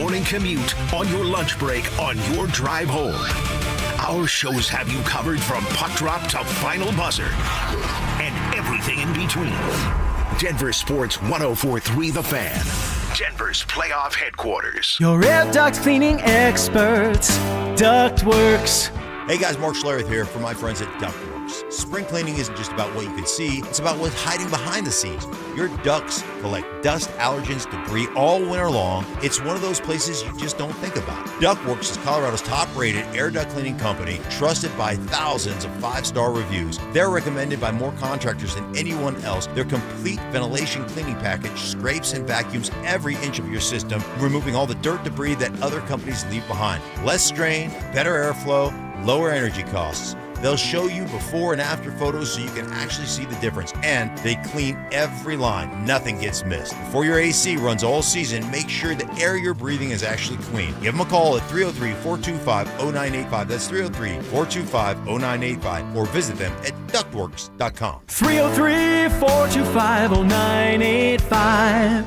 morning commute, on your lunch break, on your drive home. Our shows have you covered from puck drop to final buzzer and everything in between. Denver Sports 104.3 The Fan. Denver's playoff headquarters. Your air duct cleaning experts, Ductworks. Hey guys, Mark Schlereth here from my friends at DuctWorks. Spring cleaning isn't just about what you can see, it's about what's hiding behind the scenes. Your ducts collect dust, allergens, debris all winter long. It's one of those places you just don't think about. DuctWorks is Colorado's top-rated air duct cleaning company, trusted by thousands of 5-star reviews. They're recommended by more contractors than anyone else. Their complete ventilation cleaning package scrapes and vacuums every inch of your system, removing all the dirt debris that other companies leave behind. Less strain, better airflow, lower energy costs. They'll show you before and after photos so you can actually see the difference. And they clean every line. Nothing gets missed. Before your AC runs all season, make sure the air you're breathing is actually clean. Give them a call at 303-425-0985. That's 303-425-0985. Or visit them at ductworks.com. 303-425-0985.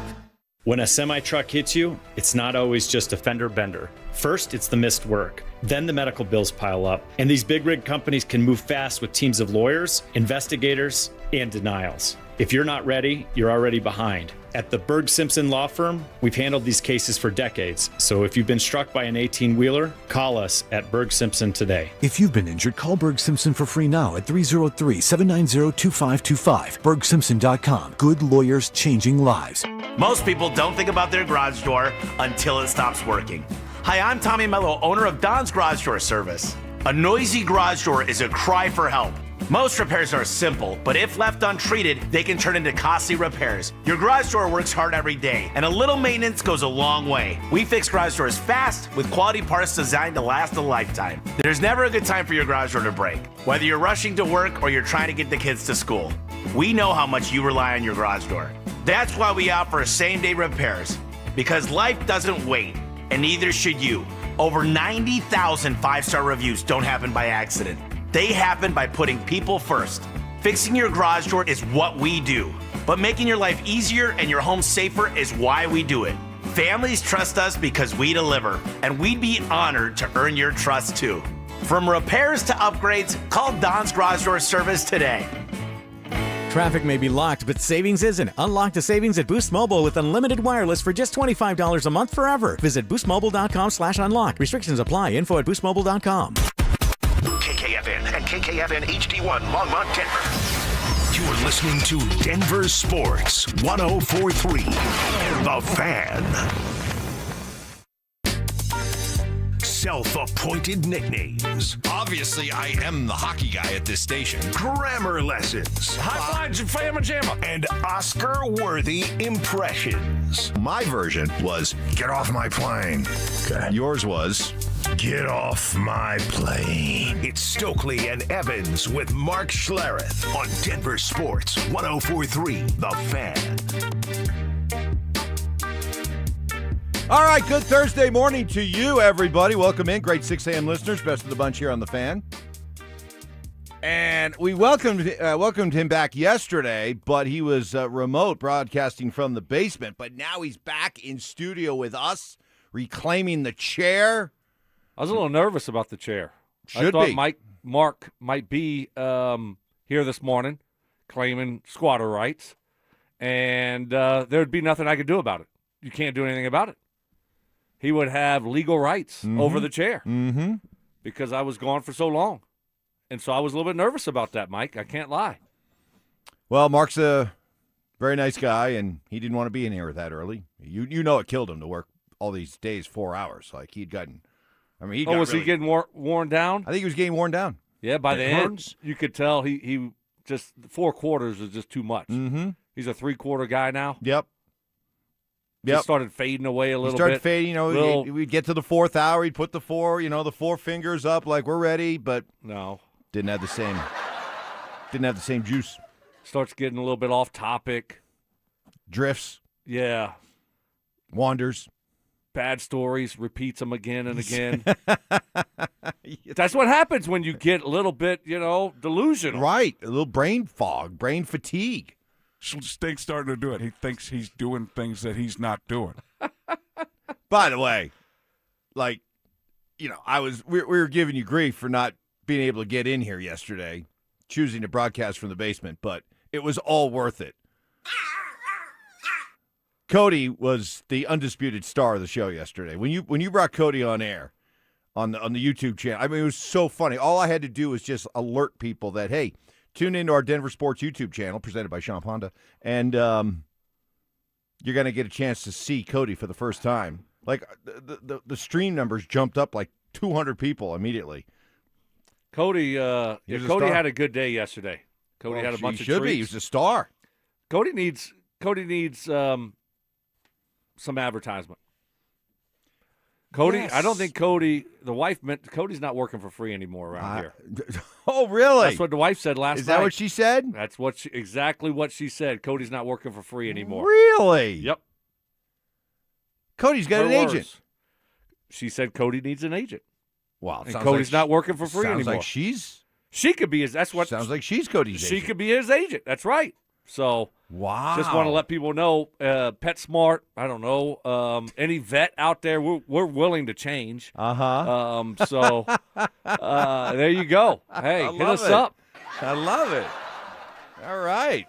When a semi-truck hits you, it's not always just a fender bender. First, it's the missed work. Then the medical bills pile up. And these big rig companies can move fast with teams of lawyers, investigators, and denials. If you're not ready, you're already behind. At the Berg Simpson Law Firm, we've handled these cases for decades. So if you've been struck by an 18-wheeler, call us at Berg Simpson today. If you've been injured, call Berg Simpson for free now at 303-790-2525. BergSimpson.com. Good lawyers changing lives. Most people don't think about their garage door until it stops working. Hi, I'm Tommy Mello, owner of Don's Garage Door Service. A noisy garage door is a cry for help. Most repairs are simple, but if left untreated, they can turn into costly repairs. Your garage door works hard every day, and a little maintenance goes a long way. We fix garage doors fast with quality parts designed to last a lifetime. There's never a good time for your garage door to break. Whether you're rushing to work or you're trying to get the kids to school, we know how much you rely on your garage door. That's why we offer same-day repairs, because life doesn't wait, and neither should you. Over 90,000 5-star reviews don't happen by accident. They happen by putting people first. Fixing your garage door is what we do, but making your life easier and your home safer is why we do it. Families trust us because we deliver, and we'd be honored to earn your trust too. From repairs to upgrades, call Don's Garage Door Service today. Traffic may be locked, but savings isn't. Unlock the savings at Boost Mobile with unlimited wireless for just $25 a month forever. Visit boostmobile.com/unlock. Restrictions apply. Info at boostmobile.com. KKFN and KKFN HD1 Longmont, Denver. You're listening to Denver Sports 104.3 The Fan. Self-appointed nicknames. Obviously, I am the hockey guy at this station. Grammar lessons. High five, Fama Jamma. And Oscar-worthy impressions. My version was, get off my plane. Okay. Yours was, get off my plane. It's Stokley and Evans with Mark Schlereth on Denver Sports 104.3 The Fan. All right, good Thursday morning to you, everybody. Welcome in, great 6 a.m. listeners, best of the bunch here on The Fan. And we welcomed him back yesterday, but he was remote broadcasting from the basement. But now he's back in studio with us, reclaiming the chair. I was a little nervous about the chair. Should I be. thought Mark might be here this morning claiming squatter rights, and there'd be nothing I could do about it. You can't do anything about it. He would have legal rights over the chair because I was gone for so long. And so I was a little bit nervous about that, Mike. I can't lie. Well, Mark's a very nice guy, and he didn't want to be in here that early. You know it killed him to work all these days, 4 hours. Like he'd gotten – I mean, was he getting worn down? I think he was getting worn down. Yeah, by the end, you could tell he just 4 quarters was just too much. Mm-hmm. He's a 3-quarter guy now. Yep. Just started fading away a little bit. Started fading, we'd get to the 4th hour, he'd put the 4 fingers up like we're ready, but no. Didn't have the same juice. Starts getting a little bit off topic. Drifts. Yeah. Wanders. Bad stories, repeats them again and again. That's what happens when you get a little bit, delusional. Right. A little brain fog, brain fatigue. Stink's starting to do it. He thinks he's doing things that he's not doing. By the way, we were giving you grief for not being able to get in here yesterday, choosing to broadcast from the basement, but it was all worth it. Cody was the undisputed star of the show yesterday. When you brought Cody on air on the YouTube channel, I mean, it was so funny. All I had to do was just alert people that, hey, tune into our Denver Sports YouTube channel presented by Sean Honda, and you're going to get a chance to see Cody for the first time. Like the stream numbers jumped up like 200 people immediately. Cody had a good day yesterday. Cody had a bunch of treats. He was a star. Cody needs some advertisement. Cody, yes. I don't think Cody, the wife meant Cody's not working for free anymore around here. Oh, really? That's what the wife said last night. Is that what she said? That's exactly what she said. Cody's not working for free anymore. Really? Yep. Cody's got an agent. She said Cody needs an agent. Wow. And Cody's not working for free anymore. Sounds like she could be his. That's what sounds like she's Cody's agent. She could be his agent. That's right. So wow. Just want to let people know, PetSmart. I don't know any vet out there. We're willing to change. So there you go. Hey, hit us up. I love it. All right,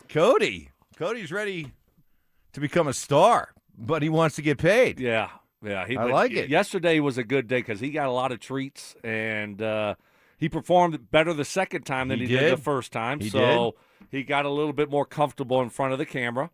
Cody. Cody's ready to become a star, but he wants to get paid. Yeah. I like it. Yesterday was a good day because he got a lot of treats, and he performed better the second time than he did the first time. He got a little bit more comfortable in front of the camera.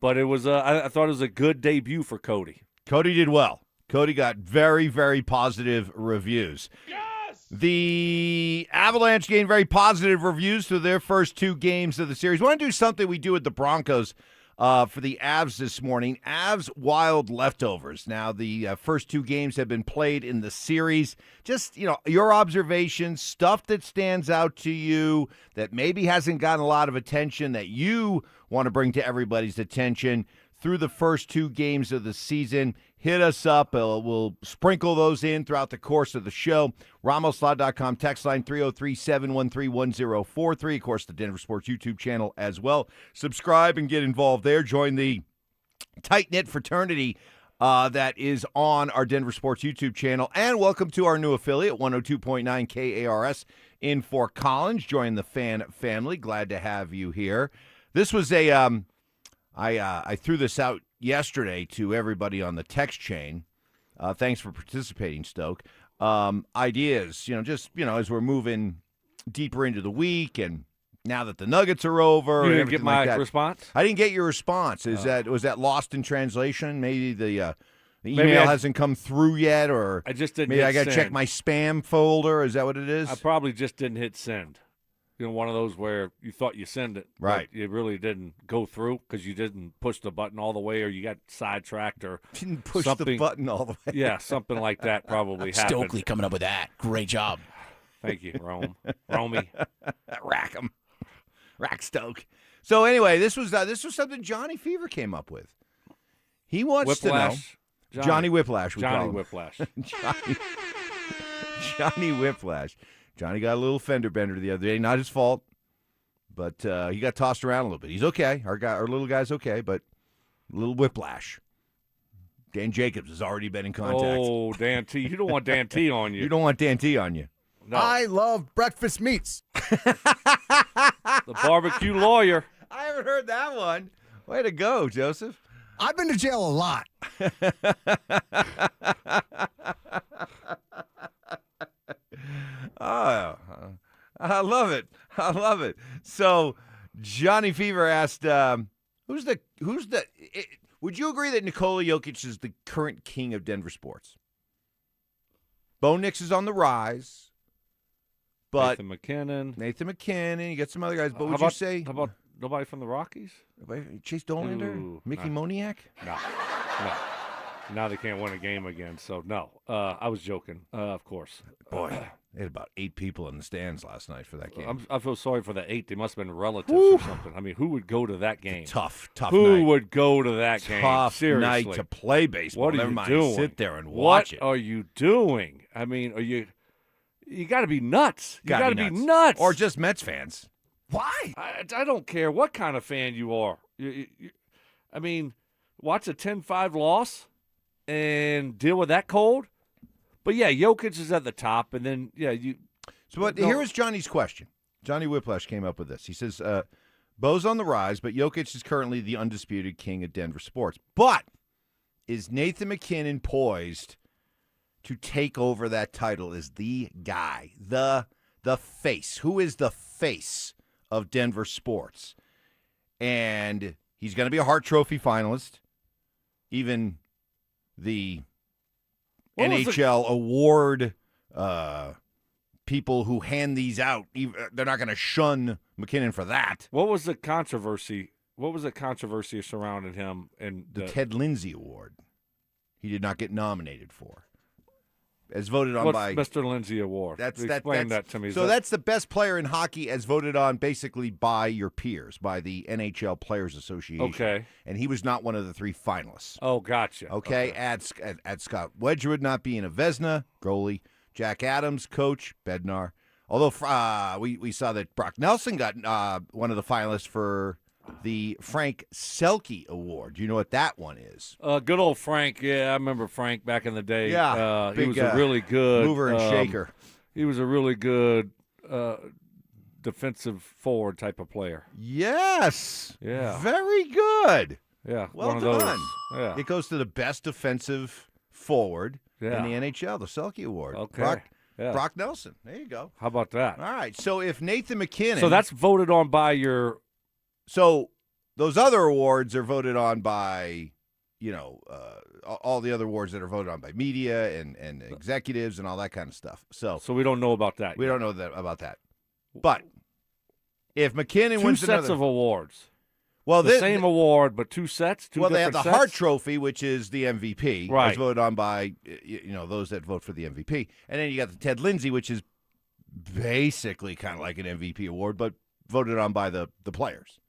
But it was I thought it was a good debut for Cody. Cody did well. Cody got very, very positive reviews. Yes! The Avalanche gained very positive reviews through their first 2 games of the series. I want to do something we do with the Broncos for the Avs this morning. Avs Wild Leftovers. Now, the first 2 games have been played in the series. Just, your observations, stuff that stands out to you that maybe hasn't gotten a lot of attention that you want to bring to everybody's attention through the first 2 games of the season. Hit us up. We'll sprinkle those in throughout the course of the show. RamosLaw.com text line 303-713-1043. Of course, the Denver Sports YouTube channel as well. Subscribe and get involved there. Join the tight-knit fraternity that is on our Denver Sports YouTube channel. And welcome to our new affiliate, 102.9 KARS in Fort Collins. Join the fan family. Glad to have you here. This was I threw this out yesterday to everybody on the text chain. Thanks for participating, Stoke. Ideas, as we're moving deeper into the week and now that the Nuggets are over. You didn't get my response? I didn't get your response. Was that lost in translation? Maybe the email hasn't come through yet, or I just didn't. Maybe I got to check my spam folder. Is that what it is? I probably just didn't hit send. One of those where you thought you send it, right? But it really didn't go through because you didn't push the button all the way, or you got sidetracked, or didn't push something. The button all the way. Yeah, something like that probably happened. Stokley coming up with that. Great job. Thank you, Romy. Rack Stoke. So anyway, this was something Johnny Fever came up with. He wants Whiplash. to know Johnny Whiplash. Johnny Whiplash. Johnny Whiplash. Johnny got a little fender bender the other day. Not his fault, but he got tossed around a little bit. He's okay. Our little guy's okay, but a little whiplash. Dan Jacobs has already been in contact. Oh, Dan T. You don't want Dan T on you. You don't want Dan T on you. No. I love breakfast meats. The barbecue lawyer. I haven't heard that one. Way to go, Joseph. I've been to jail a lot. Oh, I love it. I love it. So, Johnny Fever asked, would you agree that Nikola Jokic is the current king of Denver sports? Bo Nix is on the rise, but Nathan McKinnon, you got some other guys, but would you say? How about nobody from the Rockies? Chase Dollander? Mickey Moniak? No. Now they can't win a game again, so no. I was joking, of course. Boy, they had about 8 people in the stands last night for that game. I feel sorry for the 8. They must have been relatives or something. I mean, who would go to that game? Tough Who night. would go to that game? Tough Seriously. night to play baseball. What are Never you mind, doing? sit there and watch it. What are you doing? I mean, you got to be nuts. You got to be nuts. Or just Mets fans. Why? I don't care what kind of fan you are. I mean, watch a 10-5 loss. and deal with that cold. But, yeah, Jokic is at the top, and then, Here was Johnny's question. Johnny Whiplash came up with this. He says, Bo's on the rise, but Jokic is currently the undisputed king of Denver sports. But is Nathan McKinnon poised to take over that title as the guy, the face? Who is the face of Denver sports? And he's going to be a Hart Trophy finalist. Even the NHL award people who hand these out, they're not going to shun McKinnon for that. What was the controversy? Surrounding him? And the Ted Lindsay Award. He did not get nominated for. As voted on by Mr. Lindsay Award. Explain that to me. So that's the best player in hockey as voted on basically by your peers, by the NHL Players Association. Okay. And he was not one of the 3 finalists. Oh, gotcha. Okay. Add Scott Wedgwood not being a Vezina, goalie. Jack Adams, coach, Bednar. Although we saw that Brock Nelson got one of the finalists for the Frank Selke Award. Do you know what that one is? Good old Frank. Yeah, I remember Frank back in the day. Yeah, he was a really good mover and shaker. He was a really good defensive forward type of player. Yes. Yeah. Very good. Yeah. Well one of done. those. Yeah. It goes to the best defensive forward in the NHL, the Selke Award. Okay. Brock Nelson. There you go. How about that? All right. So if Nathan McKinnon. So that's voted on by your. So those other awards are voted on by, all the other awards that are voted on by media and executives and all that kind of stuff. So we don't know about that. We don't know about that. But if McKinnon wins 2 sets of awards. Well, the same award, but 2 sets. Well, they have the Hart Trophy, which is the MVP, right? It's voted on by those that vote for the MVP, and then you got the Ted Lindsay, which is basically kind of like an MVP award, but voted on by the players.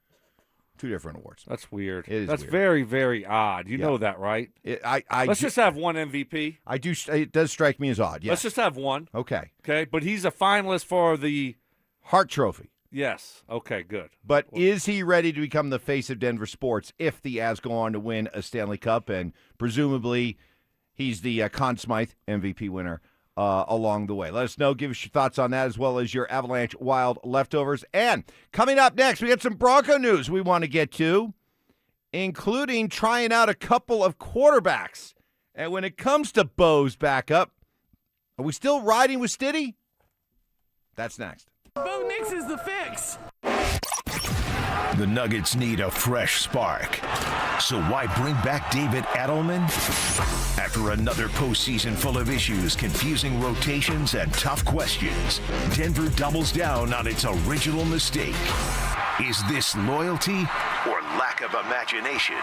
2 different awards. That's weird. That's weird. Very, very odd. You know that, right? Let's just have one MVP. I do. It does strike me as odd. Yes. Let's just have one. Okay. Okay, but he's a finalist for the Hart Trophy. Yes. Okay, good. But is he ready to become the face of Denver sports if the Avs go on to win a Stanley Cup? And presumably he's the Conn Smythe MVP winner along the way. Let us know. Give us your thoughts on that as well as your Avalanche Wild leftovers. And coming up next, we got some Bronco news we want to get to, including trying out a couple of quarterbacks. And when it comes to Bo's backup, are we still riding with Stiddy? That's next. Bo Nix is the fix. The Nuggets need a fresh spark. So why bring back David Edelman? After another postseason full of issues, confusing rotations, and tough questions, Denver doubles down on its original mistake. Is this loyalty or lack of imagination?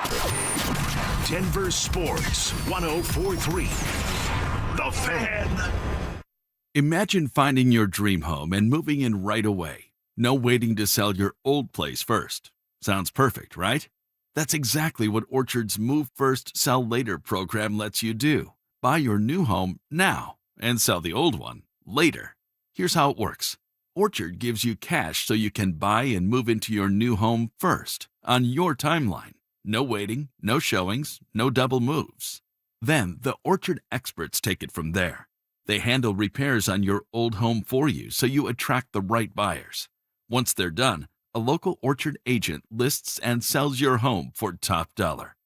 Denver Sports 104.3. The Fan. Imagine finding your dream home and moving in right away. No waiting to sell your old place first. Sounds perfect, right? That's exactly what Orchard's Move First, Sell Later program lets you do. Buy your new home now and sell the old one later. Here's how it works. Orchard gives you cash so you can buy and move into your new home first, on your timeline. No waiting, no showings, no double moves. Then the Orchard experts take it from there. They handle repairs on your old home for you so you attract the right buyers. Once they're done, a local Orchard agent lists and sells your home for top dollar.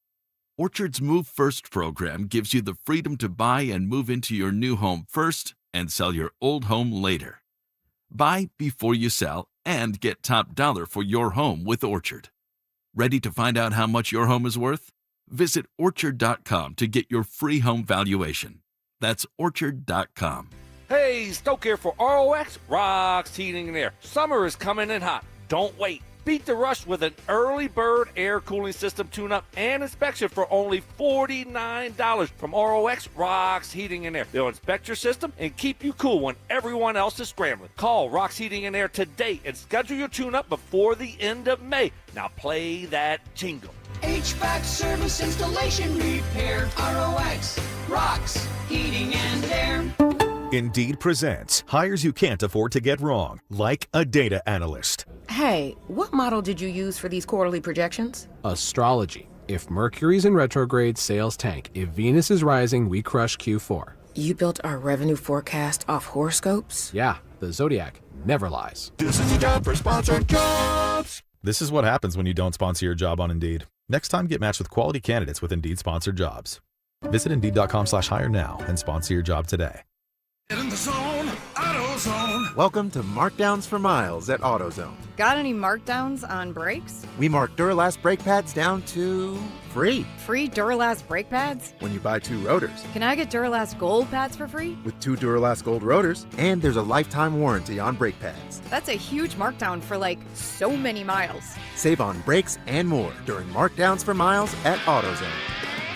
Orchard's Move First program gives you the freedom to buy and move into your new home first and sell your old home later. Buy before you sell and get top dollar for your home with Orchard. Ready to find out how much your home is worth? Visit Orchard.com to get your free home valuation. That's Orchard.com. Hey, Stoke here for ROX, Rocks Heating and Air. Summer is coming in hot. Don't wait. Beat the rush with an early bird air cooling system tune-up and inspection for only $49 from ROX, Rocks Heating and Air. They'll inspect your system and keep you cool when everyone else is scrambling. Call Rocks Heating and Air today and schedule your tune-up before the end of May. Now play that jingle. HVAC service, installation, repair. ROX, Rocks Heating and Air. Indeed presents hires you can't afford to get wrong, like a data analyst. Hey, what model did you use for these quarterly projections? Astrology. If Mercury's in retrograde, sales tank. If Venus is rising, we crush Q4. You built our revenue forecast off horoscopes? Yeah, the Zodiac never lies. This is the job for sponsored jobs. This is what happens when you don't sponsor your job on Indeed. Next time, get matched with quality candidates with Indeed sponsored jobs. Visit Indeed.com/hire now and sponsor your job today. Get in the zone, AutoZone. Welcome to Markdowns for Miles at AutoZone. Got any markdowns on brakes? We mark Duralast brake pads down to free. Free Duralast brake pads? When you buy 2 rotors. Can I get Duralast Gold pads for free? With 2 Duralast Gold rotors, and there's a lifetime warranty on brake pads. That's a huge markdown for so many miles. Save on brakes and more during Markdowns for Miles at AutoZone.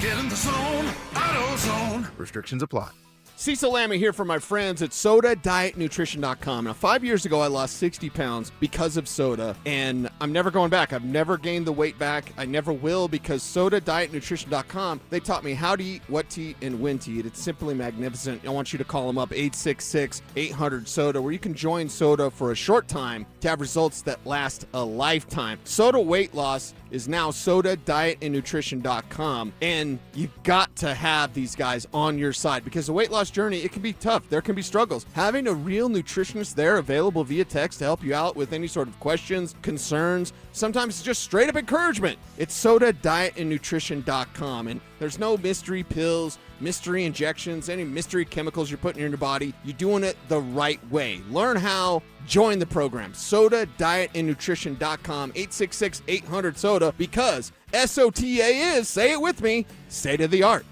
Get in the zone, AutoZone. Restrictions apply. Cecil Lammy here for my friends at SodaDietNutrition.com. Now, 5 years ago, I lost 60 pounds because of soda, and I'm never going back. I've never gained the weight back. I never will, because SodaDietNutrition.com, they taught me how to eat, what to eat, and when to eat. It's simply magnificent. I want you to call them up, 866-800-SODA, where you can join Soda for a short time to have results that last a lifetime. Soda weight loss is now SodaDietNutrition.com, and you've got to have these guys on your side, because the weight loss journey, it can be tough. There can be struggles. Having a real nutritionist there available via text to help you out with any sort of questions, concerns, sometimes it's just straight up encouragement. It's SodaDietNutrition.com, and there's no mystery pills, mystery injections, any mystery chemicals you're putting in your body. You're doing it the right way. Learn how. Join the program. SodaDietNutrition.com, 866-800-SODA, because SOTA is, say it with me, state of the art.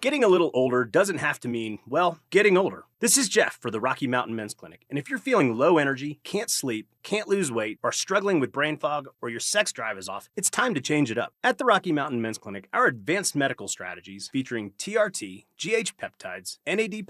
Getting a little older doesn't have to mean, well, getting older. This is Jeff for the Rocky Mountain Men's Clinic, and if you're feeling low energy, can't sleep, can't lose weight, are struggling with brain fog, or your sex drive is off, it's time to change it up. At the Rocky Mountain Men's Clinic, our advanced medical strategies featuring TRT, GH peptides, NAD+,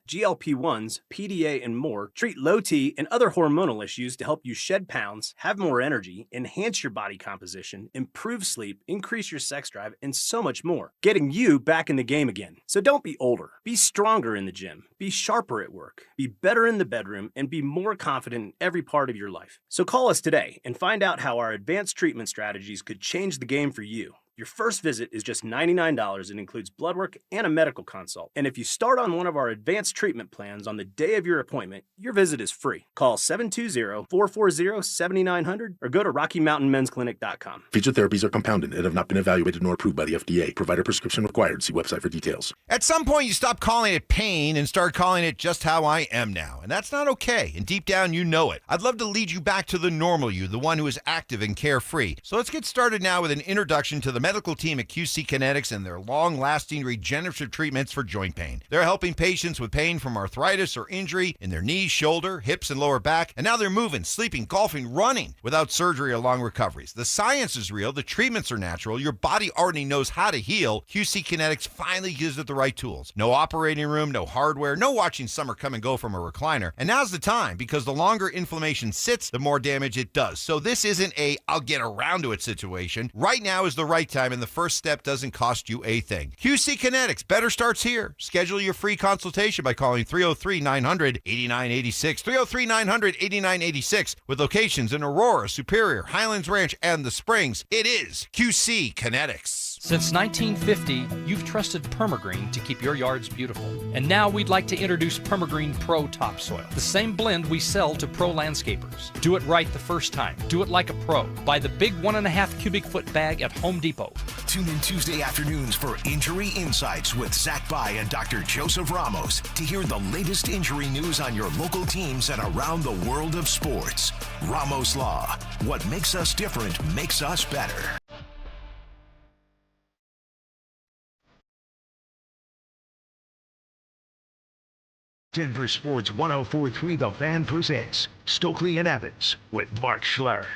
GLP-1s, PDA, and more treat low T and other hormonal issues to help you shed pounds, have more energy, enhance your body composition, improve sleep, increase your sex drive, and so much more, getting you back in the game again. So don't be older. Be stronger in the gym. Be sharper at work. Be better in the bedroom, and be more confident in every part of your life. So call us today and find out how our advanced treatment strategies could change the game for you. Your first visit is just $99 and includes blood work and a medical consult. And if you start on one of our advanced treatment plans on the day of your appointment, your visit is free. Call 720-440-7900 or go to RockyMountainMen'sClinic.com. Featured therapies are compounded and have not been evaluated nor approved by the FDA. Provider prescription required. See website for details. At some point, you stop calling it pain and start calling it just how I am now. And that's not okay. And deep down, you know it. I'd love to lead you back to the normal you, the one who is active and carefree. So let's get started now with an introduction to the medical team at QC Kinetics and their long-lasting regenerative treatments for joint pain. They're helping patients with pain from arthritis or injury in their knees, shoulder, hips, and lower back. And now they're moving, sleeping, golfing, running without surgery or long recoveries. The science is real. The treatments are natural. Your body already knows how to heal. QC Kinetics finally gives it the right tools. No operating room, no hardware, no watching summer come and go from a recliner. And now's the time, because the longer inflammation sits, the more damage it does. So this isn't a I'll get around to it situation. Right now is the right time, and the first step doesn't cost you a thing. QC Kinetics, better starts here. Schedule your free consultation by calling 303-900-8986, 303-900-8986, with locations in Aurora, Superior, Highlands Ranch, and The Springs. It is QC Kinetics. Since 1950, you've trusted Permagreen to keep your yards beautiful. And now we'd like to introduce Permagreen Pro Topsoil, the same blend we sell to pro landscapers. Do it right the first time. Do it like a pro. Buy the big 1.5 cubic foot bag at Home Depot. Tune in Tuesday afternoons for Injury Insights with Zach Bai and Dr. Joseph Ramos to hear the latest injury news on your local teams and around the world of sports. Ramos Law. What makes us different makes us better. Denver Sports 104.3 The Fan presents Stokley and Evans with Mark Schlereth.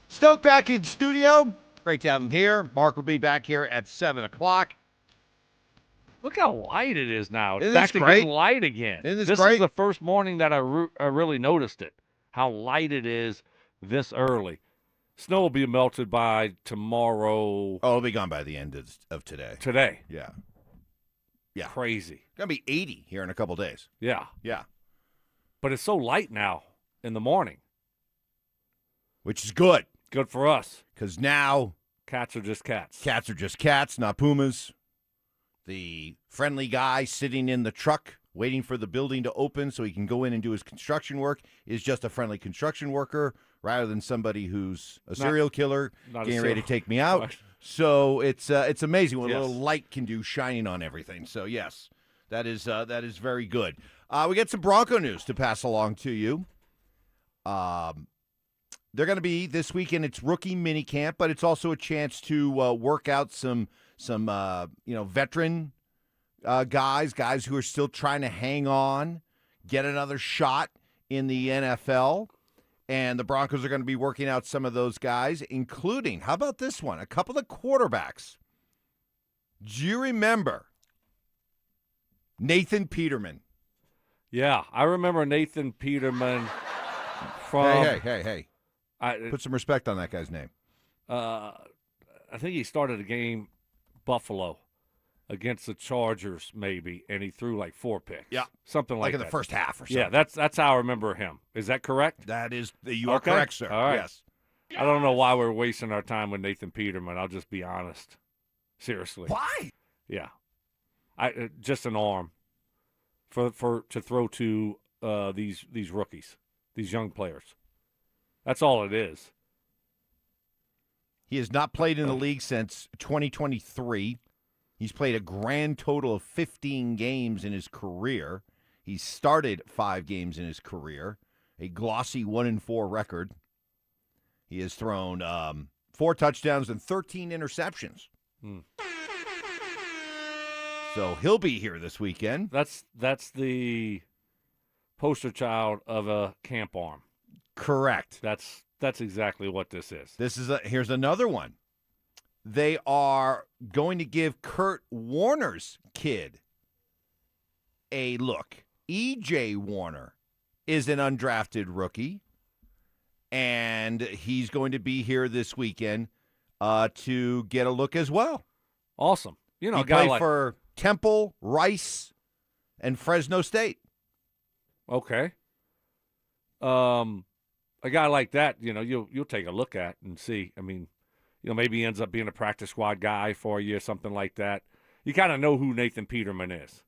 Stoke back in studio. Great to have him here. Mark will be back here at 7 o'clock. Look how light it is now. It's Isn't back this to great? getting light again. Isn't this This great? is the first morning that I really noticed it, how light it is this early. Snow will be melted by tomorrow. Oh, it'll be gone by the end of today. Today. Yeah. Yeah. Crazy. Gonna be 80 here in a couple days. Yeah. Yeah. But it's so light now. in the morning. Which is good. Good for us. Because now cats are just cats. Cats are just cats, not pumas. The friendly guy sitting in the truck waiting for the building to open so he can go in and do his construction work is just a friendly construction worker rather than somebody who's a serial killer getting ready to take me out. Right. So it's amazing what a little light can do shining on everything. So, yes, that is very good. We got some Bronco news to pass along to you. They're going to be this weekend. It's rookie minicamp, but it's also a chance to work out some veteran guys who are still trying to hang on, get another shot in the NFL. And the Broncos are going to be working out some of those guys, including, how about this one? A couple of quarterbacks. Do you remember Nathan Peterman? Yeah, I remember Nathan Peterman from. Hey. Put some respect on that guy's name. I think he started a game, Buffalo, against the Chargers, maybe, and he threw like 4 picks. Yeah. Something like in that. the first half or something. Yeah, that's how I remember him. Is that correct? That is, you are correct, sir. All right. Yes. I don't know why we're wasting our time with Nathan Peterman. I'll just be honest. Seriously. Why? Yeah. Just an arm to throw to these rookies, these young players. That's all it is. He has not played in the league since 2023. He's played a grand total of 15 games in his career. He's started 5 games in his career, a glossy 1-4 record. He has thrown 4 touchdowns and 13 interceptions. So he'll be here this weekend. That's the poster child of a camp arm. Correct. That's exactly what this is. Here's another one. They are going to give Kurt Warner's kid a look. E.J. Warner is an undrafted rookie, and he's going to be here this weekend to get a look as well. Awesome. You know, he played for Temple, Rice, and Fresno State. Okay. A guy like that, you'll take a look at and see. I mean, maybe he ends up being a practice squad guy for you or something like that. You kind of know who Nathan Peterman is.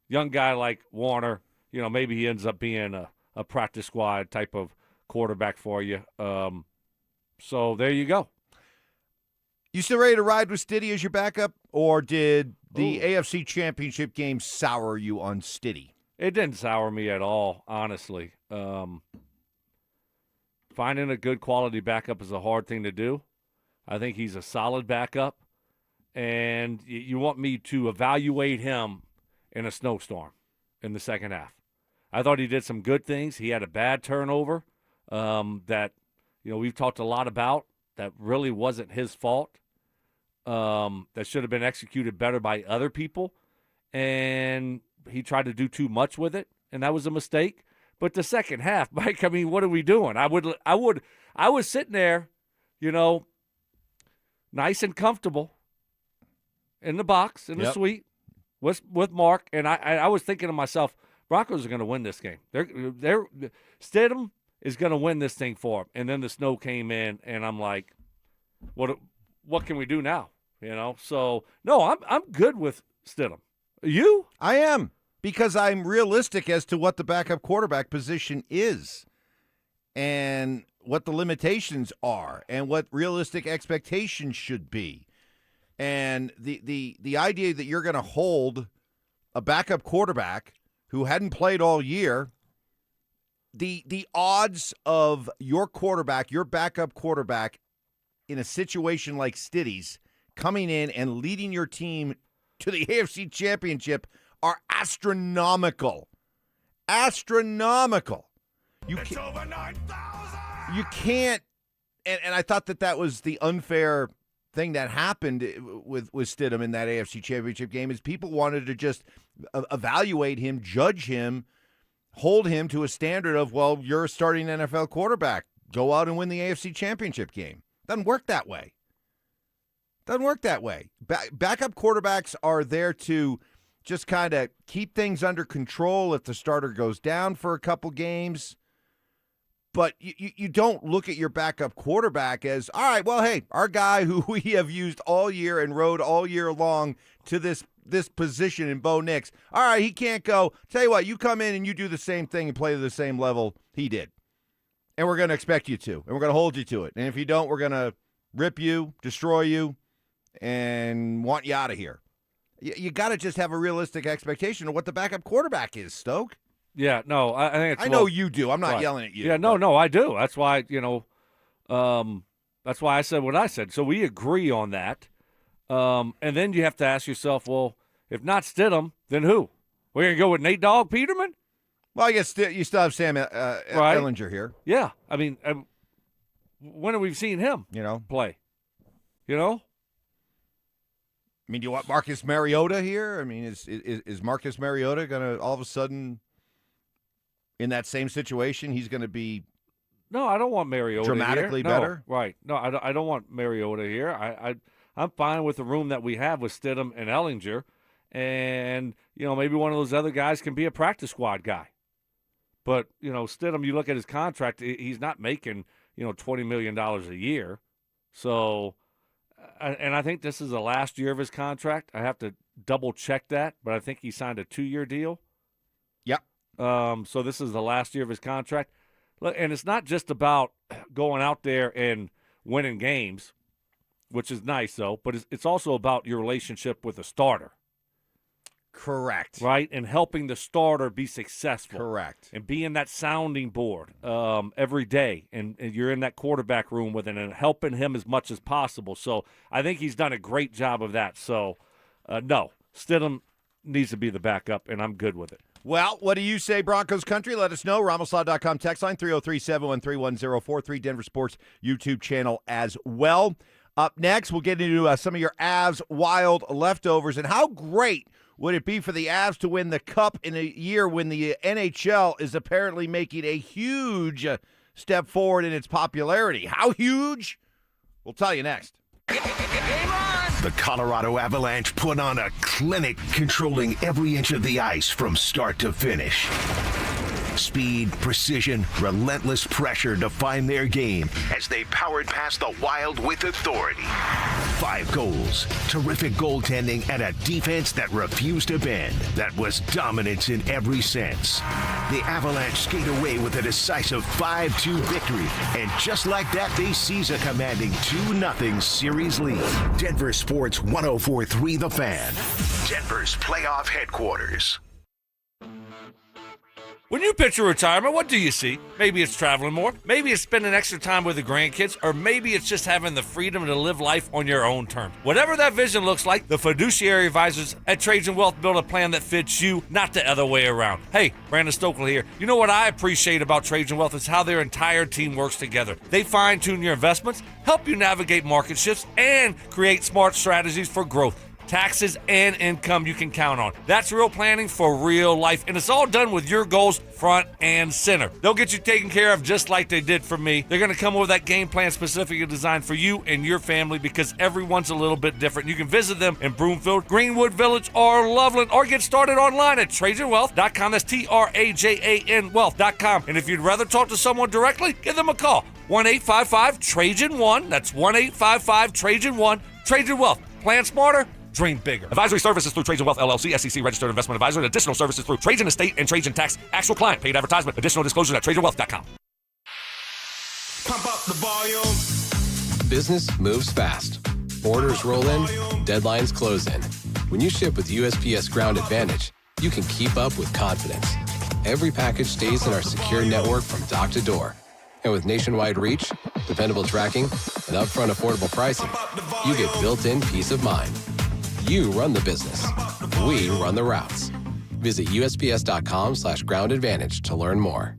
Young guy like Warner, maybe he ends up being a practice squad type of quarterback for you. So there you go. You still ready to ride with Stiddy as your backup, or did the AFC Championship game sour you on Stiddy? It didn't sour me at all, honestly. Finding a good quality backup is a hard thing to do. I think he's a solid backup, and you want me to evaluate him in a snowstorm in the second half. I thought he did some good things. He had a bad turnover that we've talked a lot about that really wasn't his fault, that should have been executed better by other people, and he tried to do too much with it, and that was a mistake. But the second half, Mike, I mean, what are we doing? I was sitting there, nice and comfortable in the box, in the suite with Mark, and I was thinking to myself, Broncos are going to win this game. Stidham is going to win this thing for him. And then the snow came in, and I'm like, what can we do now? So no, I'm good with Stidham. You? I am. Because I'm realistic as to what the backup quarterback position is and what the limitations are and what realistic expectations should be. And the idea that you're going to hold a backup quarterback who hadn't played all year, the odds of your backup quarterback in a situation like Stiddy's coming in and leading your team to the AFC Championship are astronomical. Astronomical. It's over 9,000! You can't, and I thought that was the unfair thing that happened with Stidham in that AFC Championship game, is people wanted to just evaluate him, judge him, hold him to a standard of, well, you're a starting NFL quarterback. Go out and win the AFC Championship game. Doesn't work that way. Backup quarterbacks are there to just kind of keep things under control if the starter goes down for a couple games. But you don't look at your backup quarterback as, all right, well, hey, our guy who we have used all year and rode all year long to this position in Bo Nix, all right, he can't go. Tell you what, you come in and you do the same thing and play to the same level he did. And we're going to expect you to, and we're going to hold you to it. And if you don't, we're going to rip you, destroy you, and want you out of here. You got to just have a realistic expectation of what the backup quarterback is, Stoke. Yeah, no, I think it's. I know you do. I'm not yelling at you. Yeah, no, I do. That's why, that's why I said what I said. So we agree on that. And then you have to ask yourself, well, if not Stidham, then who? We're going to go with Nate Dogg Peterman? Well, I guess you still have Sam Ehlinger here. Yeah, I mean, when have we seen him play? I mean, do you want Marcus Mariota here? I mean, is Marcus Mariota going to all of a sudden, in that same situation, he's going to be No, I don't want Mariota dramatically here. better? No, right. No, I don't want Mariota here. I'm fine with the room that we have with Stidham and Ehlinger. And, maybe one of those other guys can be a practice squad guy. But, Stidham, you look at his contract, he's not making, $20 million a year. So, and I think this is the last year of his contract. I have to double-check that, but I think he signed a 2-year deal. Yep. So this is the last year of his contract. And it's not just about going out there and winning games, which is nice, though, but it's also about your relationship with the starter. Correct. Right? And helping the starter be successful. Correct. And being that sounding board every day. And you're in that quarterback room with him and helping him as much as possible. So I think he's done a great job of that. So, no, Stidham needs to be the backup, and I'm good with it. Well, what do you say, Broncos country? Let us know. RamosLaw.com text line 303-713-1043. Denver Sports YouTube channel as well. Up next, we'll get into some of your Avs wild leftovers and how great would it be for the Avs to win the Cup in a year when the NHL is apparently making a huge step forward in its popularity? How huge? We'll tell you next. The Colorado Avalanche put on a clinic controlling every inch of the ice from start to finish. Speed, precision, relentless pressure define their game as they powered past the Wild with authority. 5 goals, terrific goaltending, and a defense that refused to bend. That was dominance in every sense. The Avalanche skate away with a decisive 5-2 victory, and just like that, they seize a commanding 2-0 series lead. Denver Sports 104.3 The Fan, Denver's playoff headquarters. When you picture retirement, what do you see? Maybe it's traveling more, maybe it's spending extra time with the grandkids, or maybe it's just having the freedom to live life on your own terms. Whatever that vision looks like, the fiduciary advisors at Trajan Wealth build a plan that fits you, not the other way around. Hey, Brandon Stokley here. You know what I appreciate about Trajan Wealth is how their entire team works together. They fine-tune your investments, help you navigate market shifts, and create smart strategies for growth. Taxes and income you can count on. That's real planning for real life, and it's all done with your goals front and center. They'll get you taken care of just like they did for me. They're going to come up with that game plan specifically designed for you and your family because everyone's a little bit different. You can visit them in Broomfield, Greenwood Village, or Loveland, or get started online at TrajanWealth.com. That's TRAJAN Wealth.com. And if you'd rather talk to someone directly, give them a call. 1-855-TRAJAN1. That's 1-855-TRAJAN1. Trajan Wealth. Plan smarter. Dream bigger. Advisory services through Trajan Wealth, LLC, SEC Registered Investment Advisor. Additional services through Trajan Estate and Trajan Tax. Actual client. Paid advertisement. Additional disclosures at TrajanWealth.com. Pump up the volume. Business moves fast. Orders roll in. Deadlines close in. When you ship with USPS Ground Advantage, you can keep up with confidence. Every package stays in our secure network from dock to door. And with nationwide reach, dependable tracking, and upfront affordable pricing, you get built-in peace of mind. You run the business. We run the routes. Visit USPS.com/Ground Advantage to learn more.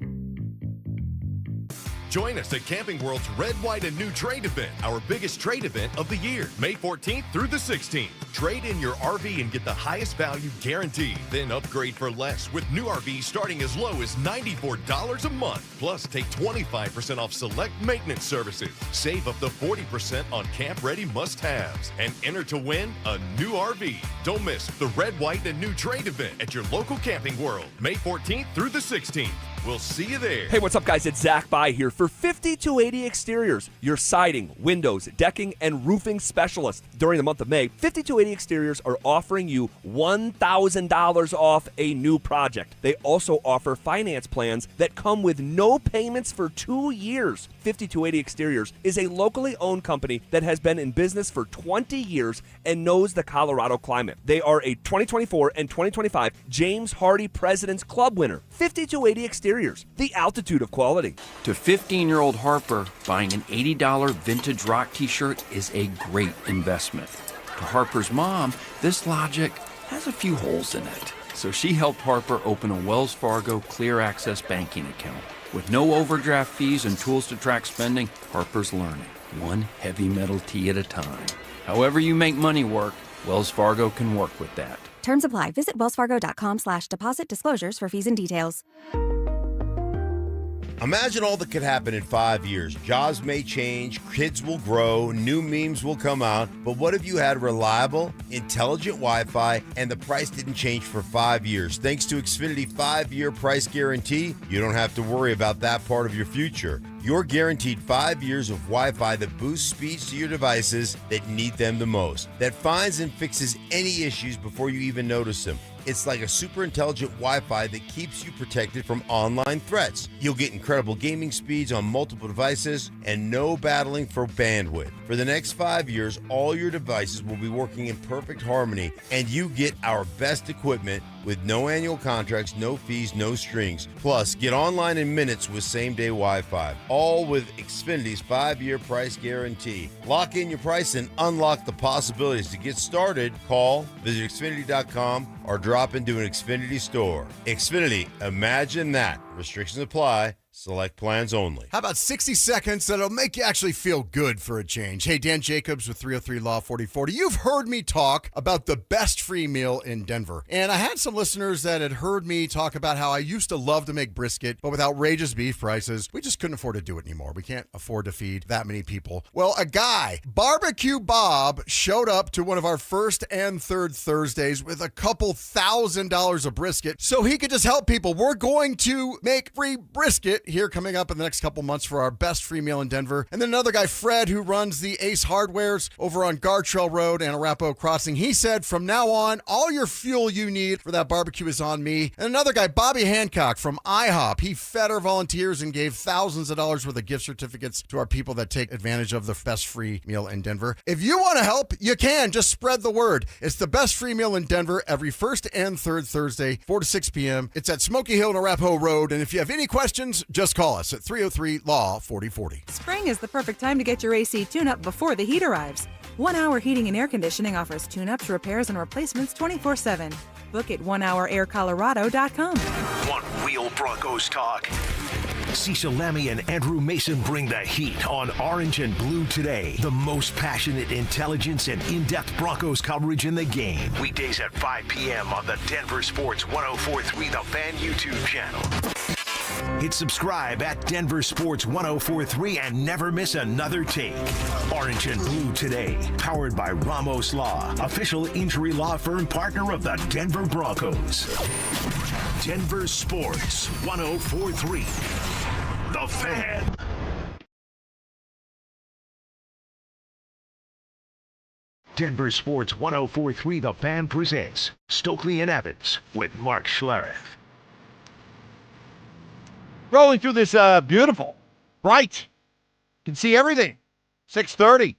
Join us at Camping World's Red, White, and New Trade event, our biggest trade event of the year, May 14th through the 16th. Trade in your RV and get the highest value guaranteed. Then upgrade for less with new RVs starting as low as $94 a month. Plus, take 25% off select maintenance services. Save up to 40% on camp-ready must-haves. And enter to win a new RV. Don't miss the Red, White, and New Trade event at your local Camping World, May 14th through the 16th. We'll see you there. Hey, what's up, guys? It's Zach By here for 5280 Exteriors, your siding, windows, decking, and roofing specialist. During the month of May, 5280 Exteriors are offering you $1,000 off a new project. They also offer finance plans that come with no payments for 2 years. 5280 Exteriors is a locally owned company that has been in business for 20 years and knows the Colorado climate. They are a 2024 and 2025 James Hardy President's Club winner. 5280 Exteriors, the altitude of quality. To 15-year-old Harper, buying an $80 vintage rock t-shirt is a great investment. To Harper's mom, this logic has a few holes in it. So she helped Harper open a Wells Fargo Clear Access banking account. With no overdraft fees and tools to track spending, Harper's learning, one heavy metal tee at a time. However you make money work, Wells Fargo can work with that. Terms apply. Visit wellsfargo.com/deposit disclosures for fees and details. Imagine all that could happen in 5 years. Jobs may change, kids will grow, new memes will come out, but what if you had reliable, intelligent Wi-Fi and the price didn't change for 5 years? Thanks to Xfinity 5-year price guarantee, you don't have to worry about that part of your future. You're guaranteed 5 years of Wi-Fi that boosts speeds to your devices that need them the most, that finds and fixes any issues before you even notice them. It's like a super intelligent Wi-Fi that keeps you protected from online threats. You'll get incredible gaming speeds on multiple devices and no battling for bandwidth. For the next 5 years, all your devices will be working in perfect harmony, and you get our best equipment with no annual contracts, no fees, no strings. Plus, get online in minutes with same-day Wi-Fi. All with Xfinity's 5-year price guarantee. Lock in your price and unlock the possibilities. To get started, call, visit Xfinity.com, or drop into an Xfinity store. Xfinity, imagine that. Restrictions apply. Select plans only. How about 60 seconds that'll make you actually feel good for a change? Hey, Dan Jacobs with 303 Law 4040. You've heard me talk about the best free meal in Denver. And I had some listeners that had heard me talk about how I used to love to make brisket, but with outrageous beef prices, we just couldn't afford to do it anymore. We can't afford to feed that many people. Well, a guy, Barbecue Bob, showed up to one of our first and third Thursdays with a couple $1,000s of brisket so he could just help people. We're going to make free brisket here coming up in the next couple months for our best free meal in Denver. And then another guy, Fred, who runs the Ace Hardwares over on Gartrell Road and Arapahoe Crossing. He said, from now on, all your fuel you need for that barbecue is on me. And another guy, Bobby Hancock from IHOP. He fed our volunteers and gave thousands of dollars worth of gift certificates to our people that take advantage of the best free meal in Denver. If you want to help, you can. Just spread the word. It's the best free meal in Denver every first and third Thursday, 4 to 6 p.m. It's at Smoky Hill and Arapahoe Road. And if you have any questions, just call us at 303-LAW-4040. Spring is the perfect time to get your AC tune-up before the heat arrives. 1 Hour Heating and Air Conditioning offers tune-ups, repairs, and replacements 24/7. Book at onehouraircolorado.com. Want real Broncos talk? Cecil Lammy and Andrew Mason bring the heat on Orange and Blue Today. The most passionate intelligence and in-depth Broncos coverage in the game. Weekdays at 5 p.m. on the Denver Sports 104.3 The Fan YouTube channel. Hit subscribe at Denver Sports 104.3 and never miss another take. Orange and Blue Today, powered by Ramos Law, official injury law firm partner of the Denver Broncos. Denver Sports 104.3 The Fan. Denver Sports 104.3 The Fan presents Stokley and Evans with Mark Schlereth. Rolling through this beautiful, bright, can see everything. 6:30.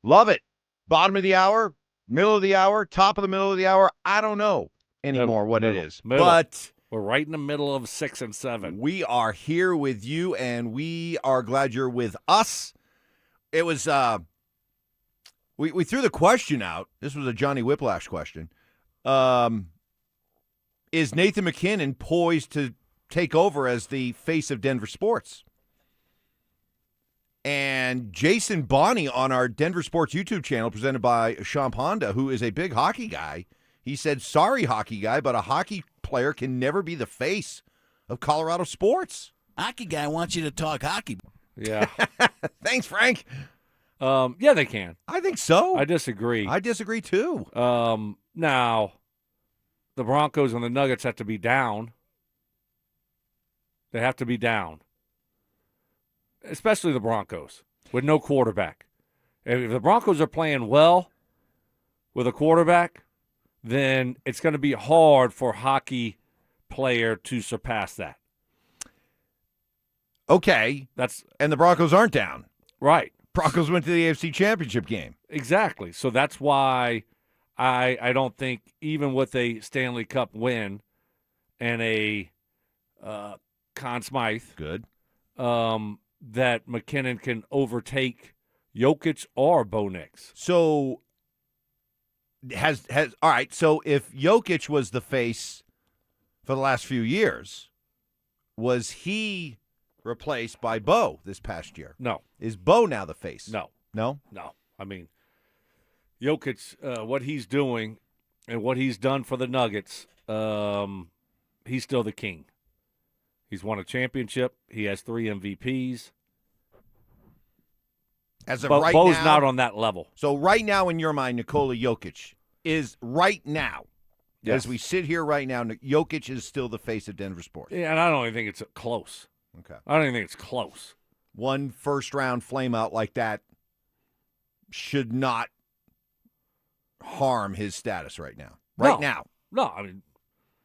Love it. Bottom of the hour, middle of the hour, top of the middle of the hour. I don't know anymore what it is. Middle. But we're right in the middle of 6 and 7. We are here with you, and we are glad you're with us. It was, we threw the question out. This was a Johnny Whiplash question. Is Nathan McKinnon poised to take over as the face of Denver sports? And Jason Bonney on our Denver Sports YouTube channel, presented by Champ Honda, who is a big hockey guy, he said, sorry, hockey guy, but a hockey player can never be the face of Colorado sports. Hockey guy wants you to talk hockey. Yeah. Thanks, Frank. Yeah, they can. I think so. I disagree. I disagree, too. Now, the Broncos and the Nuggets have to be down They have to be down, especially the Broncos, with no quarterback. If the Broncos are playing well with a quarterback, then it's going to be hard for a hockey player to surpass that. Okay. And the Broncos aren't down. Right. Broncos went to the AFC Championship game. Exactly. So that's why I don't think even with a Stanley Cup win and a Conn Smythe, good, that McKinnon can overtake Jokic or Bo Nix. So has all right. So if Jokic was the face for the last few years, was he replaced by Bo this past year? No. Is Bo now the face? No. No? No. I mean, Jokic, what he's doing and what he's done for the Nuggets, he's still the king. He's won a championship. He has 3 MVPs. As of Bo's now, not on that level. So right now, in your mind, Nikola Jokic is right now, Yes. as we sit here right now, Jokic is still the face of Denver sports. Yeah, and I don't even think it's close. Okay. I don't even think it's close. One first-round flameout like that should not harm his status right now. Right now. No, I mean,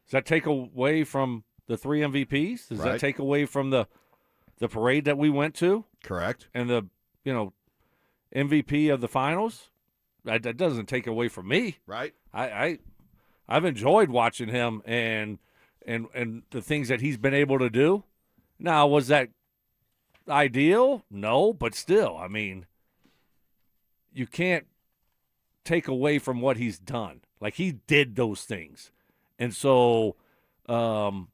does that take away from the 3 MVPs? Does that take away from the parade that we went to? Correct. And the, MVP of the finals? That doesn't take away from me. Right. I've enjoyed watching him and the things that he's been able to do. Now, was that ideal? No, but still, I mean, you can't take away from what he's done. Like, he did those things. And so, and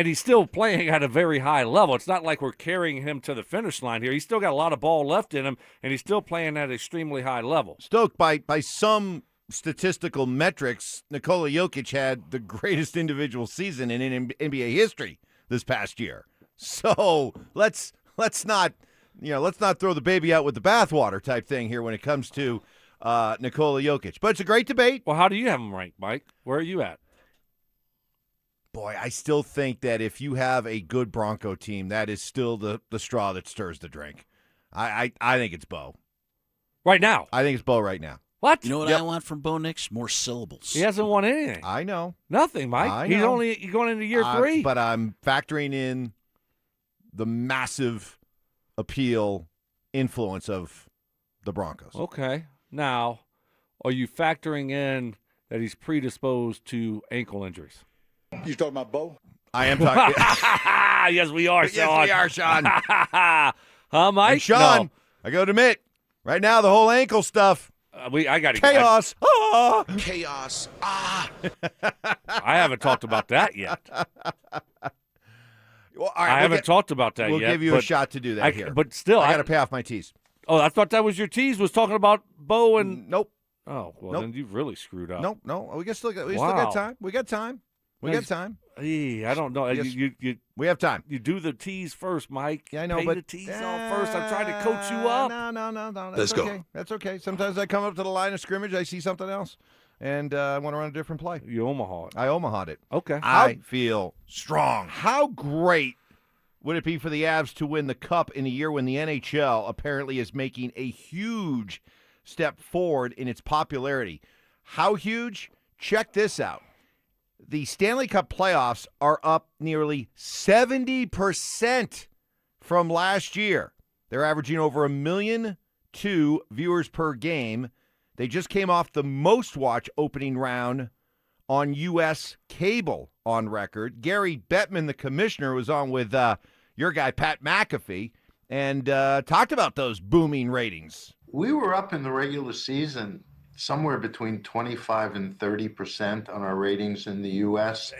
he's still playing at a very high level. It's not like we're carrying him to the finish line here. He's still got a lot of ball left in him, and he's still playing at an extremely high level. Stoke, by some statistical metrics, Nikola Jokic had the greatest individual season in NBA history this past year. So let's not throw the baby out with the bathwater type thing here when it comes to Nikola Jokic. But it's a great debate. Well, how do you have him ranked, Mike? Where are you at? Boy, I still think that if you have a good Bronco team, that is still the straw that stirs the drink. I think it's Bo. Right now? I think it's Bo right now. What? You know what I want from Bo Nix? More syllables. He hasn't won anything. I know. Nothing, Mike. I He's know. only going into year 3. But I'm factoring in the massive influence of the Broncos. Okay. Now, are you factoring in that he's predisposed to ankle injuries? You talking about Bo? I am talking. Yes, we are, Sean. Yes, we are, Sean. Huh, Mike? And Sean, No. I got to admit, right now the whole ankle stuff. I got to chaos. Chaos. I haven't talked about that yet. Well, all right, I haven't talked about that we'll yet. give you a shot to do that here. But still, I got to pay off my tees. Oh, I thought that was your tease. Was talking about Bo and nope. Oh, well, Nope. then you've really screwed up. No. We still got Wow. time. We got time. We got time. I don't know. Yes. We have time. You do the tease first, Mike. Yeah, I know, Pay but the tease off first. I'm trying to coach you up. No. That's Let's go. okay. That's okay. Sometimes I come up to the line of scrimmage, I see something else, and I want to run a different play. You Omaha. I Omaha'd it. Okay. I feel strong. How great would it be for the Avs to win the Cup in a year when the NHL apparently is making a huge step forward in its popularity? How huge? Check this out. The Stanley Cup playoffs are up nearly 70% from last year. They're averaging over 1.2 million viewers per game. They just came off the most watch opening round on U.S. cable on record. Gary Bettman, the commissioner, was on with your guy, Pat McAfee, and talked about those booming ratings. We were up in the regular season somewhere between 25 and 30% on our ratings in the U.S.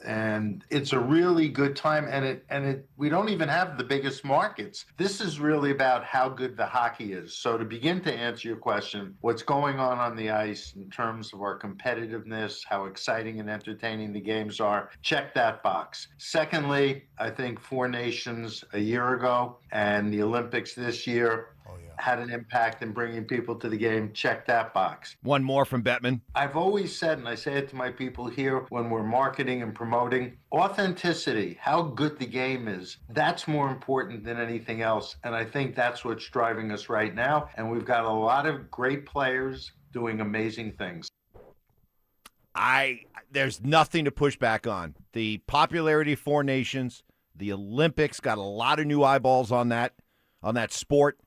And it's a really good time. And we don't even have the biggest markets. This is really about how good the hockey is. So to begin to answer your question, what's going on the ice in terms of our competitiveness, how exciting and entertaining the games are, check that box. Secondly, I think 4 nations a year ago and the Olympics this year had an impact in bringing people to the game. Check that box. One more from Bettman. I've always said, and I say it to my people here when we're marketing and promoting, authenticity, how good the game is, that's more important than anything else. And I think that's what's driving us right now. And we've got a lot of great players doing amazing things. There's nothing to push back on. The popularity of Four Nations, the Olympics got a lot of new eyeballs on that sport.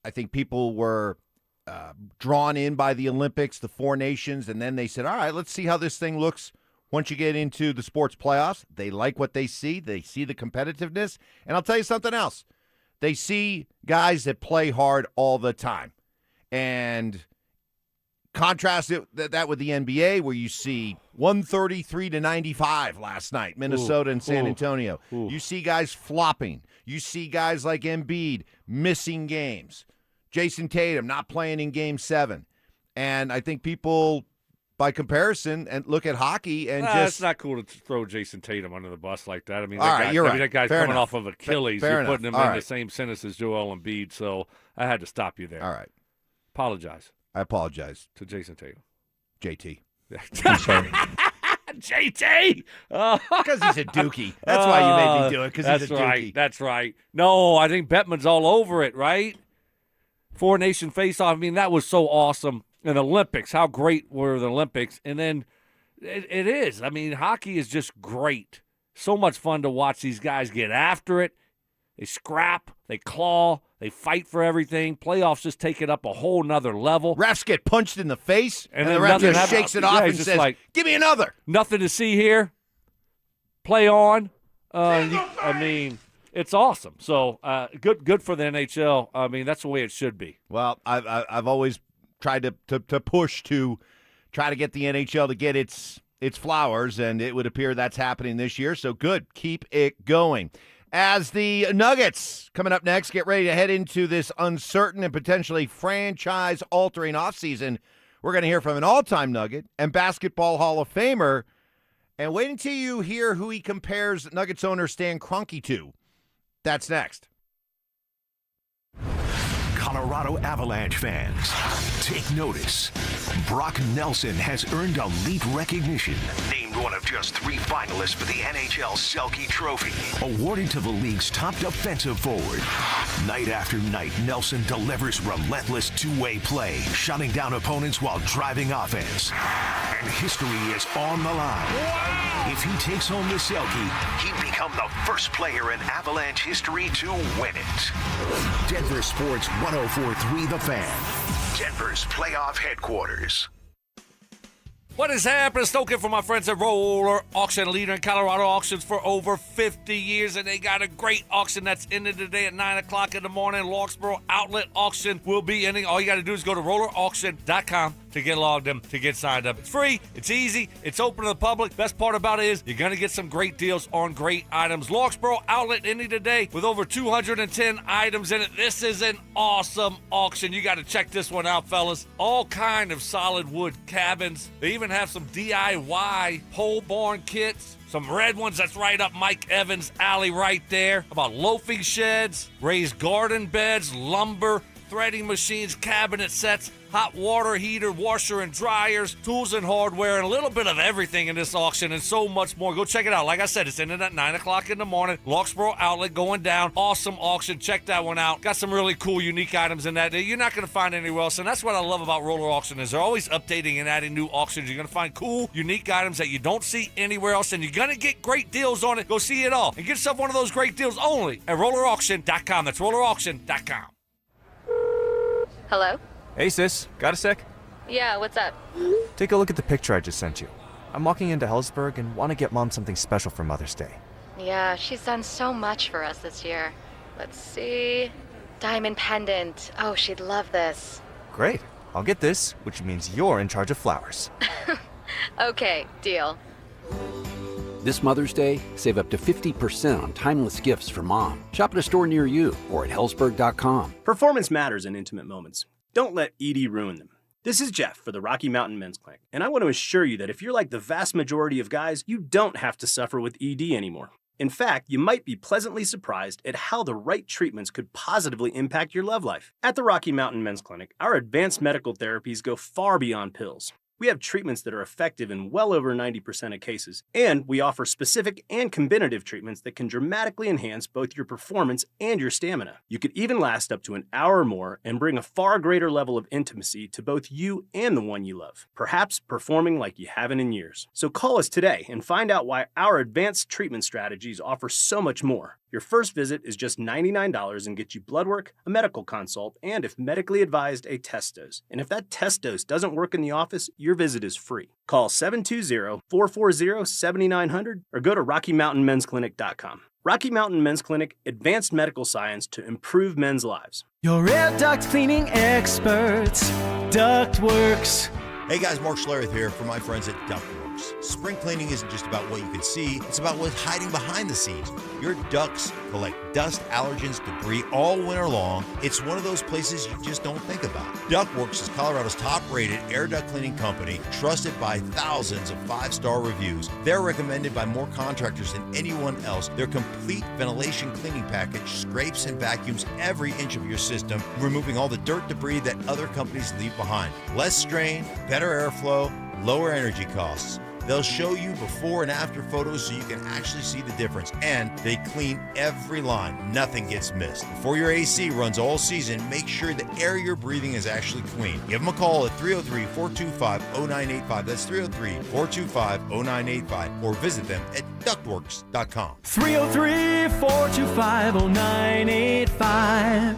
I think people were drawn in by the Olympics, the Four Nations, and then they said, all right, let's see how this thing looks once you get into the sports playoffs. They like what they see. They see the competitiveness. And I'll tell you something else. They see guys that play hard all the time. And contrast that with the NBA, where you see 133-95 last night, Minnesota and San Antonio. You see guys flopping. You see guys like Embiid missing games. Jason Tatum not playing in Game 7. And I think people, by comparison, and look at hockey and it's not cool to throw Jason Tatum under the bus like that. I mean, that guy's Fair coming enough. off of Achilles. Fair You're enough. putting him All in right. the same sentence as Joel Embiid, so I had to stop you there. All right. Apologize. I apologize. To Jason Tatum. JT. I'm sorry. JT! Because he's a dookie. That's why you made me do it, because he's a dookie. That's right. No, I think Bettman's all over it, right? Four Nation face-off. I mean, that was so awesome. And the Olympics, how great were the Olympics? And then it is. I mean, hockey is just great. So much fun to watch these guys get after it. They scrap, they claw, they fight for everything. Playoffs just take it up a whole nother level. Refs get punched in the face, and the then ref just shakes it off and just says, like, give me another. Nothing to see here. Play on. I mean, it's awesome. So good for the NHL. I mean, that's the way it should be. Well, I've always tried to push to try to get the NHL to get its flowers, and it would appear that's happening this year. So good. Keep it going. As the Nuggets, coming up next, get ready to head into this uncertain and potentially franchise-altering offseason, we're going to hear from an all-time Nugget and Basketball Hall of Famer. And wait until you hear who he compares Nuggets owner Stan Kroenke to. That's next. Colorado Avalanche fans, take notice. Brock Nelson has earned elite recognition. Named one of just 3 finalists for the NHL Selke Trophy. Awarded to the league's top defensive forward. Night after night, Nelson delivers relentless two-way play, shutting down opponents while driving offense. And history is on the line. Wow. If he takes home the Selke, he'd become the first player in Avalanche history to win it. Denver Sports 104.3 The Fan. Denver's playoff headquarters. What is happening? Stoking for my friends at Roller Auction, leader in Colorado auctions for over 50 years, and they got a great auction that's ended today at 9 o'clock in the morning. Larkspur Outlet Auction will be ending. All you got to do is go to rollerauction.com to get logged in, to get signed up. It's free, it's easy, it's open to the public. Best part about it is you're going to get some great deals on great items. Larkspur Outlet ending today with over 210 items in it. This is an awesome auction. You got to check this one out, fellas. All kind of solid wood cabins. They even have some DIY pole barn kits. Some red ones, that's right up Mike Evans' alley right there. About loafing sheds, raised garden beds, lumber, threading machines, cabinet sets, hot water heater, washer and dryers, tools and hardware, and a little bit of everything in this auction and so much more. Go check it out. Like I said, it's ending at 9 o'clock in the morning. Larkspur Outlet going down. Awesome auction. Check that one out. Got some really cool, unique items in that you're not going to find anywhere else, and that's what I love about Roller Auction is they're always updating and adding new auctions. You're going to find cool, unique items that you don't see anywhere else, and you're going to get great deals on it. Go see it all and get yourself one of those great deals only at rollerauction.com. That's rollerauction.com. Hello? Hey sis, got a sec? Yeah, what's up? Take a look at the picture I just sent you. I'm walking into Hellsburg and want to get Mom something special for Mother's Day. Yeah, she's done so much for us this year. Let's see. Diamond pendant. Oh, she'd love this. Great. I'll get this, which means you're in charge of flowers. Okay, deal. This Mother's Day, save up to 50% on timeless gifts for Mom. Shop at a store near you or at hellsburg.com. Performance matters in intimate moments. Don't let ED ruin them. This is Jeff for the Rocky Mountain Men's Clinic, and I want to assure you that if you're like the vast majority of guys, you don't have to suffer with ED anymore. In fact, you might be pleasantly surprised at how the right treatments could positively impact your love life. At the Rocky Mountain Men's Clinic, our advanced medical therapies go far beyond pills. We have treatments that are effective in well over 90% of cases, and we offer specific and combinative treatments that can dramatically enhance both your performance and your stamina. You could even last up to an hour or more and bring a far greater level of intimacy to both you and the one you love, perhaps performing like you haven't in years. So call us today and find out why our advanced treatment strategies offer so much more. Your first visit is just $99 and gets you blood work, a medical consult, and if medically advised, a test dose. And if that test dose doesn't work in the office, your visit is free. Call 720-440-7900 or go to RockyMountainMen'sClinic.com. Rocky Mountain Men's Clinic, advanced medical science to improve men's lives. Your air duct cleaning experts, Ductworks. Hey guys, Mark Schlereth here from my friends at DenverSports. Spring cleaning isn't just about what you can see, it's about what's hiding behind the scenes. Your ducts collect dust, allergens, debris all winter long. It's one of those places you just don't think about. DuctWorks is Colorado's top-rated air duct cleaning company, trusted by thousands of 5-star reviews. They're recommended by more contractors than anyone else. Their complete ventilation cleaning package scrapes and vacuums every inch of your system, removing all the dirt debris that other companies leave behind. Less strain, better airflow, lower energy costs. They'll show you before and after photos so you can actually see the difference. And they clean every line. Nothing gets missed. Before your AC runs all season, make sure the air you're breathing is actually clean. Give them a call at 303-425-0985. That's 303-425-0985. Or visit them at ductworks.com. 303-425-0985.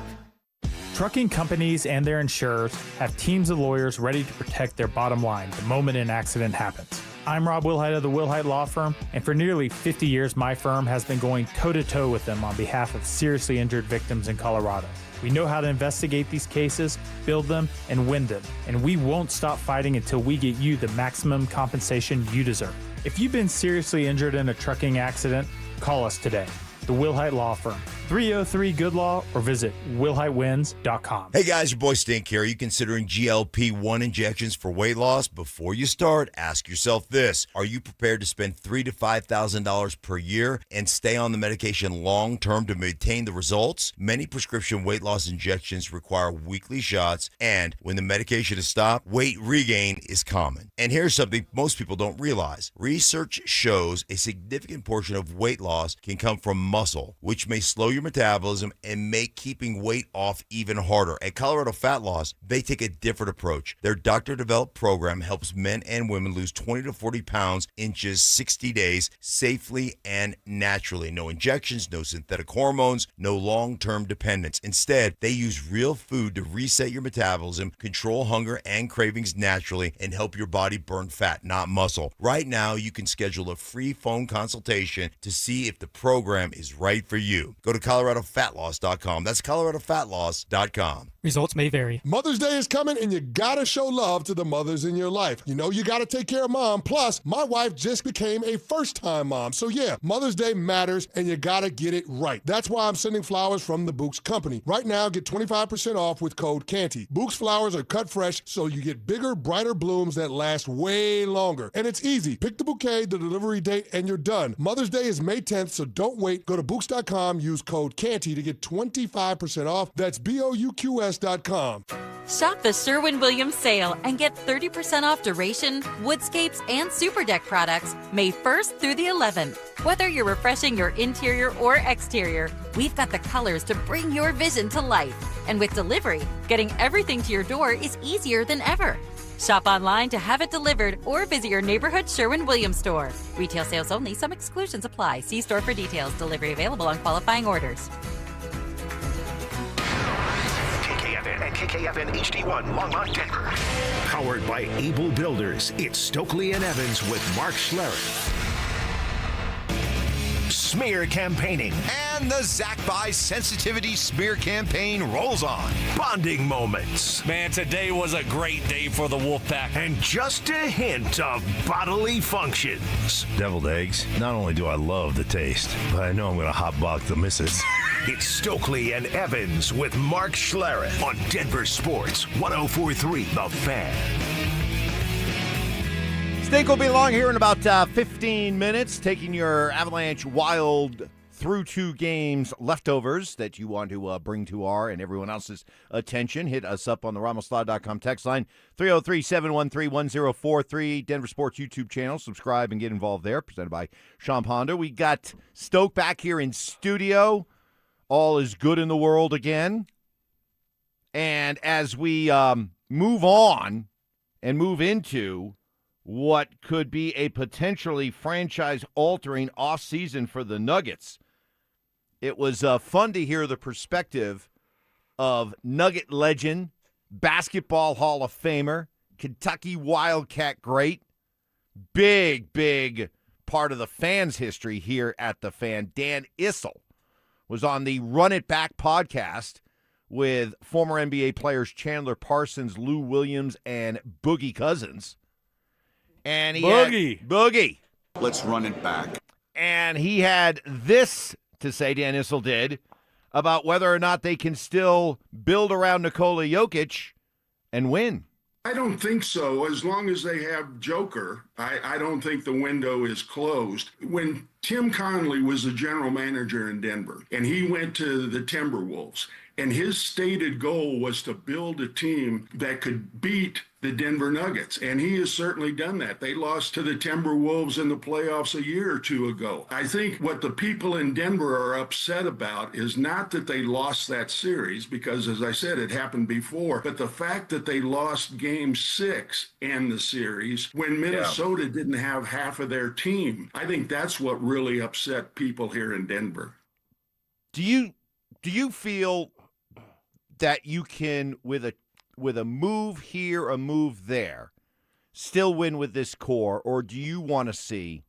Trucking companies and their insurers have teams of lawyers ready to protect their bottom line the moment an accident happens. I'm Rob Wilhite of the Wilhite Law Firm, and for nearly 50 years, my firm has been going toe-to-toe with them on behalf of seriously injured victims in Colorado. We know how to investigate these cases, build them, and win them, and we won't stop fighting until we get you the maximum compensation you deserve. If you've been seriously injured in a trucking accident, call us today. The Wilhite Law Firm, 303-GOOD-LAW, or visit WilhiteWins.com. Hey guys, your boy Stink here. Are you considering GLP-1 injections for weight loss? Before you start, ask yourself this. Are you prepared to spend $3,000 to $5,000 per year and stay on the medication long-term to maintain the results? Many prescription weight loss injections require weekly shots, and when the medication is stopped, weight regain is common. And here's something most people don't realize. Research shows a significant portion of weight loss can come from muscle, which may slow your metabolism and make keeping weight off even harder. At Colorado Fat Loss, they take a different approach. Their doctor-developed program helps men and women lose 20 to 40 pounds in just 60 days safely and naturally. No injections, no synthetic hormones, no long-term dependence. Instead, they use real food to reset your metabolism, control hunger and cravings naturally, and help your body burn fat, not muscle. Right now, you can schedule a free phone consultation to see if the program is right for you. Go to ColoradoFatLoss.com. That's ColoradoFatLoss.com. Results may vary. Mother's Day is coming, and you gotta show love to the mothers in your life. You know you gotta take care of mom. Plus, my wife just became a first-time mom. So yeah, Mother's Day matters, and you gotta get it right. That's why I'm sending flowers from the Books Company. Right now, get 25% off with code CANTY. Books flowers are cut fresh, so you get bigger, brighter blooms that last way longer. And it's easy. Pick the bouquet, the delivery date, and you're done. Mother's Day is May 10th, so don't wait. Go to Books.com, use code CANTY to get 25% off. That's BOUQS.com. Shop the Sherwin-Williams sale and get 30% off duration, woodscapes, and super deck products May 1st through the 11th. Whether you're refreshing your interior or exterior, we've got the colors to bring your vision to life. And with delivery, getting everything to your door is easier than ever. Shop online to have it delivered or visit your neighborhood Sherwin-Williams store. Retail sales only. Some exclusions apply. See store for details. Delivery available on qualifying orders. KKFN and KKFN HD1 Longmont, Denver. Powered by Able Builders, it's Stokley and Evans with Mark Schlereth. Smear campaigning. And the Zach Buy Sensitivity Smear Campaign rolls on. Bonding moments. Man, today was a great day for the Wolfpack. And just a hint of bodily functions. Deviled eggs. Not only do I love the taste, but I know I'm going to hotbox the missus. It's Stokley and Evans with Mark Schlereth on Denver Sports 104.3 The Fan. Stink will be along here in about 15 minutes, taking your Avalanche Wild through 2 games leftovers that you want to bring to our and everyone else's attention. Hit us up on the RamosLaw.com text line, 303-713-1043, Denver Sports YouTube channel. Subscribe and get involved there, presented by Sean Honda. We got Stoke back here in studio. All is good in the world again. And as we move on and move into what could be a potentially franchise-altering offseason for the Nuggets, it was fun to hear the perspective of Nugget legend, basketball Hall of Famer, Kentucky Wildcat great, big part of the fans' history here at the Fan. Dan Issel was on the Run It Back podcast with former NBA players Chandler Parsons, Lou Williams, and Boogie Cousins. And he Boogie. Let's run it back. And he had this to say, Dan Issel did, about whether or not they can still build around Nikola Jokic and win. I don't think so. As long as they have Joker, I don't think the window is closed. When Tim Connolly was the general manager in Denver, and he went to the Timberwolves, and his stated goal was to build a team that could beat the Denver Nuggets, and he has certainly done that. They lost to the Timberwolves in the playoffs a year or two ago. I think what the people in Denver are upset about is not that they lost that series, because, as I said, it happened before, but the fact that they lost Game 6 in the series when Minnesota didn't have half of their team. I think that's what really upset people here in Denver. Do you feel that you can, with a move here, a move there, still win with this core, or do you want to see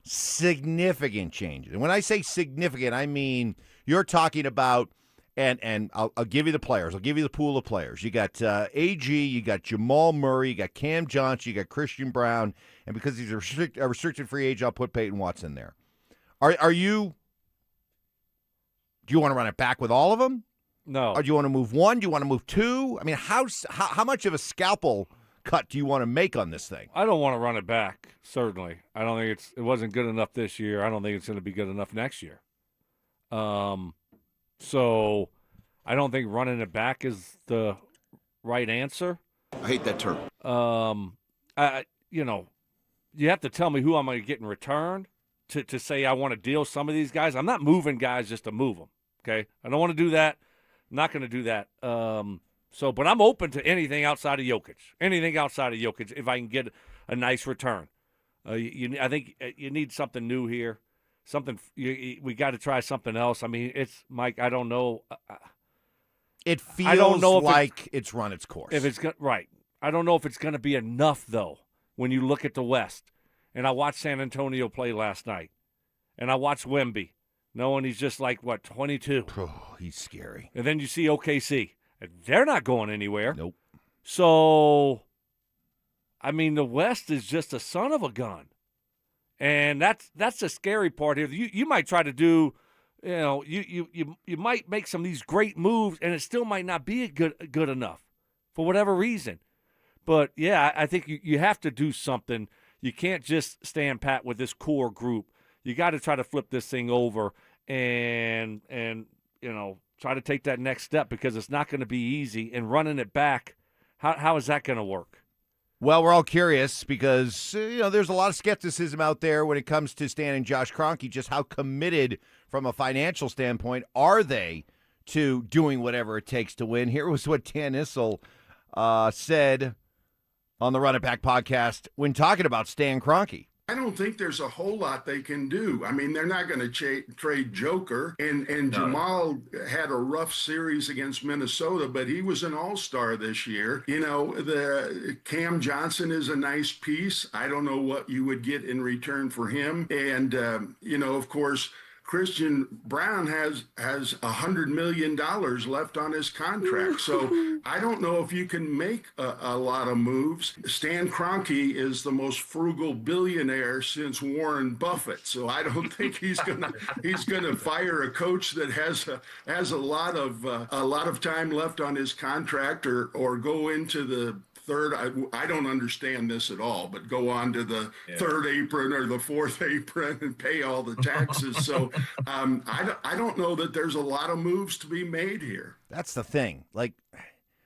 significant changes? And when I say significant, I mean you're talking about, and I'll give you the players. I'll give you the pool of players. You got AG, you got Jamal Murray, you got Cam Johnson, you got Christian Brown, and because he's a restricted free agent, I'll put Payton Watson there. Do you want to run it back with all of them? No. Or do you want to move one? Do you want to move two? I mean, how much of a scalpel cut do you want to make on this thing? I don't want to run it back, certainly. I don't think it wasn't good enough this year. I don't think it's going to be good enough next year. So I don't think running it back is the right answer. I hate that term. You have to tell me who I'm going to get in return to say I want to deal some of these guys. I'm not moving guys just to move them, okay? I don't want to do that. I'm not going to do that. But I'm open to anything outside of Jokic. Anything outside of Jokic if I can get a nice return. I think you need something new here. We got to try something else. I mean, it's Mike. I don't know. It feels like it's run its course. Right. I don't know if it's going to be enough though. When you look at the West, and I watched San Antonio play last night, and I watched Wemby, knowing he's just like 22. Oh, he's scary. And then you see OKC. They're not going anywhere. Nope. So, I mean, the West is just a son of a gun. And that's the scary part here. You might try to do, you might make some of these great moves, and it still might not be good enough for whatever reason. But, yeah, I think you have to do something. You can't just stand pat with this core group. You got to try to flip this thing over and try to take that next step, because it's not going to be easy. And running it back, how is that going to work? Well, we're all curious because, there's a lot of skepticism out there when it comes to Stan and Josh Kroenke. Just how committed from a financial standpoint are they to doing whatever it takes to win? Here was what Dan Issel said on the Run It Back podcast when talking about Stan Kroenke. I don't think there's a whole lot they can do. I mean, they're not going to trade Joker. And Jamal had a rough series against Minnesota, but he was an all-star this year. The Cam Johnson is a nice piece. I don't know what you would get in return for him. And, of course, Christian Brown has $100 million left on his contract. So I don't know if you can make a lot of moves. Stan Kroenke is the most frugal billionaire since Warren Buffett. So I don't think he's gonna fire a coach that has a lot of time left on his contract or go into the third. I don't understand this at all, but go on to the third apron or the fourth apron and pay all the taxes. So I don't know that there's a lot of moves to be made here. That's the thing. Like,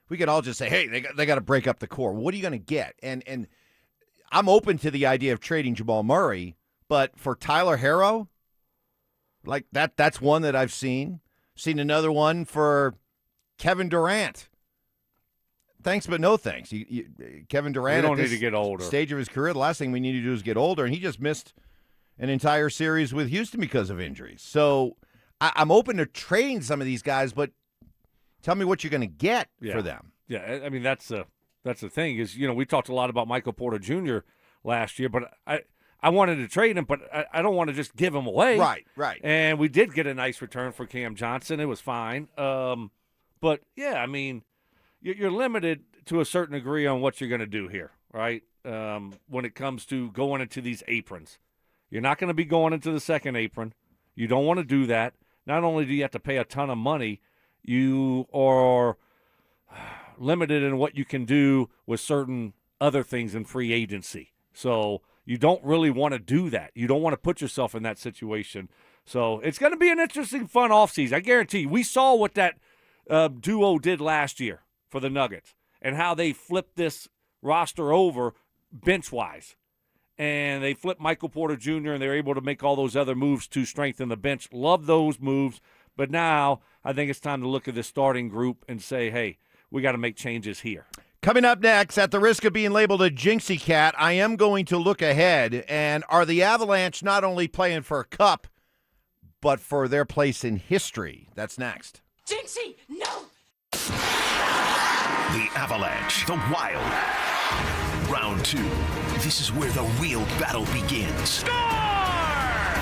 we could all just say, hey, they got to break up the core. What are you going to get? And I'm open to the idea of trading Jamal Murray, but for Tyler Herro, like that's one that I've seen. Seen another one for Kevin Durant. Thanks, but no thanks. Kevin Durant, we don't need to get older. Stage of his career, the last thing we need to do is get older, and he just missed an entire series with Houston because of injuries. So I'm open to trading some of these guys, but tell me what you're going to get for them. Yeah, I mean, that's the thing is, we talked a lot about Michael Porter Jr. last year, but I wanted to trade him, but I don't want to just give him away. Right. And we did get a nice return for Cam Johnson. It was fine. But, yeah, I mean, you're limited to a certain degree on what you're going to do here, right, when it comes to going into these aprons. You're not going to be going into the second apron. You don't want to do that. Not only do you have to pay a ton of money, you are limited in what you can do with certain other things in free agency. So you don't really want to do that. You don't want to put yourself in that situation. So it's going to be an interesting, fun offseason. I guarantee you. We saw what that duo did last year for the Nuggets and how they flipped this roster over bench-wise. And they flipped Michael Porter Jr., and they're able to make all those other moves to strengthen the bench. Love those moves. But now I think it's time to look at this starting group and say, hey, we got to make changes here. Coming up next, at the risk of being labeled a jinxie cat, I am going to look ahead. And are the Avalanche not only playing for a cup, but for their place in history? That's next. Jinxie, no! The Avalanche, the Wild. Round 2. This is where the real battle begins. Score!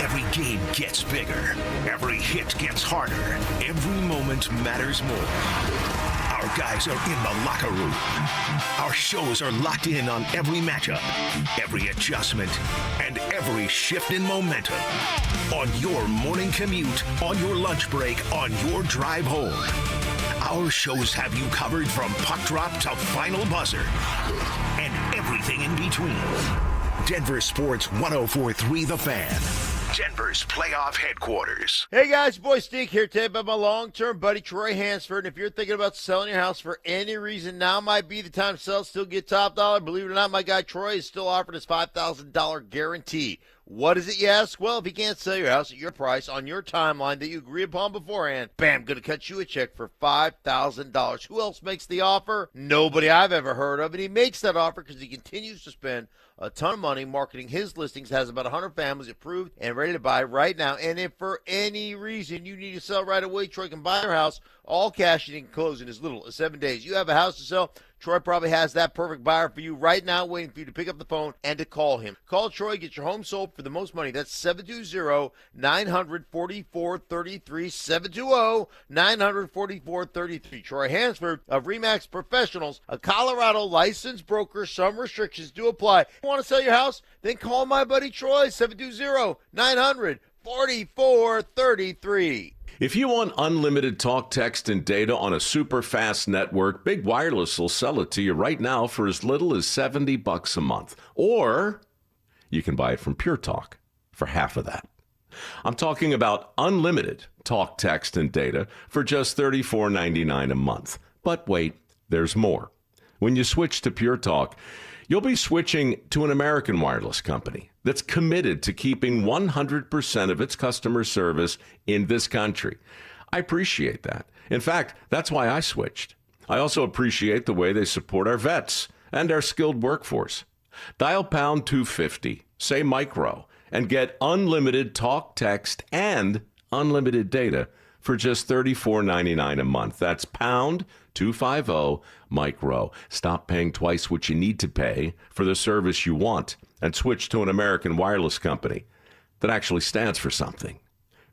Every game gets bigger. Every hit gets harder. Every moment matters more. Our guys are in the locker room. Our shows are locked in on every matchup, every adjustment, and every shift in momentum. On your morning commute, on your lunch break, on your drive home. Our shows have you covered from puck drop to final buzzer and everything in between. Denver Sports 104.3 The Fan. Denver's playoff headquarters. Hey guys, boy Stink here today about my long-term buddy Troy Hansford. And if you're thinking about selling your house for any reason, now might be the time to sell, still get top dollar. Believe it or not, my guy Troy is still offering his $5,000 guarantee. What is it, you ask? Well, if you can't sell your house at your price on your timeline that you agree upon beforehand, bam, going to cut you a check for $5,000. Who else makes the offer? Nobody I've ever heard of. And he makes that offer because he continues to spend a ton of money marketing his listings, has about 100 families approved and ready to buy right now. And if for any reason you need to sell right away, Troy can buy your house all cash and he can close in as little as 7 days. You have a house to sell, Troy probably has that perfect buyer for you right now, waiting for you to pick up the phone and to call him. Call Troy, get your home sold for the most money. That's 720-900-4433, 720-900-4433. Troy Hansford of RE/MAX Professionals, a Colorado licensed broker. Some restrictions do apply. Want to sell your house? Then call my buddy Troy, 720-900-4433. If you want unlimited talk, text, and data on a super fast network, Big Wireless will sell it to you right now for as little as $70 a month. Or you can buy it from Pure Talk for half of that. I'm talking about unlimited talk, text, and data for just $34.99 a month. But wait, there's more. When you switch to Pure Talk, you'll be switching to an American wireless company that's committed to keeping 100% of its customer service in this country. I appreciate that. In fact, that's why I switched. I also appreciate the way they support our vets and our skilled workforce. Dial pound 250, say micro, and get unlimited talk, text, and unlimited data for just $34.99 a month. That's pound 250 micro. Stop paying twice what you need to pay for the service you want and switch to an American wireless company that actually stands for something.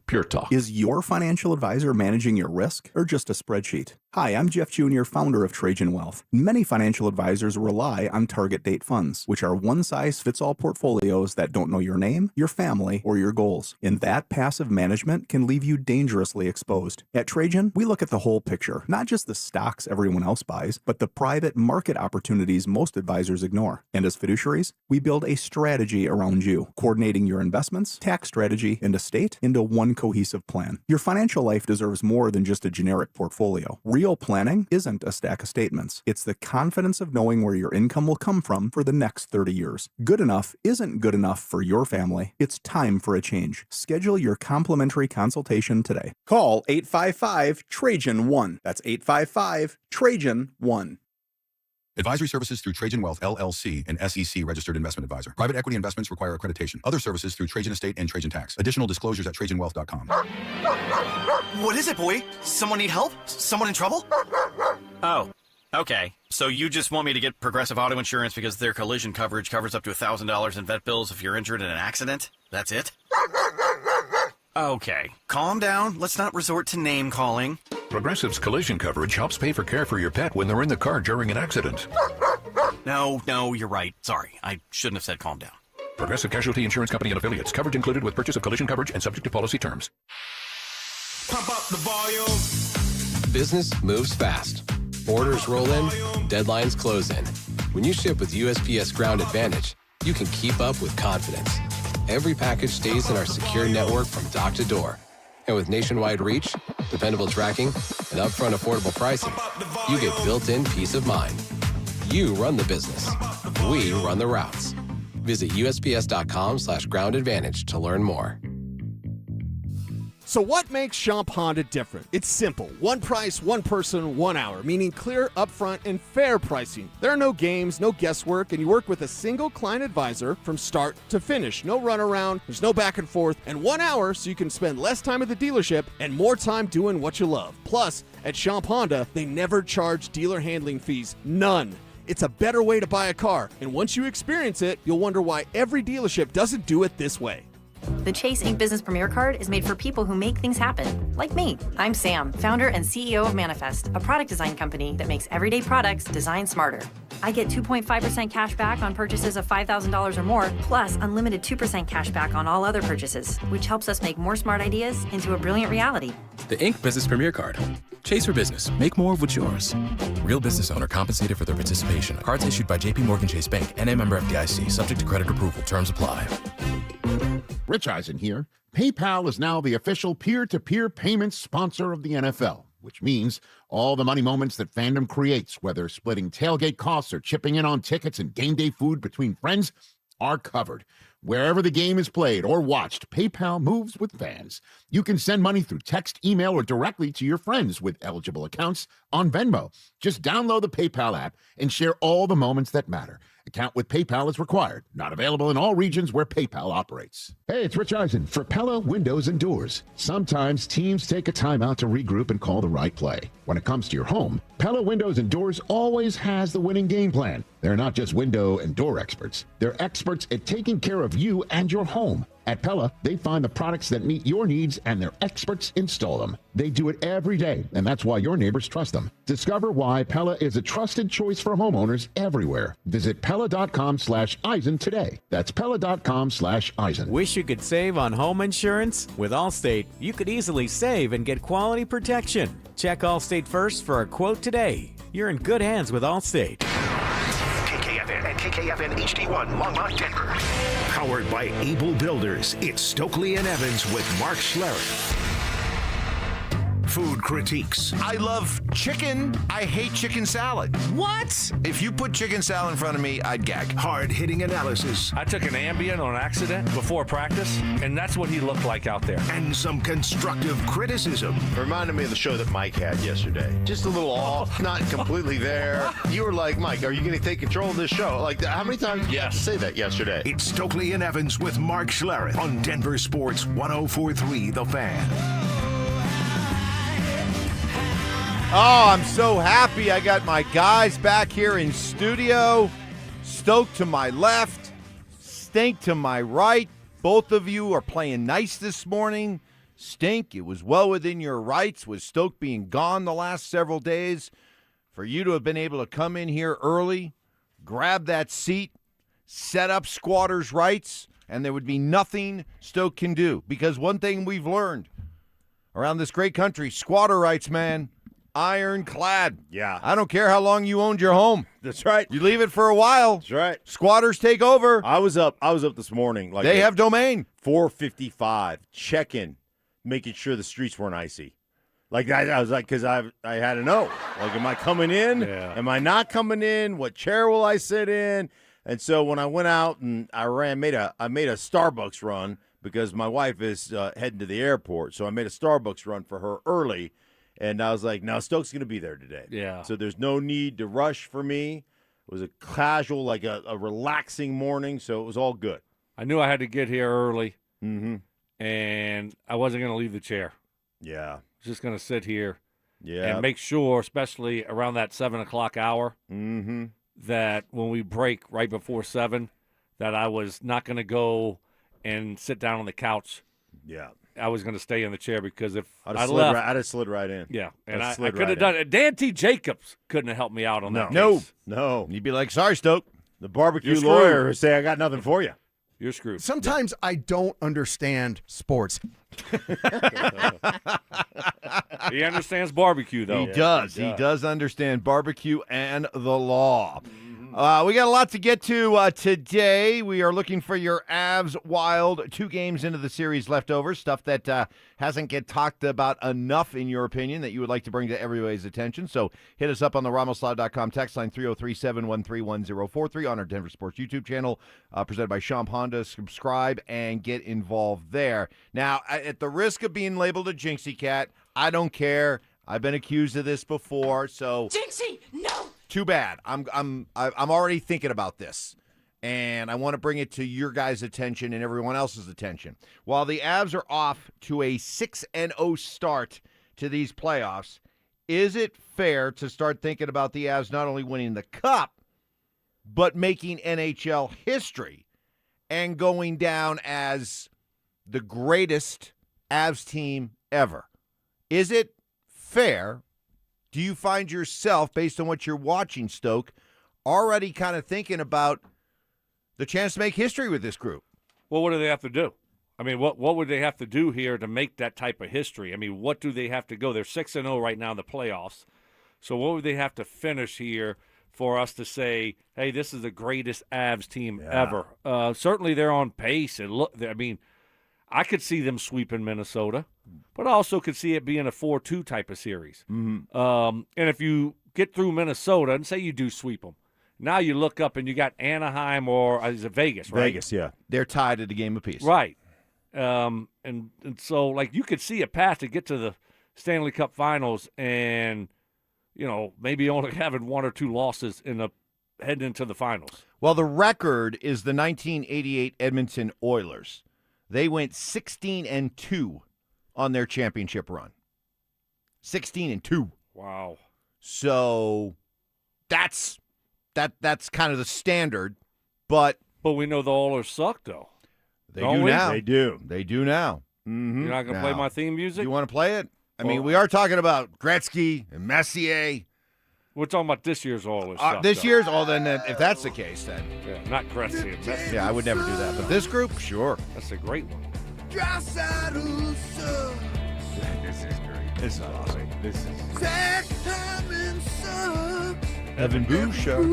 Pure Talk. Is your financial advisor managing your risk or just a spreadsheet? Hi, I'm Jeff Jr., founder of Trajan Wealth. Many financial advisors rely on target date funds, which are one-size-fits-all portfolios that don't know your name, your family, or your goals. And that passive management can leave you dangerously exposed. At Trajan, we look at the whole picture, not just the stocks everyone else buys, but the private market opportunities most advisors ignore. And as fiduciaries, we build a strategy around you, coordinating your investments, tax strategy, and estate into one cohesive plan. Your financial life deserves more than just a generic portfolio. Real planning isn't a stack of statements. It's the confidence of knowing where your income will come from for the next 30 years. Good enough isn't good enough for your family. It's time for a change. Schedule your complimentary consultation today. Call 855-TRAJAN-1. That's 855-TRAJAN-1. Advisory services through Trajan Wealth, LLC, an SEC registered investment advisor. Private equity investments require accreditation. Other services through Trajan Estate and Trajan Tax. Additional disclosures at TrajanWealth.com. What is it, boy? Someone need help? Someone in trouble? Oh, okay. So you just want me to get Progressive Auto Insurance because their collision coverage covers up to $1,000 in vet bills if you're injured in an accident? That's it? Okay, calm down. Let's not resort to name calling. Progressive's collision coverage helps pay for care for your pet when they're in the car during an accident. No, you're right. Sorry, I shouldn't have said calm down. Progressive Casualty Insurance Company and Affiliates. Coverage included with purchase of collision coverage and subject to policy terms. Pump up the volume. Business moves fast. Orders roll in, deadlines close in. When you ship with USPS Ground Advantage, you can keep up with confidence. Every package stays in our secure network from dock to door. And with nationwide reach, dependable tracking, and upfront affordable pricing, you get built-in peace of mind. You run the business. We run the routes. Visit USPS.com/Ground Advantage to learn more. So what makes Champ Honda different? It's simple. One price, one person, 1 hour, meaning clear, upfront, and fair pricing. There are no games, no guesswork, and you work with a single client advisor from start to finish. No runaround, there's no back and forth, and 1 hour so you can spend less time at the dealership and more time doing what you love. Plus, at Champ Honda, they never charge dealer handling fees. None. It's a better way to buy a car, and once you experience it, you'll wonder why every dealership doesn't do it this way. The Chase Ink Business Premier Card is made for people who make things happen, like me. I'm Sam, founder and CEO of Manifest, a product design company that makes everyday products designed smarter. I get 2.5% cash back on purchases of $5,000 or more, plus unlimited 2% cash back on all other purchases, which helps us make more smart ideas into a brilliant reality. The Ink Business Premier Card. Chase for business. Make more of what's yours. Real business owner compensated for their participation. Cards issued by JPMorgan Chase Bank, N.A. member FDIC. Subject to credit approval. Terms apply. Rich Eisen here. PayPal is now the official peer-to-peer payment sponsor of the NFL, which means all the money moments that fandom creates, whether splitting tailgate costs or chipping in on tickets and game day food between friends, are covered. Wherever the game is played or watched, PayPal moves with fans. You can send money through text, email, or directly to your friends with eligible accounts on Venmo. Just download the PayPal app and share all the moments that matter. Account with PayPal is required. Not available in all regions where PayPal operates. Hey, it's Rich Eisen for Pella Windows and Doors. Sometimes teams take a timeout to regroup and call the right play. When it comes to your home, Pella Windows and Doors always has the winning game plan. They're not just window and door experts. They're experts at taking care of you and your home. At Pella, they find the products that meet your needs and their experts install them. They do it every day, and that's why your neighbors trust them. Discover why Pella is a trusted choice for homeowners everywhere. Visit Pella.com/Eisen today. That's Pella.com/Eisen. Wish you could save on home insurance? With Allstate, you could easily save and get quality protection. Check Allstate first for a quote today. You're in good hands with Allstate. KKFN and KKFN HD1 Longmont, Denver. Powered by Able Builders, it's Stokley and Evans with Mark Schlereth. Food critiques. I love chicken. I hate chicken salad. What? If you put chicken salad in front of me, I'd gag. Hard-hitting analysis. I took an Ambien on accident before practice, and that's what he looked like out there. And some constructive criticism. Reminded me of the show that Mike had yesterday. Just a little off, not completely there. You were like, Mike, are you going to take control of this show? Like, how many times did you say that yesterday? It's Stokley and Evans with Mark Schlereth on Denver Sports 104.3 The Fan. Oh, I'm so happy I got my guys back here in studio. Stoke to my left, Stink to my right. Both of you are playing nice this morning. stink. It was well within your rights, with Stoke being gone the last several days, for you to have been able to come in here early, grab that seat, set up squatters' rights, and there would be nothing Stoke can do. Because one thing we've learned around this great country, squatter rights, man, ironclad. Yeah. I don't care how long you owned your home. That's right. You leave it for a while. That's right. Squatters take over. I was up this morning. They have domain. 4:55, checking, making sure the streets weren't icy. Like I was like, because I had to know. Like, am I coming in? Yeah. Am I not coming in? What chair will I sit in? And so when I went out and I made a Starbucks run, because my wife is heading to the airport. So I made a Starbucks run for her early. And I was like, no, Stoke's going to be there today. Yeah. So there's no need to rush for me. It was a casual, like a relaxing morning. So it was all good. I knew I had to get here early. Mm-hmm. And I wasn't going to leave the chair. Yeah. I was just going to sit here. Yeah. And make sure, especially around that 7 o'clock hour, mm-hmm. that when we break right before 7, that I was not going to go and sit down on the couch. Yeah. I was going to stay in the chair, because if I'd I have left, I'd have slid right in. Yeah, and I slid could have right done in. it. Dan T. Jacobs couldn't have helped me out on that. No. You'd be like, sorry, Stoke. The barbecue You're lawyer screwed. would say, I got nothing for you. You're screwed. Sometimes I don't understand sports. He understands barbecue, though. He does. He does understand barbecue and the law. We got a lot to get to today. We are looking for your Avs Wild 2 games into the series leftovers, stuff that hasn't get talked about enough, in your opinion, that you would like to bring to everybody's attention. So hit us up on the RamosLaw.com text line 303-713-1043 on our Denver Sports YouTube channel, presented by Champ Honda. Subscribe and get involved there. Now, at the risk of being labeled a Jinxie Cat, I don't care. I've been accused of this before, so Jinxie, no! Too bad. I'm already thinking about this, and I want to bring it to your guys' attention and everyone else's attention. While the Avs are off to a 6-0 start to these playoffs, is it fair to start thinking about the Avs not only winning the Cup, but making NHL history and going down as the greatest Avs team ever? Is it fair? Do you find yourself, based on what you're watching, Stoke, already kind of thinking about the chance to make history with this group? Well, what do they have to do? I mean, what would they have to do here to make that type of history? I mean, what do they have to go? They're 6-0 right now in the playoffs. So what would they have to finish here for us to say, hey, this is the greatest Avs team ever? Certainly they're on pace. And look, I mean, I could see them sweeping Minnesota, but I also could see it being a 4-2 type of series. Mm-hmm. And if you get through Minnesota, and say you do sweep them, now you look up and you got Anaheim or is it Vegas, right? Vegas, yeah. They're tied at a game apiece. Right. And so, like, you could see a path to get to the Stanley Cup Finals and, you know, maybe only having 1 or 2 losses heading into the finals. Well, the record is the 1988 Edmonton Oilers. They went 16-2 on their championship run. 16-2. Wow. So that's kind of the standard, but we know the Oilers suck, though. They do now. They do. They do now. Mm-hmm. You're not going to play my theme music? You want to play it? I mean, we are talking about Gretzky and Messier. We're talking about this year's Oilers. This year's? Oh, then if that's the case, then. Yeah, not Gretzky and Messier. Yeah, I would never do that. But this group, sure. That's a great one. This is great. This is awesome. This is Evan Bouchard.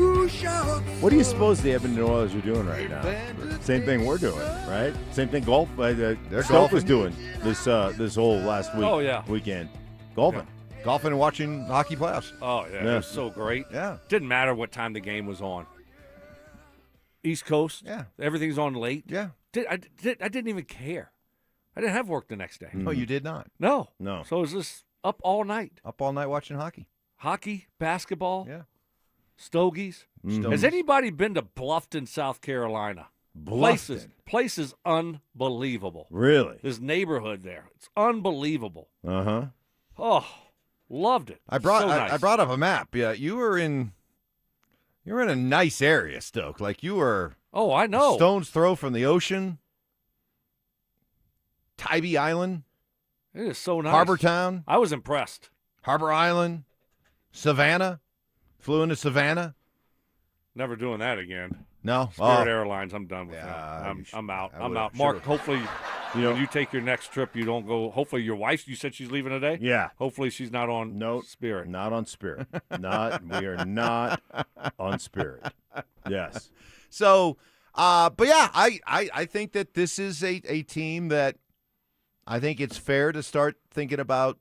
What do you suppose the Edmonton Oilers are doing right now? Same thing we're doing, right? Same thing golf. Stoke was doing this whole last week. Oh, yeah. Weekend. Golfing. Yeah. Golfing and watching hockey playoffs. Oh, yeah. It was so great. Yeah. Didn't matter what time the game was on. East Coast. Yeah. Everything's on late. Yeah. I didn't even care. I didn't have work the next day. Oh, you did not? No. No. So it was just up all night. Up all night watching hockey. Hockey, basketball. Yeah. Stogies. Mm-hmm. Has anybody been to Bluffton, South Carolina? Places unbelievable. Really? This neighborhood there. It's unbelievable. Uh-huh. Oh, loved it. I brought nice. I brought up a map. Yeah, you were in a nice area, Stoke. Like you were Oh, I know. Stone's throw from the ocean. Tybee Island. It is so nice. Harbor Town. I was impressed. Harbor Island. Savannah. Flew into Savannah. Never doing that again. No? Spirit Airlines, I'm done with that. I'm out. I'm out. Mark, hopefully, when you take your next trip, you don't go. Hopefully, your wife, you said she's leaving today? Yeah. Hopefully, she's not on Spirit. Not on Spirit. We are not on Spirit. Yes. So, but yeah, I think that this is a team that I think it's fair to start thinking about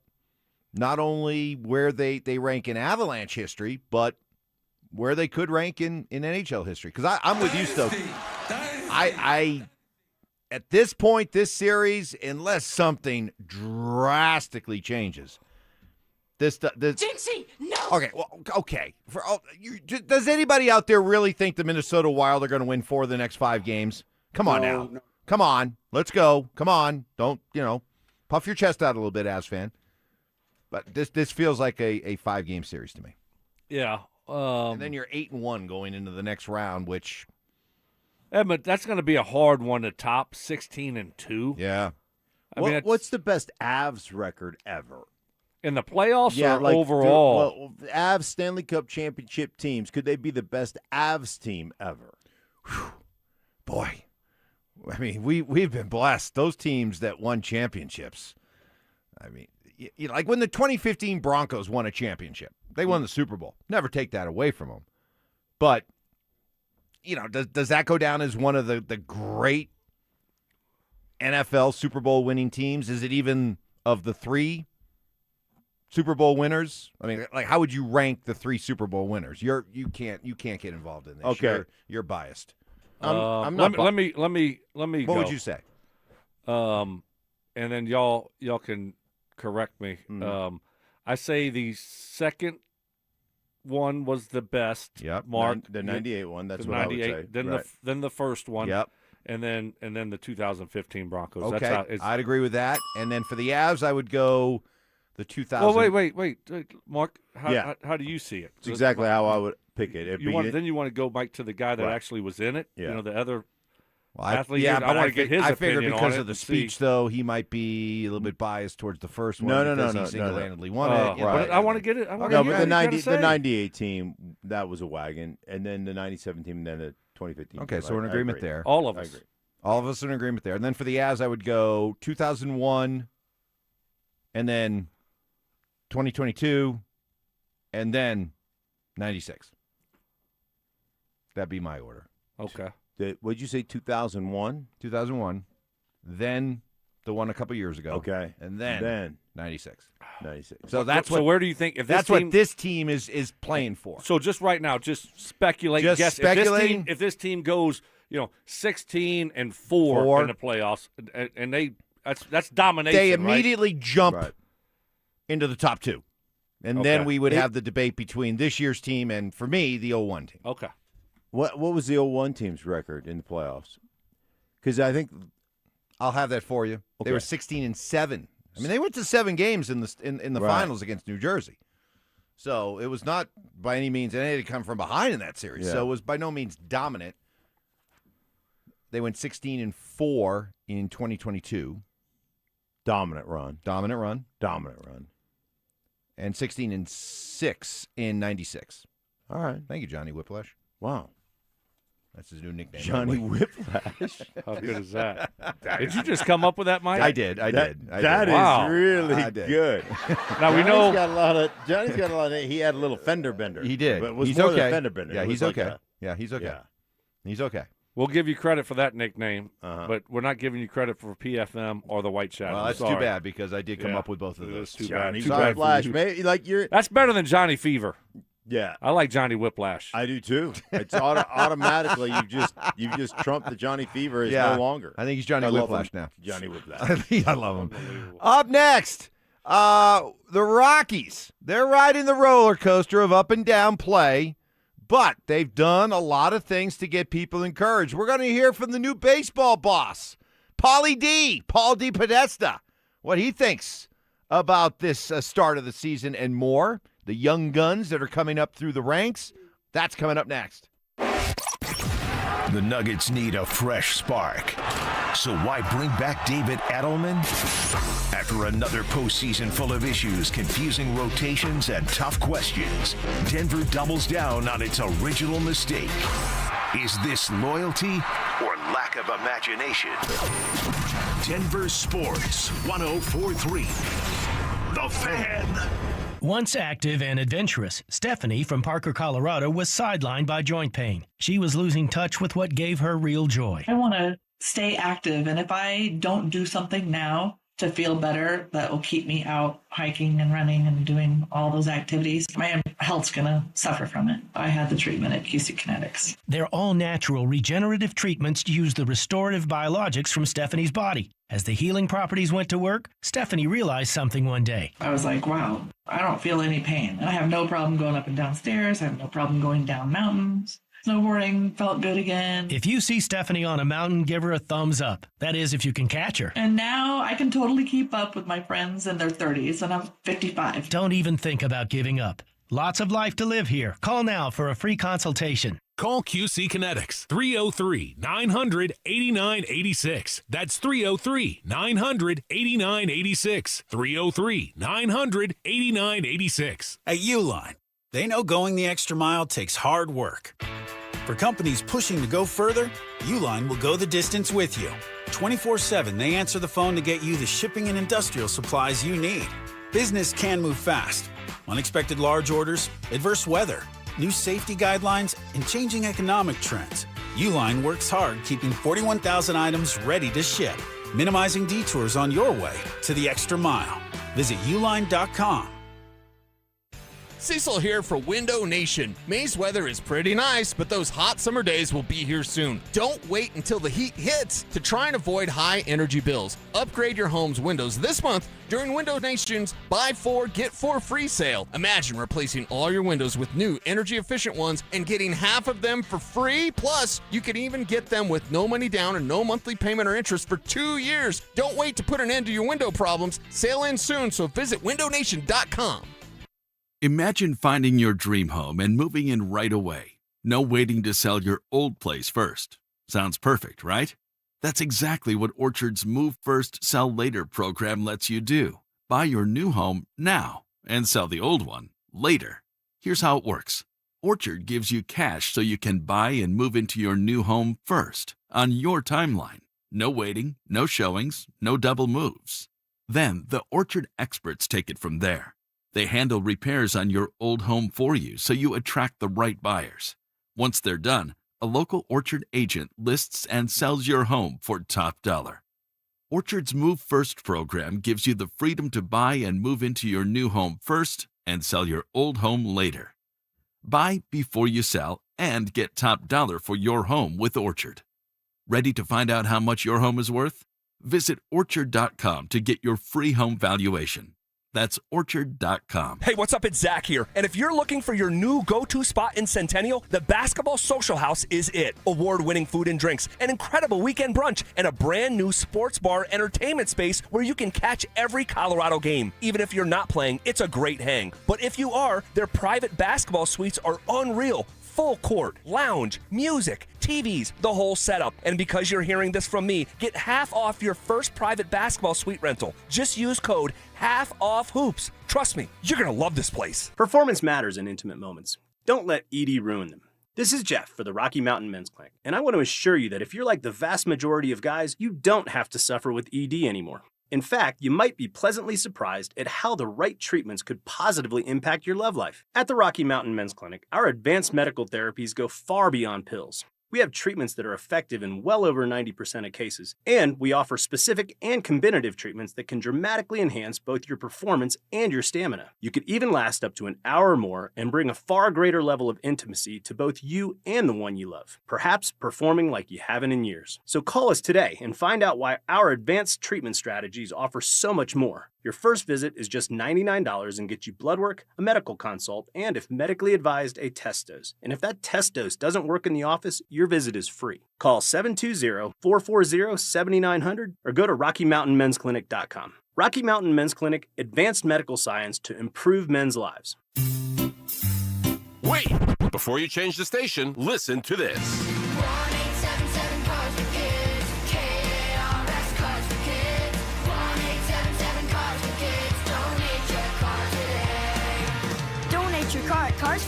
not only where they rank in Avalanche history, but where they could rank in NHL history. Because I'm with you, Stoke. I at this point, this series, unless something drastically changes, Jinxie, no. Okay, well, okay. Does anybody out there really think the Minnesota Wild are going to win 4 of the next 5 games? Come on now. No. Come on. Let's go. Come on. Don't, puff your chest out a little bit, Avs fan. But this feels like a 5-game series to me. Yeah. And then you're 8-1 going into the next round, which but that's going to be a hard one to top. 16-2. Yeah. What's the best Avs record ever? In the playoffs or like overall? Avs Stanley Cup championship teams, could they be the best Avs team ever? Whew. Boy, I mean, we've been blessed. Those teams that won championships, I mean, like when the 2015 Broncos won a championship, they won the Super Bowl. Never take that away from them. But, does that go down as one of the great NFL Super Bowl winning teams? Is it even of the 3 Super Bowl winners? I mean, like, how would you rank the 3 Super Bowl winners? You can't get involved in this. Okay, you're biased. I'm not. Let me. What go. would you say? And then y'all can correct me. I say the second one was the best. Yep. Mark, the 98 one. That's the what 98, I would say. Then the first one. Yep. And then the 2015 Broncos. Okay, That's I'd agree with that. And then for the Avs, I would go the 2000. Well, wait, Mark. How do you see it? It's exactly how I would pick it. Then you want to go, Mike, to the guy that actually was in it. Yeah. The other athlete. I want to get his I opinion figured on because it of the and speech, see. though, he might be a little bit biased towards the first one. No. He single-handedly won it. But I want to get it. But the 98 team, that was a wagon, and then the 97 team, and then the 2015. Okay, team. so we're in agreement there. All of us. I agree. All of us are in agreement there. And then for the Avs, I would go 2001, and then 2022, and then 96. That'd be my order. Okay. What'd you say, 2001? 2001, then the one a couple years ago. Okay. And then 96. 96. So that's so where do you think if that's this team, what this team is playing for? So just right now, just speculate. Just speculating. If this team goes, 16-4 in the playoffs, and that's domination. They immediately right? jump into the top 2, and then we would have the debate between this year's team and, for me, the 01 team. Okay. What was the 01 team's record in the playoffs? Because I think I'll have that for you. Okay. They were 16-7. I mean, they went to 7 games in the finals against New Jersey. So it was not by any means, and they had to come from behind in that series. Yeah. So it was by no means dominant. They went 16-4 in 2022. Dominant run. And 16-6 in 96. All right. Thank you, Johnny Whiplash. Wow. That's his new nickname. Johnny Whiplash. How good is that? Did you just come up with that, Mike? I did. That Wow. is really good. Now we know Johnny's got a lot of. He had a little fender bender. He did. But it was He's more okay. than fender bender. Yeah, It was he's like okay. He's okay. Yeah. He's okay. We'll give you credit for that nickname, Uh-huh. but we're not giving you credit for PFM or the White Shadow. Well, that's Sorry. too bad because I did come up with both of those. Too Johnny bad. Too bad for Whiplash. you. Maybe, like you're. That's better than Johnny Fever. Yeah. I like Johnny Whiplash. I do too. It's automatically you just trumped the Johnny Fever is no longer. I think he's Johnny Whiplash now. Johnny Whiplash. I love him. Up next, the Rockies. They're riding the roller coaster of up and down play, but they've done a lot of things to get people encouraged. We're going to hear from the new baseball boss, Paul D. Podesta, what he thinks about this start of the season and more. The young guns that are coming up through the ranks. That's coming up next. The Nuggets need a fresh spark. So why bring back David Edelman? After another postseason full of issues, confusing rotations, and tough questions, Denver doubles down on its original mistake. Is this loyalty or lack of imagination? Denver Sports 104.3. The Fan. Once active and adventurous, Stephanie from Parker, Colorado was sidelined by joint pain. She was losing touch with what gave her real joy. I want to stay active, and if I don't do something now to feel better, that will keep me out hiking and running and doing all those activities, my health's going to suffer from it. I had the treatment at QC Kinetics. Their all-natural regenerative treatments use the restorative biologics from Stephanie's body. As the healing properties went to work, Stephanie realized something one day. I was like, wow, I don't feel any pain. I have no problem going up and down stairs. I have no problem going down mountains. Snowboarding felt good again. If you see Stephanie on a mountain, give her a thumbs up. That is, if you can catch her. And now I can totally keep up with my friends in their 30s, and I'm 55. Don't even think about giving up. Lots of life to live here. Call now for a free consultation. Call QC Kinetics, 303-900-8986. That's 303-900-8986. 303-900-8986. At Uline, they know going the extra mile takes hard work. For companies pushing to go further, Uline will go the distance with you. 24/7, they answer the phone to get you the shipping and industrial supplies you need. Business can move fast. Unexpected large orders, adverse weather, new safety guidelines, and changing economic trends. Uline works hard keeping 41,000 items ready to ship, minimizing detours on your way to the extra mile. Visit uline.com. Cecil here for Window Nation. May's weather is pretty nice, but those hot summer days will be here soon. Don't wait until the heat hits to try and avoid high energy bills. Upgrade your home's windows this month during Window Nation's Buy 4, Get 4 free sale. Imagine replacing all your windows with new energy efficient ones and getting half of them for free. Plus, you can even get them with no money down and no monthly payment or interest for 2 years. Don't wait to put an end to your window problems. Sale ends soon, so visit windownation.com. Imagine finding your dream home and moving in right away. No waiting to sell your old place first. Sounds perfect, right? That's exactly what Orchard's Move First, Sell Later program lets you do. Buy your new home now and sell the old one later. Here's how it works. Orchard gives you cash so you can buy and move into your new home first, on your timeline. No waiting, no showings, no double moves. Then the Orchard experts take it from there. They handle repairs on your old home for you so you attract the right buyers. Once they're done, a local Orchard agent lists and sells your home for top dollar. Orchard's Move First program gives you the freedom to buy and move into your new home first and sell your old home later. Buy before you sell and get top dollar for your home with Orchard. Ready to find out how much your home is worth? Visit Orchard.com to get your free home valuation. That's Orchard.com. Hey, what's up? It's Zach here. And if you're looking for your new go-to spot in Centennial, the Basketball Social House is it. Award-winning food and drinks, an incredible weekend brunch, and a brand new sports bar entertainment space where you can catch every Colorado game. Even if you're not playing, it's a great hang. But if you are, their private basketball suites are unreal. Full court, lounge, music, TVs, the whole setup. And because you're hearing this from me, get half off your first private basketball suite rental. Just use code HALFOFFHOOPS. Trust me, you're going to love this place. Performance matters in intimate moments. Don't let ED ruin them. This is Jeff for the Rocky Mountain Men's Clinic, and I want to assure you that if you're like the vast majority of guys, you don't have to suffer with ED anymore. In fact, you might be pleasantly surprised at how the right treatments could positively impact your love life. At the Rocky Mountain Men's Clinic, our advanced medical therapies go far beyond pills. We have treatments that are effective in well over 90% of cases, and we offer specific and combinative treatments that can dramatically enhance both your performance and your stamina. You could even last up to an hour or more and bring a far greater level of intimacy to both you and the one you love, perhaps performing like you haven't in years. So call us today and find out why our advanced treatment strategies offer so much more. Your first visit is just $99 and gets you blood work, a medical consult, and if medically advised, a test dose. And if that test dose doesn't work in the office, your visit is free. Call 720-440-7900 or go to RockyMountainMen'sClinic.com. Rocky Mountain Men's Clinic, advanced medical science to improve men's lives. Wait! Before you change the station, listen to this. Warning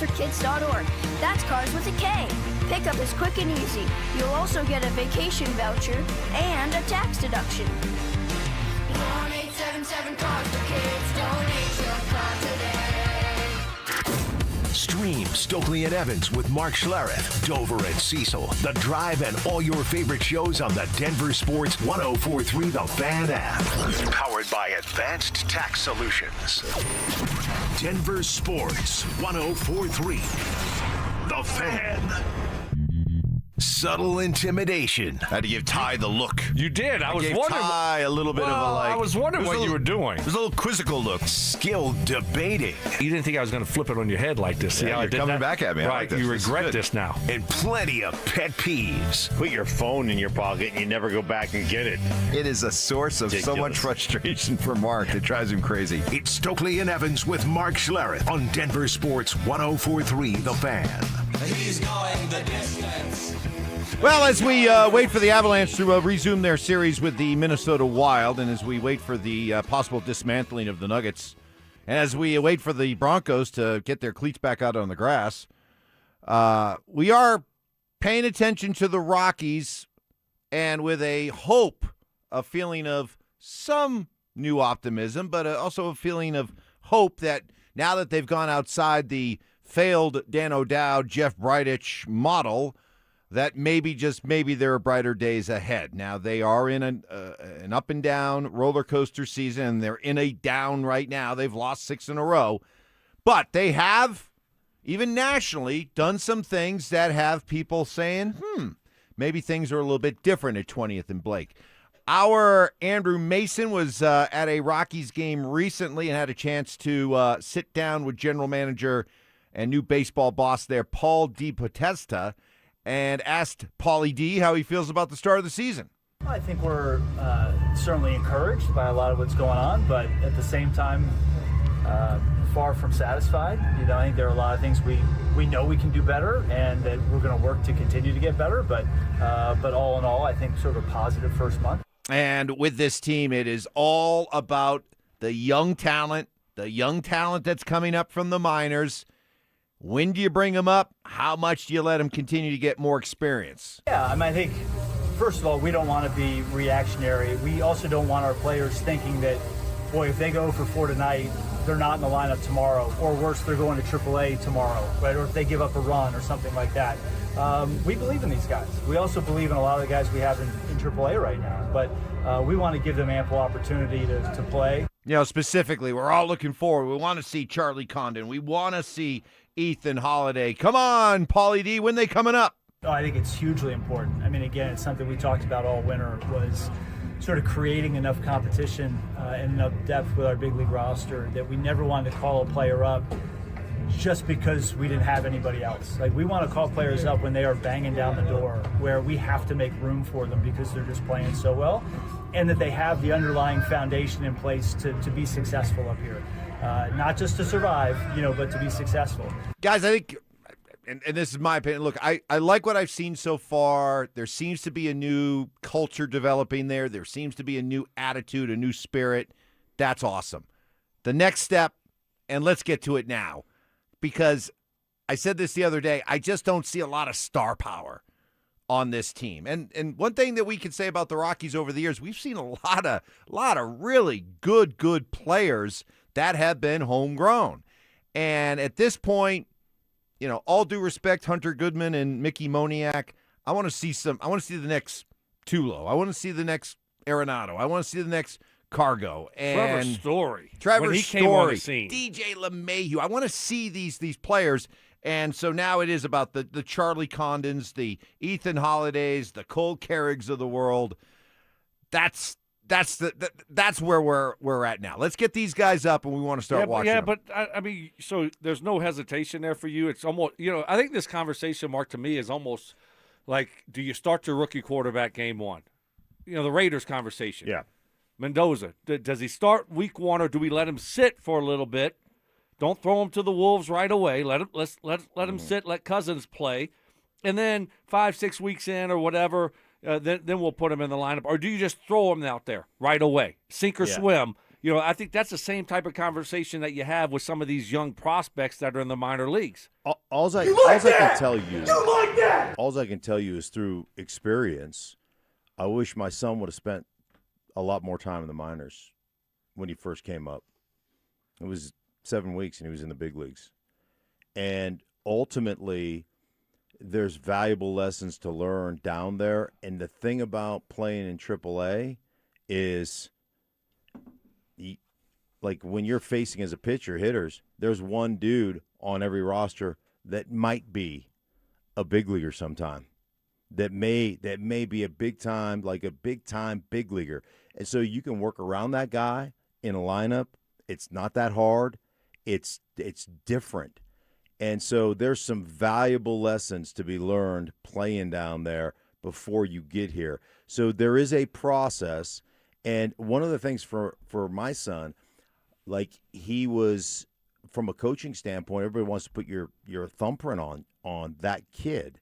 carsforkids.org. That's cars with a K. Pickup is quick and easy. You'll also get a vacation voucher and a tax deduction. 1-877 Cars for Kids. Donate your car today. Stream Stokley and Evans with Mark Schlereth, Dover and Cecil, The Drive, and all your favorite shows on the Denver Sports 104.3 The Fan app. Powered by Advanced Tax Solutions. Denver Sports 104.3 The Fan. Subtle intimidation. Had to give Ty the look. You did. I was gave wondering. Ty a little bit of a like. I was wondering what you were doing. It was a little quizzical look. Skilled debating. You didn't think I was going to flip it on your head like this. See Yeah, how I you're did coming that? back at me. I Right. like this. You This is regret good. this now. And plenty of pet peeves. Put your phone in your pocket and you never go back and get it. It is a source of so much frustration for Mark. It drives him crazy. It's Stokley and Evans with Mark Schlereth on Denver Sports 104.3 The Fan. He's going the distance. Well, as we wait for the Avalanche to resume their series with the Minnesota Wild, and as we wait for the possible dismantling of the Nuggets, and as we wait for the Broncos to get their cleats back out on the grass, we are paying attention to the Rockies, and with a feeling of some new optimism, but also a feeling of hope that now that they've gone outside the failed Dan O'Dowd, Jeff Bridich model, that maybe, just maybe, there are brighter days ahead. Now, they are in an up and down roller coaster season, and they're in a down right now. They've lost 6 in a row. But they have, even nationally, done some things that have people saying, maybe things are a little bit different at 20th and Blake. Our Andrew Mason was at a Rockies game recently and had a chance to sit down with general manager and new baseball boss there, Paul DiPotesta, and asked Paulie D how he feels about the start of the season. I think we're certainly encouraged by a lot of what's going on, but at the same time, far from satisfied. I think there are a lot of things we know we can do better, and that we're going to work to continue to get better. But all in all, I think sort of a positive first month. And with this team, it is all about the young talent that's coming up from the minors. When do you bring them up? How much do you let them continue to get more experience? Yeah, I think, first of all, we don't want to be reactionary. We also don't want our players thinking that, boy, if they go for 4 tonight, they're not in the lineup tomorrow. Or worse, they're going to AAA tomorrow, right? Or if they give up a run or something like that. We believe in these guys. We also believe in a lot of the guys we have in AAA right now. But we want to give them ample opportunity to play. Specifically, we're all looking forward. We want to see Charlie Condon. We want to see Ethan Holiday. Come on, Paulie D, when they coming up? I think it's hugely important. Again, it's something we talked about all winter, was sort of creating enough competition and enough depth with our big league roster that we never wanted to call a player up just because we didn't have anybody else. We want to call players up when they are banging down the door, where we have to make room for them because they're just playing so well, and that they have the underlying foundation in place to be successful up here. Not just to survive, but to be successful. Guys, I think, and this is my opinion, look, I like what I've seen so far. There seems to be a new culture developing there. There seems to be a new attitude, a new spirit. That's awesome. The next step, and let's get to it now, because I said this the other day, I just don't see a lot of star power on this team. And one thing that we can say about the Rockies over the years, we've seen a lot of really good players that have been homegrown. And at this point, all due respect, Hunter Goodman and Mickey Moniak, I want to see the next Tulo. I want to see the next Arenado. I want to see the next Cargo. And Trevor when he Story, came on the scene. DJ LeMahieu. I want to see these players. And so now it is about the Charlie Condons, the Ethan Holidays, the Cole Carriggs of the world. That's where we're at now. Let's get these guys up, and we want to start watching them. But so there's no hesitation there for you. It's almost, I think this conversation, Mark, to me is almost like, do you start your rookie quarterback game one? The Raiders conversation. Yeah. Mendoza, does he start week 1, or do we let him sit for a little bit? Don't throw him to the Wolves right away. Let him sit. Let Cousins play, and then 5-6 weeks in or whatever, then we'll put him in the lineup. Or do you just throw him out there right away, sink or swim, I think that's the same type of conversation that you have with some of these young prospects that are in the minor leagues. All I can tell you is through experience. I wish my son would have spent a lot more time in the minors when he first came up. It was 7 weeks and he was in the big leagues. And ultimately, there's valuable lessons to learn down there. And the thing about playing in AAA is, like when you're facing as a pitcher hitters, there's one dude on every roster that might be a big leaguer sometime. That may be a big time big leaguer. And so you can work around that guy in a lineup. It's not that hard. It's different. And so there's some valuable lessons to be learned playing down there before you get here. So there is a process. And one of the things for my son, like he was, from a coaching standpoint, everybody wants to put your thumbprint on that kid.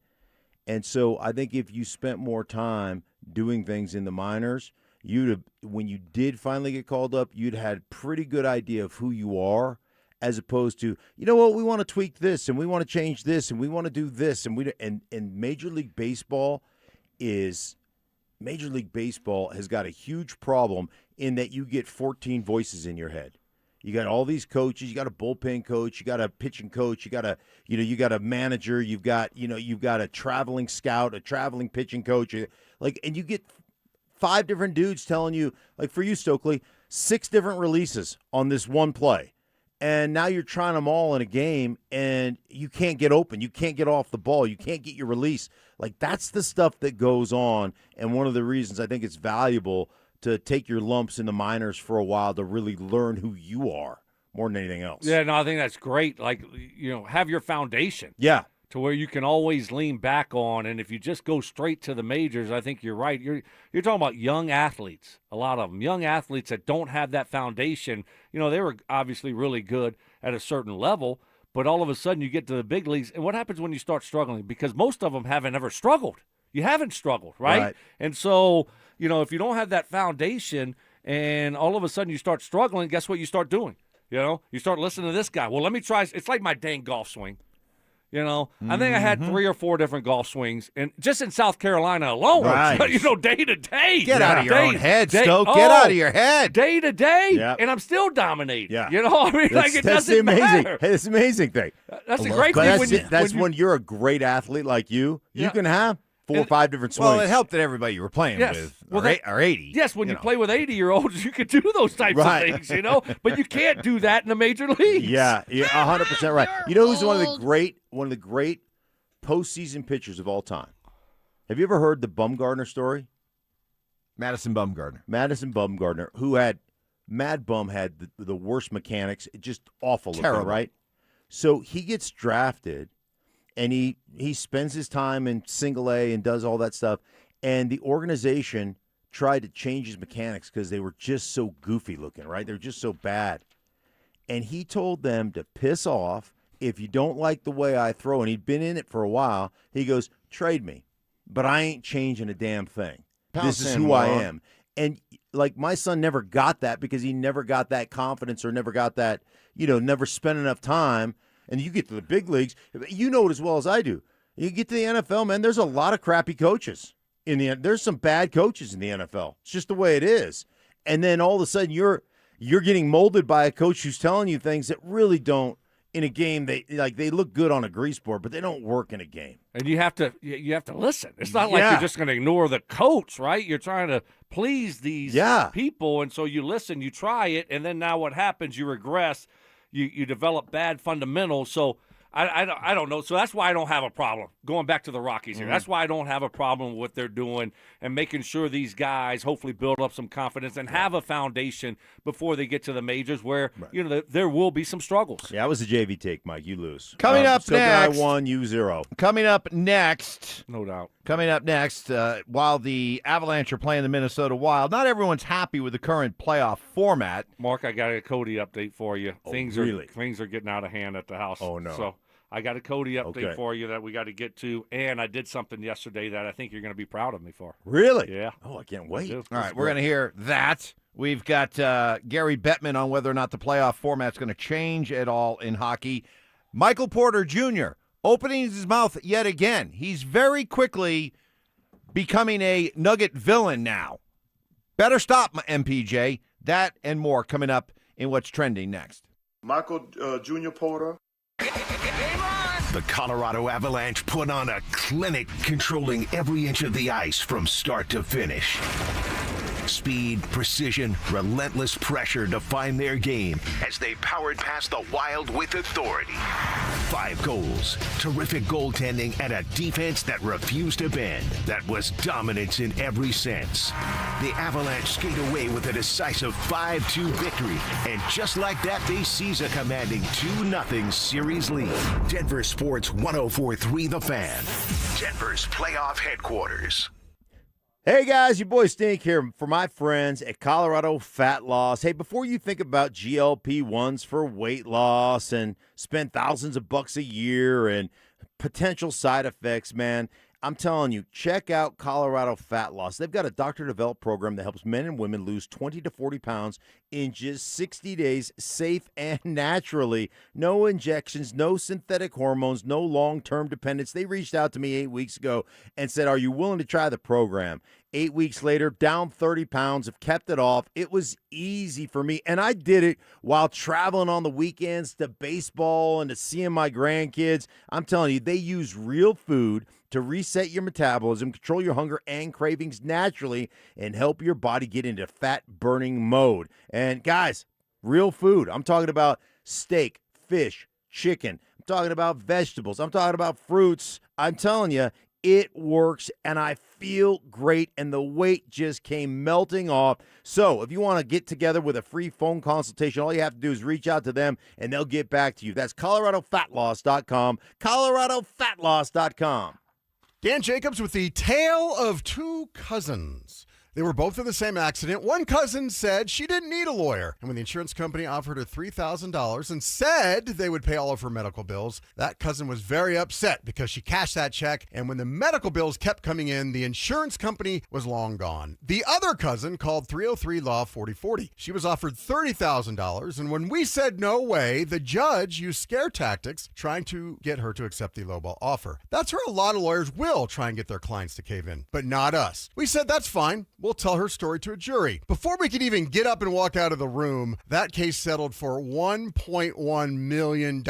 And so I think if you spent more time doing things in the minors, when you did finally get called up, you'd had pretty good idea of who you are, as opposed to, you know what, we want to tweak this and we want to change this and we want to do this and Major League Baseball has got a huge problem in that you get 14 voices in your head. You got all these coaches. You got a bullpen coach. You got a pitching coach. You got a manager. You've got a traveling scout, a traveling pitching coach. And you get 5 different dudes telling you, like for you, Stokley, 6 different releases on this one play. And now you're trying them all in a game, and you can't get open. You can't get off the ball. You can't get your release. Like, that's the stuff that goes on, and one of the reasons I think it's valuable to take your lumps in the minors for a while to really learn who you are more than anything else. Yeah, no, I think that's great. Like, have your foundation. Yeah. To where you can always lean back on, and if you just go straight to the majors, I think you're right. You're talking about young athletes, a lot of them, young athletes that don't have that foundation. They were obviously really good at a certain level, but all of a sudden you get to the big leagues, and what happens when you start struggling? Because most of them haven't ever struggled. You haven't struggled, right? And so, if you don't have that foundation, and all of a sudden you start struggling, guess what you start doing? You start listening to this guy. Well, let me try. It's like my dang golf swing. I think I had 3 or 4 different golf swings, and just in South Carolina alone, day to day. Get out of your own head, Stoke. Get out of your head. Day to day, Yep. and I'm still dominating. Yeah. It doesn't matter. It's the amazing thing. That's the great thing. When you're a great athlete like you can have 4 or 5 different swings. Well, it helped that everybody you were playing with are 80. Yes, when you play with 80-year-olds, you can do those types of things, But you can't do that in the major leagues. Yeah, 100% right. You know who's one of the great postseason pitchers of all time? Have you ever heard the Bumgarner story? Madison Bumgarner, who had Mad Bum had the worst mechanics, just awful looking, right? So he gets drafted. And he spends his time in single A and does all that stuff. And the organization tried to change his mechanics because they were just so goofy looking, right? They're just so bad. And he told them to piss off. If you don't like the way I throw, and he'd been in it for a while, he goes, trade me. But I ain't changing a damn thing. This is who I am. And, like, my son never got that because he never got that confidence or never got that, never spent enough time. And you get to the big leagues, you know it as well as I do. You get to the NFL, man, there's a lot of crappy coaches. There's some bad coaches in the NFL. It's just the way it is. And then all of a sudden you're getting molded by a coach who's telling you things that really don't in a game. They look good on a grease board, but they don't work in a game. And you have to listen. It's not like you're just going to ignore the coach, right? You're trying to please these people, and so you listen, you try it, and then now what happens? You regress. You develop bad fundamentals. So I don't know. So that's why I don't have a problem. Going back to the Rockies here, that's why I don't have a problem with what they're doing and making sure these guys hopefully build up some confidence and have a foundation before they get to the majors where, there will be some struggles. Yeah, that was a JV take, Mike. You lose. Coming up next. I won, you 0. Coming up next. No doubt. Coming up next, while the Avalanche are playing the Minnesota Wild, not everyone's happy with the current playoff format. Mark, I got a Cody update for you. Oh, things really? are getting out of hand at the house. Oh, no. So I got a Cody update Okay. for you that we got to get to, and I did something yesterday that I think you're going to be proud of me for. Really? Yeah. Oh, I can't wait. All right, we're going to hear that. We've got Gary Bettman on whether or not the playoff format's going to change at all in hockey. Michael Porter Jr. opening his mouth yet again. He's very quickly becoming a Nugget villain now. Better stop, MPJ. That and more coming up in what's trending next. Michael Jr. Porter. The Colorado Avalanche put on a clinic controlling every inch of the ice from start to finish. Speed, precision, relentless pressure defined their game as they powered past the Wild with authority. 5 goals, terrific goaltending, and a defense that refused to bend. That was dominance in every sense. The Avalanche skate away with a decisive 5-2 victory, and just like that, they seize a commanding 2-0 series lead. Denver Sports 104.3 The Fan, Denver's playoff headquarters. Hey guys, your boy Stink here for my friends at Colorado Fat Loss. Hey, before you think about GLP-1s for weight loss and spend thousands of bucks a year and potential side effects, man, I'm telling you, check out Colorado Fat Loss. They've got a doctor-developed program that helps men and women lose 20 to 40 pounds in just 60 days, safe and naturally. No injections, no synthetic hormones, no long-term dependence. They reached out to me 8 weeks ago and said, are you willing to try the program? 8 weeks later, down 30 pounds, have kept it off. It was easy for me, and I did it while traveling on the weekends to baseball and to seeing my grandkids. I'm telling you, they use real food to reset your metabolism, control your hunger and cravings naturally, and help your body get into fat-burning mode. And guys, real food. I'm talking about steak, fish, chicken. I'm talking about vegetables. I'm talking about fruits. I'm telling you, it works, and I feel great, and the weight just came melting off. So if you want to get together with a free phone consultation, all you have to do is reach out to them, and they'll get back to you. That's ColoradoFatLoss.com, ColoradoFatLoss.com. Dan Jacobs with the tale of two cousins. They were both in the same accident. One cousin said she didn't need a lawyer. And when the insurance company offered her $3,000 and said they would pay all of her medical bills, that cousin was very upset because she cashed that check. And when the medical bills kept coming in, the insurance company was long gone. The other cousin called 303-LAW-4040. She was offered $30,000. And when we said no way, the judge used scare tactics trying to get her to accept the lowball offer. That's where a lot of lawyers will try and get their clients to cave in, but not us. We said that's fine. We'll tell her story to a jury. Before we could even get up and walk out of the room, that case settled for $1.1 million.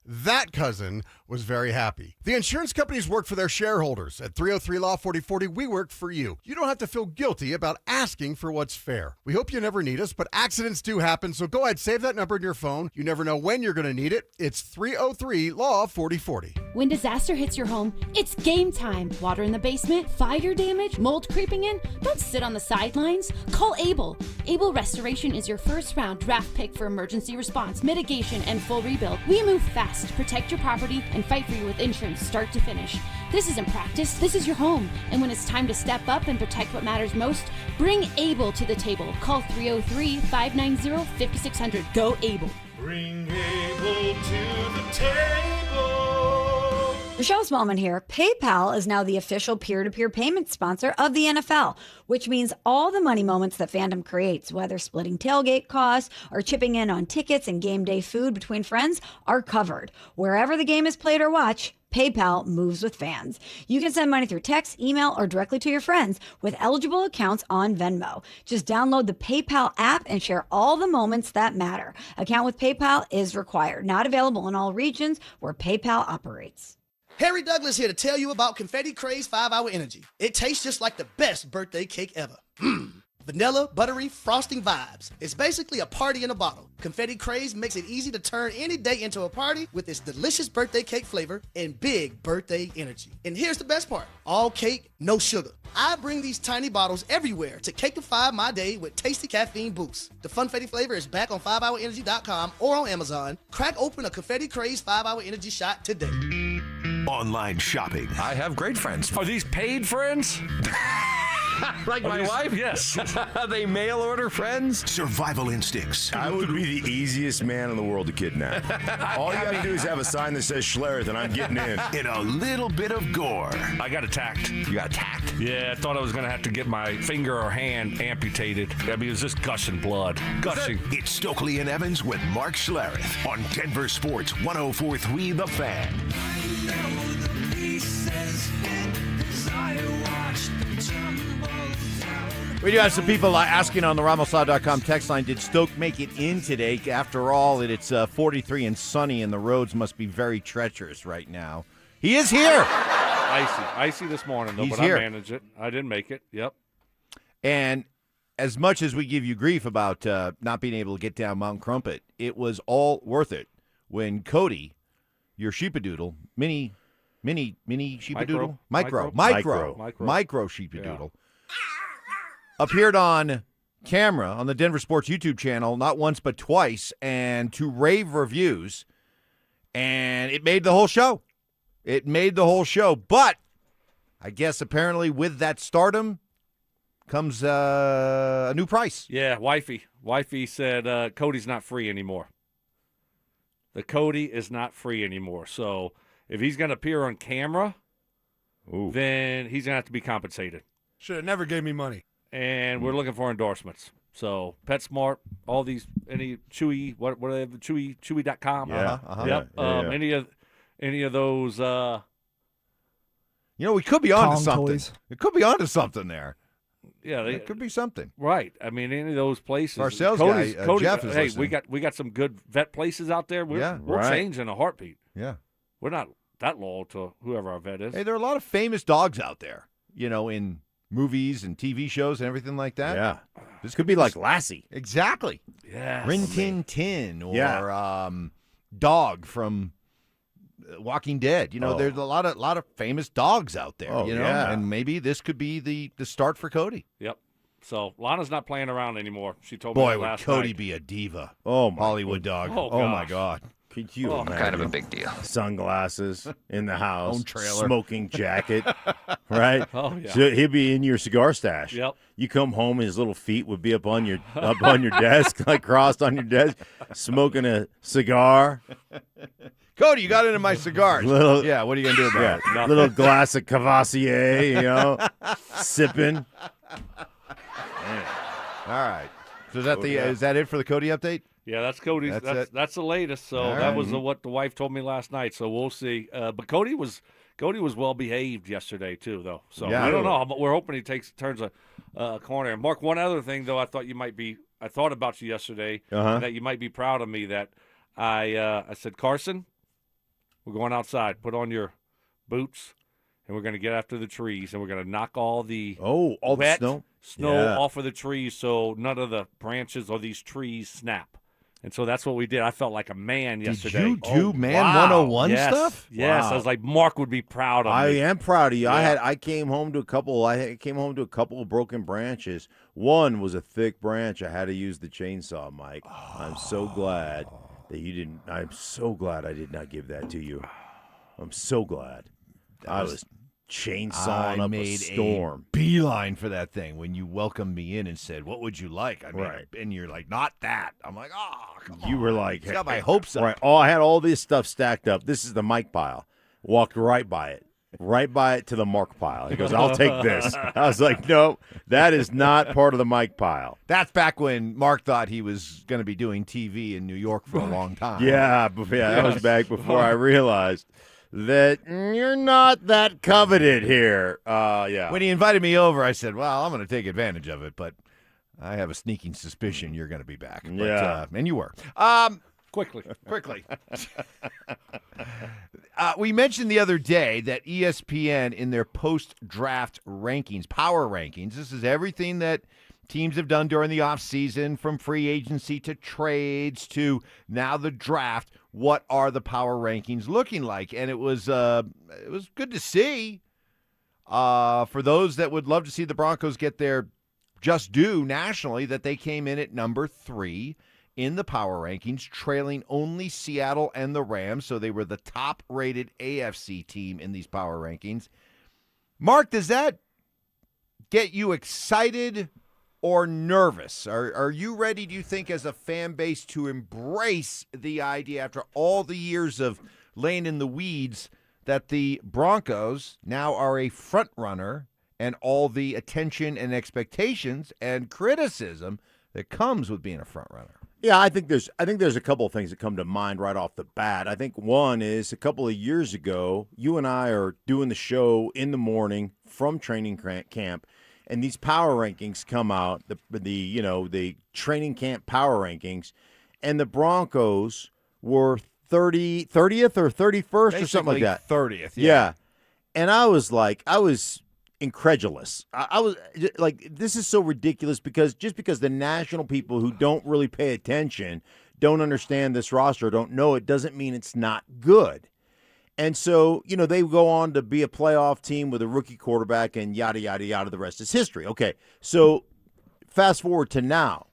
That cousin was very happy. The insurance companies work for their shareholders. At 303-LAW-4040, we work for you. You don't have to feel guilty about asking for what's fair. We hope you never need us, but accidents do happen, so go ahead, save that number in your phone. You never know when you're going to need it. It's 303-LAW-4040. When disaster hits your home, it's game time. Water in the basement, fire damage, mold creeping in. Don't sit on the sidelines. Call Able. Able Restoration is your first round draft pick for emergency response, mitigation, and full rebuild. We move fast, protect your property, and fight for you with insurance start to finish. This isn't practice, this is your home. And when it's time to step up and protect what matters most, bring Able to the table. Call 303-590-5600. Go Able. Bring Able to the table. Michelle Smallman here. PayPal is now the official peer-to-peer payment sponsor of the NFL, which means all the money moments that fandom creates, whether splitting tailgate costs or chipping in on tickets and game day food between friends, are covered. Wherever the game is played or watched, PayPal moves with fans. You can send money through text, email, or directly to your friends with eligible accounts on Venmo. Just download the PayPal app and share all the moments that matter. Account with PayPal is required. Not available in all regions where PayPal operates. Harry Douglas here to tell you about Confetti Craze 5-Hour Energy. It tastes just like the best birthday cake ever. Vanilla, buttery, frosting vibes. It's basically a party in a bottle. Confetti Craze makes it easy to turn any day into a party with its delicious birthday cake flavor and big birthday energy. And here's the best part. All cake, no sugar. I bring these tiny bottles everywhere to cakeify my day with tasty caffeine boosts. The Funfetti flavor is back on 5hourenergy.com or on Amazon. Crack open a Confetti Craze 5-Hour Energy shot today. Online shopping. I have great friends. Are these paid friends? Like my wife? Yes. They mail order friends? Survival instincts. I would be the easiest man in the world to kidnap. All you gotta do is have a sign that says Schlereth, and I'm getting in. And a little bit of gore. I got attacked. You got attacked? Yeah, I thought I was going to have to get my finger or hand amputated. I mean, it was just gushing blood. Gushing. It's Stokley and Evans with Mark Schlereth on Denver Sports 104.3 The Fan. We do have some people asking on the RamosLaw.com text line, did Stoke make it in today? After all, it's 43 and sunny, and the roads must be very treacherous right now. He is here. Icy this morning, though, He's but here. I managed it. I didn't make it. Yep. And as much as we give you grief about not being able to get down Mount Crumpet, it was all worth it when Cody, your sheepadoodle, mini sheepadoodle? Micro sheepadoodle, appeared on camera on the Denver Sports YouTube channel not once but twice, and to rave reviews, and it made the whole show. But I guess apparently with that stardom comes a new price. Yeah, Wifey said Cody's not free anymore. The Cody is not free anymore. So if he's going to appear on camera, then he's going to have to be compensated. Should have never gave me money. And we're looking for endorsements. So PetSmart, all these, any Chewy, what are they? Chewy.com. Yep. Any of those. We could be onto Kong something. toys. It could be onto something there. Yeah, it could be something. Right. I mean, any of those places. Our sales Cody, Jeff is hey, listening. we got some good vet places out there. We'll right. change in a heartbeat. Yeah. We're not that loyal to whoever our vet is. Hey, there are a lot of famous dogs out there, in movies and TV shows and everything like that. Yeah. This could be like Lassie. Exactly. Yeah. Rin Tin Tin or Dog from Walking Dead. There's a lot of famous dogs out there. And maybe this could be the start for Cody. Yep. So Lana's not playing around anymore. She told me Boy, that would last Cody night. be a diva. Oh, my Hollywood dog. Oh my God. Could you imagine? Kind of a big deal. Sunglasses in the house, Own trailer. smoking jacket, right? Oh, yeah. So he'd be in your cigar stash. Yep. You come home, his little feet would be up on your desk, like crossed on your desk, smoking a cigar. Cody, you got into my cigars. Yeah, what are you going to do about it? Little glass of Cavassier, sipping. All right. So is that it for the Cody update? Yeah, that's Cody's. That's the latest. So that was what the wife told me last night. So we'll see. But Cody was well behaved yesterday too, though. So I don't know. But we're hoping he turns a corner. And Mark, one other thing though, I thought about you yesterday, and that you might be proud of me. That I said, Carson, we're going outside. Put on your boots, and we're going to get after the trees, and we're going to knock all the the snow off of the trees, so none of the branches or these trees snap. And so that's what we did. I felt like a man yesterday. Did you do Man 101 stuff? Yes. Wow. I was like, Mark would be proud of me. I am proud of you. Yeah. I came home to a couple of broken branches. One was a thick branch. I had to use the chainsaw, Mike. I'm so glad that you didn't. I'm so glad I did not give that to you. I'm so glad. I was chainsawing up a storm. Beeline for that thing when you welcomed me in and said, "What would you like?" I mean, Right. and you're like, "Not that." I'm like, "Oh, come on." You were like, It's got my hopes up. Right. Oh, I had all this stuff stacked up. This is the Mike pile. Walked right by it to the Mark pile. He goes, "I'll take this." I was like, "No, that is not part of the Mike pile." That's back when Mark thought he was going to be doing TV in New York for a long time. Yeah, that was back before I realized that you're not that coveted here. Yeah. When he invited me over, I said, "Well, I'm going to take advantage of it, but I have a sneaking suspicion you're going to be back." But, Yeah. and you were. Quickly. We mentioned the other day that ESPN, in their post-draft rankings, power rankings, this is everything that teams have done during the offseason, from free agency to trades to now the draft. What are the power rankings looking like? And it was good to see. For those that would love to see the Broncos get their just due nationally, that they came in at number 3 in the power rankings, trailing only Seattle and the Rams. So they were the top-rated AFC team in these power rankings. Mark, does that get you excited or nervous? Are you ready, do you think, as a fan base to embrace the idea after all the years of laying in the weeds that the Broncos now are a front runner and all the attention and expectations and criticism that comes with being a front runner? Yeah, I think there's a couple of things that come to mind right off the bat. I think one is a couple of years ago, you and I are doing the show in the morning from training camp, and these power rankings come out, the training camp power rankings, and the Broncos were 30th or 31st or something like that. 30th, yeah. And I was incredulous. I was like, this is so ridiculous because the national people who don't really pay attention, don't understand this roster, don't know it, doesn't mean it's not good. And so, they go on to be a playoff team with a rookie quarterback and yada, yada, yada. The rest is history. Okay, so fast forward to now.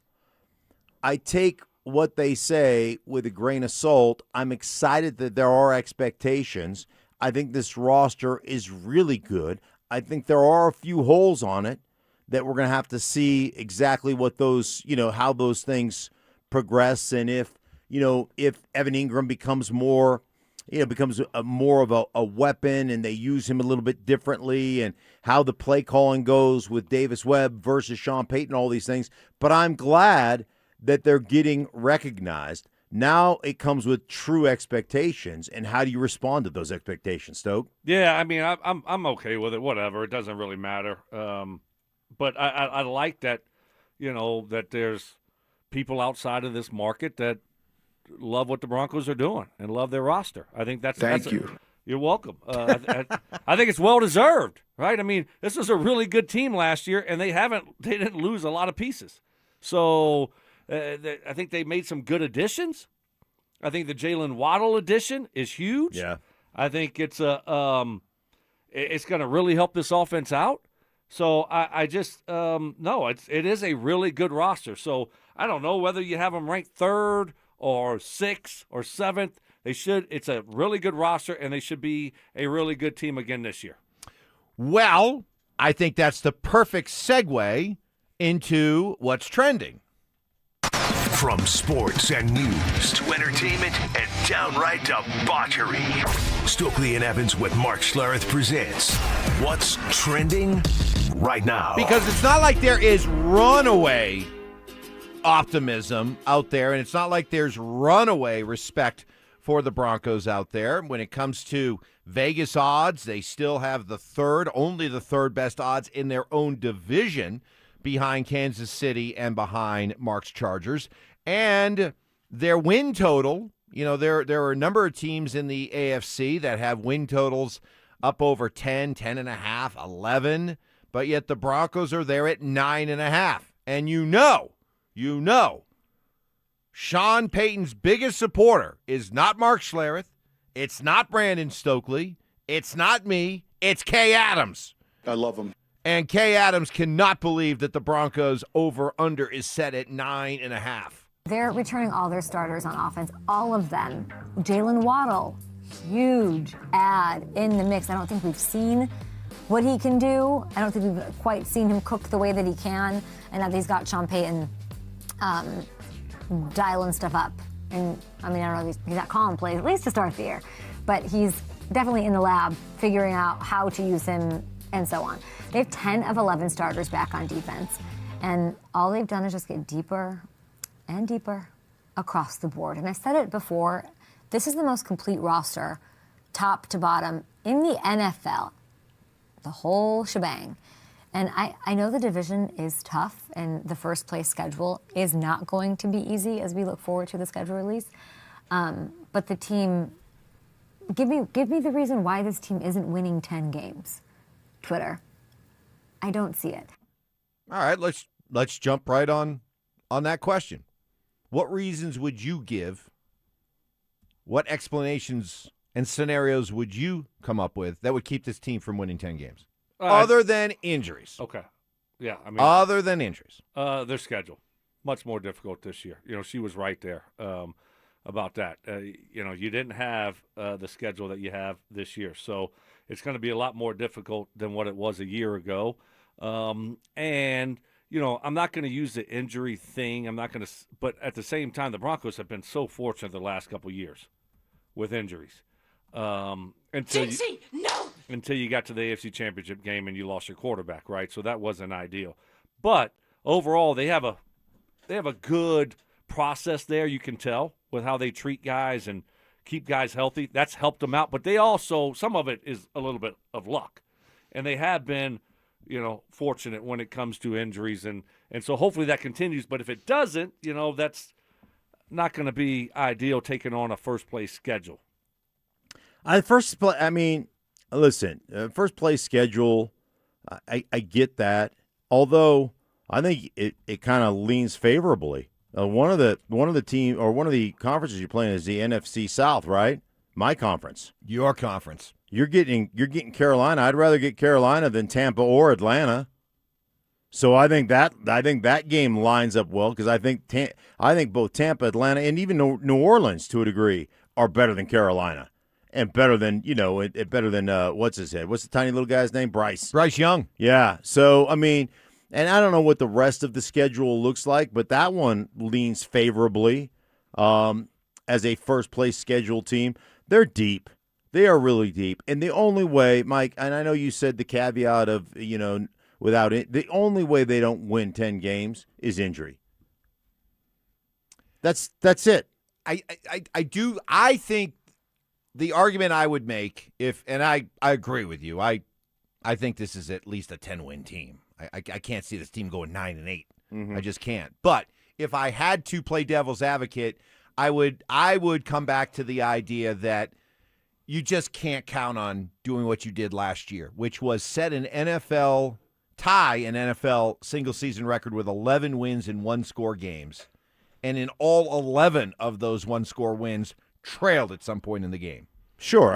I take what they say with a grain of salt. I'm excited that there are expectations. I think this roster is really good. I think there are a few holes on it that we're going to have to see exactly what those, how those things progress, and if Evan Ingram becomes more, more of a weapon and they use him a little bit differently, and how the play calling goes with Davis Webb versus Sean Payton, all these things. But I'm glad that they're getting recognized. Now it comes with true expectations, and how do you respond to those expectations, Stoke? Yeah, I mean, I'm okay with it. Whatever, it doesn't really matter. But I like that, that there's people outside of this market that love what the Broncos are doing and love their roster. I think Thank you. You're welcome. I think it's well deserved, right? I mean, this was a really good team last year, and they didn't lose a lot of pieces. So. I think they made some good additions. I think the Jalen Waddle addition is huge. Yeah, I think it's going to really help this offense out. So I just no, it is a really good roster. So I don't know whether you have them ranked 3rd or 6th or 7th. It's a really good roster, and they should be a really good team again this year. Well, I think that's the perfect segue into what's trending. From sports and news to entertainment and downright debauchery, Stokley and Evans with Mark Schlereth presents What's Trending Right Now. Because it's not like there is runaway optimism out there, and it's not like there's runaway respect for the Broncos out there. When it comes to Vegas odds, they still have only the third best odds in their own division, behind Kansas City and behind Mark's Chargers. And their win total, there are a number of teams in the AFC that have win totals up over 10, 10.5, 11, but yet the Broncos are there at 9.5. And Sean Payton's biggest supporter is not Mark Schlereth, it's not Brandon Stokley, it's not me, it's Kay Adams. I love him. And Kay Adams cannot believe that the Broncos over-under is set at 9.5. They're returning all their starters on offense, all of them. Jalen Waddle, huge add in the mix. I don't think we've seen what he can do. I don't think we've quite seen him cook the way that he can. And now he's got Sean Payton dialing stuff up. And I don't know if he's not calling plays, at least to start the year. But he's definitely in the lab figuring out how to use him and so on. They have 10 of 11 starters back on defense, and all they've done is just get deeper and deeper across the board. And I've said it before, this is the most complete roster, top to bottom, in the NFL, the whole shebang. And I know the division is tough, and the first place schedule is not going to be easy as we look forward to the schedule release. But the team, give me the reason why this team isn't winning 10 games. Twitter. I don't see it. All right, let's jump right on that question. What reasons would you give? What explanations and scenarios would you come up with that would keep this team from winning 10 games? Other than injuries. Okay. Yeah, I mean, other than injuries. Their schedule, much more difficult this year. She was right there about that. You didn't have the schedule that you have this year. So it's going to be a lot more difficult than what it was a year ago. And, I'm not going to use the injury thing. I'm not going to – but at the same time, the Broncos have been so fortunate the last couple of years with injuries. Until you got to the AFC Championship game and you lost your quarterback, right? So that wasn't ideal. But overall, they have a good process there, you can tell, with how they treat guys and keep guys healthy. That's helped them out. But they also – some of it is a little bit of luck. And they have been – fortunate when it comes to injuries. And so hopefully that continues. But if it doesn't, that's not going to be ideal taking on a first-place schedule. First place schedule, I get that. Although I think it kind of leans favorably. One of the conferences you're playing is the NFC South, right? My conference. Your conference. You're getting Carolina. I'd rather get Carolina than Tampa or Atlanta. So I think that game lines up well because I think both Tampa, Atlanta, and even New Orleans to a degree are better than Carolina and better than what's his head? What's the tiny little guy's name? Bryce Young. Yeah. So and I don't know what the rest of the schedule looks like, but that one leans favorably as a first place scheduled team. They're deep. They are really deep. And the only way, Mike, and I know you said the caveat of, without it, the only way they don't win 10 games is injury. That's it. I think the argument I would make I agree with you. I think this is at least a 10-win team. I can't see this team going 9-8. Mm-hmm. I just can't. But if I had to play devil's advocate, I would come back to the idea that you just can't count on doing what you did last year, which was set an NFL single-season record with 11 wins in one-score games. And in all 11 of those one-score wins, trailed at some point in the game. Sure.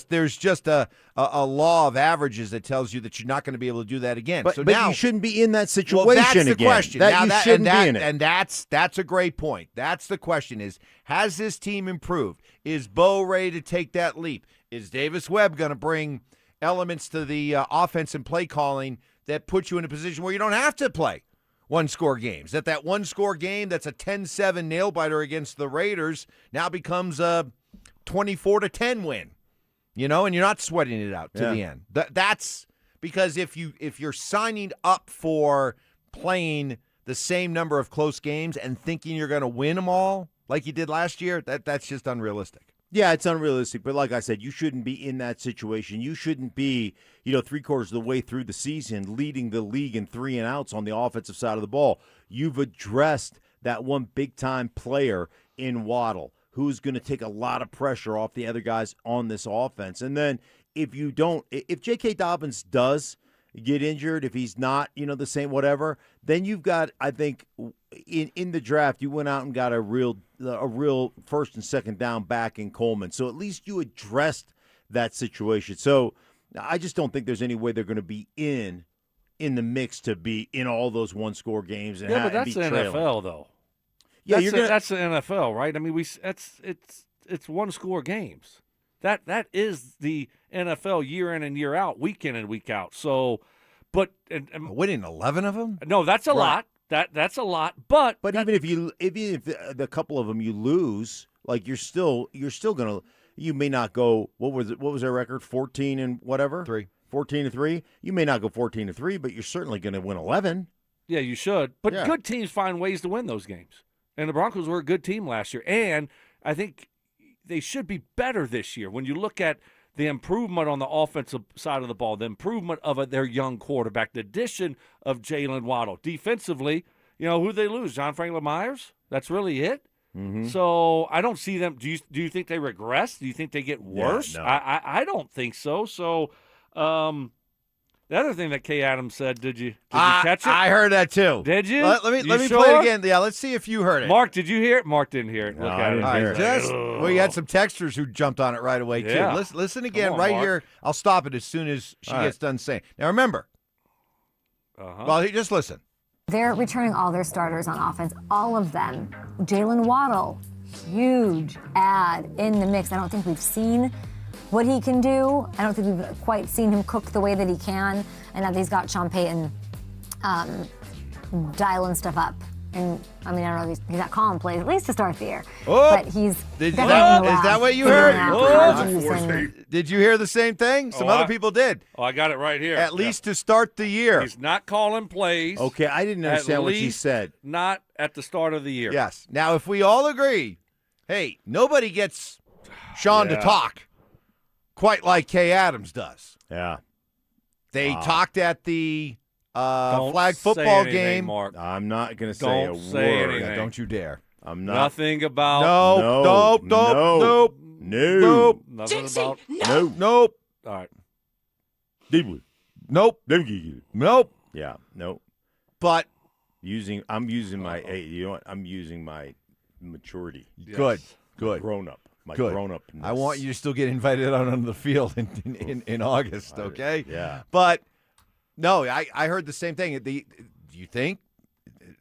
There's just a law of averages that tells you that you're not going to be able to do that again. But now you shouldn't be in that situation well, that's the again. question. You shouldn't be in it. And that's a great point. That's the question is, has this team improved? Is Bo ready to take that leap? Is Davis Webb going to bring elements to the offense and play calling that put you in a position where you don't have to play one-score games? That one-score game that's a 10-7 nail-biter against the Raiders now becomes a 24-10 win, and you're not sweating it out to the end. That's because if you're signing up for playing the same number of close games and thinking you're going to win them all like you did last year, that's just unrealistic. Yeah, it's unrealistic. But like I said, you shouldn't be in that situation. You shouldn't be, three-quarters of the way through the season leading the league in 3-and-outs on the offensive side of the ball. You've addressed that one big-time player in Waddle, who's going to take a lot of pressure off the other guys on this offense. And then if J.K. Dobbins does get injured, if he's not, the same whatever, then you've got, I think, in the draft, you went out and got a real first and second down back in Coleman. So at least you addressed that situation. So I just don't think there's any way they're going to be in the mix to be in all those one-score games. And but that's be the trailing. NFL, though. Yeah, that's the NFL, right? I mean, it's one-score games. That is the NFL year in and year out, week in and week out. So, but winning 11 of them? No, that's a lot. That's a lot. But even if the couple of them you lose, like you're still gonna, you may not go. What was their record? 14 and whatever. 14-3. You may not go 14-3, but you're certainly going to win 11. Yeah, you should. But good teams find ways to win those games. And the Broncos were a good team last year. And I think they should be better this year. When you look at the improvement on the offensive side of the ball, the improvement of their young quarterback, the addition of Jalen Waddle. Defensively, who they lose? John Franklin Myers? That's really it? Mm-hmm. So I don't see them. Do you think they regress? Do you think they get worse? Yeah, no. I don't think so. So the other thing that Kay Adams said, did you catch it? I heard that too. Did you? Let me sure? play it again. Yeah, let's see if you heard it. Mark, did you hear it? Mark didn't hear it. No, Look I at didn't it. hear it. Well, you had some texters who jumped on it right away too. Yeah. Listen again, Come on, right Mark. here. I'll stop it as soon as she gets done saying. Now remember. Well, just listen. They're returning all their starters on offense, all of them. Jalen Waddle, huge add in the mix. I don't think we've seen what he can do. I don't think we've quite seen him cook the way that he can. And now he's got Sean Payton dialing stuff up. And I mean, I don't know if he's not calling plays, at least to start the year. Oh, but he's is definitely in the lab that what you figuring heard? out how to use him. Did you hear the same thing? Some other people did. Oh, I got it right here. At least to start the year. He's not calling plays. Okay, I didn't understand what she said. Not at the start of the year. Yes. Now, if we all agree, hey, nobody gets Sean to talk quite like Kay Adams does. Yeah. They Wow. talked at the Don't flag say football anything, game. Mark. I'm not going to say Don't a say word. anything. Yeah, don't you dare. I'm not. Nothing about. Nope. No. Nothing about. Nope. All right. Nope. Nope. Yeah. Nope. But I'm using my. Hey, you know what? I'm using my maturity. Good. Grown up. My Good. grown up. I want you to still get invited out on the field in August, okay? Yeah. But no, I heard the same thing. Do you think?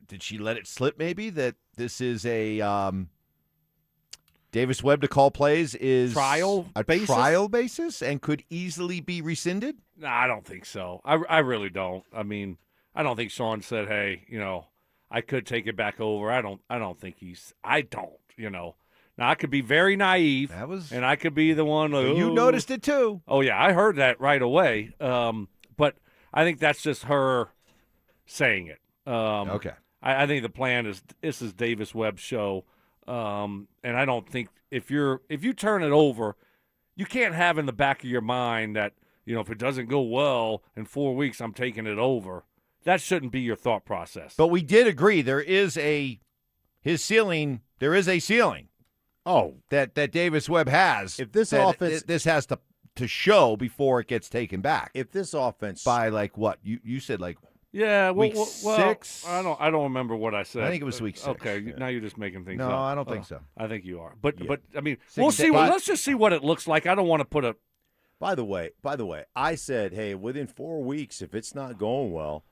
Did she let it slip? Maybe that this is a Davis Webb to call plays is Trial basis? trial basis and could easily be rescinded. No, I don't think so. I really don't. I mean, I don't think Sean said, "Hey, I could take it back over." I don't think he's. I don't. Now I could be very naive. And I could be the one. Like, You noticed it too. Oh yeah, I heard that right away. But I think that's just her saying it. Okay. I think the plan is this is Davis Webb's show, and I don't think if you turn it over, you can't have in the back of your mind that if it doesn't go well in 4 weeks, I'm taking it over. That shouldn't be your thought process. But we did agree there is his ceiling. There is a ceiling. Oh, that Davis Webb has. If this that offense, this has to show before it gets taken back. If this offense by like what you said, like week 6. I don't remember what I said. I think it was week 6. Okay, now you're just making things No, up. I don't think so. I think you are. But I mean, 6 we'll see. days. Let's just see what it looks like. I don't want to put a. By the way, I said, hey, within 4 weeks, if it's not going well,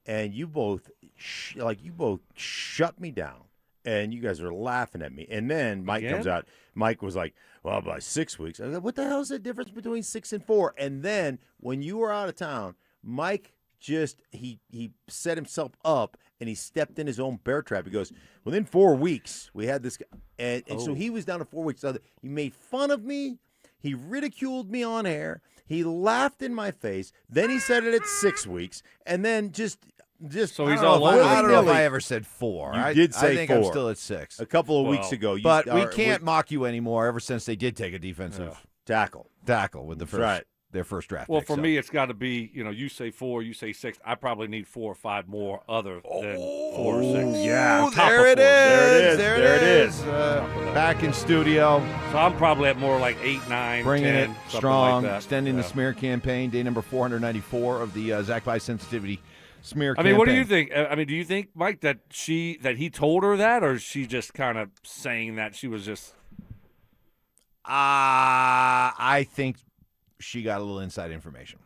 and you both shut me down. And you guys are laughing at me. And then Mike comes out. Mike was like, well, by 6 weeks. I was like, what the hell is the difference between 6 and 4? And then when you were out of town, Mike just he set himself up and he stepped in his own bear trap. He goes, within 4 weeks, we had this guy. And so he was down to 4 weeks. He made fun of me. He ridiculed me on air. He laughed in my face. Then he said it at 6 weeks. And then just so he's all over. I don't know if I ever said 4. You did say I think 4. I'm still at 6. A couple of weeks ago. But we can't mock you anymore ever since they did take a defensive tackle with the first their first draft Well, pick. for me, it's got to be, you say 4, you say 6. I probably need 4 or 5 more other than 4 or 6. Yeah, Top there of it 4. is. There it is. Back in studio. So I'm probably at more like 8, 9, Bringing 10, it something strong, like that. extending the smear campaign, day number 494 of the Zach By Sensitivity smear I campaign. mean, what do you think? I mean, do you think, Mike, that he told her that, or is she just kind of saying that she was just? I think she got a little inside information.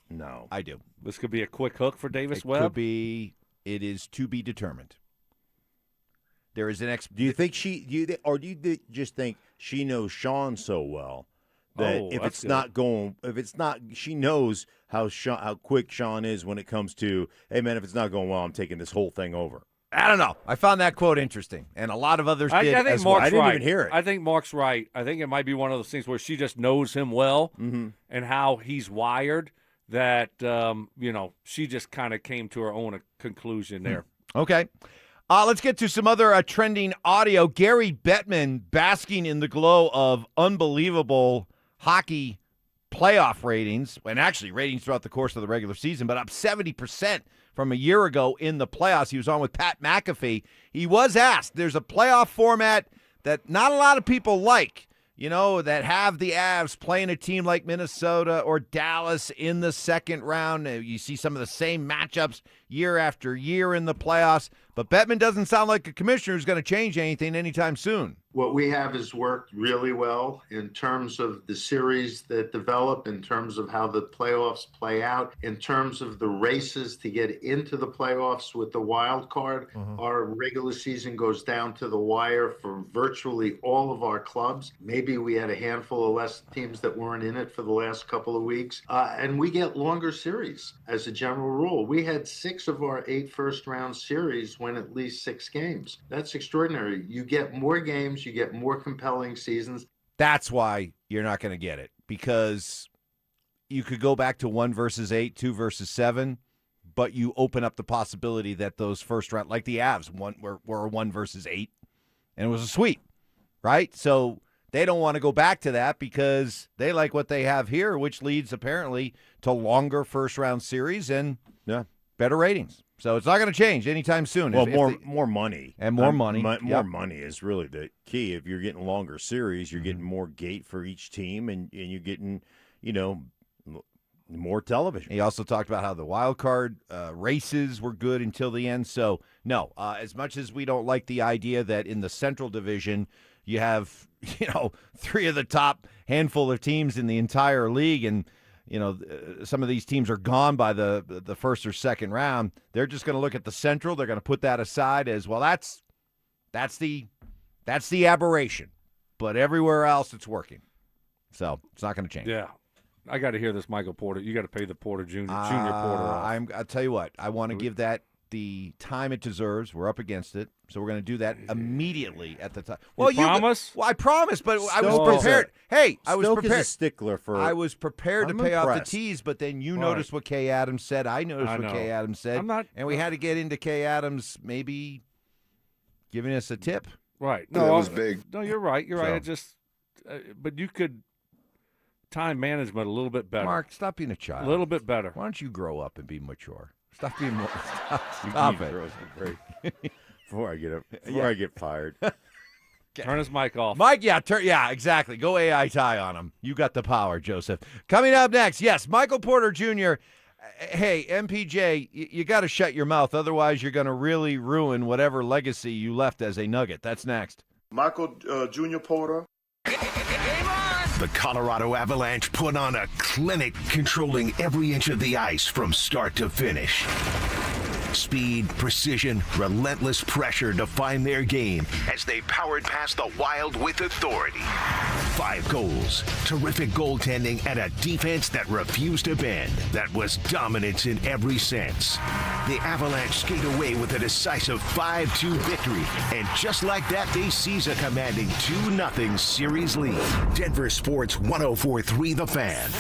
No, I do. This could be a quick hook for Davis Webb. Could be. It is to be determined. There is an Do you think do you just think she knows Sean so well that she knows how quick Sean is when it comes to, hey man, if it's not going well, I'm taking this whole thing over. I don't know. I found that quote interesting, and a lot of others did I think as Mark's well. I didn't right. even hear it. I think Mark's right. I think it might be one of those things where she just knows him well and how he's wired that, she just kind of came to her own conclusion there. Okay. Let's get to some other trending audio. Gary Bettman basking in the glow of unbelievable hockey playoff ratings, and actually ratings throughout the course of the regular season, but up 70% from a year ago in the playoffs. He was on with Pat McAfee. He was asked, there's a playoff format that not a lot of people like, that have the Avs playing a team like Minnesota or Dallas in the second round. You see some of the same matchups year after year in the playoffs, but Bettman doesn't sound like a commissioner who's going to change anything anytime soon. What we have has worked really well in terms of the series that develop, in terms of how the playoffs play out, in terms of the races to get into the playoffs with the wild card. Our regular season goes down to the wire for virtually all of our clubs. Maybe we had a handful of less teams that weren't in it for the last couple of weeks. And we get longer series as a general rule. We had 6 of our 8 first-round series win at least 6 games. That's extraordinary. You get more games, you get more compelling seasons. That's why you're not going to get it, because you could go back to 1 versus 8, 2 versus 7, but you open up the possibility that those first round, like the Avs, were 1 versus 8, and it was a sweep, right? So they don't want to go back to that because they like what they have here, which leads apparently to longer first-round series and better ratings. So it's not going to change anytime soon. Well, more money. And more money. More money is really the key. If you're getting longer series, you're getting more gate for each team, and you're getting, more television. He also talked about how the wild card races were good until the end. So, no, as much as we don't like the idea that in the Central Division you have, 3 of the top handful of teams in the entire league, and some of these teams are gone by the first or second round. They're just going to look at the Central. They're going to put that aside as, well, that's the aberration. But everywhere else, it's working. So it's not going to change. Yeah. I got to hear this Michael Porter. You got to pay the Porter Junior Porter off. I'll tell you what. I want to give that the time it deserves. We're up against it. So we're going to do that immediately at the time. Well, you promise? Well, I promise, but I was prepared. I was Stoke prepared. Is a stickler for. I was prepared to pay impressed. off the tees, but then you noticed what Kay Adams said. I noticed what Kay Adams said. And we had to get into Kay Adams maybe giving us a tip. Right. No, that was big. No, you're right. You're right. But you could time management a little bit better. Mark, stop being a child. A little bit better. Why don't you grow up and be mature? Stop being more. Stop it. Before I get fired. Turn his mic off. Mike, yeah, exactly. Go AI tie on him. You got the power, Joseph. Coming up next, yes, Michael Porter Jr. Hey, MPJ, you got to shut your mouth. Otherwise, you're going to really ruin whatever legacy you left as a Nugget. That's next. Michael Junior Porter. The Colorado Avalanche put on a clinic, controlling every inch of the ice from start to finish. Speed, precision, relentless pressure define their game as they powered past the Wild with authority. 5 goals, terrific goaltending, and a defense that refused to bend. That was dominance in every sense. The Avalanche skate away with a decisive 5-2 victory, and just like that, they seize a commanding 2-0 series lead. Denver Sports 104.3 The Fan,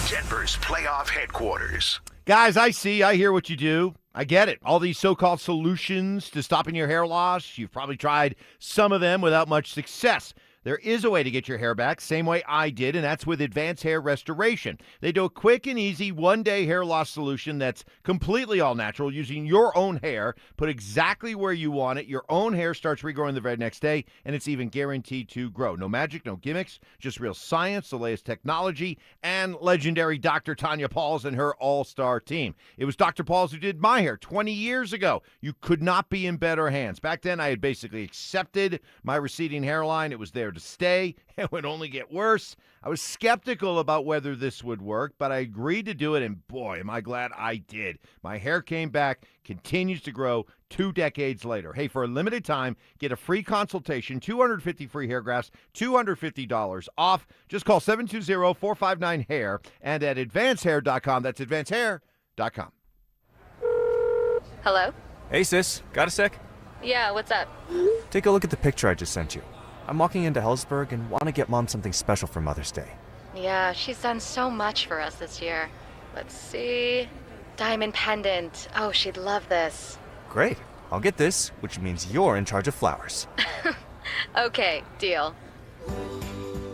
Denver's playoff headquarters. Guys, I hear what you do. I get it. All these so-called solutions to stopping your hair loss, you've probably tried some of them without much success. There is a way to get your hair back, same way I did, and that's with Advanced Hair Restoration. They do a quick and easy one-day hair loss solution that's completely all natural, using your own hair, put exactly where you want it. Your own hair starts regrowing the very next day, and it's even guaranteed to grow. No magic, no gimmicks, just real science, the latest technology, and legendary Dr. Tanya Pauls and her all-star team. It was Dr. Pauls who did my hair 20 years ago. You could not be in better hands. Back then, I had basically accepted my receding hairline. It was there to stay. It would only get worse. I was skeptical about whether this would work, but I agreed to do it, and boy, am I glad I did. My hair came back, continues to grow 2 decades later. Hey, for a limited time, get a free consultation, 250 free hair grafts, $250 off. Just call 720-459-HAIR and at advancehair.com. That's advancehair.com. Hello? Hey, sis. Got a sec? Yeah, what's up? Take a look at the picture I just sent you. I'm walking into Hellsburg and want to get Mom something special for Mother's Day. Yeah, she's done so much for us this year. Let's see. Diamond pendant. Oh, she'd love this. Great. I'll get this, which means you're in charge of flowers. Okay, deal.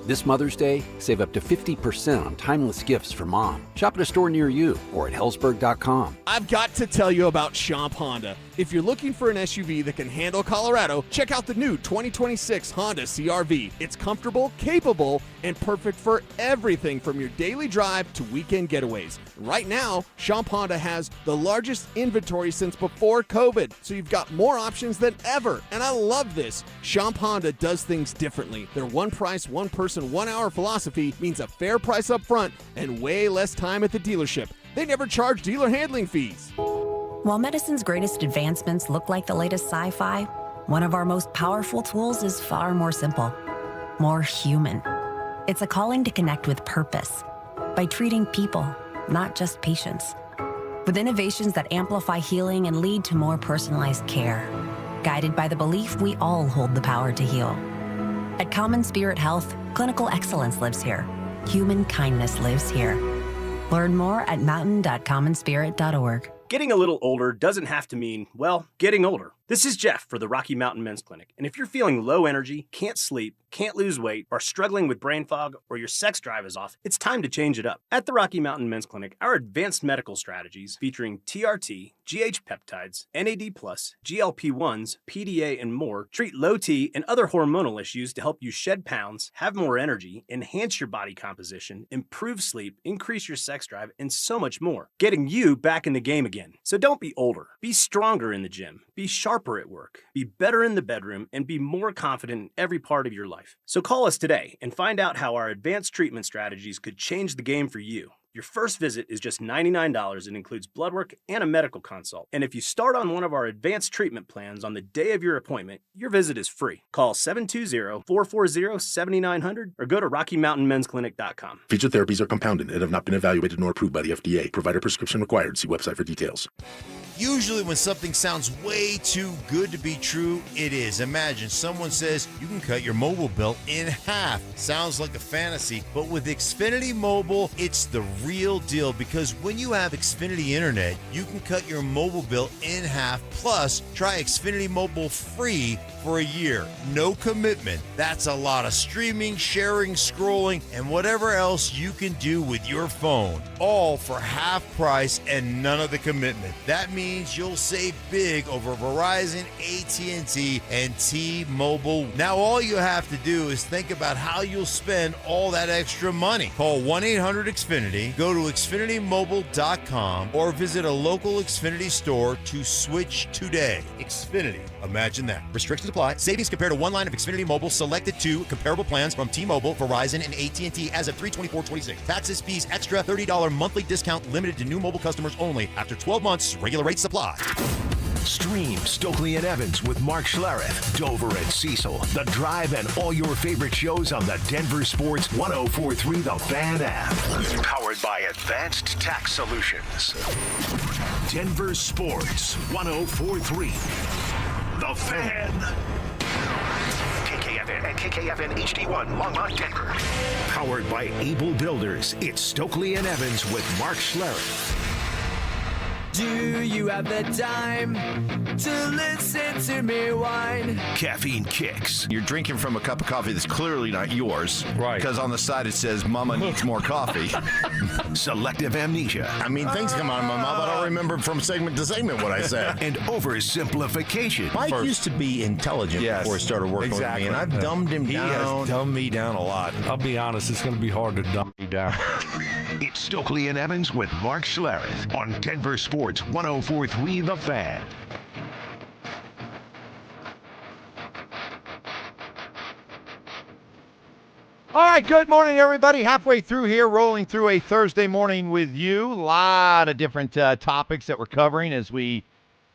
This Mother's Day, save up to 50% on timeless gifts for Mom. Shop at a store near you or at Hellsburg.com. I've got to tell you about Champ Honda. If you're looking for an SUV that can handle Colorado, check out the new 2026 Honda CR-V. It's comfortable, capable, and perfect for everything from your daily drive to weekend getaways. Right now, Champ Honda has the largest inventory since before COVID, so you've got more options than ever. And I love this. Champ Honda does things differently. Their one price, one person, 1 hour philosophy means a fair price up front and way less time at the dealership. They never charge dealer handling fees. While medicine's greatest advancements look like the latest sci-fi, one of our most powerful tools is far more simple, more human. It's a calling to connect with purpose by treating people, not just patients. With innovations that amplify healing and lead to more personalized care, guided by the belief we all hold the power to heal. At Common Spirit Health, clinical excellence lives here. Human kindness lives here. Learn more at mountain.commonspirit.org. Getting a little older doesn't have to mean, well, getting older. This is Jeff for the Rocky Mountain Men's Clinic, and if you're feeling low energy, can't sleep, can't lose weight, are struggling with brain fog, or your sex drive is off, it's time to change it up. At the Rocky Mountain Men's Clinic, our advanced medical strategies featuring TRT, GH peptides, NAD+, GLP-1s, PDA, and more treat low T and other hormonal issues to help you shed pounds, have more energy, enhance your body composition, improve sleep, increase your sex drive, and so much more, getting you back in the game again. So don't be older. Be stronger in the gym. Be sharper at work. Be better in the bedroom, and be more confident in every part of your life. So call us today and find out how our advanced treatment strategies could change the game for you. Your first visit is just $99 and includes blood work and a medical consult. And if you start on one of our advanced treatment plans on the day of your appointment, your visit is free. Call 720-440-7900 or go to RockyMountainMen'sClinic.com. Featured therapies are compounded and have not been evaluated nor approved by the FDA. Provider prescription required. See website for details. Usually when something sounds way too good to be true, it is. Imagine someone says you can cut your mobile bill in half. Sounds like a fantasy, but with Xfinity Mobile, it's the real deal, because when you have Xfinity Internet, you can cut your mobile bill in half. Plus, try Xfinity Mobile free for a year. No commitment. That's a lot of streaming, sharing, scrolling, and whatever else you can do with your phone. All for half price and none of the commitment. That means you'll save big over Verizon, AT&T, and T-Mobile. Now all you have to do is think about how you'll spend all that extra money. Call 1-800-XFINITY, go to XfinityMobile.com, or visit a local Xfinity store to switch today. Xfinity. Imagine that. Restrictions apply. Savings compared to one line of Xfinity Mobile selected to comparable plans from T-Mobile, Verizon, and AT&T as of 3/24/26. Taxes, fees, extra $30 monthly discount limited to new mobile customers only. After 12 months, regular rates apply. Stream Stokley and Evans with Mark Schlereth, Dover and Cecil, The Drive, and all your favorite shows on the Denver Sports 104.3 The Fan app. Powered by Advanced Tax Solutions. Denver Sports 104.3 The Fan. KKFN and KKFN HD1 Longmont, Denver. Powered by Able Builders. It's Stokley and Evans with Mark Schlereth. Do you have the time to listen to me whine? Caffeine Kicks. You're drinking from a cup of coffee that's clearly not yours. Right. Because on the side it says, Mama needs more coffee. Selective amnesia. I mean, things come out of my mouth. I don't remember from segment to segment what I said. And oversimplification. Mike used to be intelligent before he started working with me, and I've dumbed him down. He has dumbed me down a lot. I'll be honest, it's going to be hard to dumb me down. It's Stokley and Evans with Mark Schlereth on Denver Sports 104.3 The Fan. All right, good morning, everybody. Halfway through here, rolling through a Thursday morning with you. A lot of different topics that we're covering as we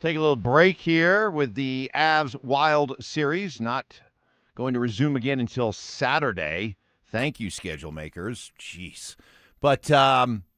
take a little break here with the Avs Wild series. Not going to resume again until Saturday. Thank you, schedule makers. Jeez. But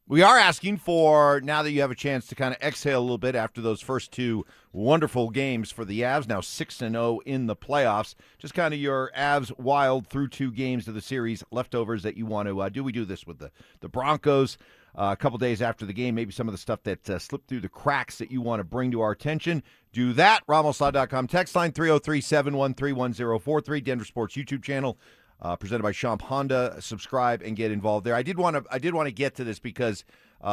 we are asking for, now that you have a chance to kind of exhale a little bit after those first two wonderful games for the Avs, now 6-0 in the playoffs, just kind of your Avs Wild through two games of the series, leftovers that you want to do. We do this with the Broncos a couple days after the game, maybe some of the stuff that slipped through the cracks that you want to bring to our attention. Do that. RamosLaw.com, text line 303-713-1043, Denver Sports YouTube channel. Presented by Champ Honda. Subscribe and get involved there. I did want to get to this because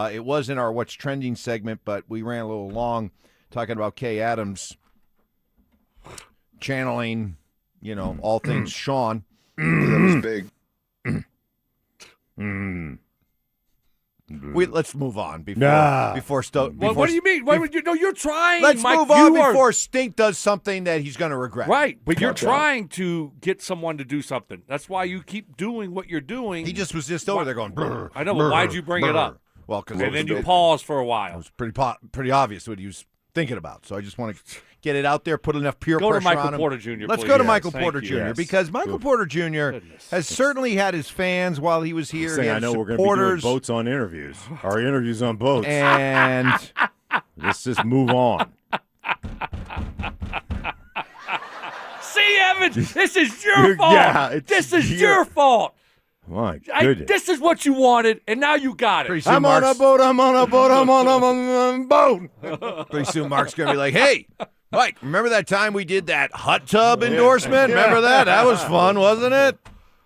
it was in our What's Trending segment, but we ran a little long talking about Kay Adams channeling, all things Sean. That was big. Let's move on before What do you mean? Why would you? No, you're trying. Let's Mike, move on you are- before Stink does something that he's going to regret. Right, but you're trying to get someone to do something. That's why you keep doing what you're doing. He just was over there going. Brr, I know, but why'd you bring it up? Well, because and then you pause for a while. It was pretty obvious what he was thinking about. So I just want to get it out there, put enough peer Go to pressure on Michael him. Porter Jr., Let's please. go to Yes, Michael thank Porter you. Jr. Yes. because Michael Porter Jr. has certainly had his fans while he was here. He I had know we're going to be doing supporters. boats on interviews. Our interviews on boats. And let's just move on. See, Evans, this is your fault. Yeah, this is your fault. My goodness. This is what you wanted, and now you got it. I'm on a boat, I'm on a boat, I'm on a boat. Pretty soon Mark's going to be like, hey, Mike, remember that time we did that hot tub endorsement? Remember that? That was fun, wasn't it?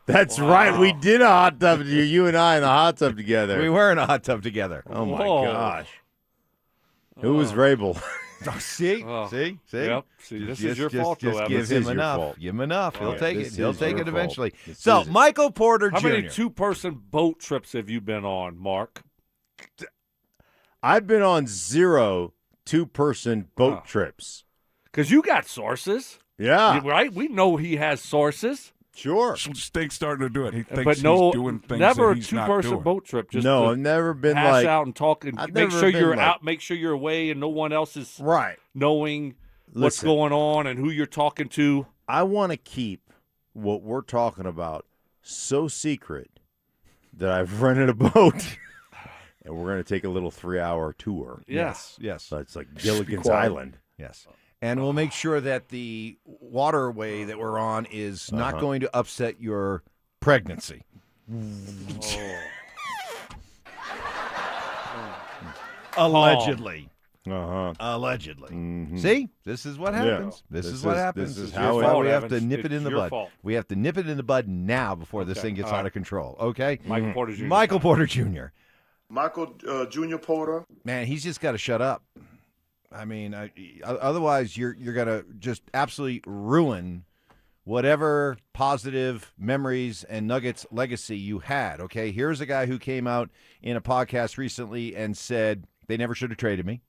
That's right. We did a hot tub. You and I in the hot tub together. We were in a hot tub together. Oh, my Whoa. gosh. Who was Rabel? See? Yep. See, this is your fault, just though, give Evans. him your enough. fault. Give him enough. He'll take it. This He'll is take your it eventually. fault. This So, is it. Michael Porter How Jr. many two-person boat trips have you been on, Mark? I've been on 0 two-person boat trips. Because you got sources. Yeah. Right? We know he has sources. Sure. Stink's starting to do it. He thinks But he's no, doing things never that a he's not two-person doing. boat trip. Just No, to I've never been hash like out and talk and I've make never sure been you're like- out, make sure you're away, and no one else is right knowing what's Listen. going on and who you're talking to. I want to keep what we're talking about so secret that I've rented a boat. And we're going to take a little 3-hour tour. Yes. So it's like Gilligan's quiet. Island. Yes. And we'll make sure that the waterway that we're on is not going to upset your pregnancy. Allegedly. Allegedly. Mm-hmm. See? This is what happens. This is what happens. This is This how why fault, we have Evans. to nip it It's in the your bud. fault. We have to nip it in the bud now before this Okay. thing gets All out right. of control. Okay? Michael Porter Jr. Michael Porter Jr. Michael Junior Porter. Man, he's just got to shut up. I mean, otherwise you're going to just absolutely ruin whatever positive memories and Nuggets legacy you had, okay? Here's a guy who came out in a podcast recently and said they never should have traded me,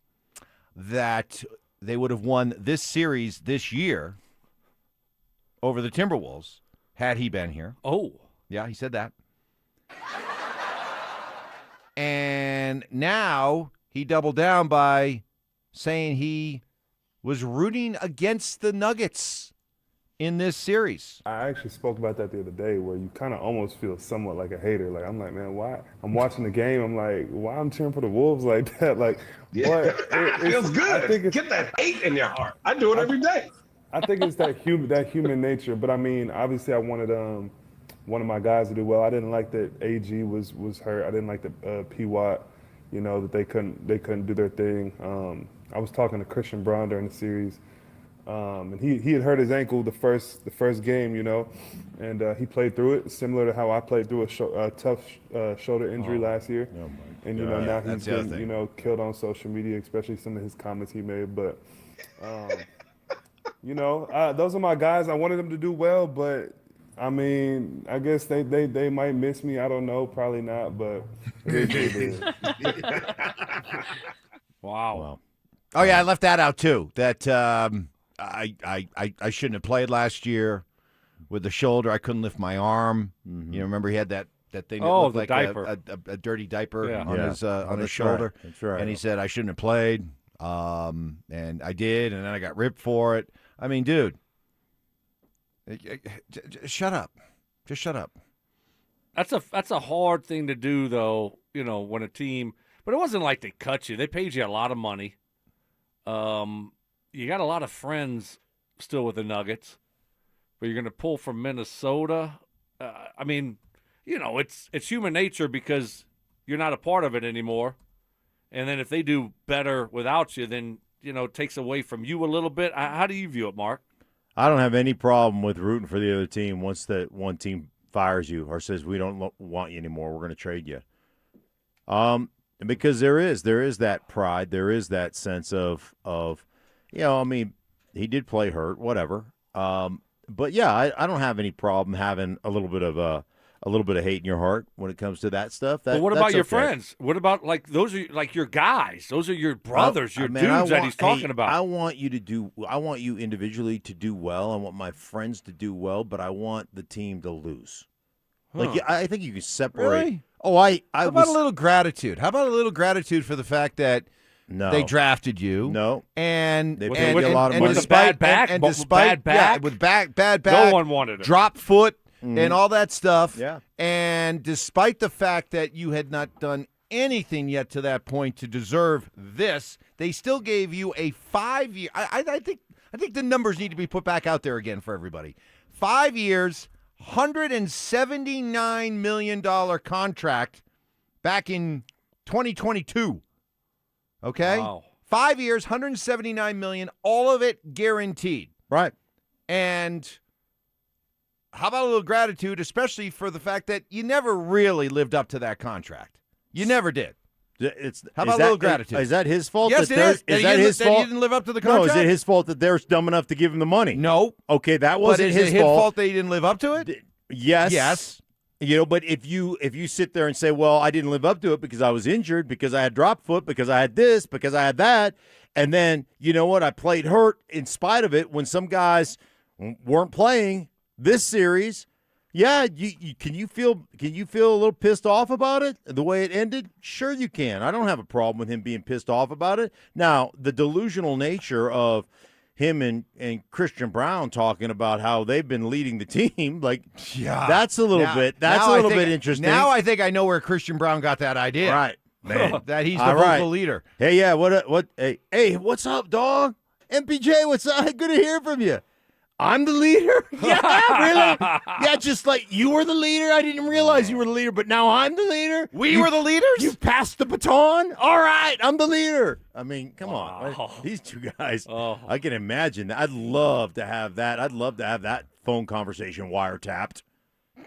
that they would have won this series this year over the Timberwolves had he been here. Oh. Yeah, he said that. And now he doubled down by saying he was rooting against the Nuggets in this series. I actually spoke about that the other day, where you kind of almost feel somewhat like a hater. Like, I'm like, man, why? I'm watching the game. I'm like, why I'm cheering for the Wolves like that? Like, what? It feels good. I think it's, Get that hate in your heart. I do it every day. I think it's that human nature. But I mean, obviously, I wanted one of my guys to do well. I didn't like that AG was hurt. I didn't like that P-Watt, that they couldn't do their thing. I was talking to Christian Braun during the series. And he had hurt his ankle the first game, and he played through it, similar to how I played through a tough shoulder injury last year. Oh my and God. now That's he's the other been thing. killed on social media, especially some of his comments he made. But those are my guys. I wanted them to do well, but I mean, I guess they might miss me. I don't know, probably not, but it is what it is. Wow. Oh yeah, I left that out too. That I shouldn't have played last year with the shoulder. I couldn't lift my arm. Mm-hmm. Remember he had that thing that Oh, looked the like diaper. a dirty diaper Yeah. on his that's shoulder. right. That's right. And he said I shouldn't have played. And I did, and then I got ripped for it. I mean, dude, shut up. Just shut up. That's a hard thing to do, though. When a team, but it wasn't like they cut you. They paid you a lot of money. You got a lot of friends still with the Nuggets, but you're going to pull from Minnesota. I mean, it's human nature because you're not a part of it anymore. And then if they do better without you, then, it takes away from you a little bit. How do you view it, Mark? I don't have any problem with rooting for the other team once that one team fires you or says we don't want you anymore. We're going to trade you. because there is that pride, there is that sense of I mean, he did play hurt, whatever. But yeah, I don't have any problem having a little bit of hate in your heart when it comes to that stuff. But what about your friends? What about those are like your guys? Those are your brothers, your dudes that he's talking about. I want you individually to do well. I want my friends to do well, but I want the team to lose. Like I think you can separate. Really? Oh, How about a little gratitude? How about a little gratitude for the fact that they drafted you? No, and they paid you a lot of money. With bad back, despite with bad back, no one wanted it. Drop foot and all that stuff. Yeah, and despite the fact that you had not done anything yet to that point to deserve this, they still gave you a 5-year. I think the numbers need to be put back out there again for everybody. 5 years. $179 million contract back in 2022. Okay? Wow. 5 years, $179 million, all of it guaranteed. Right. And how about a little gratitude, especially for the fact that you never really lived up to that contract? You never did. How about a little gratitude? Is that his fault? Yes, it is. Is that his fault? That you didn't live up to the contract? No, is it his fault that they're dumb enough to give him the money? No. Okay, that wasn't his fault. his fault That he didn't live up to it? Yes. Yes. But if you sit there and say, well, I didn't live up to it because I was injured, because I had drop foot, because I had this, because I had that, and then, you know what, I played hurt in spite of it when some guys weren't playing this series. Yeah, can you feel a little pissed off about it, the way it ended? Sure you can. I don't have a problem with him being pissed off about it. Now, the delusional nature of him and Christian Brown talking about how they've been leading the team, that's a little bit interesting. Now I think I know where Christian Brown got that idea. Right, man. That he's the vocal leader. Hey, yeah, hey, what's up, dog? MPJ, what's up? Good to hear from you. I'm the leader? Yeah, really? Yeah, just like you were the leader. I didn't realize you were the leader, but now I'm the leader. We were the leaders? You passed the baton? All right, I'm the leader. I mean, come on. These two guys, I can imagine that. I'd love to have that. I'd love to have that phone conversation wiretapped.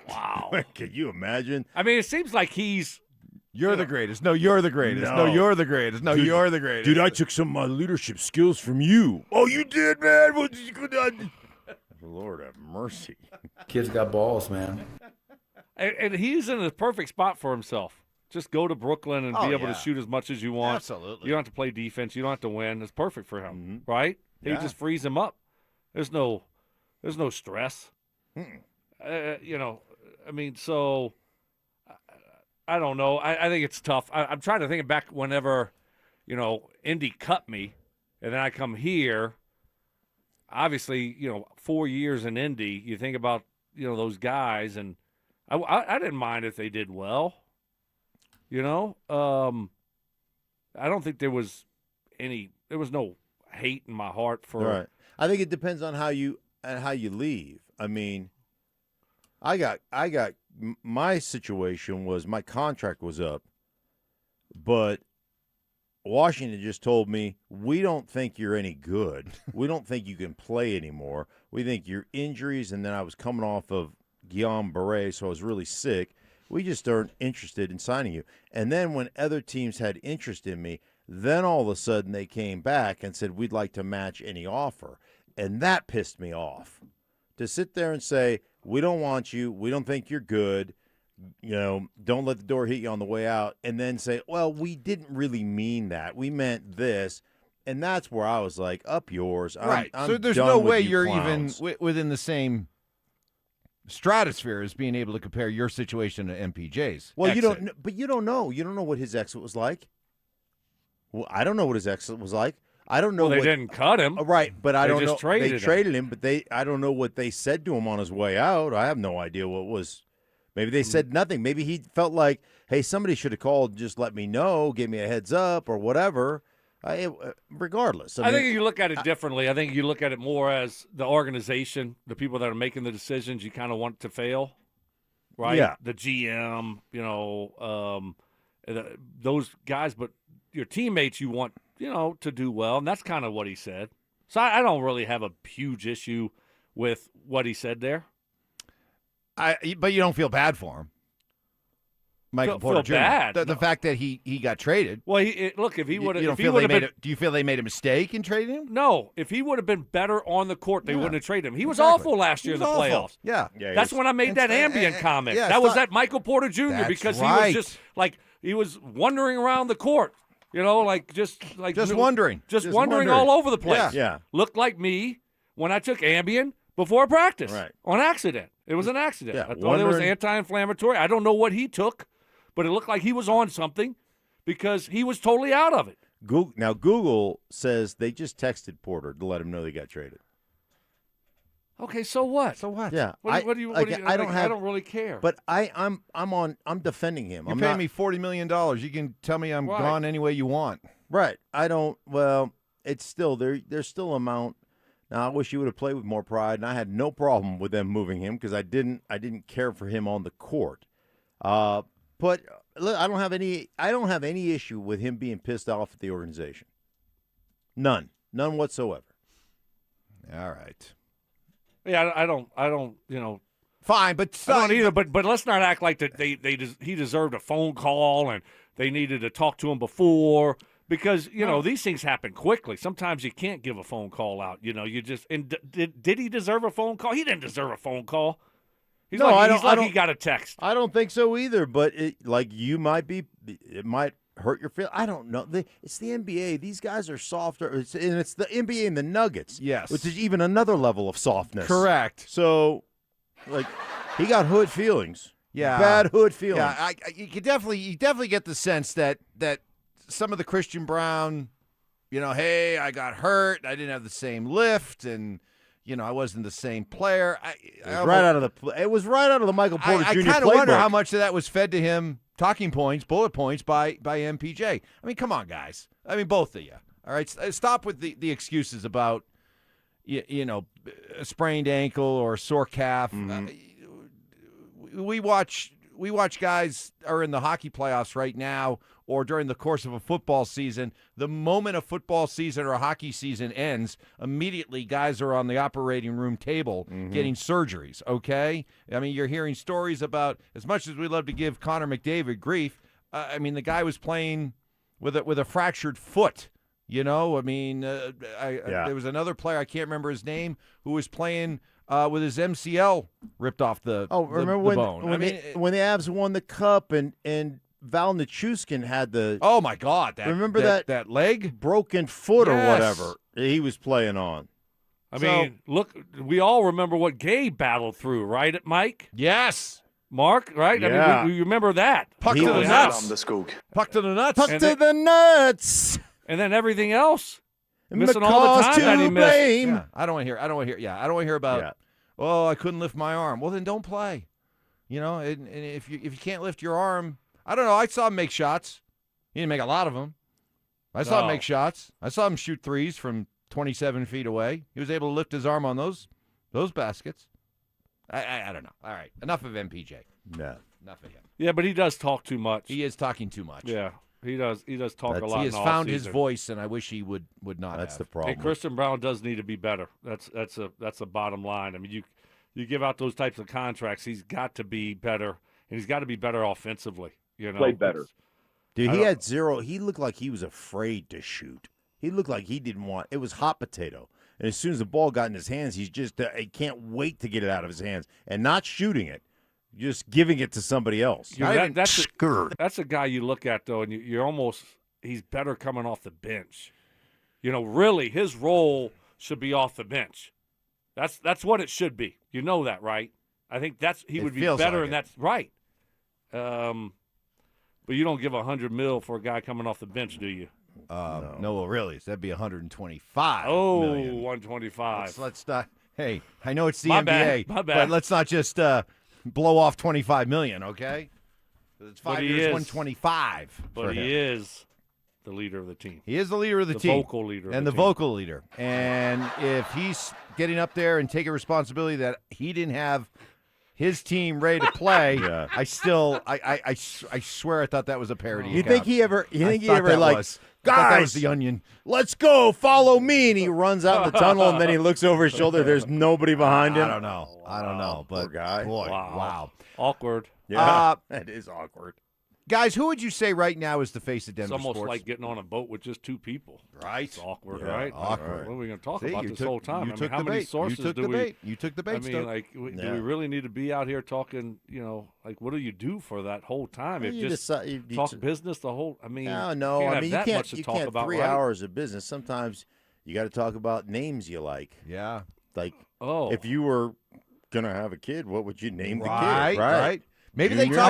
Wow. Can you imagine? I mean, it seems like You're the greatest. No, you're the greatest. No, you're the greatest. No, Dude, you're the greatest. Dude, I took some of my leadership skills from you. Oh, you did, man? What did you Lord have mercy. Kid's got balls, man. And he's in a perfect spot for himself. Just go to Brooklyn and be able to shoot as much as you want. Absolutely. You don't have to play defense. You don't have to win. It's perfect for him, right? Yeah. He just frees him up. There's no stress. I mean, so I don't know. I think it's tough. I'm trying to think back whenever, Indy cut me, and then I come here. Obviously, 4 years in Indy, you think about, those guys, and I didn't mind if they did well. I don't think there was no hate in my heart for. Right. I think it depends on how you leave. I mean, my situation was my contract was up, but Washington just told me, we don't think you're any good. We don't think you can play anymore. We think your injuries, and then I was coming off of Guillain-Barré, so I was really sick. We just aren't interested in signing you. And then when other teams had interest in me, then all of a sudden they came back and said, we'd like to match any offer. And that pissed me off. To sit there and say, we don't want you, we don't think you're good, don't let the door hit you on the way out, and then say, well, we didn't really mean that. We meant this. And that's where I was like, up yours. Right. I'm So there's done no with way you you're clowns. even within the same stratosphere as being able to compare your situation to MPJ's. Well, exit. you don't know. You don't know what his exit was like. Well, I don't know what his exit was like. I don't know. Well, they didn't cut him. Right, but I They don't just know. traded They him. traded him, but I don't know what they said to him on his way out. I have no idea what was. Maybe they said nothing. Maybe he felt like, hey, somebody should have called and just let me know, give me a heads up or whatever. Regardless. I think you look at it differently. I think you look at it more as the organization, the people that are making the decisions you kind of want to fail, right? Yeah. The GM, those guys, but your teammates you want, to do well, and that's kind of what he said. So I don't really have a huge issue with what he said there. But you don't feel bad for him. Michael feel Porter Jr. bad. The fact that he got traded. Well, look, if he would have, do you feel they made a mistake in trading him? No, if he would have been better on the court, they wouldn't have traded him. He was awful last year in the playoffs. Yeah, that's when I made that ambient comment. yeah, that was that Michael Porter Jr. because he was just like he was wandering around the court. Just wandering all over the place. Yeah. Looked like me when I took Ambien before practice on accident. It was an accident. Yeah, I thought it was anti-inflammatory. I don't know what he took, but it looked like he was on something because he was totally out of it. Google says they just texted Porter to let him know they got traded. Okay, so what? Yeah, I don't really care. But I'm defending him. You're paying me $40 million. You can tell me I'm gone any way you want. Right. I don't. Well, it's still there. There's still amount. Now I wish he would have played with more pride, and I had no problem with them moving him because I didn't care for him on the court. But look, I don't have any issue with him being pissed off at the organization. None whatsoever. All right. Yeah, I don't. Fine, but I don't either. But let's not act like that. He deserved a phone call and they needed to talk to him before because these things happen quickly. Sometimes you can't give a phone call out. You just did he deserve a phone call? He didn't deserve a phone call. He got a text. I don't think so either. But it might hurt your feelings. I don't know. It's the NBA. These guys are softer. And it's the NBA and the Nuggets. Yes. Which is even another level of softness. Correct. So, he got hood feelings. Yeah. Bad hood feelings. Yeah, you definitely get the sense that some of the Christian Brown, hey, I got hurt. I didn't have the same lift, and I wasn't the same player. It was right out of the Michael Porter Jr. I kind of wonder how much of that was fed to him. Talking points, bullet points by MPJ. I mean, come on, guys. I mean, both of you. All right, stop with the excuses about a sprained ankle or a sore calf. We watch guys are in the hockey playoffs right now, or during the course of a football season. The moment a football season or a hockey season ends, immediately guys are on the operating room table getting surgeries, okay? I mean, you're hearing stories about, as much as we love to give Connor McDavid grief, the guy was playing with a fractured foot, I mean, there was another player, I can't remember his name, who was playing with his MCL ripped off the remember the bone. when the Avs won the cup and Val Nichushkin had the oh my God! Remember that leg broken foot or whatever he was playing on. I mean, look, we all remember what Gabe battled through, right, Mike? Yes, Mark, right? Yeah. I mean, we remember that. Puck to the nuts. Puck to the nuts. Puck to the nuts. And then everything else. Missing all the time that he missed. Yeah, I don't want to hear. I don't want to hear about. Oh, I couldn't lift my arm. Well, then don't play. And if you can't lift your arm. I don't know. I saw him make shots. He didn't make a lot of them. I saw him make shots. I saw him shoot threes from 27 feet away. He was able to lift his arm on those baskets. I don't know. All right. Enough of MPJ. No. Enough of him. Yeah, but he does talk too much. He is talking too much. Yeah, he does. He does talk a lot. He has found his voice, and I wish he would not. That's have. the problem. Hey, Christian Brown does need to be better. That's a bottom line. I mean, you give out those types of contracts, he's got to be better, and he's got to be better offensively. Play better. Dude, he had zero. He looked like he was afraid to shoot. He looked like he didn't want. It was hot potato. And as soon as the ball got in his hands, he's just he can't wait to get it out of his hands and not shooting it, just giving it to somebody else. That's a guy you look at though, and you're almost he's better coming off the bench. Really, his role should be off the bench. That's what it should be. You know that, right? I think he would be better, and that's right. But you don't give $100 million for a guy coming off the bench, do you? No, really. That'd be $125 million. 125. Let's not. Hey, I know it's the My NBA, bad. but let's not just blow off $25 million, okay? It's 5 years, 125. But he is the leader of the team. He is the leader of the team. The vocal leader. And the vocal leader. And if he's getting up there and taking responsibility that he didn't have his team ready to play, I swear I thought that was a parody. You think he ever guys, that was the Onion. Let's go, follow me, and he runs out in the tunnel, and then he looks over his shoulder. There's nobody behind him. I don't know, but poor guy. Boy, wow. Awkward. Yeah, that is awkward. Guys, who would you say right now is the face of Denver It's almost sports? like getting on a boat with just two people. Right. It's awkward, Yeah, right? awkward. What are we going to talk See, about you this took- whole time? you I took mean, how the many bait. sources You took do the we? bait. You took the bait, I mean, Stoke. like, do Yeah. we really need to be out here talking? Like, what do you do for that whole time? Well, If you just decide- you talk just- business the whole. I mean, No. can't I have mean, that you much can't. to You talk can't about, 3 right? hours of business. Sometimes you got to talk about names you like. Yeah. Like, if you were gonna have a kid, what would you name the Right, kid? Right. right. Maybe they Junior? How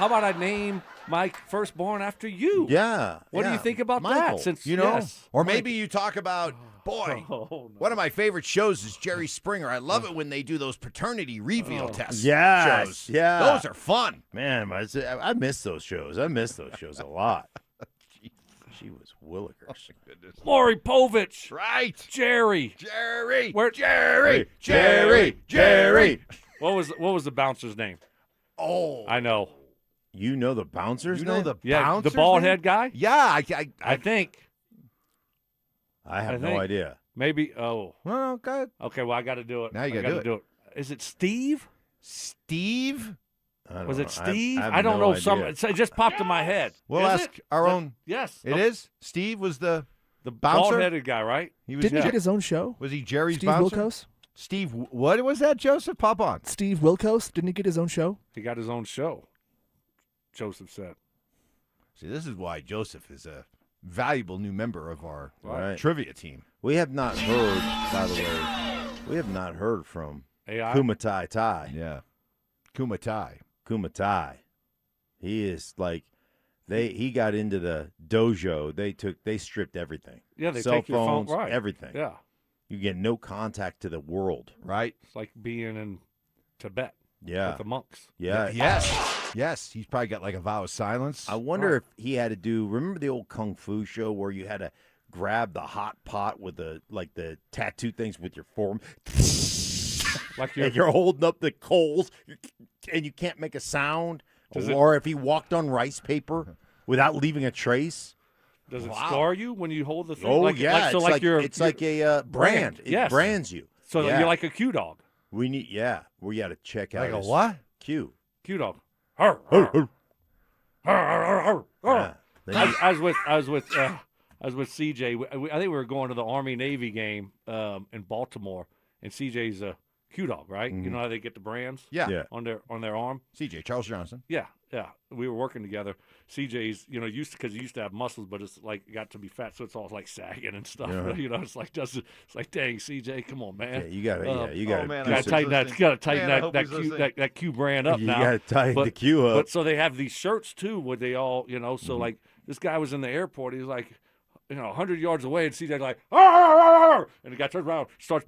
about I name my firstborn after you? Yeah. What do you yeah. think about Michael, that? Since You know, yes. or maybe you talk about, boy, one of my favorite shows is Jerry Springer. I love it when they do those paternity reveal tests. Yes, shows. yeah. Those are fun. Man, I miss those shows. I miss those shows a lot. She was Willikers. Maury Povich. Right. Jerry. Where? Jerry. What was the bouncer's name? Oh, I know. You know the bouncer's You name? know the Yeah, bouncer's the bald name? head guy. Yeah, I think. I have no think. idea. Maybe. Oh. Well, good. Okay. Well, I got to do it. Now you I gotta gotta do do it. Is it Steve? Steve? I don't Was know. it Steve? have I don't no know. Some idea. it just popped in my head. We'll Is ask it? our Is own. Yes. It is. Steve was the The bouncer? bald-headed guy, right? He was. Didn't he yeah. get his own show? Was he Jerry's Steve bouncer? Wilkos? Steve, what was that, Joseph? Pop on. Steve Wilkos? Didn't he get his own show? He got his own show. Joseph said. See, this is why Joseph is a valuable new member of our Right. trivia team. We have not heard, by the way, we have not heard from AI? Kumatai Tai. Yeah. Kumatai. He is like he got into the dojo. They stripped everything. Yeah, they cell take your phone, phones, right. everything. Yeah. You get no contact to the world. Right. It's like being in Tibet. Yeah. With the monks. Yeah. Yes. He's probably got like a vow of silence. I wonder if he had to do. Remember the old kung fu show where you had to grab the hot pot with the tattoo things with your forearm, like you're holding up the coals, and you can't make a sound. Or if he walked on rice paper without leaving a trace. Does it scar you when you hold the thing? Oh like, yeah, so it's like a brand. It yes. brands you. So yeah. you're like a Q dog. We got to check out Like a his what? Q. Q dog. Yeah. I was with CJ. I think we were going to the Army Navy game in Baltimore, and CJ's a Q dog, right? Mm-hmm. You know how they get the brands? Yeah. On their arm. CJ, Charles Johnson. Yeah. We were working together. CJ's, because he used to have muscles, but it's like got to be fat, so it's all like sagging and stuff. Yeah. It's like dang, CJ, come on, man. Yeah, you got to. Gotta tighten that Q brand up You now. got to tighten the Q up. But so they have these shirts too, where they all, so like this guy was in the airport. He was like, 100 yards away, and CJ like, "Arr!" And the guy turns around, starts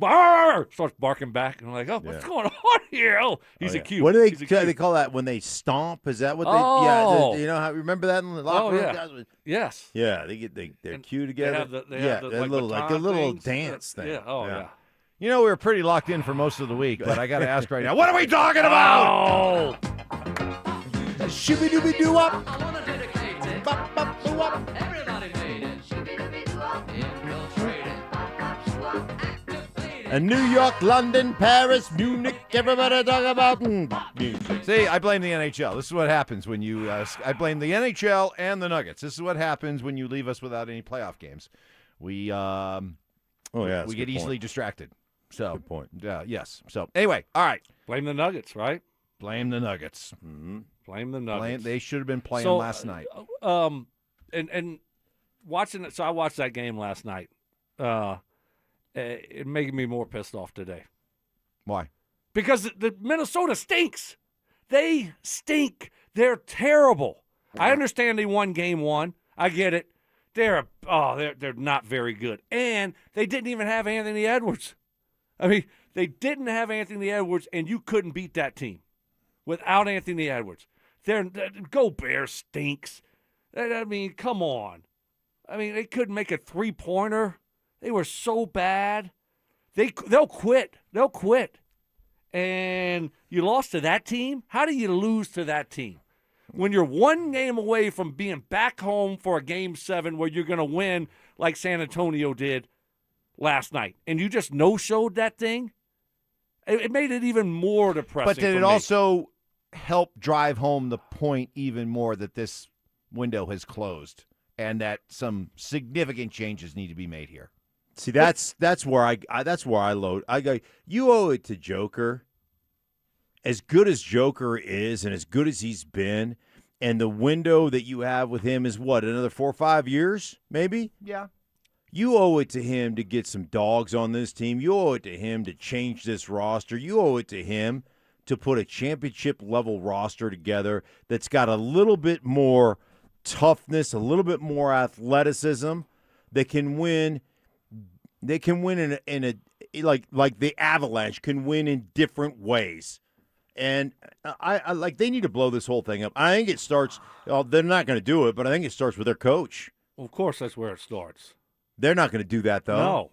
barking back, and I'm like, oh, what's going on here? Oh, he's a Q. What do He's a Q. they call that when they stomp? Is that what they? Oh. Yeah, you know how remember that in the locker room? yeah. Guys would- Yes. Yeah, they're cue together. They have the a little baton things. dance thing. Yeah. Oh yeah. You know, we were pretty locked in for most of the week, but I got to ask right now, what are we talking about? Shibby-dooby-doo-up. And New York, London, Paris, Munich, everybody talk about music. See, I blame the NHL. This is what happens when you I blame the NHL and the Nuggets. This is what happens when you leave us without any playoff games. We we get easily distracted. So good point. Yes. So anyway, all right. Blame the Nuggets, right? Blame the Nuggets. Mm-hmm. Blame the Nuggets. They should have been playing last night. And watching it. So I watched that game last night. It made me more pissed off today. Why? Because the Minnesota stinks. They stink. They're terrible. I understand they won game one. I get it. They're not very good. And they didn't even have Anthony Edwards. I mean, they didn't have Anthony Edwards, and you couldn't beat that team without Anthony Edwards. Go Bears stinks. I mean, come on. I mean, they couldn't make a three-pointer. They were so bad. They'll quit. They'll quit. And you lost to that team? How do you lose to that team? When you're one game away from being back home for a Game 7 where you're going to win like San Antonio did last night, and you just no-showed that thing, it made it even more depressing. But did it also help drive home the point even more that this window has closed and that some significant changes need to be made here. See, that's where I load. I go, you owe it to Joker. As good as Joker is and as good as he's been, and the window that you have with him is what, another 4 or 5 years, maybe? Yeah. You owe it to him to get some dogs on this team. You owe it to him to change this roster. You owe it to him to put a championship-level roster together that's got a little bit more toughness, a little bit more athleticism, that can win. They can win in a like the Avalanche can win in different ways. And I like they need to blow this whole thing up. I think it starts. Well, they're not going to do it, but I think it starts with their coach. Well, of course, that's where it starts. They're not going to do that, though. No,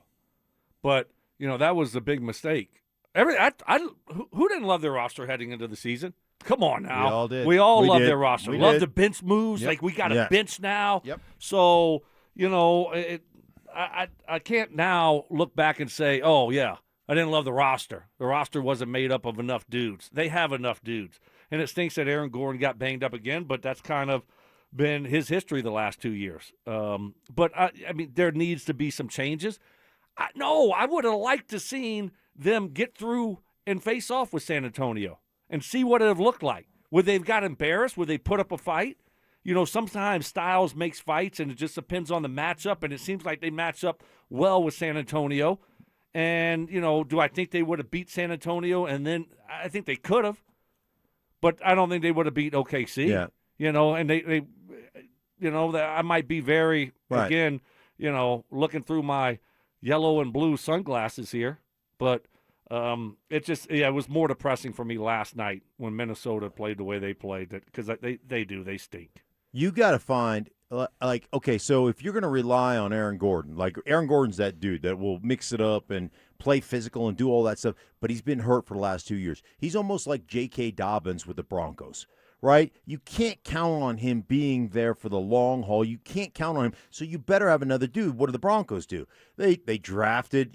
but that was the big mistake. Who didn't love their roster heading into the season? Come on now, we all did. We all love did. their roster. We Love did. the bench moves. Yep. Like we got a bench now. Yep. So I can't now look back and say, oh yeah, I didn't love the roster. The roster wasn't made up of enough dudes. They have enough dudes. And it stinks that Aaron Gordon got banged up again, but that's kind of been his history the last 2 years. But, I mean, there needs to be some changes. I would have liked to seen them get through and face off with San Antonio and see what it would have looked like. Would they have got embarrassed? Would they put up a fight? Sometimes styles makes fights, and it just depends on the matchup, and it seems like they match up well with San Antonio. And, do I think they would have beat San Antonio? And then I think they could have. But I don't think they would have beat OKC. Yeah. And they I might be very, right. Again, looking through my yellow and blue sunglasses here. But it was more depressing for me last night when Minnesota played the way they played, because they stink. You got to find, okay, so if you're going to rely on Aaron Gordon, like Aaron Gordon's that dude that will mix it up and play physical and do all that stuff, but he's been hurt for the last 2 years. He's almost like J.K. Dobbins with the Broncos, right? You can't count on him being there for the long haul. You can't count on him, so you better have another dude. What do the Broncos do? They drafted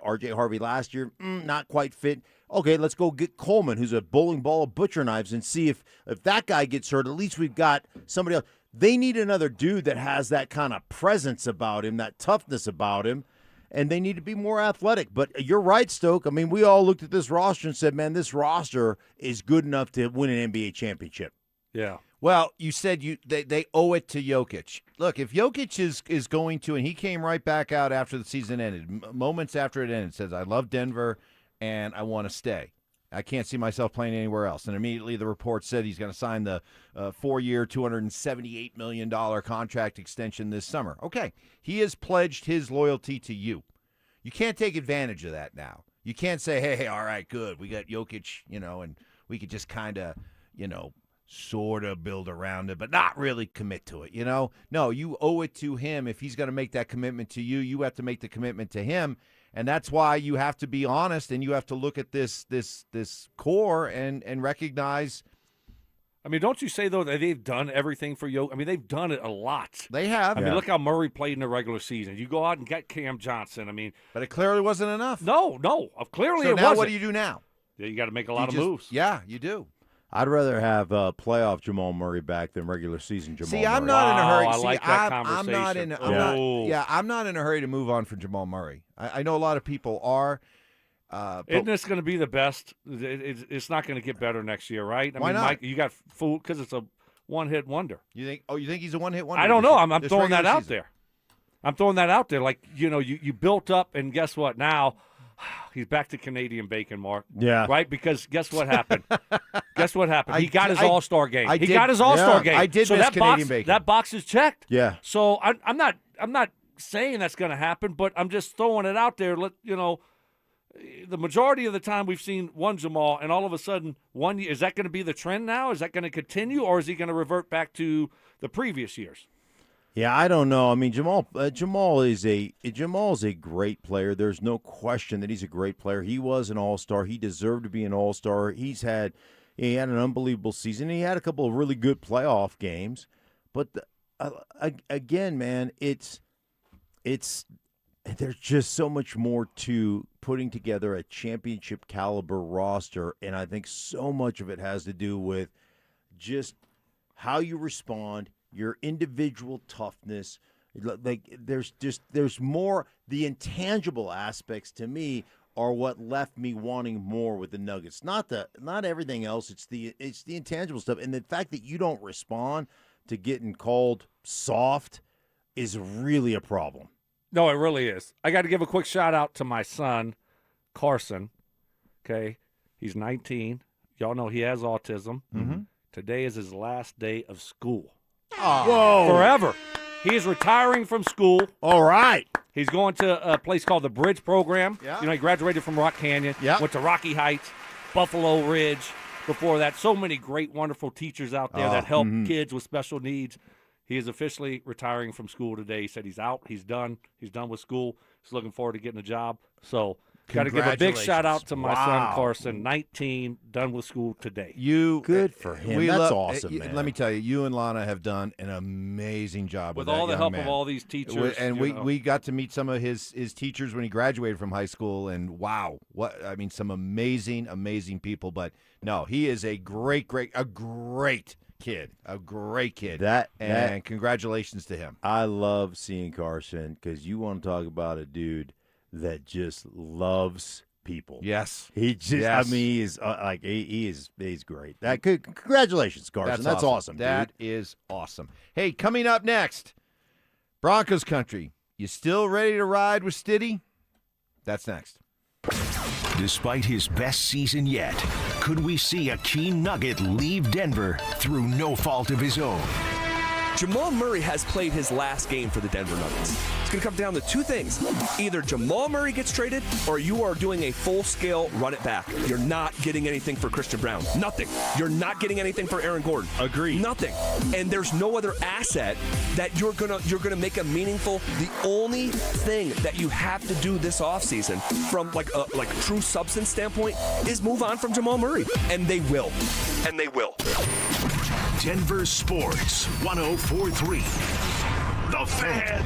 R.J. Harvey last year, not quite fit. Okay, let's go get Coleman, who's a bowling ball of butcher knives, and see if that guy gets hurt. At least we've got somebody else. They need another dude that has that kind of presence about him, that toughness about him, and they need to be more athletic. But you're right, Stoke. I mean, we all looked at this roster and said, man, this roster is good enough to win an NBA championship. Yeah. Well, you said they owe it to Jokic. Look, if Jokic is going to, and he came right back out after the season ended, moments after it ended, says, I love Denver and I want to stay. I can't see myself playing anywhere else. And immediately the report said he's going to sign the 4-year, $278 million contract extension this summer. Okay, he has pledged his loyalty to you. You can't take advantage of that now. You can't say, hey, all right, good, we got Jokic, and we could just kind of, sort of build around it, but not really commit to it, No, you owe it to him. If he's going to make that commitment to you, you have to make the commitment to him. And that's why you have to be honest, and you have to look at this core and recognize. I mean, don't you say, though, that they've done everything for Jokic? I mean, they've done it a lot. They have. I mean, look how Murray played in the regular season. You go out and get Cam Johnson. I mean. But it clearly wasn't enough. No. Clearly so it now wasn't. What do you do now? Yeah, you got to make a lot of moves. Yeah, you do. I'd rather have playoff Jamal Murray back than regular season Jamal Murray. See, I'm not in a hurry. I See, like that I'm not in. I'm not in a hurry to move on from Jamal Murray. I know a lot of people are. Isn't this going to be the best? It's not going to get better next year, right? Why not? Mike, you got fooled because it's a one-hit wonder. You think he's a one-hit wonder? I don't know. I'm throwing that out there. I'm throwing that out there. Like, you built up, and guess what? Now he's back to Canadian bacon, Mark. Yeah. Right? Because guess what happened? He got his All-Star game. He got his All-Star game. I did miss Canadian bacon. That box is checked. Yeah. So I'm not saying that's going to happen, but I'm just throwing it out there. The majority of the time we've seen one Jamal, and all of a sudden is that going to be the trend now? Is that going to continue, or is he going to revert back to the previous years? Yeah, I don't know. I mean, Jamal is a great player. There's no question that he's a great player. He was an all-star. He deserved to be an all-star. He had an unbelievable season. He had a couple of really good playoff games. But again, man, it's there's just so much more to putting together a championship caliber roster, and I think so much of it has to do with just how you respond, your individual toughness. Like there's more. The intangible aspects to me are what left me wanting more with the Nuggets. Not everything else. It's the intangible stuff, and the fact that you don't respond to getting called soft is really a problem. No, it really is. I got to give a quick shout out to my son, Carson. Okay, he's 19. Y'all know he has autism. Mm-hmm. Today is his last day of school. Whoa! Forever. He is retiring from school. All right. He's going to a place called the Bridge Program. Yeah. You know, he graduated from Rock Canyon. Yeah. Went to Rocky Heights, Buffalo Ridge. Before that, so many great, wonderful teachers out there that help kids with special needs. He is officially retiring from school today. He said he's out. He's done. He's done with school. He's looking forward to getting a job. So got to give a big shout out to my son, Carson, 19, done with school today. Good for him. That's awesome, man. Let me tell you, you and Lana have done an amazing job with that all the young help man. of all these teachers. And we got to meet some of his teachers when he graduated from high school, and wow, some amazing people. But no, he is a great kid. A great kid. And congratulations to him. I love seeing Carson because you want to talk about a dude that just loves people. Yes. He just, Yes. he is he's great. Congratulations, Carson. That's awesome, That dude. is awesome. Hey, coming up next, Broncos country. You still ready to ride with Stiddy? That's next. Despite his best season yet, could we see a key Nugget leave Denver through no fault of his own? Jamal Murray has played his last game for the Denver Nuggets. It's going to come down to two things. Either Jamal Murray gets traded or you are doing a full-scale run it back. You're not getting anything for Christian Brown. Nothing. You're not getting anything for Aaron Gordon. Agreed. Nothing. And there's no other asset that you're gonna make a meaningful. The only thing that you have to do this offseason from like a true substance standpoint is move on from Jamal Murray. And they will. And they will. Denver Sports 104.3. The Fan.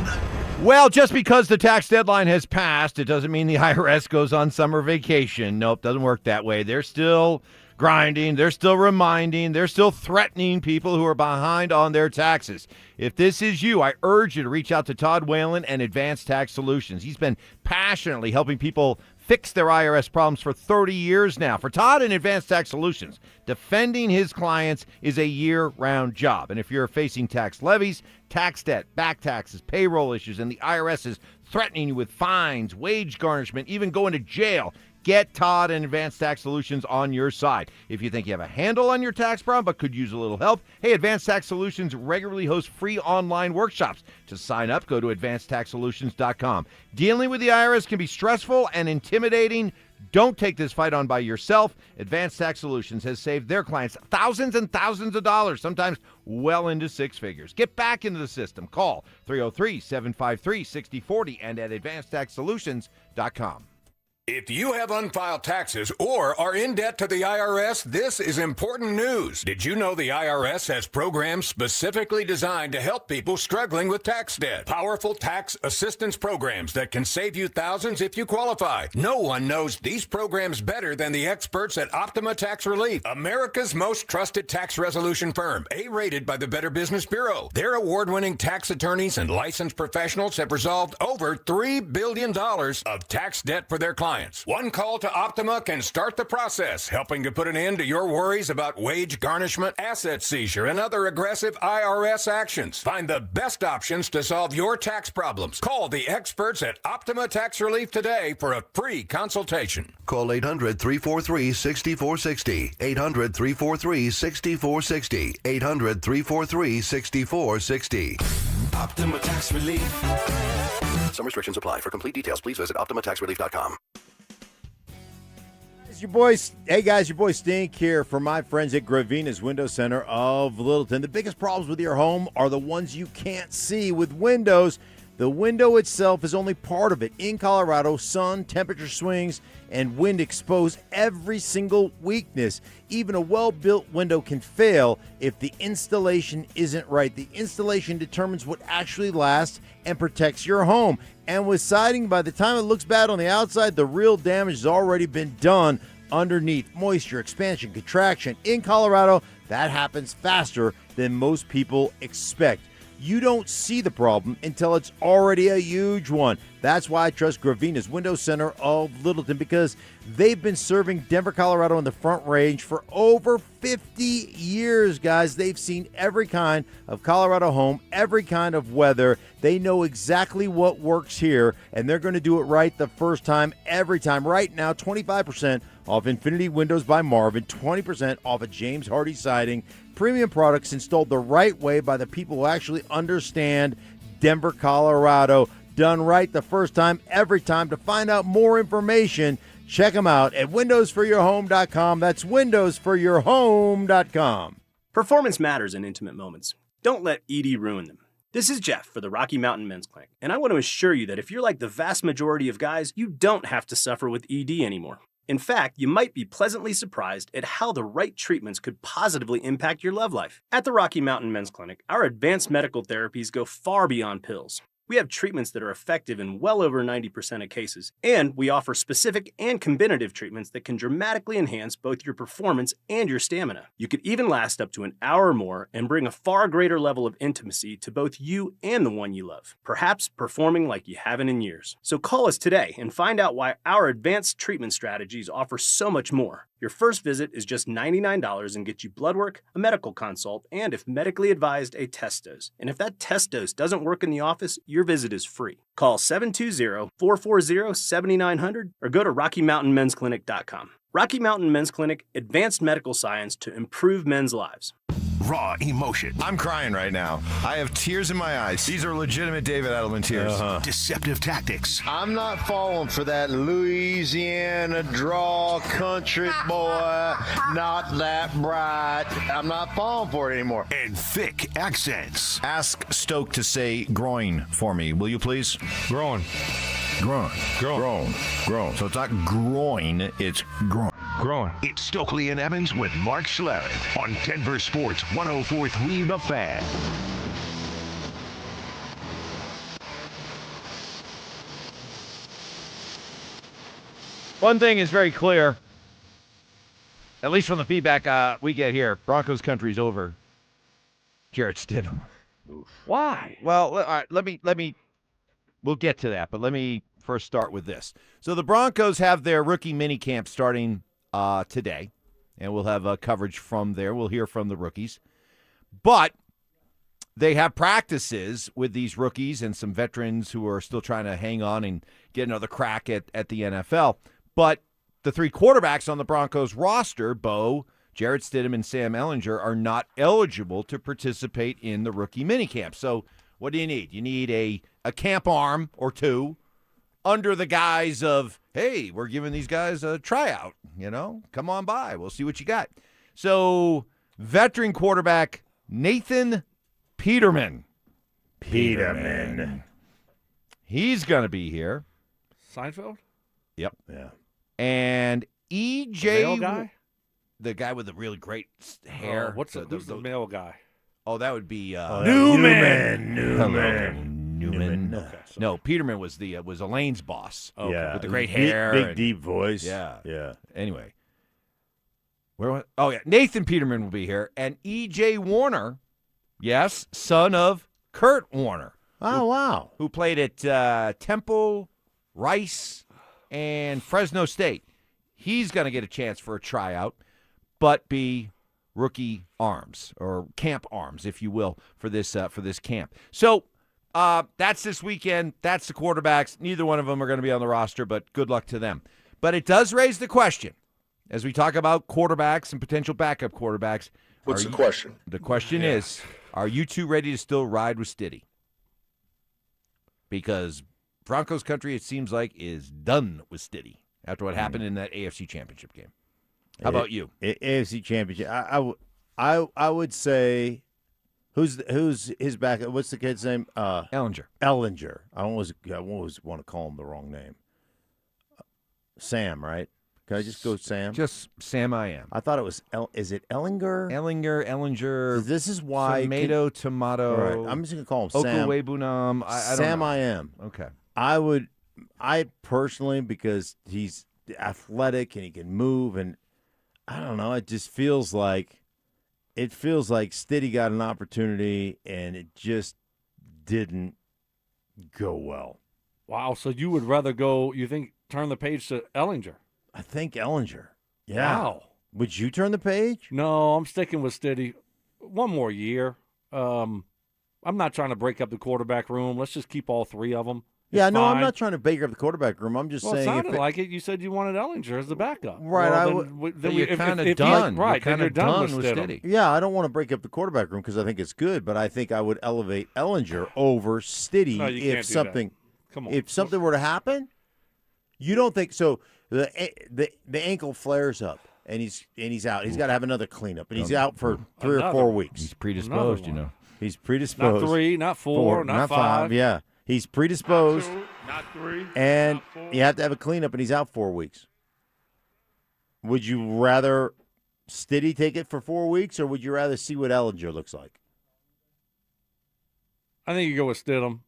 Well, just because the tax deadline has passed, it doesn't mean the IRS goes on summer vacation. Nope, doesn't work that way. They're still grinding. They're still reminding. They're still threatening people who are behind on their taxes. If this is you, I urge you to reach out to Todd Whalen and Advanced Tax Solutions. He's been passionately helping people fix their IRS problems for 30 years now. For Todd and Advanced Tax Solutions, defending his clients is a year-round job. And if you're facing tax levies, tax debt, back taxes, payroll issues, and the IRS is threatening you with fines, wage garnishment, even going to jail, get Todd and Advanced Tax Solutions on your side. If you think you have a handle on your tax problem but could use a little help, hey, Advanced Tax Solutions regularly hosts free online workshops. To sign up, go to advancedtaxsolutions.com. Dealing with the IRS can be stressful and intimidating. Don't take this fight on by yourself. Advanced Tax Solutions has saved their clients thousands and thousands of dollars, sometimes well into six figures. Get back into the system. Call 303-753-6040 and at advancedtaxsolutions.com. If you have unfiled taxes or are in debt to the IRS, this is important news. Did you know the IRS has programs specifically designed to help people struggling with tax debt? Powerful tax assistance programs that can save you thousands if you qualify. No one knows these programs better than the experts at Optima Tax Relief, America's most trusted tax resolution firm, A-rated by the Better Business Bureau. Their award-winning tax attorneys and licensed professionals have resolved over $3 billion of tax debt for their clients. One call to Optima can start the process, helping to put an end to your worries about wage garnishment, asset seizure, and other aggressive IRS actions. Find the best options to solve your tax problems. Call the experts at Optima Tax Relief today for a free consultation. Call 800-343-6460. 800-343-6460. 800-343-6460. Optima Tax Relief. Some restrictions apply. For complete details, please visit OptimaTaxRelief.com. Your boy Stink here for my friends at Gravina's Window Center of Littleton. The biggest problems with your home are the ones you can't see. With windows, The window itself is only part of it. In Colorado, sun, temperature swings, and wind expose every single weakness. Even a well-built window can fail if the installation isn't right. The installation determines what actually lasts and protects your home. And with siding, by the time it looks bad on the outside, the real damage has already been done underneath. Moisture, expansion, contraction. In Colorado, that happens faster than most people expect. You don't see the problem until it's already a huge one. That's why I trust Gravina's Window Center of Littleton, because they've been serving Denver, Colorado in the Front Range for over 50 years, guys. They've seen every kind of Colorado home, every kind of weather. They know exactly what works here, and they're going to do it right the first time, every time. Right now, 25% off Infinity Windows by Marvin, 20% off of James Hardy Siding. Premium products installed the right way by the people who actually understand Denver, Colorado. Done right the first time, every time. To find out more information, check them out at windowsforyourhome.com. That's windowsforyourhome.com. Performance matters in intimate moments. Don't let ED ruin them. This is Jeff for the Rocky Mountain Men's Clinic, and I want to assure you that if you're like the vast majority of guys, you don't have to suffer with ED anymore. In fact, you might be pleasantly surprised at how the right treatments could positively impact your love life. At the Rocky Mountain Men's Clinic, our advanced medical therapies go far beyond pills. We have treatments that are effective in well over 90% of cases, and we offer specific and combinative treatments that can dramatically enhance both your performance and your stamina. You could even last up to an hour or more and bring a far greater level of intimacy to both you and the one you love, perhaps performing like you haven't in years. So call us today and find out why our advanced treatment strategies offer so much more. Your first visit is just $99 and gets you blood work, a medical consult, and if medically advised, a test dose. And if that test dose doesn't work in the office, your visit is free. Call 720-440-7900 or go to RockyMountainMen'sClinic.com. Rocky Mountain Men's Clinic, advanced medical science to improve men's lives. Raw emotion. I'm crying right now. I have tears in my eyes. These are legitimate David Edelman tears. Deceptive tactics. I'm not falling for that Louisiana draw country boy, not that bright. I'm not falling for it anymore. And thick accents. Ask Stoke to say groin for me, will you please? Groin. Groin. Groin. Groin. So it's not groin, it's groin. Groin. It's Stokley and Evans with Mark Schlereth on Denver Sports 104.3 The Fan. One thing is very clear, at least from the feedback we get here, Broncos country's over. Jarrett Stidham. Why? Well, all right, let me, we'll get to that, but let me first start with this. So the Broncos have their rookie minicamp starting today, and we'll have coverage from there. We'll hear from the rookies. But they have practices with these rookies and some veterans who are still trying to hang on and get another crack at the NFL. But the three quarterbacks on the Broncos roster, Bo, Jarrett Stidham, and Sam Ehlinger, are not eligible to participate in the rookie minicamp. So what do you need? You need a camp arm or two under the guise of, hey, we're giving these guys a tryout, come on by. We'll see what you got. So veteran quarterback Nathan Peterman. He's going to be here. Seinfeld? Yep. Yeah. And The EJ, male guy? the guy with the really great hair. Who's the male guy? Oh, that would be Newman. Newman. Okay, No, Peterman was Elaine's boss. Okay. Yeah. With the great Big- hair. Big, and- deep voice. Yeah. Yeah. Anyway. Nathan Peterman will be here. And EJ Warner, yes, son of Kurt Warner. Oh, wow. Who played at Temple, Rice, and Fresno State. He's going to get a chance for a tryout, but be rookie arms or camp arms, if you will, for this camp. So that's this weekend. That's the quarterbacks. Neither one of them are going to be on the roster, but good luck to them. But it does raise the question, as we talk about quarterbacks and potential backup quarterbacks. What's the question? The question is, are you two ready to still ride with Stiddy? Because Broncos country, it seems like, is done with Stiddy after what happened in that AFC Championship game. How about you? AFC Championship. I would say Who's his back? What's the kid's name? Ellinger. Ellinger. I always want to call him the wrong name. Sam, right? Can I just go Sam? Just Sam I am. I thought it was is it Ellinger? Ellinger. This is why Tomato. All right, I'm just gonna call him Sam. Okawebunam. I don't Sam know. I am. Okay. I personally, because he's athletic and he can move, and I don't know, it just feels like Stiddy got an opportunity and it just didn't go well. Wow, so you would rather turn the page to Ellinger? I think Ellinger. Yeah. Wow. Would you turn the page? No, I'm sticking with Stiddy. One more year. I'm not trying to break up the quarterback room. Let's just keep all three of them. Yeah, no, I'm not trying to bake up the quarterback room. I'm just saying. It sounded like it. You said you wanted Ellinger as the backup. Right. Then you're kind of done. Right. You're Then you're done with Stiddy. Yeah, I don't want to break up the quarterback room because I think it's good, but I think I would elevate Ellinger over Stiddy No, you can't do that. Come on. If something were to happen. You don't think so? The ankle flares up and he's out. He's got to have another cleanup, and he's out for 3 or 4 weeks. He's predisposed, you know. He's predisposed. Not 3, not 4, not 5. Yeah, he's predisposed. Not 3. And not 4. you have to have a cleanup, and he's out 4 weeks. Would you rather Stiddy take it for 4 weeks, or would you rather see what Ellinger looks like? I think you go with Stidham,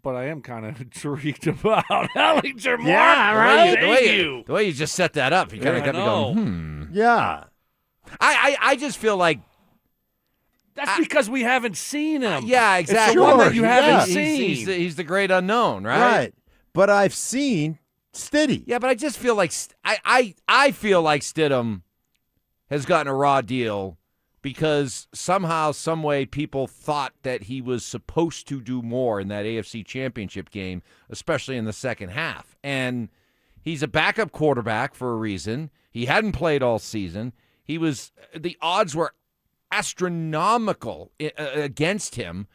but I am kind of intrigued about Ellinger. Mark. Yeah, right. The way you just set that up, you kind of got me going. Yeah. I just feel like that's because we haven't seen him. Yeah, exactly. It's the one that you haven't seen. He's the great unknown, right? Right. But I've seen Stiddy. Yeah, but I just feel like I feel like Stidham has gotten a raw deal because somehow, some way, people thought that he was supposed to do more in that AFC Championship game, especially in the second half. And he's a backup quarterback for a reason. He hadn't played all season. The odds were astronomical against him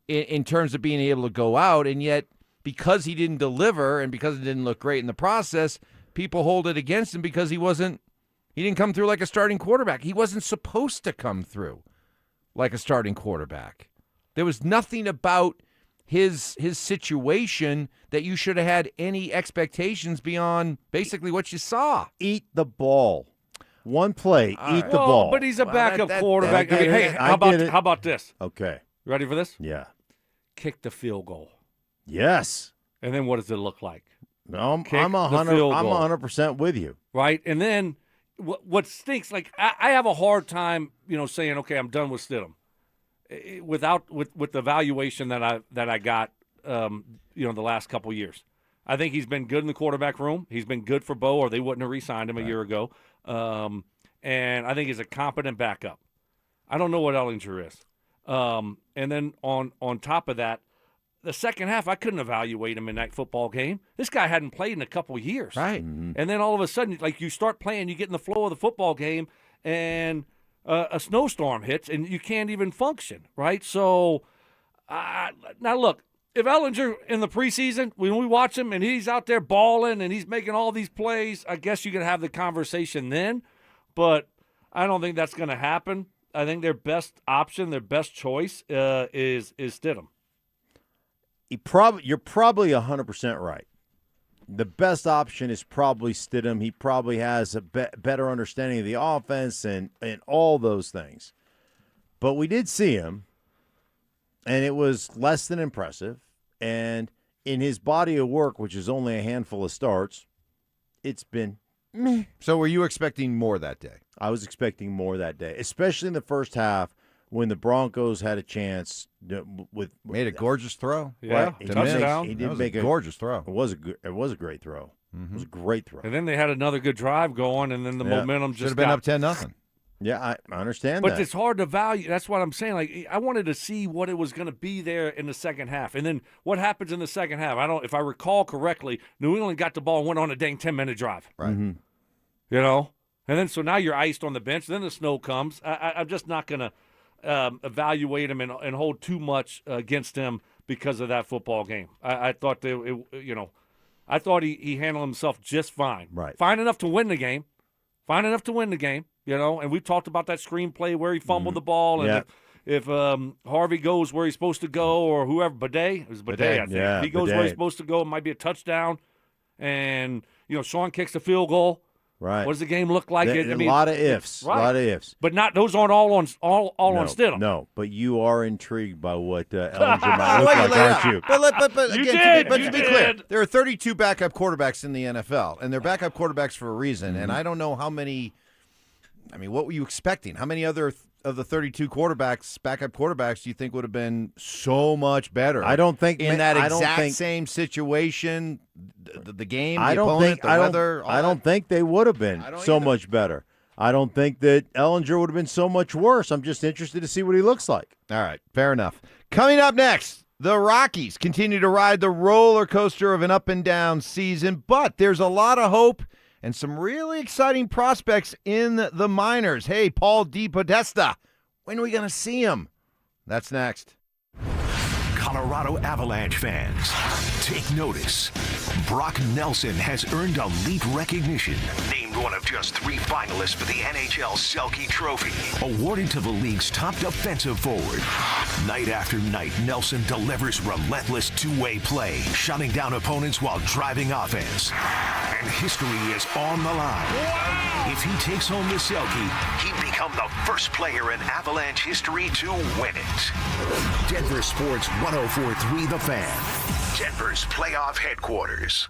in terms of being able to go out, and yet because he didn't deliver and because it didn't look great in the process, people hold it against him because he didn't come through like a starting quarterback. He wasn't supposed to come through like a starting quarterback. There was nothing about his situation that you should have had any expectations beyond basically what you saw. Eat the ball. One play, eat the ball. But he's a backup quarterback. How about this? Okay. You ready for this? Yeah. Kick the field goal. Yes. And then what does it look like? No, I'm 100% with you. Right? And then what stinks, like I have a hard time, saying, okay, I'm done with Stidham. With the valuation that I got, the last couple years. I think he's been good in the quarterback room. He's been good for Bo, or they wouldn't have re-signed him a year ago. And I think he's a competent backup. I don't know what Ellinger is. And then on top of that, the second half, I couldn't evaluate him in that football game. This guy hadn't played in a couple years. Right. Mm-hmm. And then all of a sudden, like you start playing, you get in the flow of the football game, and a snowstorm hits, and you can't even function, right? So, now look, if Ellinger in the preseason, when we watch him and he's out there balling and he's making all these plays, I guess you can have the conversation then. But I don't think that's going to happen. I think their best option, their best choice is Stidham. You're probably 100% right. The best option is probably Stidham. He probably has a better understanding of the offense and all those things. But we did see him, and it was less than impressive. And in his body of work, which is only a handful of starts, it's been meh. So were you expecting more that day? I was expecting more that day, especially in the first half when the Broncos had a chance made a gorgeous throw. Yeah, touchdown. He did make a gorgeous throw. It was a great throw. Mm-hmm. It was a great throw. And then they had another good drive going, and then the momentum just should have been up 10-0. Yeah, I understand but that. It's hard to value. That's what I'm saying. Like, I wanted to see what it was going to be there in the second half. And then what happens in the second half? If I recall correctly, New England got the ball and went on a dang 10-minute drive. Right. Mm-hmm. And then so now you're iced on the bench. Then the snow comes. I'm just not going to evaluate him and hold too much against him because of that football game. I thought I thought he handled himself just fine. Right. Fine enough to win the game. And we've talked about that screenplay where he fumbled the ball and if Harvey goes where he's supposed to go, or whoever, Bidet, it was Bidet, I think. Yeah, if he goes where he's supposed to go, it might be a touchdown. And, Sean kicks the field goal. Right. What does the game look like? A lot of ifs. Right. A lot of ifs. But those aren't all on Stidham. No, but you are intrigued by what Ellinger might look like, aren't you? But You again, did, to be you clear, did. there are 32 backup quarterbacks in the NFL, and they're backup quarterbacks for a reason. And I don't know how many. I mean, what were you expecting? How many other of the 32 backup quarterbacks, do you think would have been so much better? I don't think in that I don't exact think- same situation, the game, I the don't opponent, think the weather. I don't think they would have been so much better. I don't think that Ellinger would have been so much worse. I'm just interested to see what he looks like. All right, fair enough. Coming up next, the Rockies continue to ride the roller coaster of an up and down season, but there's a lot of hope and some really exciting prospects in the minors. Hey, Paul DePodesta, when are we going to see him? That's next. Colorado Avalanche fans, take notice. Brock Nelson has earned elite recognition. Named one of just 3 finalists for the NHL Selke Trophy. Awarded to the league's top defensive forward. Night after night, Nelson delivers relentless two-way play, shutting down opponents while driving offense. And history is on the line. Wow. If he takes home the Selke, he'd become the first player in Avalanche history to win it. Denver Sports 104.3 The Fan. Denver's playoff headquarters.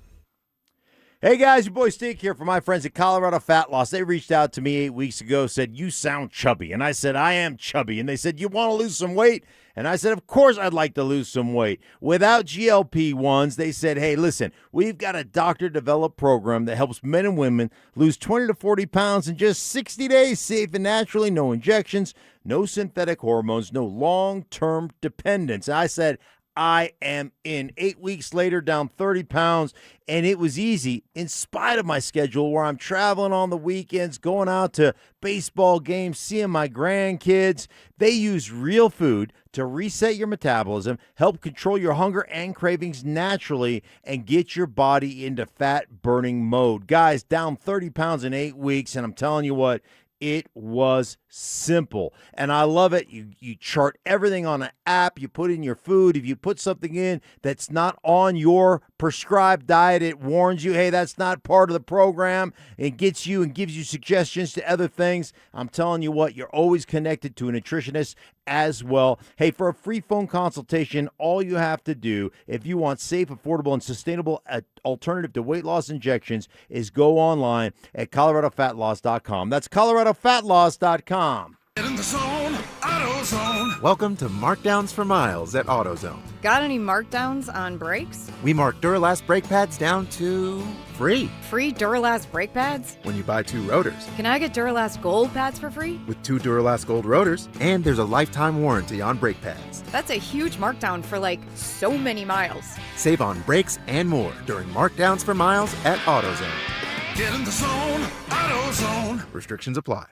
Hey guys, your boy Steve here from my friends at Colorado Fat Loss. They reached out to me 8 weeks ago, said, you sound chubby. And I said, I am chubby. And they said, you want to lose some weight? And I said, of course I'd like to lose some weight. Without GLP-1s, they said, hey, listen, we've got a doctor-developed program that helps men and women lose 20 to 40 pounds in just 60 days, safe and naturally, no injections, no synthetic hormones, no long-term dependence. And I said, I am in. 8 weeks later, down 30 pounds, and it was easy in spite of my schedule where I'm traveling on the weekends, going out to baseball games, seeing my grandkids. They use real food to reset your metabolism, help control your hunger and cravings naturally, and get your body into fat-burning mode. Guys, down 30 pounds in 8 weeks, and I'm telling you what, it was simple, and I love it. You chart everything on an app. You put in your food. If you put something in that's not on your prescribed diet, it warns you, hey, that's not part of the program. It gets you and gives you suggestions to other things. I'm telling you what, you're always connected to a nutritionist as well. Hey, for a free phone consultation, all you have to do, if you want safe, affordable, and sustainable alternative to weight loss injections, is go online at coloradofatloss.com. That's coloradofatloss.com. Get in the zone, AutoZone. Welcome to Markdowns for Miles at AutoZone. Got any markdowns on brakes? We mark Duralast brake pads down to free. Free Duralast brake pads? When you buy 2 rotors. Can I get Duralast Gold pads for free? With 2 Duralast Gold rotors, and there's a lifetime warranty on brake pads. That's a huge markdown for so many miles. Save on brakes and more during Markdowns for Miles at AutoZone. Get in the zone, AutoZone. Restrictions apply.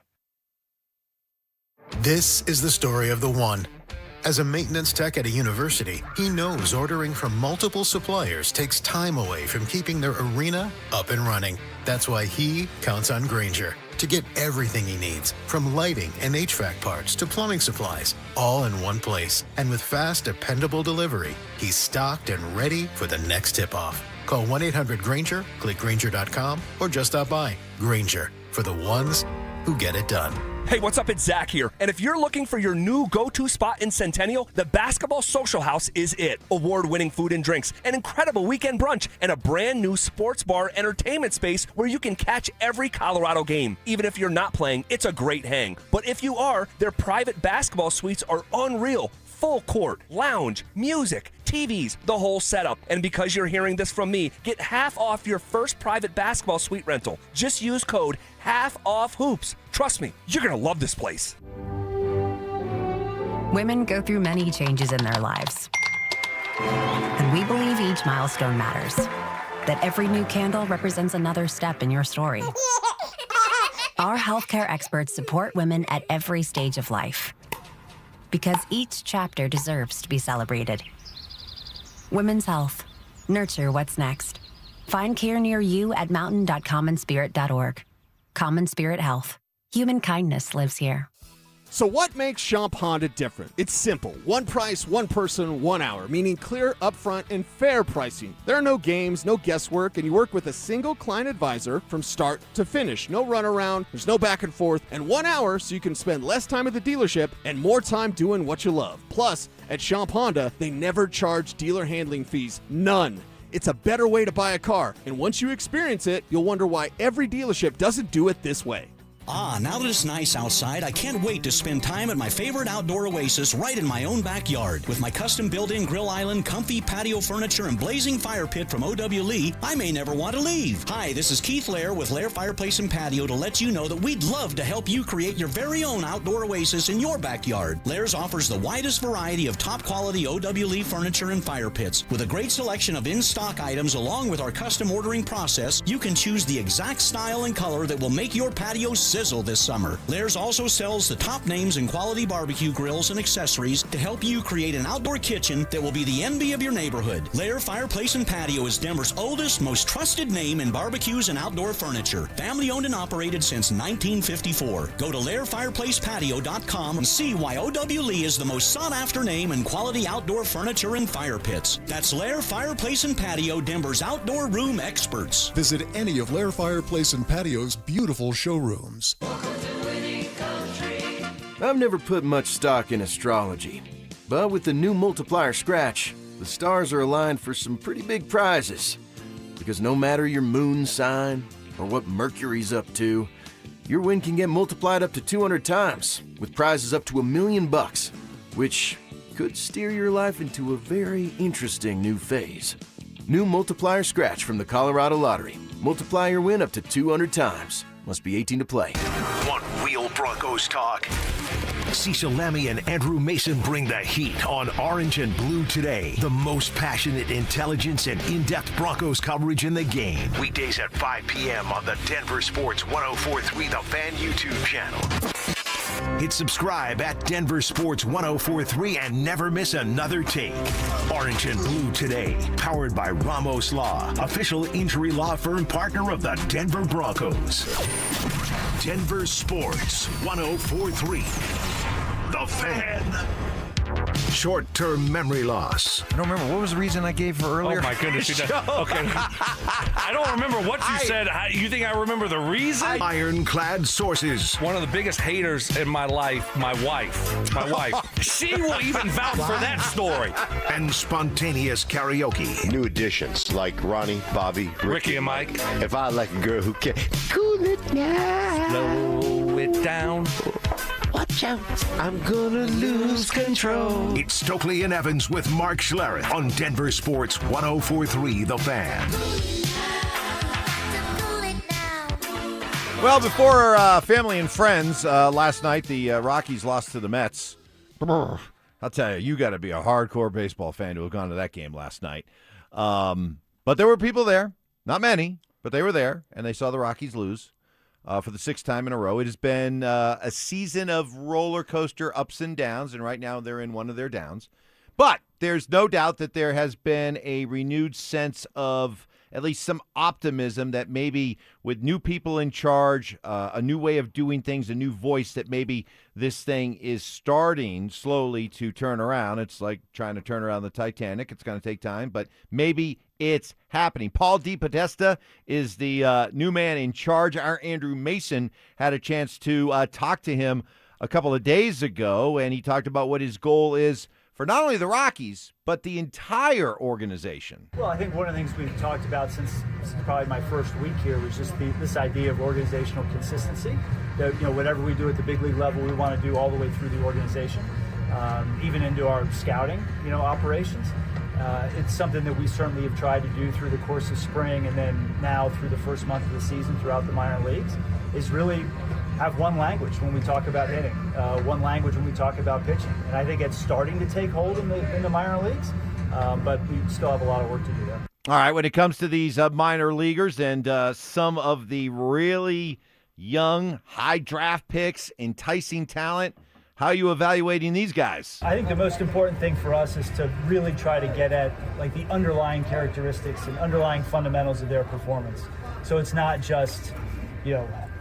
This is the story of the one. As a maintenance tech at a university, he knows ordering from multiple suppliers takes time away from keeping their arena up and running. That's why he counts on Grainger to get everything he needs, from lighting and HVAC parts to plumbing supplies, all in one place. And with fast, dependable delivery, he's stocked and ready for the next tip-off. Call 1-800-GRAINGER, click Grainger.com, or just stop by. Grainger, for the ones who get it done. Hey, what's up? It's Zach here. And if you're looking for your new go-to spot in Centennial, the Basketball Social House is it. Award-winning food and drinks, an incredible weekend brunch, and a brand new sports bar entertainment space where you can catch every Colorado game. Even if you're not playing, it's a great hang. But if you are, their private basketball suites are unreal. Full court, lounge, music, TVs, the whole setup. And because you're hearing this from me, get half off your first private basketball suite rental. Just use code HALFOFFHOOPS. Trust me, you're going to love this place. Women go through many changes in their lives. And we believe each milestone matters. That every new candle represents another step in your story. Our healthcare experts support women at every stage of life. Because each chapter deserves to be celebrated. Women's health. Nurture what's next. Find care near you at mountain.commonspirit.org. Common Spirit Health. Human kindness lives here. So what makes Champ Honda different? It's simple. One price, one person, 1 hour, meaning clear, upfront, and fair pricing. There are no games, no guesswork, and you work with a single client advisor from start to finish. No runaround, there's no back and forth, and 1 hour so you can spend less time at the dealership and more time doing what you love. Plus, at Champ Honda, they never charge dealer handling fees. None. It's a better way to buy a car, and once you experience it, you'll wonder why every dealership doesn't do it this way. Ah, now that it's nice outside, I can't wait to spend time at my favorite outdoor oasis right in my own backyard. With my custom built-in grill island, comfy patio furniture, and blazing fire pit from O.W. Lee, I may never want to leave. Hi, this is Keith Lair with Lair Fireplace and Patio to let you know that we'd love to help you create your very own outdoor oasis in your backyard. Lair's offers the widest variety of top-quality O.W. Lee furniture and fire pits. With a great selection of in-stock items along with our custom ordering process, you can choose the exact style and color that will make your patio sizzle this summer. Lair's also sells the top names in quality barbecue grills and accessories to help you create an outdoor kitchen that will be the envy of your neighborhood. Lair Fireplace and Patio is Denver's oldest, most trusted name in barbecues and outdoor furniture. Family owned and operated since 1954. Go to LairFireplacePatio.com and see why O.W. Lee is the most sought after name in quality outdoor furniture and fire pits. That's Lair Fireplace and Patio, Denver's outdoor room experts. Visit any of Lair Fireplace and Patio's beautiful showrooms. I've never put much stock in astrology, but with the new multiplier scratch, the stars are aligned for some pretty big prizes. Because no matter your moon sign or what Mercury's up to, your win can get multiplied up to 200 times, with prizes up to $1 million, which could steer your life into a very interesting new phase. New multiplier scratch from the Colorado Lottery. Multiply your win up to 200 times. Must be 18 to play. Want real Broncos talk? Cecil Lammy and Andrew Mason bring the heat on Orange and Blue Today. The most passionate intelligence and in-depth Broncos coverage in the game. Weekdays at 5 p.m. on the Denver Sports 104.3 The Fan YouTube channel. Hit subscribe at Denver Sports 104.3 and never miss another take. Orange and Blue Today, powered by Ramos Law, official injury law firm partner of the Denver Broncos. Denver Sports 104.3 The Fan. Short-term memory loss. I don't remember. What was the reason I gave her earlier? Oh, my goodness. Okay. I don't remember what you said. You think I remember the reason? Ironclad sources. One of the biggest haters in my life, my wife. My wife. She will even vouch for that story. And spontaneous karaoke. New additions like Ronnie, Bobby, Ricky and Mike. If I like a girl who can cool it down. Slow it down. Watch out, I'm gonna lose control. It's Stokley and Evans with Mark Schlereth on Denver Sports 104.3 The Fan. Well, before family and friends, last night the Rockies lost to the Mets. I'll tell you, you got to be a hardcore baseball fan to have gone to that game last night. But there were people there, not many, but they were there, and they saw the Rockies lose. For the sixth time in a row. It has been a season of roller coaster ups and downs, and right now they're in one of their downs. But there's no doubt that there has been a renewed sense of at least some optimism that maybe with new people in charge, a new way of doing things, a new voice, that maybe this thing is starting slowly to turn around. It's like trying to turn around the Titanic. It's going to take time, but maybe it's happening. Paul DePodesta is the new man in charge. Our Andrew Mason had a chance to talk to him a couple of days ago, and he talked about what his goal is for not only the Rockies, but the entire organization. Well, I think one of the things we've talked about since probably my first week here was just this idea of organizational consistency. That, whatever we do at the big league level, we want to do all the way through the organization, even into our scouting, operations. It's something that we certainly have tried to do through the course of spring, and then now through the first month of the season throughout the minor leagues, is really have one language when we talk about hitting, one language when we talk about pitching. And I think it's starting to take hold in the minor leagues, but we still have a lot of work to do there. All right, when it comes to these minor leaguers and some of the really young, high draft picks, enticing talent, how are you evaluating these guys? I think the most important thing for us is to really try to get at the underlying characteristics and underlying fundamentals of their performance. So it's not just,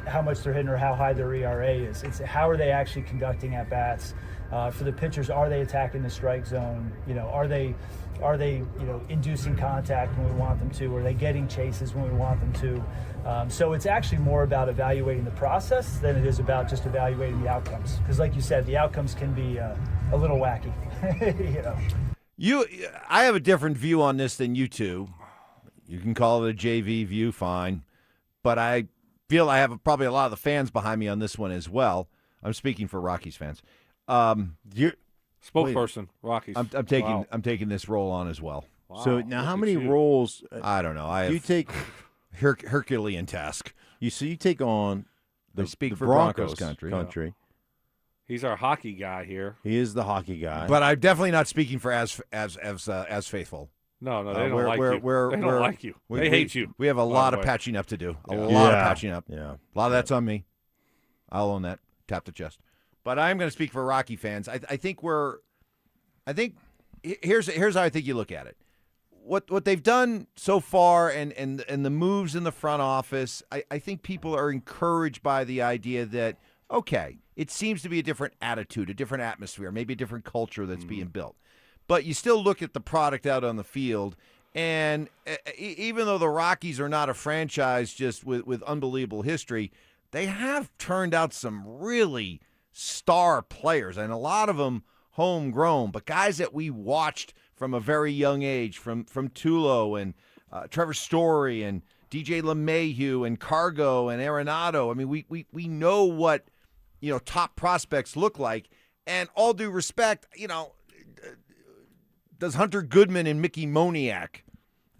how much they're hitting or how high their ERA is. It's how are they actually conducting at bats. For the pitchers, are they attacking the strike zone? Are they inducing contact when we want them to? Are they getting chases when we want them to? So it's actually more about evaluating the process than it is about just evaluating the outcomes. Because, like you said, the outcomes can be a little wacky. I have a different view on this than you two. You can call it a JV view, fine. But I feel I have probably a lot of the fans behind me on this one as well. I'm speaking for Rockies fans. Spokesperson, Rockies. I'm taking this role on as well. Wow. So now, how many roles? I don't know. You take Herculean task. You take on the Broncos country. Yeah. He's our hockey guy here. He is the hockey guy, but I'm definitely not speaking for as faithful. No, they don't like you. They don't like you. They hate you. We have a lot of patching up to do. A lot of patching up. Yeah, a lot of that's on me. I'll own that. Tap the chest. But I'm going to speak for Rocky fans. I think here's how I think you look at it. What they've done so far and the moves in the front office, I think people are encouraged by the idea that, okay, it seems to be a different attitude, a different atmosphere, maybe a different culture that's being built. But you still look at the product out on the field, and even though the Rockies are not a franchise just with unbelievable history, they have turned out some really star players, and a lot of them homegrown, but guys that we watched from a very young age, from Tulo and Trevor Story and DJ LeMahieu and Cargo and Arenado. I mean, we know what top prospects look like, and all due respect, does Hunter Goodman and Mickey Moniak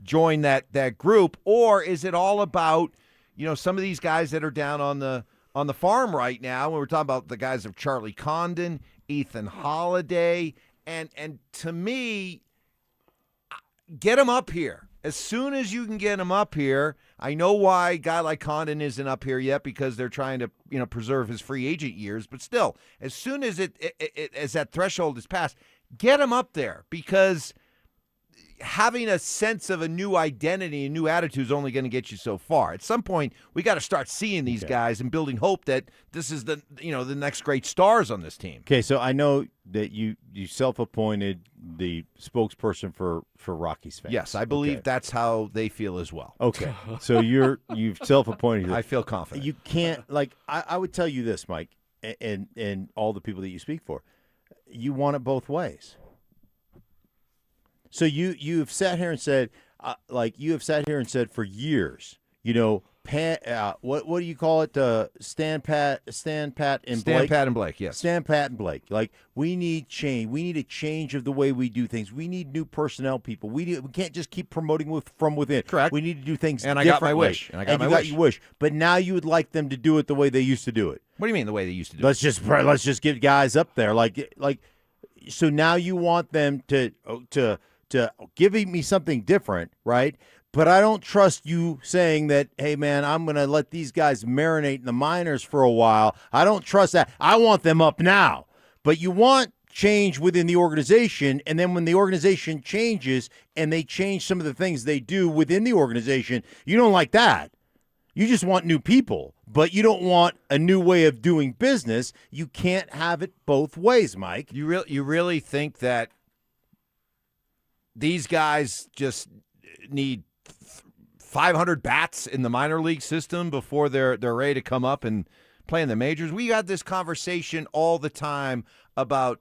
join that group, or is it all about some of these guys that are down on the farm right now? When we're talking about the guys of Charlie Condon, Ethan Holiday, and to me, get them up here as soon as you can get them up here. I know why a guy like Condon isn't up here yet, because they're trying to preserve his free agent years. But still, as soon as as that threshold is passed, get him up there, because having a sense of a new identity and new attitude is only going to get you so far. At some point, we got to start seeing these guys and building hope that this is the next great stars on this team. Okay, so I know that you self-appointed the spokesperson for Rockies fans. Yes, I believe that's how they feel as well. Okay, so you've self-appointed. I feel confident. You can't, I would tell you this, Mike, and all the people that you speak for, you want it both ways. So you've sat here and said, for years, what do you call it? Stan, Pat, and Blake. Stan, Pat, and Blake. Yes. Stan, Pat, and Blake. We need change. We need a change of the way we do things. We need new personnel people. We can't just keep promoting from within. Correct. We need to do things. And I got my wish. And you got your wish. But now you would like them to do it the way they used to do it. What do you mean the way they used to do it? Let's just get guys up there. So now you want them to give me something different, right? But I don't trust you saying that, hey, man, I'm going to let these guys marinate in the minors for a while. I don't trust that. I want them up now. But you want change within the organization, and then when the organization changes and they change some of the things they do within the organization, you don't like that. You just want new people, but you don't want a new way of doing business. You can't have it both ways, Mike. You really think that these guys just need 500 bats in the minor league system before they're ready to come up and play in the majors? We got this conversation all the time about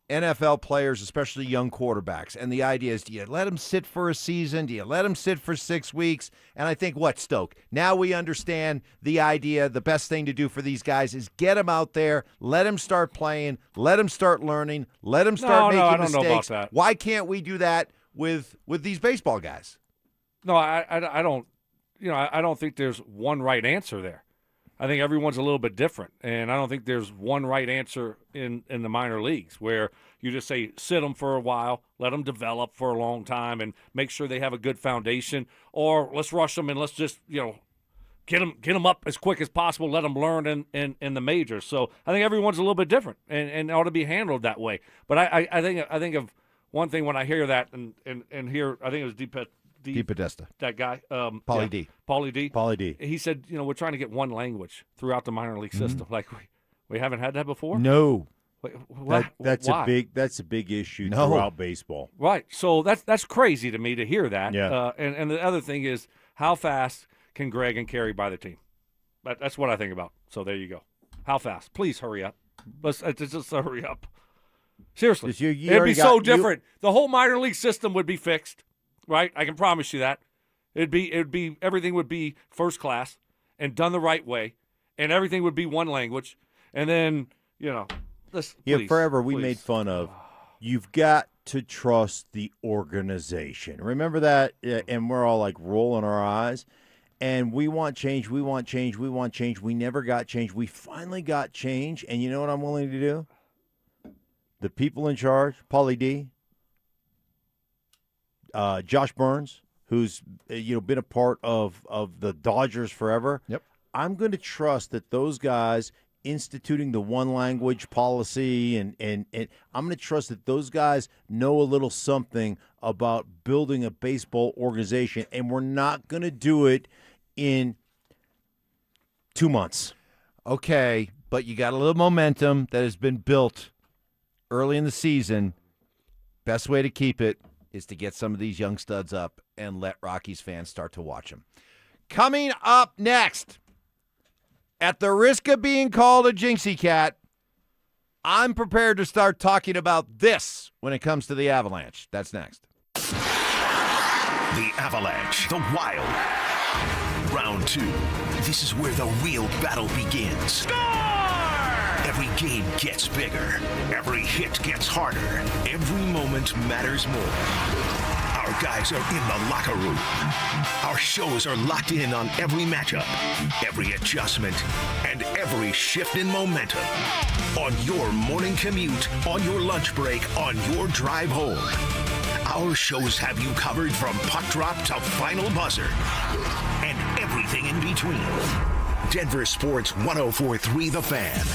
NFL players, especially young quarterbacks, and the idea is, do you let them sit for a season? Do you let them sit for 6 weeks? And I think, Stoke? Now we understand the idea. The best thing to do for these guys is get them out there, let them start playing, let them start learning, let them start making mistakes. Know about that. Why can't we do that with these baseball guys? No, I don't. I don't think there's one right answer there. I think everyone's a little bit different, and I don't think there's one right answer in the minor leagues where you just say sit them for a while, let them develop for a long time, and make sure they have a good foundation, or let's rush them and let's just get them up as quick as possible, let them learn in the majors. So I think everyone's a little bit different, and ought to be handled that way. But I think of one thing when I hear that and hear, I think it was Podesta. That guy. Paulie D. Paulie D. Paulie D. He said, we're trying to get one language throughout the minor league system. Like, we haven't had that before? No. Wait, That's why? a big issue throughout baseball. Right. So that's crazy to me to hear that. Yeah. And the other thing is, how fast can Greg and Kerry buy the team? That's what I think about. So there you go. How fast? Please hurry up. Let's just hurry up. Seriously. It'd be so different. The whole minor league system would be fixed, right? I can promise you that. Everything would be first class and done the right way, and everything would be one language. And then, forever we made fun of. You've got to trust the organization. Remember that? And we're all like rolling our eyes. And we want change. We want change. We want change. We never got change. We finally got change. And you know what I'm willing to do? The people in charge, Paulie D, Josh Burns, who's been a part of the Dodgers forever. Yep. I'm going to trust that those guys instituting the one language policy and I'm going to trust that those guys know a little something about building a baseball organization, and we're not going to do it in 2 months. Okay, but you got a little momentum that has been built early in the season. Best way to keep it is to get some of these young studs up and let Rockies fans start to watch them. Coming up next, at the risk of being called a jinxie cat, I'm prepared to start talking about this when it comes to the Avalanche. That's next. The Avalanche, the Wild. Round 2. This is where the real battle begins. Score! Every game gets bigger. Every hit gets harder. Every moment matters more. Our guys are in the locker room. Our shows are locked in on every matchup, every adjustment, and every shift in momentum. On your morning commute, on your lunch break, on your drive home. Our shows have you covered from puck drop to final buzzer. And everything in between. Denver Sports 104.3 The Fan.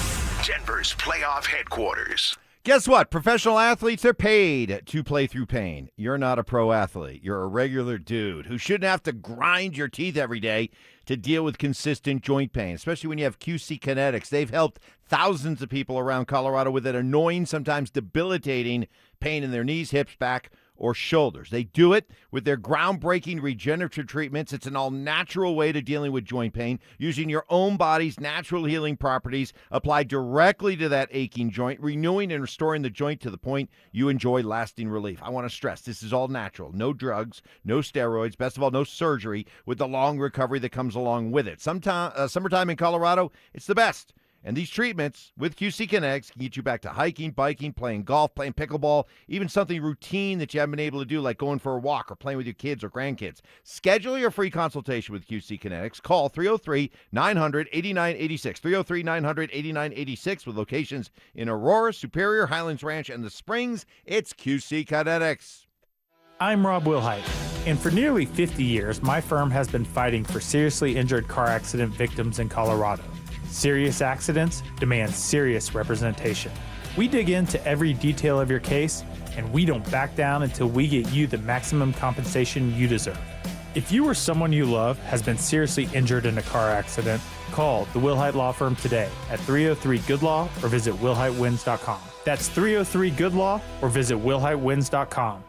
Denver's playoff headquarters. Guess what? Professional athletes are paid to play through pain. You're not a pro athlete. You're a regular dude who shouldn't have to grind your teeth every day to deal with consistent joint pain, especially when you have QC Kinetics. They've helped thousands of people around Colorado with an annoying, sometimes debilitating pain in their knees, hips, back, or shoulders. They do it with their groundbreaking regenerative treatments. It's an all-natural way to dealing with joint pain, using your own body's natural healing properties applied directly to that aching joint, renewing and restoring the joint to the point you enjoy lasting relief. I want to stress, this is all natural. No drugs, no steroids, best of all, no surgery, with the long recovery that comes along with it. Summertime in Colorado, it's the best. And these treatments with QC Kinetics can get you back to hiking, biking, playing golf, playing pickleball, even something routine that you haven't been able to do, like going for a walk or playing with your kids or grandkids. Schedule your free consultation with QC Kinetics. Call 303-900-8986, 303-900-8986, with locations in Aurora, Superior, Highlands Ranch, and the Springs. It's QC Kinetics. I'm Rob Wilhite, and for nearly 50 years, my firm has been fighting for seriously injured car accident victims in Colorado. Serious accidents demand serious representation. We dig into every detail of your case, and we don't back down until we get you the maximum compensation you deserve. If you or someone you love has been seriously injured in a car accident, call the Wilhite Law Firm today at 303-GOOD-LAW or visit WilhiteWins.com. That's 303-GOOD-LAW or visit WilhiteWins.com.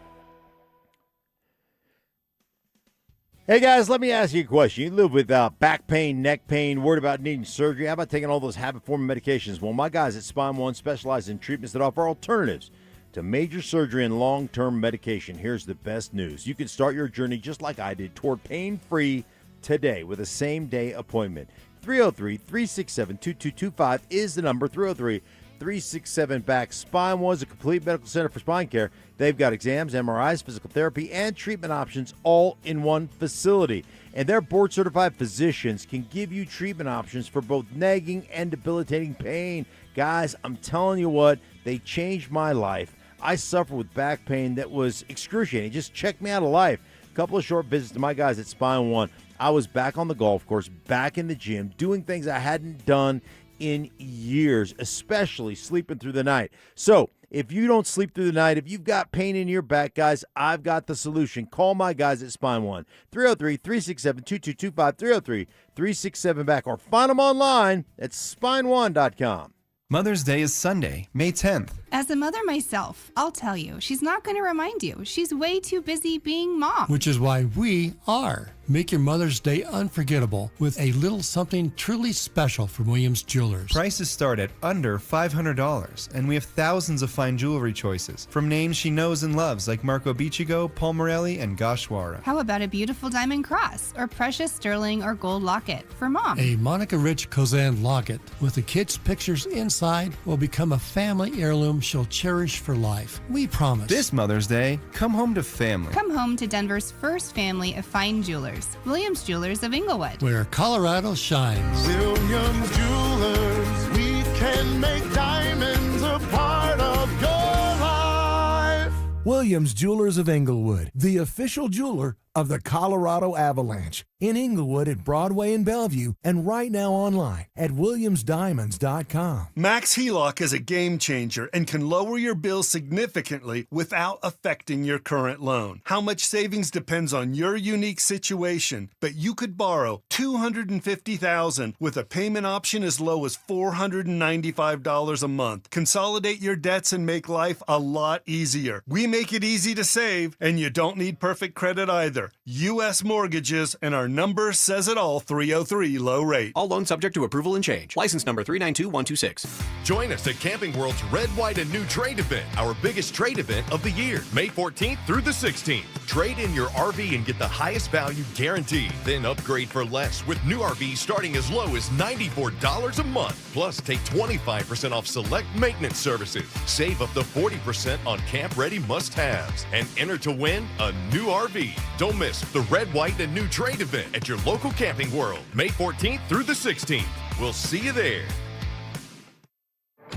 Hey, guys, let me ask you a question. You live with back pain, neck pain, worried about needing surgery. How about taking all those habit-forming medications? Well, my guys at Spine One specialize in treatments that offer alternatives to major surgery and long-term medication. Here's the best news. You can start your journey just like I did toward pain-free today with a same-day appointment. 303-367-2225 is the number, 303-367-BACK. Spine One is a complete medical center for spine care. They've got exams, MRIs, physical therapy, and treatment options all in one facility. And their board-certified physicians can give you treatment options for both nagging and debilitating pain. Guys, I'm telling you what, they changed my life. I suffered with back pain that was excruciating. Just checked me out of life. A couple of short visits to my guys at Spine One. I was back on the golf course, back in the gym, doing things I hadn't done in years, especially sleeping through the night. So If you don't sleep through the night, if you've got pain in your back, guys, I've got the solution. Call my guys at Spine One, 303-367-2225, 303-367-BACK, or find them online at spineone.com. Mother's Day is Sunday, May 10th. As a mother myself, I'll tell you, she's not going to remind you. She's way too busy being mom. Which is why we are. Make your Mother's Day unforgettable with a little something truly special from Williams Jewelers. Prices start at under $500, and we have thousands of fine jewelry choices from names she knows and loves like Marco Biccigo, Paul Morelli, and Gashwara. How about a beautiful diamond cross or precious sterling or gold locket for mom? A Monica Rich Kozan locket with the kids' pictures inside will become a family heirloom she'll cherish for life. We promise. This Mother's Day, come home to family. Come home to Denver's first family of fine jewelers, Williams Jewelers of Inglewood. Where Colorado shines. Williams Jewelers, we can make diamonds a part of your life. Williams Jewelers of Inglewood, the official jeweler of the Colorado Avalanche. In Inglewood at Broadway and Bellevue, and right now online at williamsdiamonds.com. Max HELOC is a game changer and can lower your bill significantly without affecting your current loan. How much savings depends on your unique situation, but you could borrow $250,000 with a payment option as low as $495 a month. Consolidate your debts and make life a lot easier. We make it easy to save, and you don't need perfect credit either. U.S. Mortgages and our number says it all, 303 low rate. All loans subject to approval and change. License number 392126. Join us at Camping World's Red, White, and New Trade event, our biggest trade event of the year, May 14th through the 16th. Trade in your RV and get the highest value guaranteed. Then upgrade for less with new RVs starting as low as $94 a month. Plus, take 25% off select maintenance services. Save up to 40% on camp-ready must-haves. And enter to win a new RV. Don't miss the Red, White, and New Trade event at your local Camping World, May 14th through the 16th. We'll see you there.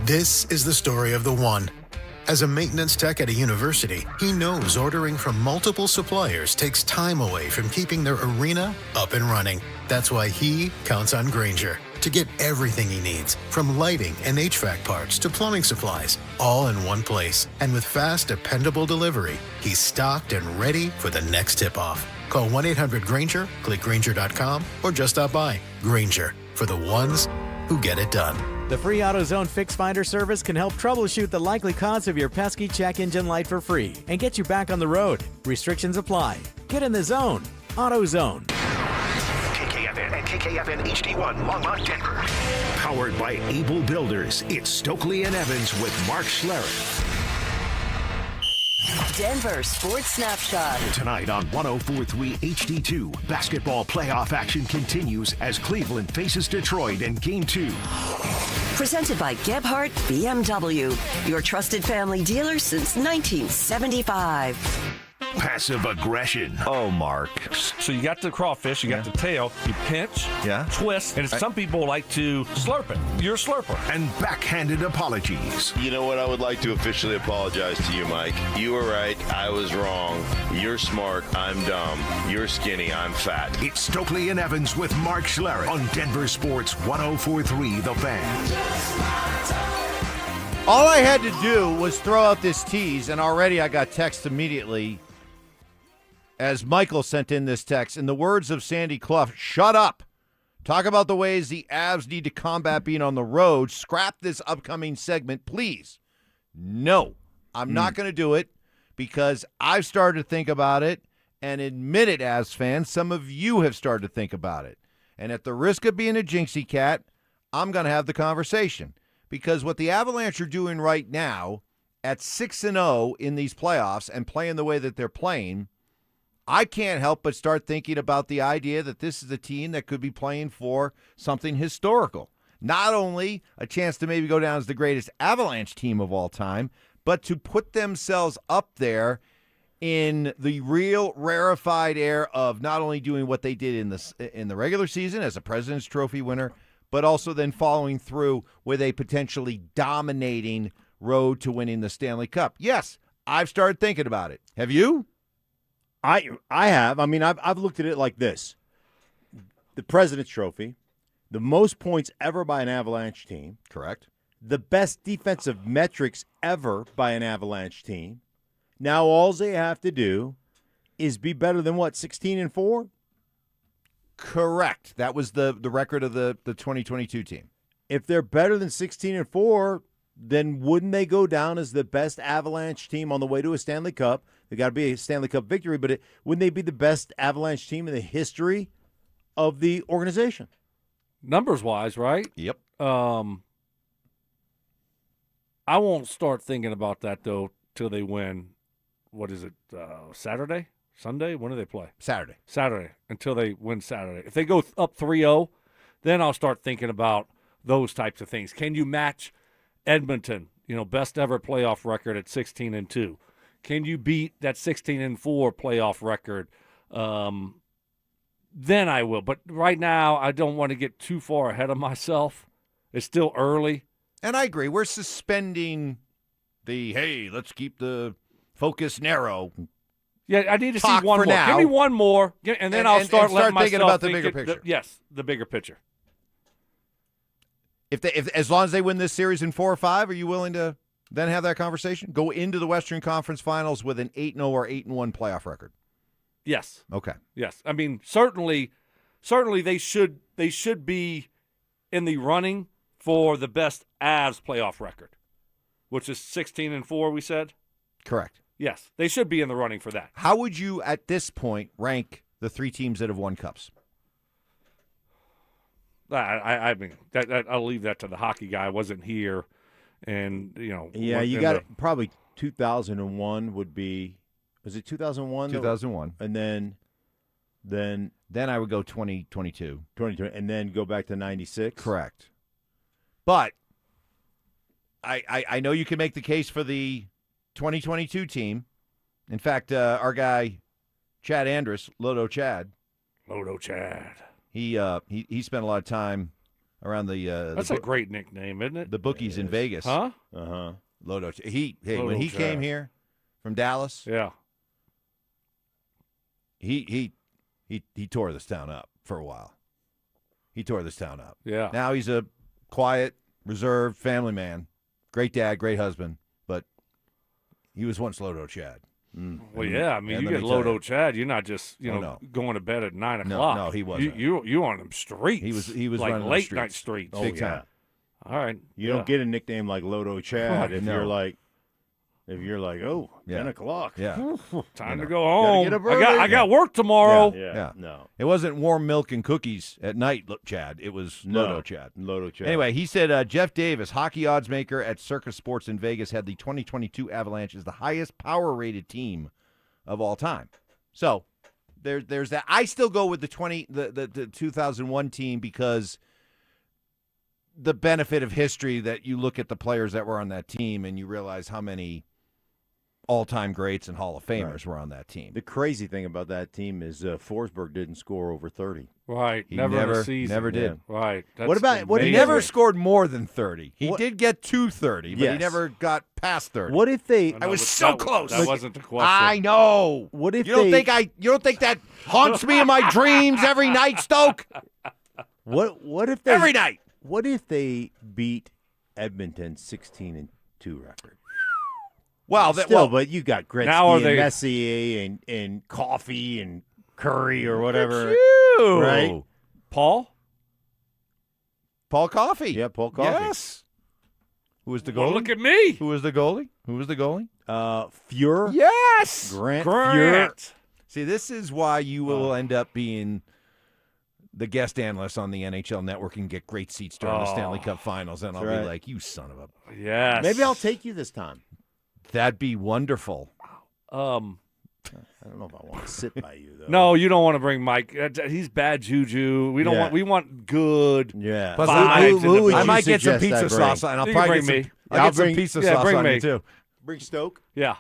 This is the story of the one. As a maintenance tech at a university, he knows ordering from multiple suppliers takes time away from keeping their arena up and running. That's why he counts on Grainger to get everything he needs, from lighting and HVAC parts to plumbing supplies, all in one place. And with fast, dependable delivery, he's stocked and ready for the next tip-off. Call 1-800-GRAINGER, click Grainger.com, or just stop by. Grainger, for the ones who get it done. The free AutoZone Fix Finder service can help troubleshoot the likely cause of your pesky check engine light for free and get you back on the road. Restrictions apply. Get in the zone. AutoZone. KKFN and KKFN HD1 Longmont, Denver. Powered by Able Builders, it's Stokley and Evans with Mark Schlereth. Denver Sports Snapshot. Tonight on 104.3 HD2, basketball playoff action continues as Cleveland faces Detroit in Game 2. Presented by Gebhardt BMW, your trusted family dealer since 1975. Passive aggression. Oh, Mark. So you got the crawfish, you got the tail, you pinch, twist, and some people like to slurp it. You're a slurper. And backhanded apologies. You know what? I would like to officially apologize to you, Mike. You were right. I was wrong. You're smart. I'm dumb. You're skinny. I'm fat. It's Stokley and Evans with Mark Schlereth on Denver Sports 104.3 The Fan. All I had to do was throw out this tease, and already I got text immediately as Michael sent in this text. In the words of Sandy Clough, shut up. Talk about the ways the Avs need to combat being on the road. Scrap this upcoming segment, please. No, I'm not going to do it because I've started to think about it and admit it, Avs fans. Some of you have started to think about it. And at the risk of being a jinxie cat, I'm going to have the conversation. Because what the Avalanche are doing right now at 6-0 in these playoffs and playing the way that they're playing, I can't help but start thinking about the idea that this is a team that could be playing for something historical. Not only a chance to maybe go down as the greatest Avalanche team of all time, but to put themselves up there in the real rarefied air of not only doing what they did in the regular season as a President's Trophy winner, but also then following through with a potentially dominating road to winning the Stanley Cup. Yes, I've started thinking about it. Have you? I have. I mean, I've looked at it like this. The President's Trophy, the most points ever by an Avalanche team. Correct. the best defensive metrics ever by an Avalanche team. Now all they have to do is be better than, 16-4? Correct. That was the record of the 2022 team. If they're better than 16-4, then wouldn't they go down as the best Avalanche team on the way to a Stanley Cup? They got to be a Stanley Cup victory, but wouldn't they be the best Avalanche team in the history of the organization? Numbers-wise, right? Yep. I won't start thinking about that, though, till they win. What is it, Saturday? Sunday? When do they play? Saturday. Saturday, until they win Saturday. If they go up 3-0, then I'll start thinking about those types of things. Can you match Edmonton, best ever playoff record at 16-2? Can you beat that 16-4 playoff record? Then I will. But right now, I don't want to get too far ahead of myself. It's still early. And I agree. We're suspending hey, let's keep the focus narrow. Yeah, I need to see one more. Now. Give me one more, and then I'll start letting myself thinking about the bigger picture. Yes, the bigger picture. If as long as they win this series in 4 or 5, are you willing to then have that conversation? Go into the Western Conference Finals with an 8-0 or 8-1 playoff record. Yes. Okay. Yes. I mean, certainly they should be in the running for the best Avs playoff record, which is 16-4. We said. Correct. Yes, they should be in the running for that. How would you, at this point, rank the 3 teams that have won cups? I mean, I'll leave that to the hockey guy. I wasn't here, and Yeah, you got probably 2001 would be. Was it 2001? 2001, and then I would go 2022, and then go back to 96. Correct. But I know you can make the case for the 2022 team. In fact, our guy Chad Andrus, Lodo Chad, he spent a lot of time around the. That's a great nickname, isn't it? The bookies in Vegas, huh? Uh-huh. Lodo. Lodo when he Chad. came here from Dallas, yeah, he tore this town up for a while. He tore this town up. Yeah. Now he's a quiet, reserved family man, great dad, great husband, but he was once Lodo Chad. Well, yeah, I mean, you get Lodo Chad, you're not just going to bed at 9 o'clock. No, he wasn't. You on them streets. He was like running late the night streets. Big time. All right, You don't get a nickname like Lodo Chad if No. you're like, 10 o'clock. Yeah. Time to go home. get a burger. I got work tomorrow. Yeah. No. It wasn't warm milk and cookies at night, Chad. It was Lodo Chad. Lodo Chad. Anyway, he said Jeff Davis, hockey odds maker at Circus Sports in Vegas, had the 2022 Avalanche as the highest power-rated team of all time. So there's that. I still go with the 2001 team because the benefit of history that you look at the players that were on that team and you realize how many all-time greats and Hall of Famers were on that team. The crazy thing about that team is Forsberg didn't score over 30. Right. He never in a season. never did. Yeah. Right. What about what He never scored more than 30. He did get to 30, but he Yes. never got past 30. What if they? I was so close. That wasn't the question. I know. What if you don't they? think that haunts me in my dreams every night, Stoke? What if they? Every night. What if they beat Edmonton's 16-2 record? Well, but you got Gretzky Now are and they- Messier and Coffee and Curry or whatever, you. right? Paul Coffey. Yeah, Paul Coffey. Yes. Who was the goalie? Well, look at me. Who was the goalie? Fuhr. Yes. Grant. Grant. See, this is why you will end up being the guest analyst on the NHL Network and get great seats during the Stanley Cup Finals, and I'll That's be right. like, you son of a... Yes. Maybe I'll take you this time. That'd be wonderful. I don't know if I want to sit by you though. No, you don't want to bring Mike. He's bad juju. We don't want. We want good. Yeah. Plus, vibes in the I might get some suggest I pizza bring? sauce, and I'll You can probably bring get me. I'll get some pizza sauce bring on me. you, too. Bring Stoke. Yeah.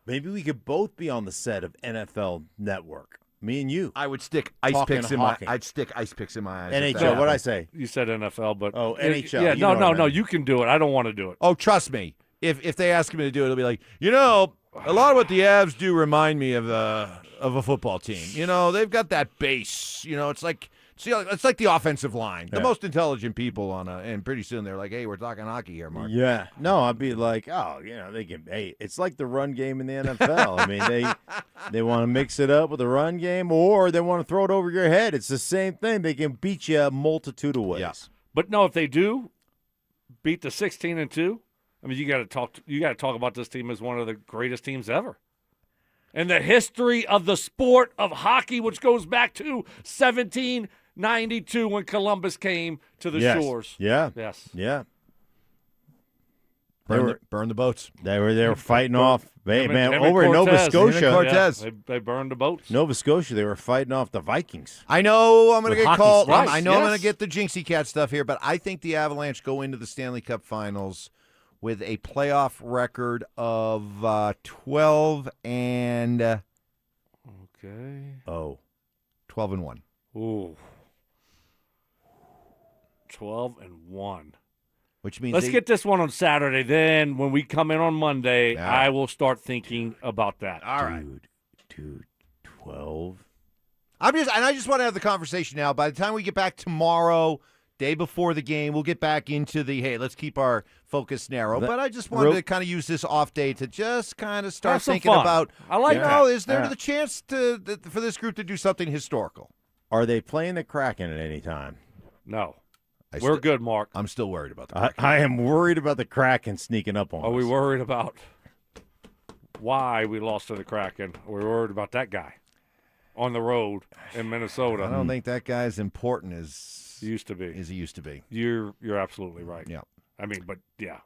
Maybe we could both be on the set of NFL Network. Me and you. I would stick ice Talking picks in my. Hawking. I'd stick ice picks in my eyes. NHL. if that What'd I happened. say? You said NFL, but NHL. Yeah. You know what I No. meant. You can do it. I don't want to do it. Oh, trust me. If they ask me to do it, it'll be like, a lot of what the Avs do remind me of a football team. They've got that base. It's like See, it's like the offensive line. The Yeah. most intelligent people and pretty soon they're like, hey, we're talking hockey here, Mark. Yeah. No, I'd be like, oh, they can. Hey, it's like the run game in the NFL. I mean, they want to mix it up with the run game, or they want to throw it over your head. It's the same thing. They can beat you a multitude of ways. Yeah. But no, if they do beat the 16-2, I mean, you got to talk about this team as one of the greatest teams ever in the history of the sport of hockey, which goes back to 1792 when Columbus came to the shores. Yeah. Yes. Yeah. Burn the boats. They were fighting off. Him Man, and over in Nova Cortez. Scotia. Cortez. Yeah, they burned the boats. Nova Scotia, they were fighting off the Vikings. I know I'm going to With get hockey called. sticks. I know I'm Yes. going to get the Jinxie Cat stuff here, but I think the Avalanche go into the Stanley Cup Finals with a playoff record of 12 and Okay. 12-1. Ooh. 12-1. Which means Let's get this one on Saturday. Then when we come in on Monday, I will start thinking about that. All right. Dude, 12. I just want to have the conversation now. By the time we get back tomorrow, day before the game, we'll get back into the, hey, let's keep our focus narrow. But I just wanted to kind of use this off day to just kind of start Have some thinking fun. about, I like that. is there Yeah. the chance for this group to do something historical? Are they playing the Kraken at any time? No. We're good, Mark. I'm still worried about the I am worried about the Kraken sneaking up on Are us. we worried about why we lost to the Kraken? Are we worried about that guy on the road in Minnesota? I don't think that guy is important as he used to be. As he used to be. You're absolutely right. Yeah. I mean, but yeah.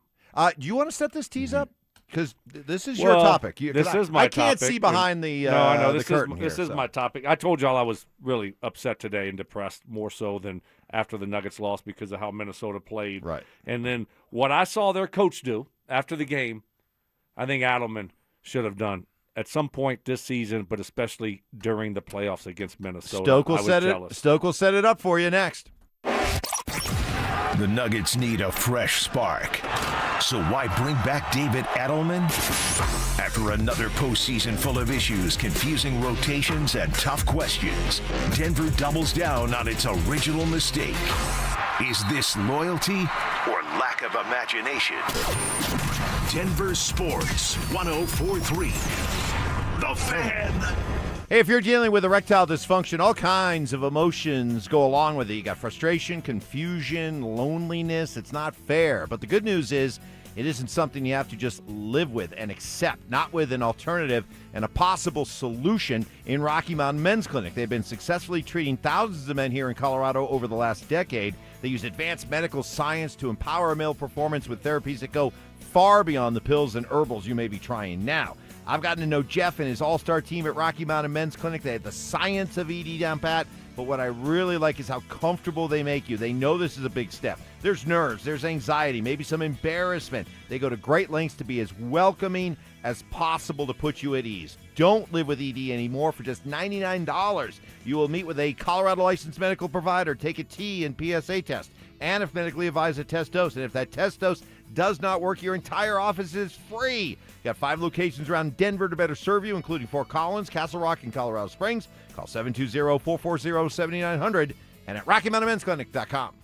Do you want to set this tease up? Because this is your topic. This is my I can't topic. see behind the No, I know. the This curtain is here. this is so. my topic. I told y'all I was really upset today and depressed, more so than after the Nuggets lost because of how Minnesota played. Right. And then what I saw their coach do after the game, I think Adelman should have done at some point this season, but especially during the playoffs against Minnesota. I was jealous. Stoke will set it up for you next. The Nuggets need a fresh spark. So why bring back David Adelman? After another postseason full of issues, confusing rotations, and tough questions, Denver doubles down on its original mistake. Is this loyalty or lack of imagination? Denver Sports 104.3. The Fan. Hey, if you're dealing with erectile dysfunction, all kinds of emotions go along with it. You got frustration, confusion, loneliness. It's not fair. But the good news is it isn't something you have to just live with and accept, not with an alternative and a possible solution in Rocky Mountain Men's Clinic. They've been successfully treating thousands of men here in Colorado over the last decade. They use advanced medical science to empower male performance with therapies that go far beyond the pills and herbals you may be trying now. I've gotten to know Jeff and his all-star team at Rocky Mountain Men's Clinic. They have the science of ED down pat, but what I really like is how comfortable they make you. They know this is a big step. There's nerves, there's anxiety, maybe some embarrassment. They go to great lengths to be as welcoming as possible to put you at ease. Don't live with ED anymore. For just $99, you will meet with a Colorado licensed medical provider, take a T and PSA test, and if medically advised, a test dose. And if that test dose does not work, your entire office is free. You got 5 locations around Denver to better serve you, including Fort Collins, Castle Rock, and Colorado Springs. Call 720-440-7900 and at RockyMountainMen'sClinic.com.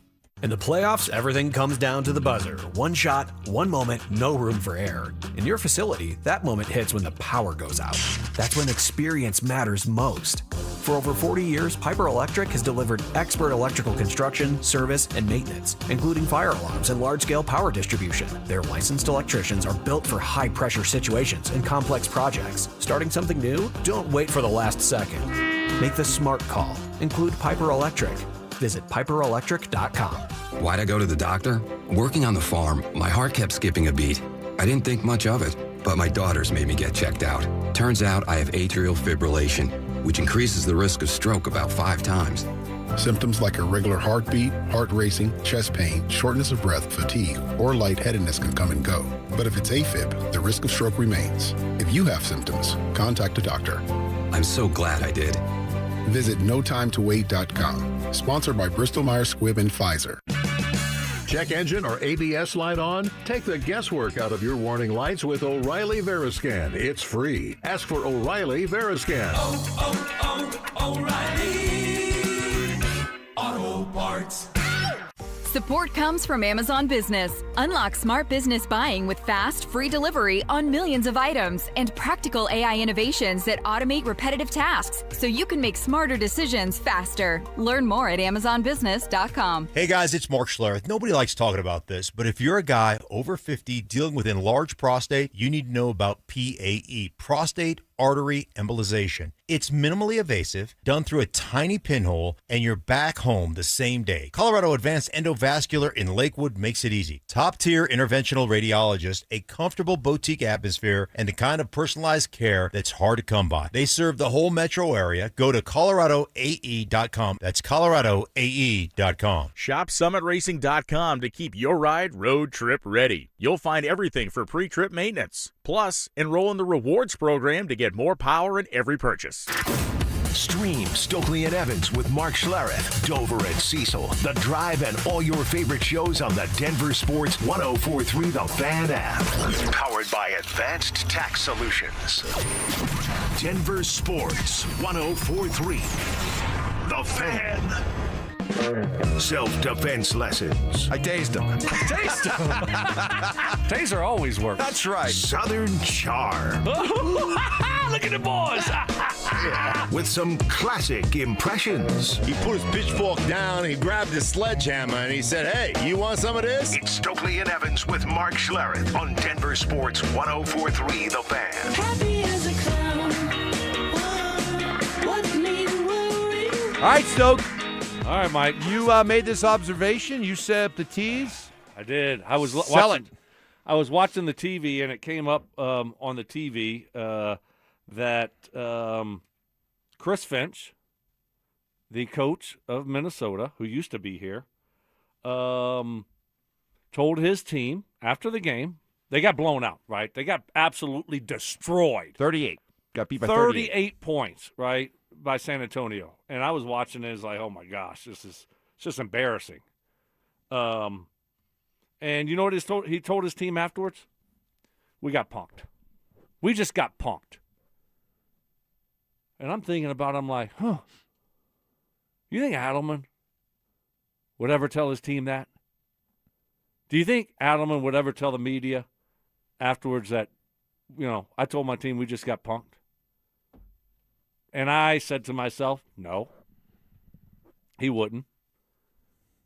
In the playoffs, everything comes down to the buzzer. One shot, one moment, no room for error. In your facility, that moment hits when the power goes out. That's when experience matters most. For over 40 years, Piper Electric has delivered expert electrical construction, service, and maintenance, including fire alarms and large-scale power distribution. Their licensed electricians are built for high-pressure situations and complex projects. Starting something new? Don't wait for the last second. Make the smart call. Include Piper Electric. Visit piperelectric.com. Why'd I go to the doctor? Working on the farm, my heart kept skipping a beat. I didn't think much of it, but my daughters made me get checked out. Turns out I have atrial fibrillation, which increases the risk of stroke about 5 times. Symptoms like irregular heartbeat, heart racing, chest pain, shortness of breath, fatigue, or lightheadedness can come and go. But if it's AFib, the risk of stroke remains. If you have symptoms, contact a doctor. I'm so glad I did. Visit notimetowait.com. Sponsored by Bristol-Myers Squibb and Pfizer. Check engine or ABS light on? Take the guesswork out of your warning lights with O'Reilly Veriscan. It's free. Ask for O'Reilly Veriscan. O'Reilly Parts. Support comes from Amazon Business. Unlock smart business buying with fast, free delivery on millions of items and practical AI innovations that automate repetitive tasks so you can make smarter decisions faster. Learn more at amazonbusiness.com. Hey guys, it's Mark Schlereth. Nobody likes talking about this, but if you're a guy over 50 dealing with enlarged prostate, you need to know about PAE, prostate artery embolization. It's minimally invasive, done through a tiny pinhole, and you're back home the same day. Colorado Advanced Endovascular in Lakewood makes it easy. Top-tier interventional radiologist, a comfortable boutique atmosphere, and the kind of personalized care that's hard to come by. They serve the whole metro area. Go to coloradoae.com. That's coloradoae.com. Shop summitracing.com to keep your ride road trip ready. You'll find everything for pre-trip maintenance. Plus, enroll in the rewards program to get more power in every purchase. Stream Stokley and Evans with Mark Schlereth, Dover and Cecil, The Drive, and all your favorite shows on the Denver Sports 104.3 The Fan app. Powered by Advanced Tax Solutions. Denver Sports 104.3 The Fan. Self-defense lessons. I tased him. Taser always works. That's right. Southern charm. Look at the boys. With some classic impressions. He put his pitchfork down, he grabbed his sledgehammer, and he said, "Hey, you want some of this?" It's Stokley and Evans with Mark Schlereth on Denver Sports 104.3 The Fan. Happy as a clown. What made me worry? All right, Stoke. All right, Mike. You made this observation. You set up the tees. I did. I was Sell watching. I was watching the TV, and it came up on the TV that Chris Finch, the coach of Minnesota, who used to be here, told his team after the game, they got blown out, right? They got absolutely destroyed. 38. Got beat by 38 points, right, by San Antonio. And I was watching it, it's like, oh my gosh, it's just embarrassing. And you know what he told his team afterwards? We got punked. We just got punked. And I'm thinking about it, I'm like, you think Adelman would ever tell his team that? Do you think Adelman would ever tell the media afterwards that, I told my team we just got punked? And I said to myself, no, he wouldn't.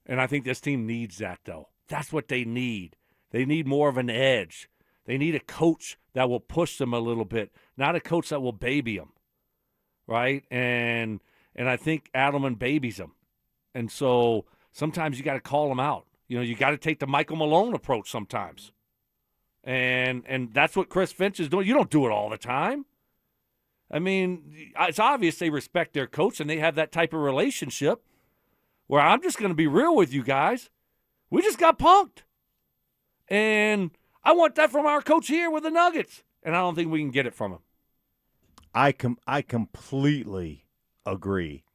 And I think this team needs that, though. That's what they need. They need more of an edge. They need a coach that will push them a little bit, not a coach that will baby them, right? And I think Adelman babies them. And so sometimes you got to call them out. You got to take the Michael Malone approach sometimes. And that's what Chris Finch is doing. You don't do it all the time. I mean, it's obvious they respect their coach and they have that type of relationship where I'm just going to be real with you guys. We just got punked. And I want that from our coach here with the Nuggets. And I don't think we can get it from him. I completely agree.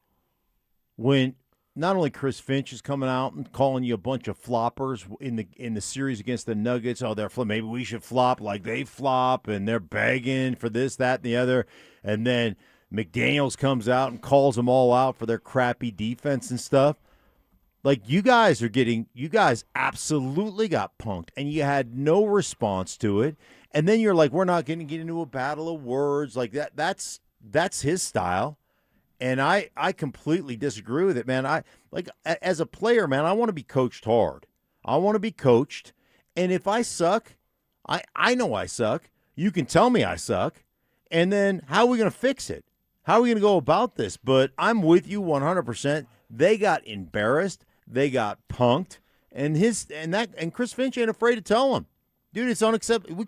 When not only Chris Finch is coming out and calling you a bunch of floppers in the series against the Nuggets, maybe we should flop like they flop, and they're begging for this, that, and the other. And then McDaniels comes out and calls them all out for their crappy defense and stuff. Like, you guys absolutely got punked, and you had no response to it. And then you're like, we're not going to get into a battle of words like that. That's his style. And I completely disagree with it, man. As a player, man, I want to be coached hard. I want to be coached. And if I suck, I know I suck. You can tell me I suck. And then how are we going to fix it? How are we going to go about this? But I'm with you 100%. They got embarrassed. They got punked. And Chris Finch ain't afraid to tell him, dude, it's unacceptable.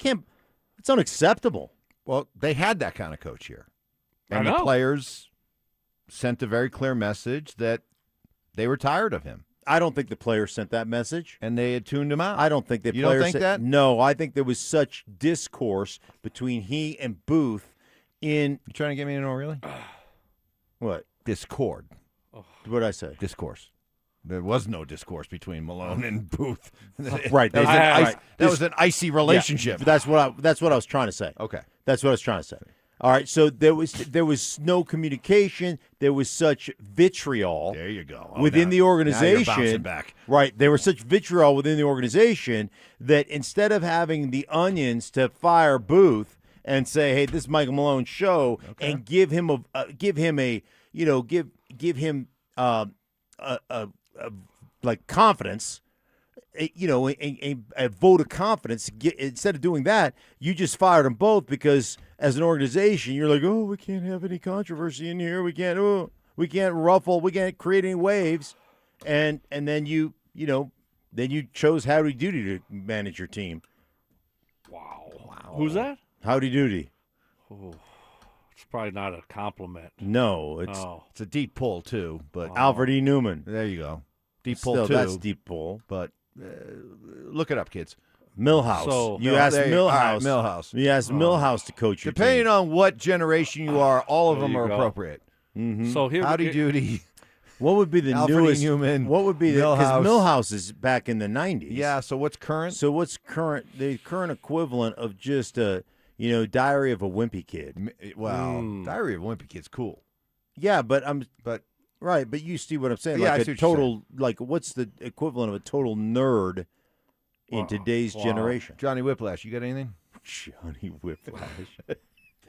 It's unacceptable. Well, they had that kind of coach here. And I know. The players sent a very clear message that they were tired of him. I don't think the players sent that message. And they had tuned him out. I don't think the You players don't think that? No, I think there was such discourse between he and Booth in. You trying to get me to know, really? What? Discord. What did I say? Discourse. There was no discourse between Malone and Booth. Right. That was an icy relationship. Yeah, that's what I was trying to say. Okay. That's what I was trying to say. All right, so there was no communication. There was such vitriol. There you go. Within the organization. Now you're bouncing back. Right. There was such vitriol within the organization that instead of having the onions to fire Booth and say, "Hey, this is Michael Malone's show," and give him like confidence, a vote of confidence. Instead of doing that, you just fired them both because as an organization, you're like, oh, we can't have any controversy in here. We can't ruffle. We can't create any waves. And then you chose Howdy Doody to manage your team. Wow. Who's that? Howdy Doody. Oh, it's probably not a compliment. No, it's a deep pull too. But Alfred E. Newman. There you go. Deep Still, pull too. That's deep pull. But look it up, kids. Millhouse. So- you asked Millhouse. All right, Millhouse. You asked Millhouse to coach your Depending team. on what generation you are, all of There them you are go. appropriate. Mm-hmm. So here, Howdy Doody. What would be the Alfred E. newest? Newman, What would be because Millhouse. Millhouse is back in the 90s. Yeah. So what's current? So what's current? The current equivalent of just a Diary of a Wimpy Kid. Wow. Diary of a Wimpy Kid's cool. Yeah, but Right, but you see what I'm saying? Yeah, I Like see a what you're total, like what's the equivalent of a total nerd in today's generation? Johnny Whiplash, you got anything? Johnny Whiplash.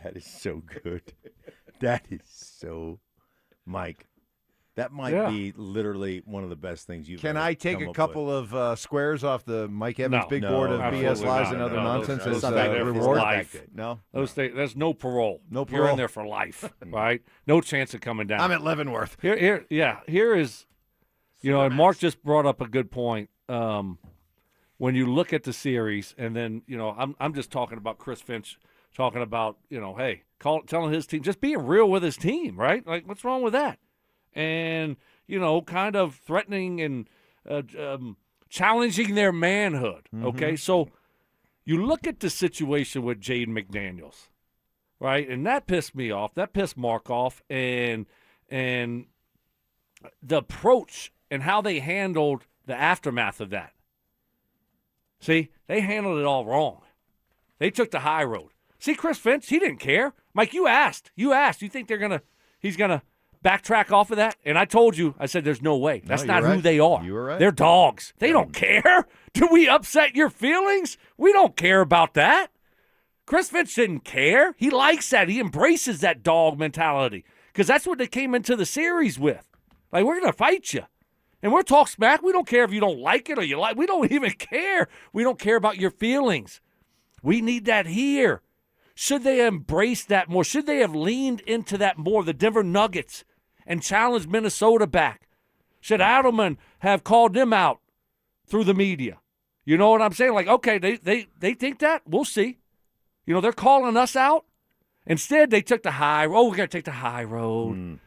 That is so good. That is so, Mike. That might be literally one of the best things you've Can ever I take come a up couple with. of squares off the Mike Evans big board of absolutely BS lies not. and other No, nonsense those as stay there for reward? life. No? There's no parole. No You're in parole. there for life, right? No chance of coming down. I'm at Leavenworth. Here is, and Mark just brought up a good point. When you look at the series, and then I'm just talking about Chris Finch, talking about hey, telling his team, just being real with his team, right? Like, what's wrong with that? And kind of threatening and challenging their manhood. Okay, so you look at the situation with Jaden McDaniels, right? And that pissed me off. That pissed Mark off, and the approach and how they handled the aftermath of that. See, they handled it all wrong. They took the high road. See, Chris Finch, he didn't care. Mike, you asked. You think he's gonna backtrack off of that? And I told you, I said, there's no way. That's not who they are. You were right. They're dogs. They don't care. Do we upset your feelings? We don't care about that. Chris Finch didn't care. He likes that. He embraces that dog mentality because that's what they came into the series with. Like, we're going to fight you. And we'll talk smack. We don't care if you don't like it or you like. We don't even care. We don't care about your feelings. We need that here. Should they embrace that more? Should they have leaned into that more? The Denver Nuggets and challenged Minnesota back. Should Adelman have called them out through the media? You know what I'm saying? Like, okay, they think that? We'll see. They're calling us out. Instead, they took the high road. Oh, we're going to take the high road.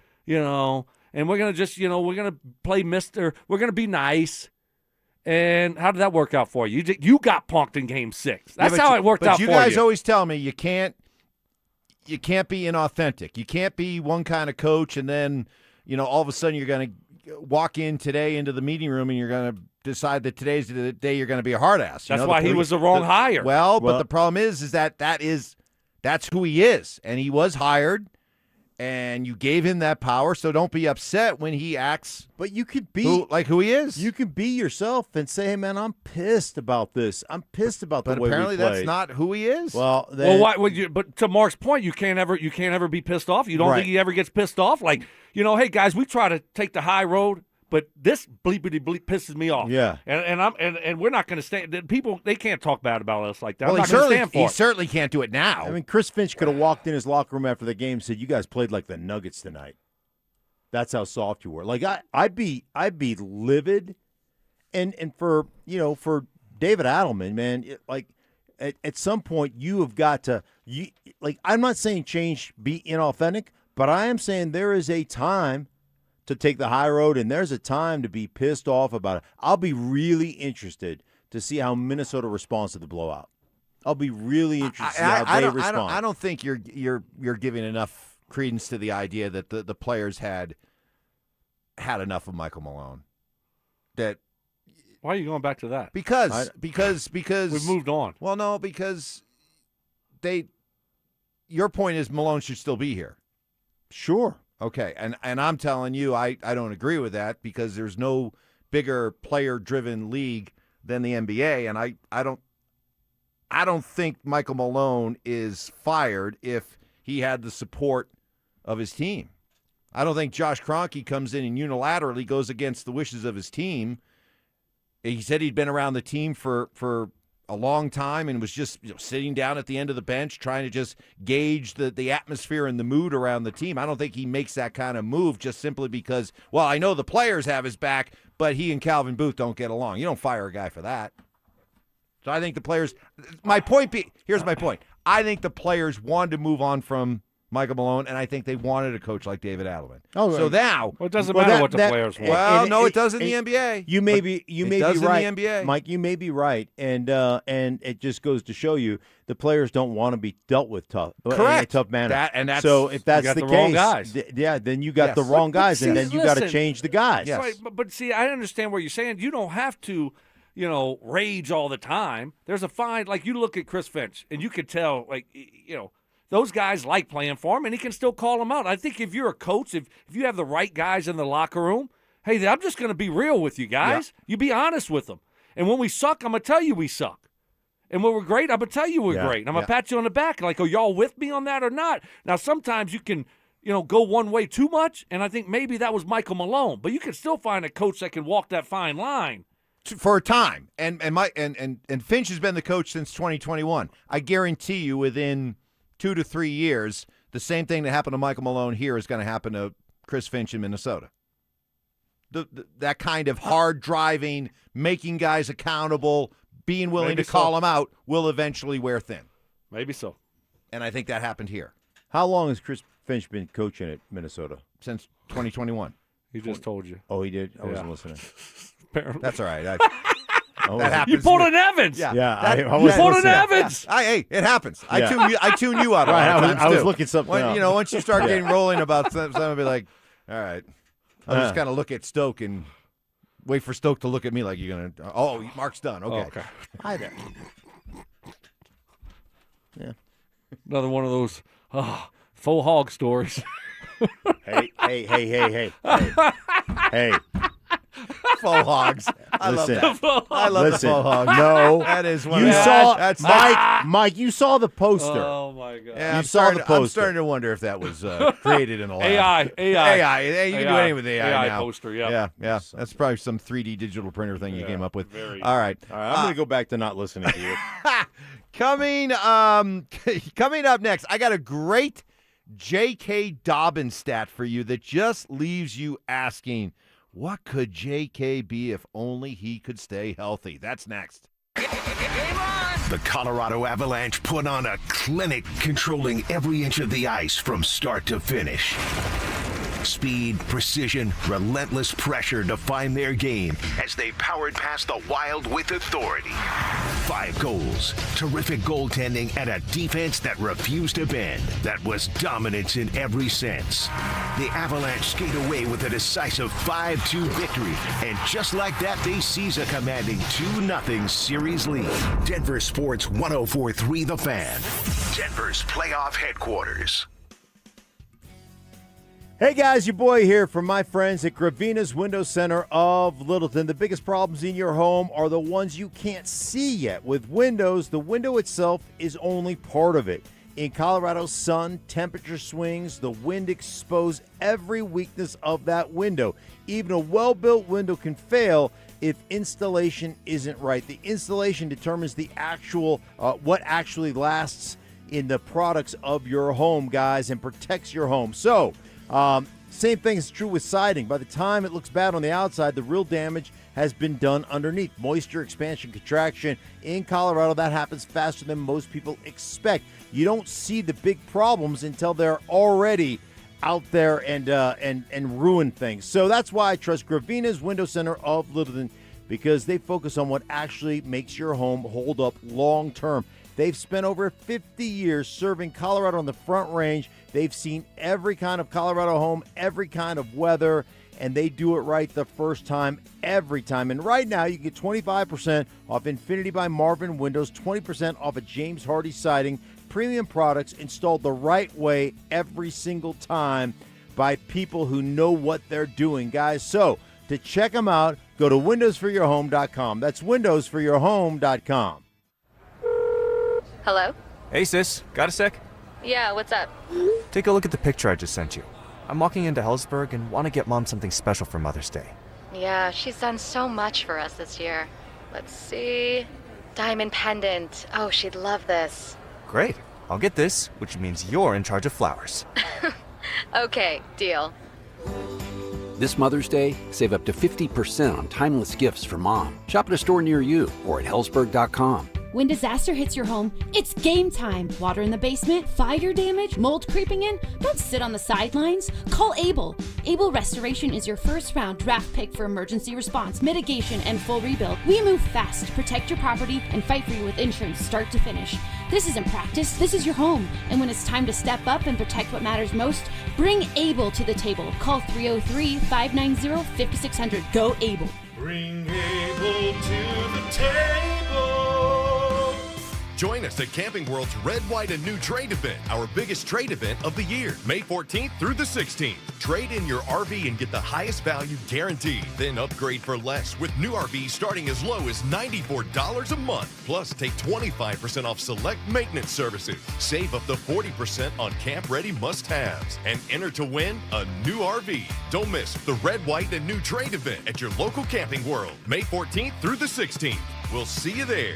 And we're going to just, we're going to play Mr. We're going to be nice. And how did that work out for you? You got punked in Game 6. That's how it worked out for you. But you guys always tell me you can't be inauthentic. You can't be one kind of coach and then, all of a sudden you're going to walk in today into the meeting room and you're going to decide that today's the day you're going to be a hard ass. That's why he was the wrong hire. Well, but the problem is that's who he is. And he was hired. And you gave him that power, so don't be upset when he acts. But you could be who he is. You can be yourself and say, "Hey, man, I'm pissed about this. I'm pissed about the way we played." But apparently, that's not who he is. Well, why would you? But to Mark's point, you can't ever be pissed off. You don't think he ever gets pissed off? Like, hey, guys, we try to take the high road, but this bleepity bleep pisses me off. Yeah, and we're not going to stand. People, they can't talk bad about us like that. Well, I'm not going to stand for he it. certainly can't do it now. I mean, Chris Finch could have walked in his locker room after the game and said, "You guys played like the Nuggets tonight. That's how soft you were." Like I'd be livid, and for David Adelman, man, at some point you have got to I'm not saying be inauthentic, but I am saying there is a time to take the high road, and there's a time to be pissed off about it. I'll be really interested to see how Minnesota responds to the blowout. I'll be really interested to see how they respond. I don't think you're giving enough credence to the idea that the players had enough of Michael Malone. That why are you going back to that? Because we've moved on. Well, no, because they. your point is Malone should still be here. Sure. Okay, and I'm telling you, I don't agree with that because there's no bigger player-driven league than the NBA, and I don't think Michael Malone is fired if he had the support of his team. I don't think Josh Kroenke comes in and unilaterally goes against the wishes of his team. He said he'd been around the team for a long time and was just sitting down at the end of the bench trying to just gauge the atmosphere and the mood around the team. I don't think he makes that kind of move just simply because, well, I know the players have his back, but he and Calvin Booth don't get along. You don't fire a guy for that. So I think the players – here's my point. I think the players wanted to move on from Michael Malone, and I think they wanted a coach like David Adelman. Oh, so now – Well, it doesn't matter what the players want. Well, no, it does in the NBA. You may be right, in the NBA. Mike. You may be right, and it just goes to show you the players don't want to be dealt with tough, in a tough manner. So if that's the case, guys. Then you got the wrong guys, and then you got to change the guys. Yes. Right, but see, I understand what you're saying. You don't have to, rage all the time. There's a fine. Like you look at Chris Finch, and you could tell, those guys like playing for him, and he can still call them out. I think if you're a coach, if you have the right guys in the locker room, hey, I'm just going to be real with you guys. Yeah. You be honest with them. And when we suck, I'm going to tell you we suck. And when we're great, I'm going to tell you we're great. And I'm going to pat you on the back like, are y'all with me on that or not? Now, sometimes you can, go one way too much, and I think maybe that was Michael Malone. But you can still find a coach that can walk that fine line. For a time. And Finch has been the coach since 2021. I guarantee you within 2 to 3 years, the same thing that happened to Michael Malone here is going to happen to Chris Finch in Minnesota. That kind of hard driving, making guys accountable, being willing to call them out will eventually wear thin. Maybe so. And I think that happened here. How long has Chris Finch been coaching at Minnesota? Since 2021. He just told you. Oh, he did? I wasn't listening. Apparently. That's all right. That happens. You pulled an Evans. Yeah. You pulled an Evans. Hey, it happens. I tune you out. I was looking something up. Once you start getting rolling about something, I'll be like, all right. I'll just kind of look at Stoke and wait for Stoke to look at me like you're going to, oh, Mark's done. Okay. Hi there. Yeah. Another one of those faux hog stories. Hey. Faux hogs. I love that. I love the faux hogs. No. That is one you of saw that's Mike, you saw the poster. Oh my God. Yeah, you saw the poster. I'm starting to wonder if that was created in a lab. AI. You can do anything with AI now. Poster, yeah. Yeah. That's probably some 3D digital printer thing you came up with. All right. I'm going to go back to not listening to you. Coming up next, I got a great J.K. Dobbins stat for you that just leaves you asking, what could J.K. be if only he could stay healthy? That's next. The Colorado Avalanche put on a clinic controlling every inch of the ice from start to finish. Speed, precision, relentless pressure define their game as they powered past the Wild with authority. 5 goals, terrific goaltending, and a defense that refused to bend. That was dominance in every sense. The Avalanche skate away with a decisive 5-2 victory, and just like that, they seize a commanding 2-0 series lead. Denver Sports 104.3 The Fan, Denver's playoff headquarters. Hey guys, your boy here from my friends at Gravina's Window Center of Littleton. The biggest problems in your home are the ones you can't see yet. With windows, the window itself is only part of it. In Colorado's sun, temperature swings, the wind expose every weakness of that window. Even a well-built window can fail if installation isn't right. The installation determines the actual what actually lasts in the products of your home, guys, and protects your home. So, same thing is true with siding. By the time it looks bad on the outside, the real damage has been done underneath. Moisture, expansion, contraction. In Colorado, that happens faster than most people expect. You don't see the big problems until they're already out there and ruin things. So that's why I trust Gravina's Window Center of Littleton, because they focus on what actually makes your home hold up long term. They've spent over 50 years serving Colorado on the Front Range. They've seen every kind of Colorado home, every kind of weather, and they do it right the first time, every time. And right now, you can get 25% off Infinity by Marvin Windows, 20% off of James Hardy Siding, premium products installed the right way every single time by people who know what they're doing, guys. So to check them out, go to windowsforyourhome.com. That's windowsforyourhome.com. Hello? Hey, sis. Got a sec? Yeah, what's up? Take a look at the picture I just sent you. I'm walking into Hellsburg and want to get Mom something special for Mother's Day. Yeah, she's done so much for us this year. Let's see. Diamond pendant. Oh, she'd love this. Great. I'll get this, which means you're in charge of flowers. Okay, deal. This Mother's Day, save up to 50% on timeless gifts for Mom. Shop at a store near you or at hellsburg.com. When disaster hits your home, it's game time. Water in the basement, fire damage, mold creeping in? Don't sit on the sidelines. Call Able. Able Restoration is your first round draft pick for emergency response, mitigation, and full rebuild. We move fast to protect your property and fight for you with insurance start to finish. This isn't practice, this is your home. And when it's time to step up and protect what matters most, bring Able to the table. Call 303-590-5600. Go Able. Bring Able to the table. Join us at Camping World's Red, White, and New Trade event, our biggest trade event of the year, May 14th through the 16th. Trade in your RV and get the highest value guaranteed. Then upgrade for less with new RVs starting as low as $94 a month. Plus, take 25% off select maintenance services. Save up to 40% on camp-ready must-haves. And enter to win a new RV. Don't miss the Red, White, and New Trade event at your local Camping World, May 14th through the 16th. We'll see you there.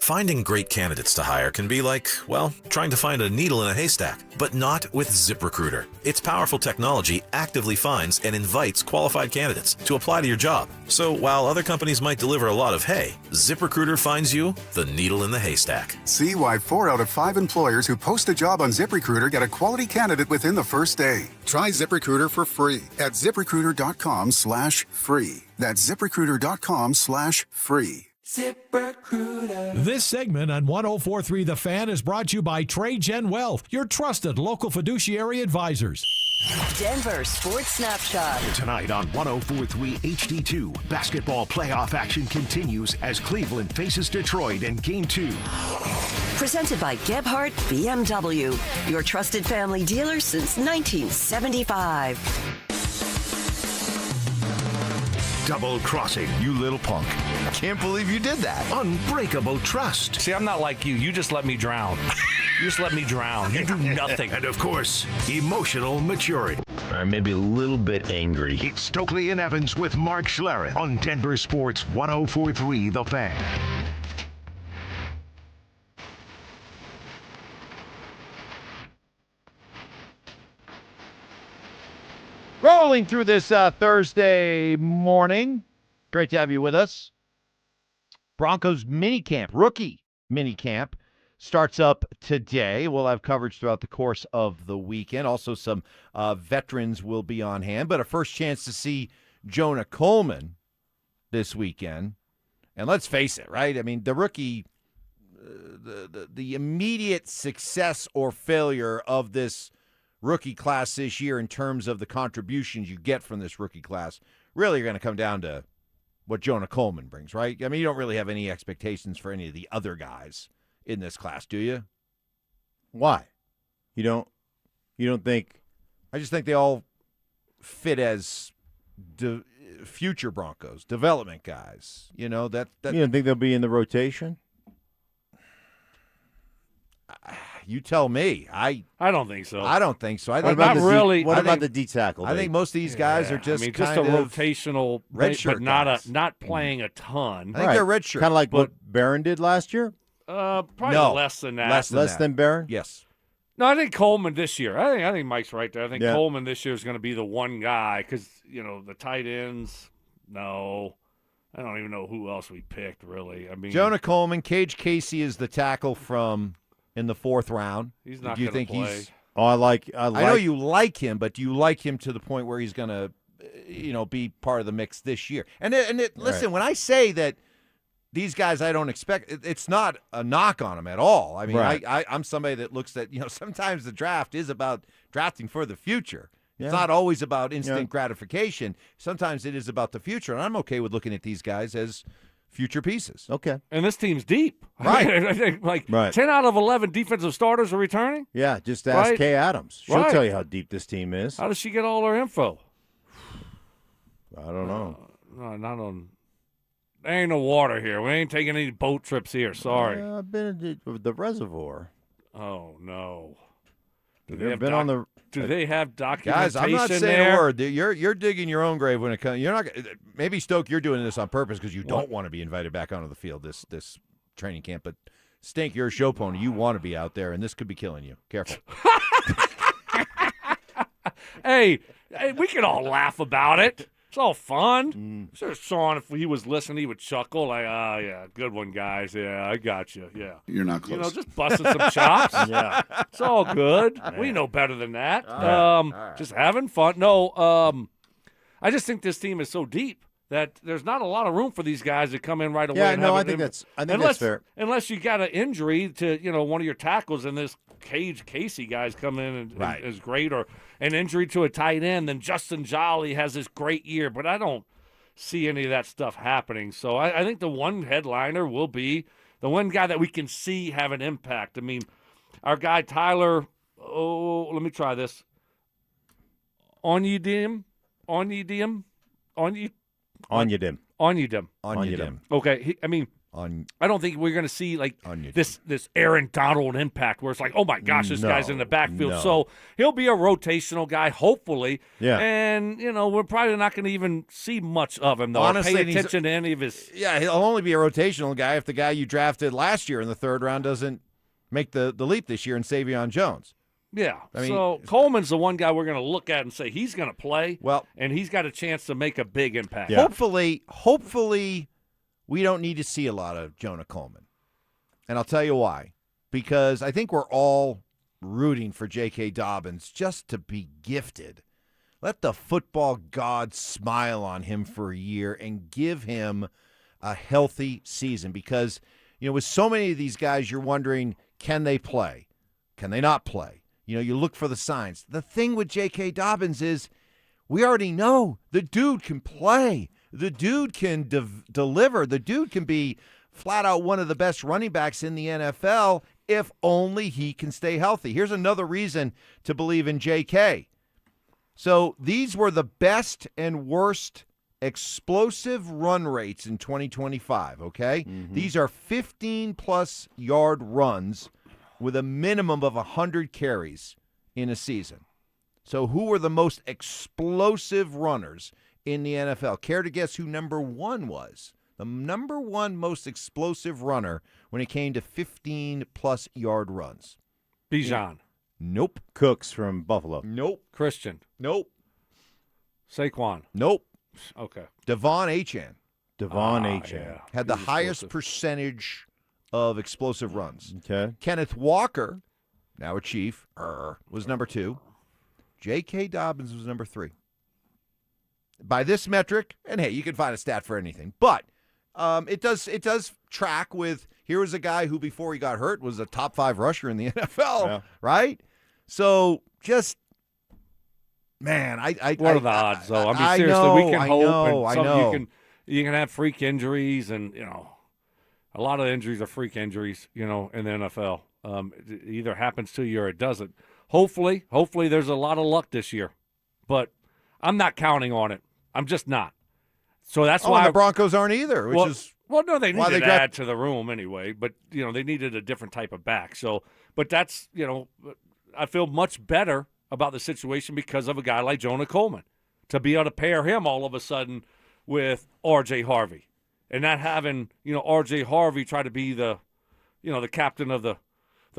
Finding great candidates to hire can be like, well, trying to find a needle in a haystack, but not with ZipRecruiter. Its powerful technology actively finds and invites qualified candidates to apply to your job. So while other companies might deliver a lot of hay, ZipRecruiter finds you the needle in the haystack. See why 4 out of 5 employers who post a job on ZipRecruiter get a quality candidate within the first day. Try ZipRecruiter for free at ZipRecruiter.com/free. That's ZipRecruiter.com/free. ZipRecruiter. This segment on 104.3 The Fan is brought to you by TradeGen Wealth, your trusted local fiduciary advisors. Denver Sports Snapshot. Tonight on 104.3 HD2, basketball playoff action continues as Cleveland faces Detroit in Game 2. Presented by Gebhardt BMW, your trusted family dealer since 1975. Double crossing, you little punk. Can't believe you did that. Unbreakable trust. See, I'm not like you. You just let me drown. You just let me drown. You do nothing. And of course, emotional maturity. Or maybe a little bit angry. It's Stokley and Evans with Mark Schlereth on Denver Sports 104.3 The Fan. Rolling through this Thursday morning. Great to have you with us. Broncos minicamp, rookie minicamp, starts up today. We'll have coverage throughout the course of the weekend. Also, some veterans will be on hand, but a first chance to see Jonah Coleman this weekend. And let's face it, right? I mean, the rookie, the immediate success or failure of this rookie class this year in terms of the contributions you get from this rookie class really are going to come down to what Jonah Coleman brings, right? I mean, you don't really have any expectations for any of the other guys in this class, do you? Why? You don't think? I just think they all fit as future Broncos, development guys. You know, that you don't think they'll be in the rotation? You tell me. I don't think so. I don't think so. I think what about really. What about the D tackle? I think most of these guys are just just kind a of rotational, redshirt but not guys. not playing a ton. I think they're redshirt. Kind of like what Barron did last year? Probably No, less than that. Less than Barron? Yes. No, I think Coleman this year. I think Mike's right there. I think Yeah. Coleman this year is going to be the one guy because the tight ends. No, I don't even know who else we picked really. I mean, Jonah Coleman, Cage Casey is the tackle from in the 4th round. He's not Do you going think to play. he's? Oh, I know you like him, but do you like him to the point where he's going to, be part of the mix this year? Listen, when I say that these guys I don't expect, it's not a knock on them at all. I mean, Right. I'm somebody that looks at, sometimes the draft is about drafting for the future. It's not always about instant gratification. Sometimes it is about the future, and I'm okay with looking at these guys as future pieces. Okay. And this team's deep. Right. I think Right. 10 out of 11 defensive starters are returning. Yeah, just ask Right. Kay Adams. She'll Right. tell you how deep this team is. How does she get all her info? I don't know. No, not on. There ain't no water here. We ain't taking any boat trips here. Sorry. I've been at the reservoir. Oh no. Do Have they you have been on the? Do they have documentation Guys, I'm not saying there? a word. You're digging your own grave when it comes. You're not. Maybe Stoke, you're doing this on purpose because you don't want to be invited back onto the field this training camp. But Stink, you're a show pony. You want to be out there, and this could be killing you. Careful. Hey, we can all laugh about it. It's all fun. Sure, Sean, if he was listening, he would chuckle like, "Ah, yeah, good one, guys. Yeah, I got you. Yeah, you're not close. You know, just busting some chops. Yeah, it's all good. We know better than that. All right. Just having fun. No, I just think this team is so deep that there's not a lot of room for these guys to come in right away. Yeah, and no, have I think that's fair. Unless you got an injury to one of your tackles, and this Casey guys come in and is great, or an injury to a tight end, then Justin Jolly has this great year. But I don't see any of that stuff happening. So I think the one headliner will be the one guy that we can see have an impact. I mean, our guy Tyler. Oh, let me try this. Onyedim. Okay, I don't think we're going to see like this Aaron Donald impact where it's like, oh my gosh, this guy's in the backfield. No. So he'll be a rotational guy, hopefully. Yeah. And we're probably not going to even see much of him though. Honestly, or pay attention to any of his. Yeah, he'll only be a rotational guy if the guy you drafted last year in the third round doesn't make the leap this year in Savion Jones. Yeah. I mean, so Coleman's the one guy we're going to look at and say he's going to play. Well, and he's got a chance to make a big impact. Yeah. Hopefully, we don't need to see a lot of Jonah Coleman. And I'll tell you why. Because I think we're all rooting for J.K. Dobbins just to be gifted. Let the football gods smile on him for a year and give him a healthy season. Because, with so many of these guys, you're wondering, can they play? Can they not play? You look for the signs. The thing with J.K. Dobbins is we already know the dude can play. The dude can deliver. The dude can be flat out one of the best running backs in the NFL if only he can stay healthy. Here's another reason to believe in J.K. So these were the best and worst explosive run rates in 2025, okay? Mm-hmm. These are 15-plus yard runs with a minimum of 100 carries in a season. So who were the most explosive runners in the NFL? Care to guess who number one was? The number one most explosive runner when it came to 15-plus yard runs. Bijan. Nope. Cooks from Buffalo. Nope. Christian. Nope. Saquon. Nope. Okay. Devon Achane. Achane. Had the highest percentage of explosive runs. Okay. Kenneth Walker, now a Chief, was number 2. J.K. Dobbins was number 3. By this metric, and hey, you can find a stat for anything, but it does track with, here was a guy who before he got hurt was a top 5 rusher in the NFL, right? So just, man, what are the odds, though? I mean, seriously, we can hope, you can have freak injuries, and a lot of injuries are freak injuries, in the NFL. It either happens to you or it doesn't. Hopefully there's a lot of luck this year, but I'm not counting on it. I'm just not. So that's why the Broncos aren't either. No, they needed to add to the room anyway. But they needed a different type of back. So, but that's I feel much better about the situation because of a guy like Jonah Coleman, to be able to pair him all of a sudden with R.J. Harvey, and not having R.J. Harvey try to be the the captain of the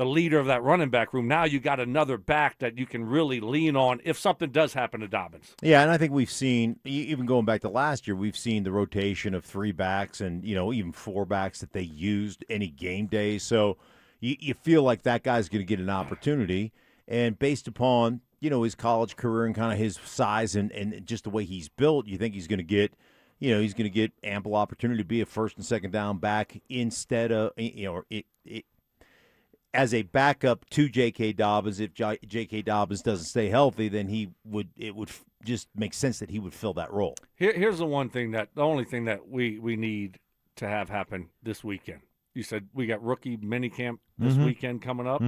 leader of that running back room. Now you got another back that you can really lean on if something does happen to Dobbins. Yeah, and I think we've seen, even going back to last year, we've seen the rotation of 3 backs and, even 4 backs that they used any game day. So you feel like that guy's going to get an opportunity. And based upon, his college career and kind of his size and just the way he's built, you think he's going to get, he's going to get ample opportunity to be a first and second down back instead of, as a backup to J.K. Dobbins, if J.K. Dobbins doesn't stay healthy, then it would just make sense that he would fill that role. Here's the only thing that we need to have happen this weekend. You said we got rookie minicamp this weekend coming up.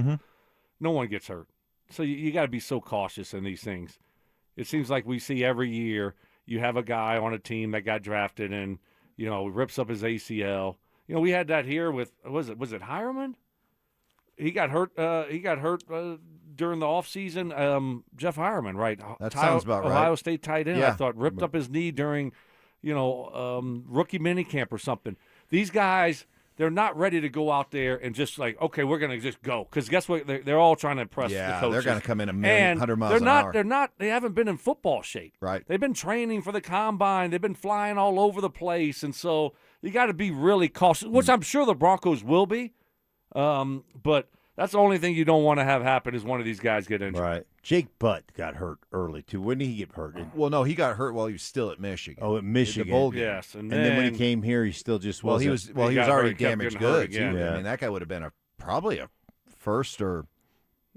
No one gets hurt. So you got to be so cautious in these things. It seems like we see every year you have a guy on a team that got drafted and, rips up his ACL. We had that here with, was it Hireman? He got hurt during the offseason. Jeff Hireman, right? That sounds about right. Ohio State tight end, Yeah. I thought, ripped up his knee during, rookie minicamp or something. These guys, they're not ready to go out there and just like, okay, we're going to just go. Because guess what? They're all trying to impress the coaches. They're going to come in 100 miles an hour. They haven't been in football shape. Right. They've been training for the combine. They've been flying all over the place. And so you got to be really cautious, which I'm sure the Broncos will be. But that's the only thing you don't want to have happen is one of these guys get injured. Right. Jake Butt got hurt early, too. When did he get hurt? Well, no, he got hurt while he was still at Michigan. Oh, at Michigan. The bowl game. Yes. And then when he came here, he still just wasn't. He was already kept damaged getting hurt goods. again. I mean, that guy would have been probably a first or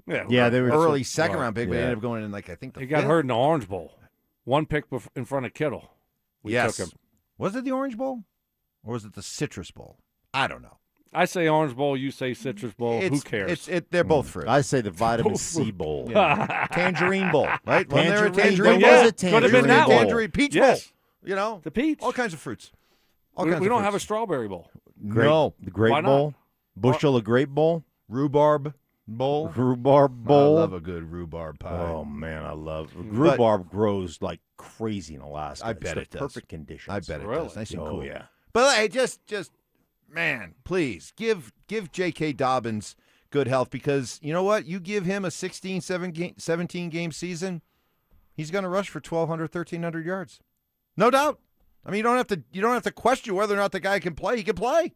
Yeah, they were early second-round pick, but he Yeah. ended up going in, I think, the He got fifth. hurt in the Orange Bowl. One pick in front of Kittle. We Yes. took him. Was it the Orange Bowl? Or was it the Citrus Bowl? I don't know. I say Orange Bowl, you say Citrus Bowl. Who cares? They're both fruit. I say the vitamin C bowl. Tangerine Bowl, right? Wasn't there a Tangerine tangerine bowl? bowl? Was a Could have been tangerine that bowl. one. Tangerine peach Yes. bowl. The peach. All kinds of fruits. We don't have a strawberry bowl. No. The grape Why not? bowl? Bushel of grape bowl? Rhubarb bowl. Rhubarb bowl? I love a good rhubarb pie. Oh, man, I love rhubarb grows like crazy in Alaska. I bet It's it the does. perfect conditions. I bet it Really? does. Nice and Oh, cool. yeah. But hey, just man, please give J.K. Dobbins good health because you know what? You give him a 17-game season, he's going to rush for 1,200, 1,300 yards, no doubt. I mean, you don't have to question whether or not the guy can play. He can play.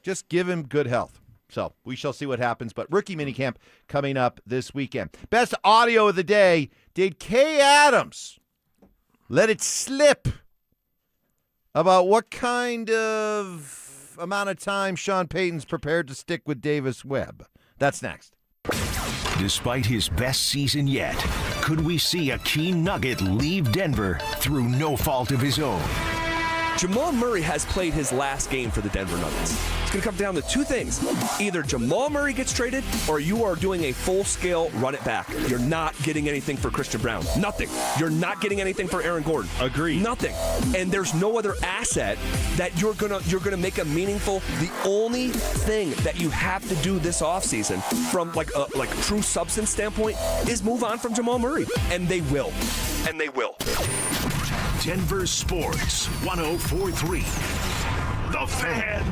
Just give him good health. So we shall see what happens. But rookie minicamp coming up this weekend. Best audio of the day. Did Kay Adams let it slip about what kind of amount of time Sean Payton's prepared to stick with Davis Webb? That's next. Despite his best season yet, could we see a key nugget leave Denver through no fault of his own? Jamal Murray has played his last game for the Denver Nuggets. It's going to come down to two things. Either Jamal Murray gets traded or you are doing a full-scale run it back. You're not getting anything for Christian Brown. Nothing. You're not getting anything for Aaron Gordon. Agreed. Nothing. And there's no other asset that you're gonna make a meaningful. The only thing that you have to do this offseason from like a true substance standpoint is move on from Jamal Murray. And they will. And they will. Denver Sports 104.3. The Fan.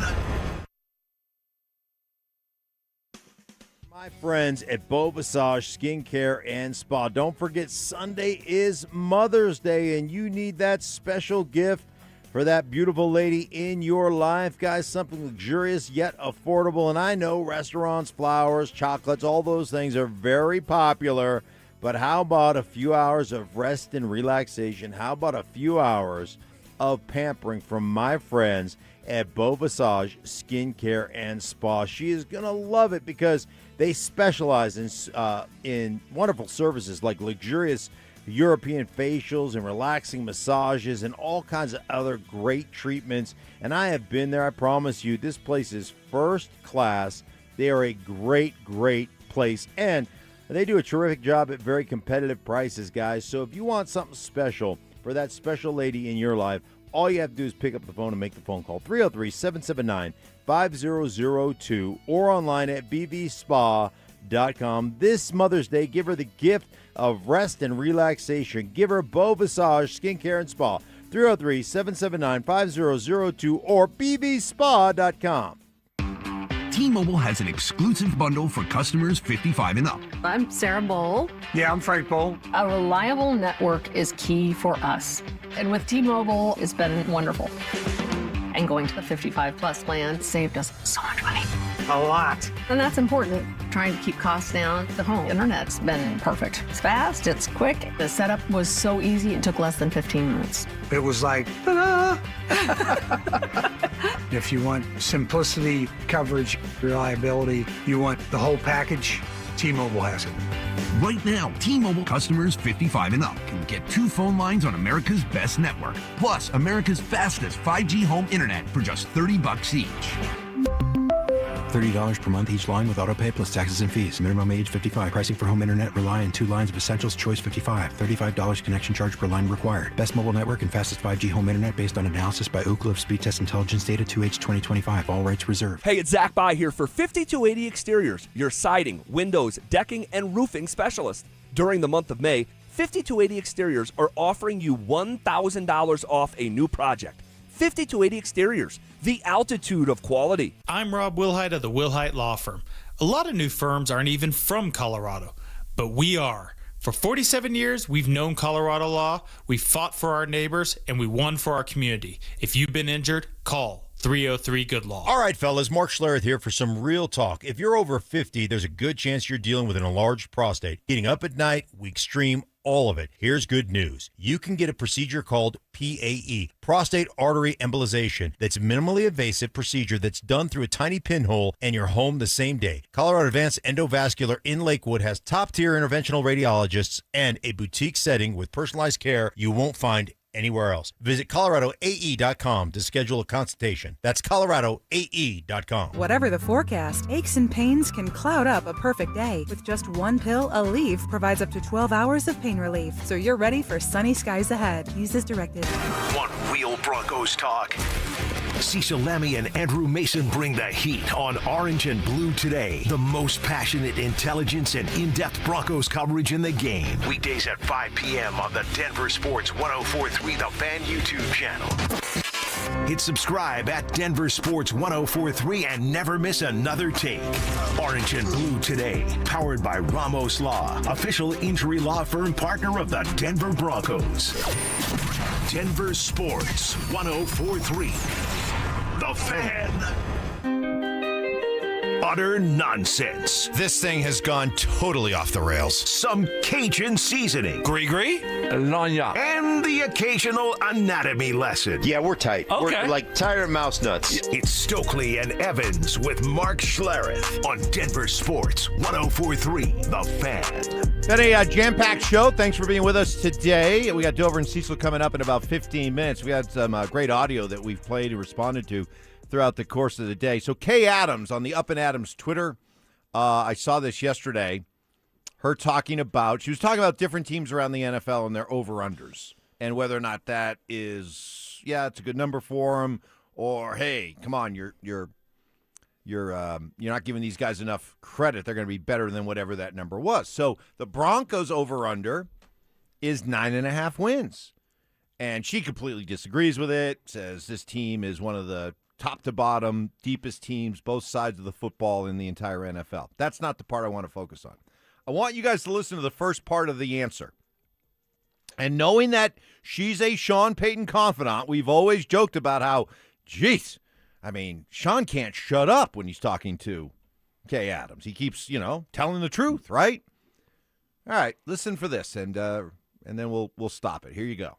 My friends at Beau Massage Skincare and Spa. Don't forget, Sunday is Mother's Day, and you need that special gift for that beautiful lady in your life. Guys, something luxurious yet affordable. And I know restaurants, flowers, chocolates, all those things are very popular. But how about a few hours of rest and relaxation? How about a few hours of pampering from my friends at Beau Massage Skincare and Spa? She is going to love it because they specialize in wonderful services like luxurious European facials and relaxing massages and all kinds of other great treatments. And I have been there. I promise you, this place is first class. They are a great, great place. And they do a terrific job at very competitive prices, guys. So if you want something special for that special lady in your life, all you have to do is pick up the phone and make the phone call. 303-779-5002 or online at bvspa.com. This Mother's Day, give her the gift of rest and relaxation. Give her Beau Massage Skincare and Spa. 303-779-5002 or bvspa.com. T-Mobile has an exclusive bundle for customers 55 and up. I'm Sarah Bowl. Yeah, I'm Frank Bowl. A reliable network is key for us. And with T-Mobile, it's been wonderful. And going to the 55-plus plan saved us so much money. A lot. And that's important. Trying to keep costs down. The home internet's been perfect. It's fast, it's quick. The setup was so easy, it took less than 15 minutes. It was like, ta-da! If you want simplicity, coverage, reliability, you want the whole package, T-Mobile has it. Right now, T-Mobile customers 55 and up can get 2 phone lines on America's best network, plus America's fastest 5G home internet for just $30 each. $30 per month each line with autopay plus taxes and fees. Minimum age 55. Pricing for home internet rely on 2 lines of Essentials Choice 55. $35 connection charge per line required. Best mobile network and fastest 5G home internet based on analysis by Ookla of Speed Test Intelligence data 2H 2025. All rights reserved. Hey, it's Zach By here for 5280 Exteriors, your siding, windows, decking, and roofing specialist. During the month of May, 5280 Exteriors are offering you $1,000 off a new project. 5280 Exteriors, the altitude of quality. I'm Rob Wilhite of the Wilhite Law Firm. A lot of new firms aren't even from Colorado, but we are. For 47 years, we've known Colorado law, we fought for our neighbors, and we won for our community. If you've been injured, call 303-GOOD-LAW. All right, fellas, Mark Schlereth here for some real talk. If you're over 50, there's a good chance you're dealing with an enlarged prostate. Getting up at night, weak stream, all of it. Here's good news. You can get a procedure called PAE, prostate artery embolization, that's a minimally invasive procedure that's done through a tiny pinhole and you're home the same day. Colorado Advanced Endovascular in Lakewood has top-tier interventional radiologists and a boutique setting with personalized care you won't find anywhere else. Visit coloradoae.com to schedule a consultation. That's coloradoae.com. Whatever the forecast, aches and pains can cloud up a perfect day. With just one pill, Aleve provides up to 12 hours of pain relief, so you're ready for sunny skies ahead. Use as directed. Want real Broncos talk? Cecil Lammy and Andrew Mason bring the heat on Orange and Blue Today. The most passionate intelligence and in-depth Broncos coverage in the game. Weekdays at 5 p.m. on the Denver Sports 104.3 The Fan YouTube channel. Hit subscribe at Denver Sports 104.3 and never miss another take. Orange and Blue Today, powered by Ramos Law, official injury law firm partner of the Denver Broncos. Denver Sports 104.3 The Fan. Utter nonsense. This thing has gone totally off the rails. Some Cajun seasoning. Gris-gris? And the occasional anatomy lesson. Yeah, we're tight. Okay. We're like tired of mouse nuts. It's Stokley and Evans with Mark Schlereth on Denver Sports 104.3 The Fan. Got a jam-packed show. Thanks for being with us today. We got Dover and Cecil coming up in about 15 minutes. We got some great audio that we've played and responded to throughout the course of the day. So Kay Adams on the Up and Adams Twitter, I saw this yesterday, she was talking about different teams around the NFL and their over-unders and whether or not that is, it's a good number for them, or, hey, come on, you're not giving these guys enough credit. They're going to be better than whatever that number was. So the Broncos over-under is 9.5 wins. And she completely disagrees with it, says this team is one of the top to bottom, deepest teams, both sides of the football in the entire NFL. That's not the part I want to focus on. I want you guys to listen to the first part of the answer. And knowing that she's a Sean Payton confidant, we've always joked about how, Sean can't shut up when he's talking to Kay Adams. He keeps, telling the truth, right? All right, listen for this, and then we'll stop it. Here you go.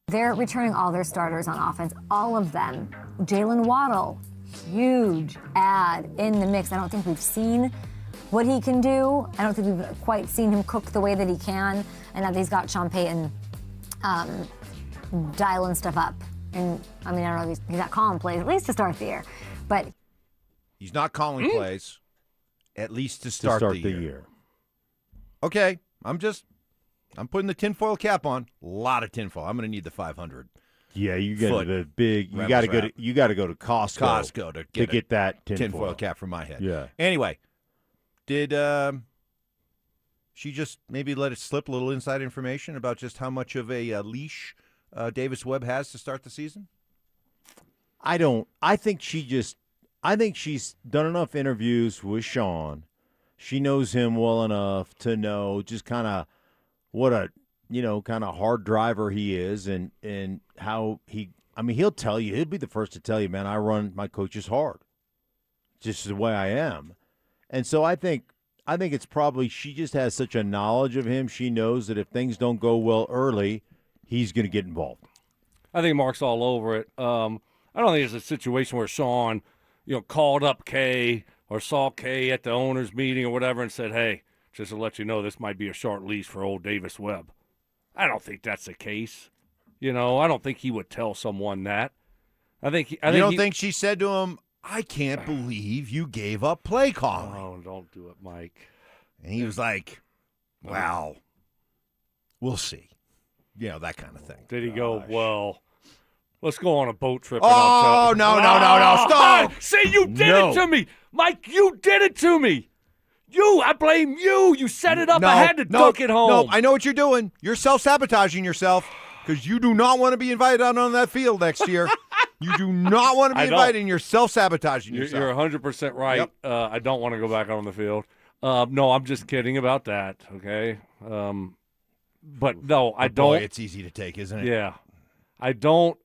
They're returning all their starters on offense, all of them. Jalen Waddle, huge add in the mix. I don't think we've seen what he can do. I don't think we've quite seen him cook the way that he can. And now that he's got Sean Payton dialing stuff up. And, I don't know if he's not calling plays, at least to start the year. But he's not calling plays, at least to start the year. Okay, I'm putting the tinfoil cap on. A lot of tinfoil. I'm going to need the 500. Yeah, you get the big. You got to go to. You got to go to Costco to get that tinfoil cap from my head. Yeah. Anyway, did she just maybe let it slip a little inside information about just how much of a leash Davis Webb has to start the season? I don't. I think she's done enough interviews with Sean. She knows him well enough to know just kind of what a kind of hard driver he is, and how he'll tell you, he'll be the first to tell you, man, I run my coaches hard, just the way I am. And so I think it's probably she just has such a knowledge of him. She knows that if things don't go well early, he's going to get involved. I think Mark's all over it. I don't think it's a situation where Sean, called up Kay or saw Kay at the owners' meeting or whatever and said, hey, just to let you know, this might be a short leash for old Davis Webb. I don't think that's the case. I don't think he would tell someone that. I think she said to him, I can't believe you gave up play calling. Oh, don't do it, Mike. And he was like, well, we'll see. That kind of thing. Did he go, well, let's go on a boat trip? Oh, no, stop. See, you did it to me. Mike, you did it to me. I blame you. You set it up. I had to dunk it home. No, I know what you're doing. You're self-sabotaging yourself because you do not want to be invited out on that field next year. You do not want to be invited, and you're self-sabotaging yourself. You're 100% right. Yep. I don't want to go back on the field. No, I'm just kidding about that, okay? But no, I don't. Boy, it's easy to take, isn't it? Yeah. I don't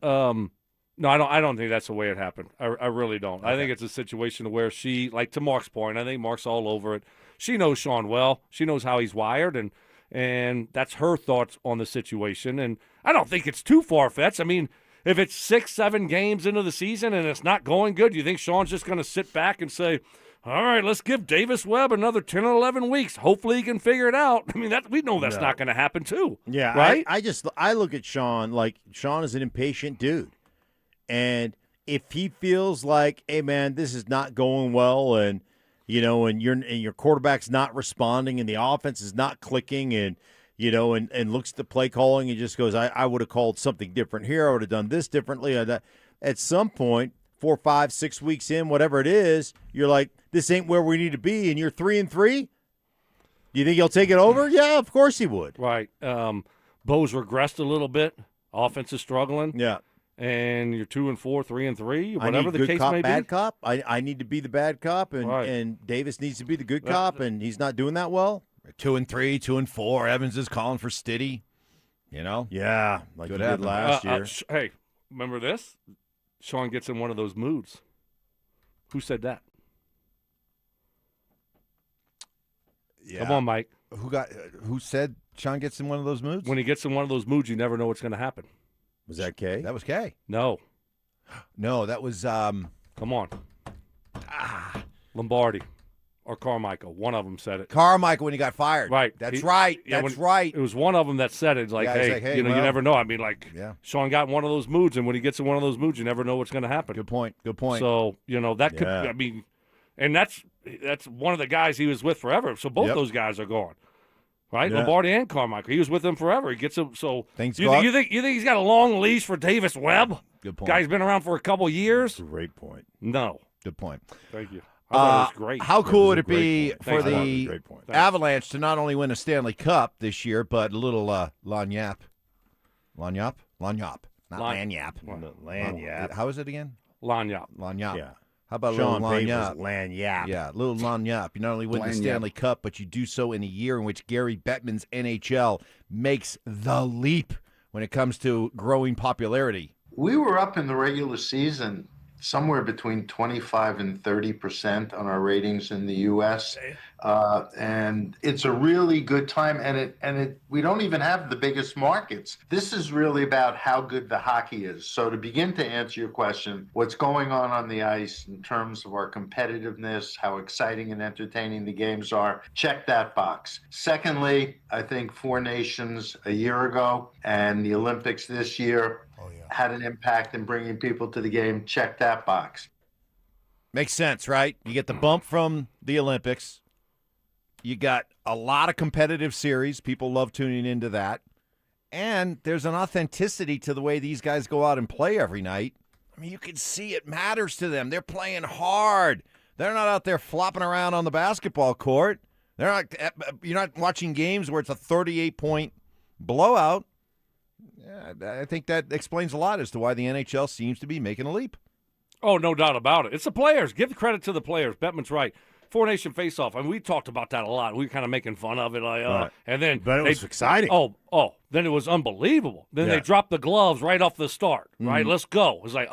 no, I don't think that's the way it happened. I really don't. Okay. I think it's a situation where she, like to Mark's point, I think Mark's all over it. She knows Sean well. She knows how he's wired, and that's her thoughts on the situation. And I don't think it's too far-fetched. I mean, if it's 6-7 games into the season and it's not going good, you think Sean's just going to sit back and say, all right, let's give Davis Webb another 10 or 11 weeks. Hopefully he can figure it out. I mean, we know that's not going to happen too. Yeah, right? I look at Sean like Sean is an impatient dude. And if he feels like, hey, man, this is not going well and, and your quarterback's not responding and the offense is not clicking and, and looks at the play calling and just goes, I would have called something different here. I would have done this differently. At some point, 4, 5, 6 weeks in, whatever it is, you're like, this ain't where we need to be, and you're 3-3? Do you think he'll take it over? Yeah, of course he would. Right. Bo's regressed a little bit. Offense is struggling. Yeah. And you're 2-4, 3-3, whatever the case may be. Bad cop. I need to be the bad cop, and Davis needs to be the good cop, and he's not doing that well. 2-3, 2-4. Evans is calling for Stiddy. Yeah, like Good he did last year. Hey, remember this? Sean gets in one of those moods. Who said that? Yeah. Come on, Mike. Who said Sean gets in one of those moods? When he gets in one of those moods, you never know what's going to happen. Was that Kay? That was Kay. No, that was come on. Lombardi or Carmichael. One of them said it. Carmichael when he got fired. Right. That's right. That's right. It was one of them that said it. It's like, hey, you never know. I mean, Sean got in one of those moods, and when he gets in one of those moods, you never know what's going to happen. Good point. So, that could, I mean, and that's one of the guys he was with forever. So both those guys are gone. Right? Yeah. Lombardi and Carmichael. He was with them forever. He gets him. So you think he's got a long leash for Davis Webb? Good point. Guy's been around for a couple years. Great point. No. Good point. Thank you. I thought it was great. How cool would it be for Thanks. the Avalanche to not only win a Stanley Cup this year, but a little lagniappe? Lagniappe? Not lagniappe. Lagniappe. How is it again? Lagniappe. Lagniappe. Yeah. How about a Sean little lagniappe? Lagniappe. Yeah, a little lagniappe. You not only win the Stanley Cup, but you do so in a year in which Gary Bettman's NHL makes the leap when it comes to growing popularity. We were up in the regular season somewhere between 25 and 30% on our ratings in the U.S. And it's a really good time. And we don't even have the biggest markets. This is really about how good the hockey is. So to begin to answer your question, what's going on the ice in terms of our competitiveness, how exciting and entertaining the games are, check that box. Secondly, I think Four Nations a year ago and the Olympics this year had an impact in bringing people to the game. Check that box. Makes sense, right? You get the bump from the Olympics. You got a lot of competitive series. People love tuning into that. And there's an authenticity to the way these guys go out and play every night. I mean, you can see it matters to them. They're playing hard. They're not out there flopping around on the basketball court. You're not watching games where it's a 38-point blowout. Yeah, I think that explains a lot as to why the NHL seems to be making a leap. Oh, no doubt about it. It's the players. Give the credit to the players. Bettman's right. Four Nation face-off. I mean, we talked about that a lot. We were kind of making fun of it. And then but it was exciting. Oh, then it was unbelievable. Then they dropped the gloves right off the start. Right, let's go. It's like,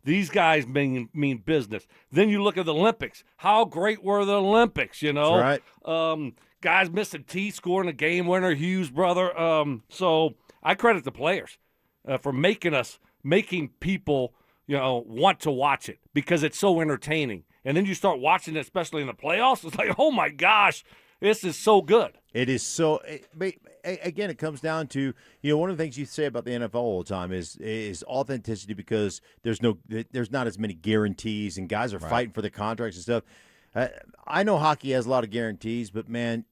these guys mean business. Then you look at the Olympics. How great were the Olympics? That's right. Guys missing teeth, scoring a game winner, Hughes brother. So I credit the players for making people, want to watch it because it's so entertaining. And then you start watching it, especially in the playoffs. It's like, oh, my gosh, this is so good. It is so again, it comes down to, one of the things you say about the NFL all the time is authenticity, because there's not as many guarantees, and guys are fighting for the contracts and stuff. I know hockey has a lot of guarantees, but man,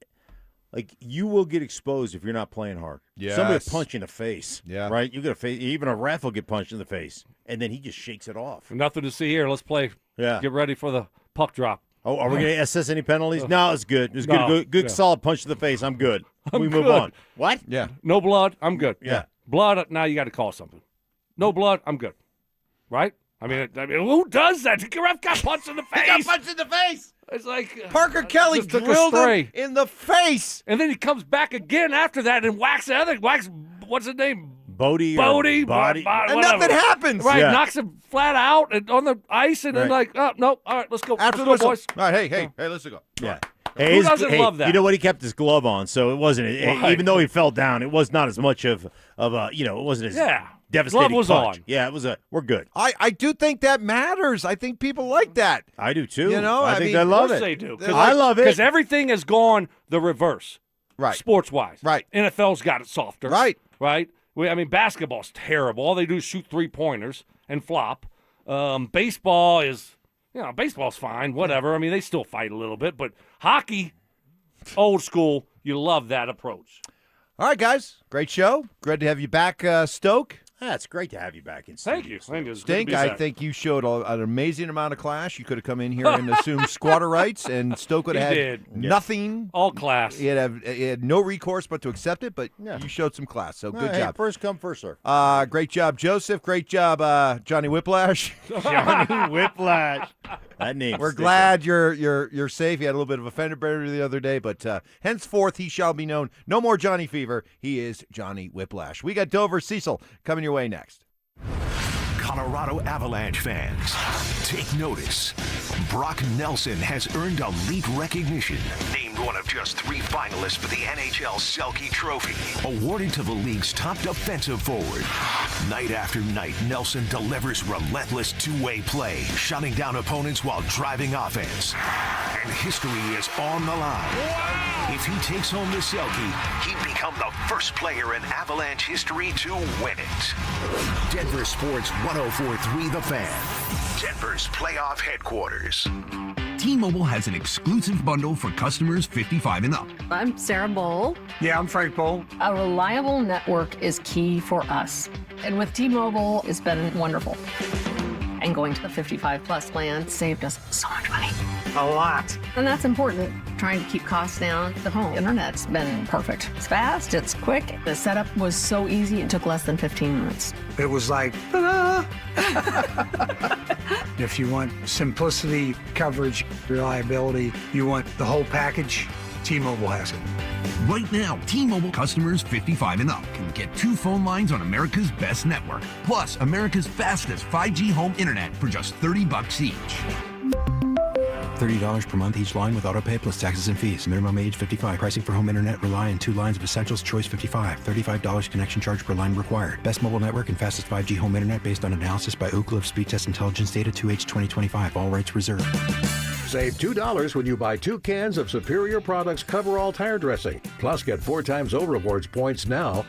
like, you will get exposed if you're not playing hard. Yes. Somebody will punch you in the face. Yeah. Right? You got a face. Even a ref will get punched in the face, and then he just shakes it off. Nothing to see here. Let's play. Yeah. Get ready for the puck drop. Oh, are we going to assess any penalties? No, it's good. It's No. good solid punch to the face. I'm good. I'm we move good. on. What? Yeah. No blood. I'm good. Yeah. Blood. Now you got to call something. No blood. I'm good. Right? I mean, who does that? The ref got punched in the face. He got punched in the face. It's like Parker Kelly just took a drilled him stray. in the face. And then he comes back again after that and whacks the other. What's his name? Body. Body. Body. Whatever. And nothing happens. Right. Yeah. Knocks him flat out and on the ice, and then Right. oh, no. All right, let's go. After the let's go, whistle. boys. All right, hey, let's go. Yeah. Who doesn't love that? You know what? He kept his glove on, so it wasn't. Right. Even though he fell down, it was not as much of a. It wasn't as devastating. Glove was punch. on. Yeah, it was we're good. I do think that matters. I think people like that. I do too. I think mean, they Of love course it. they do. I love it because everything has gone the reverse. Right. Sports-wise. Right. NFL's got it softer. Right. Right. Basketball's terrible. All they do is shoot 3-pointers and flop. Baseball is, baseball's fine. Whatever. I mean, they still fight a little bit, but hockey, old school. You love that approach. All right, guys. Great show. Great to have you back, Stoke. Yeah, it's great to have you back in. Thank you. studio. Thank you. It's good to Stink, be I back. think you showed an amazing amount of class. You could have come in here and assumed squatter rights, and Stoke would have He had did. nothing. All class. He had no recourse but to accept it, but Yeah. you showed some class, so good Hey, job. first come, first serve. Great job, Joseph. Great job, Johnny Whiplash. Johnny Whiplash. That name. We're glad you're safe. He had a little bit of a fender bender the other day, but henceforth he shall be known. No more Johnny Fever. He is Johnny Whiplash. We got Dover Cecil coming your way next. Colorado Avalanche fans, take notice. Brock Nelson has earned elite recognition. Named one of just 3 finalists for the NHL Selke Trophy. Awarded to the league's top defensive forward. Night after night, Nelson delivers relentless two-way play, shutting down opponents while driving offense. And history is on the line. Wow. If he takes home the Selke, he'd become the first player in Avalanche history to win it. DenverSports 104.3 The Fan. Denver's playoff headquarters. T-Mobile has an exclusive bundle for customers 55 and up. I'm Sarah Bowl. Yeah, I'm Frank Bowl. A reliable network is key for us. And with T-Mobile, it's been wonderful. And going to the 55-plus plan saved us so much money. A lot. And that's important. Trying to keep costs down. The home internet's been perfect. It's fast, it's quick. The setup was so easy, it took less than 15 minutes. It was like, ta-da! If you want simplicity, coverage, reliability, you want the whole package, T-Mobile has it. Right now, T-Mobile customers 55 and up can get 2 phone lines on America's best network, plus America's fastest 5G home internet for just $30 each. $30 per month each line with autopay plus taxes and fees. Minimum age 55. Pricing for home internet rely on 2 lines of essentials. Choice 55. $35 connection charge per line required. Best mobile network and fastest 5G home internet based on analysis by Ookla of Speed Test Intelligence Data 2H 2025. All rights reserved. Save $2 when you buy 2 cans of Superior Products Coverall tire dressing. Plus, get 4 times O Rewards points now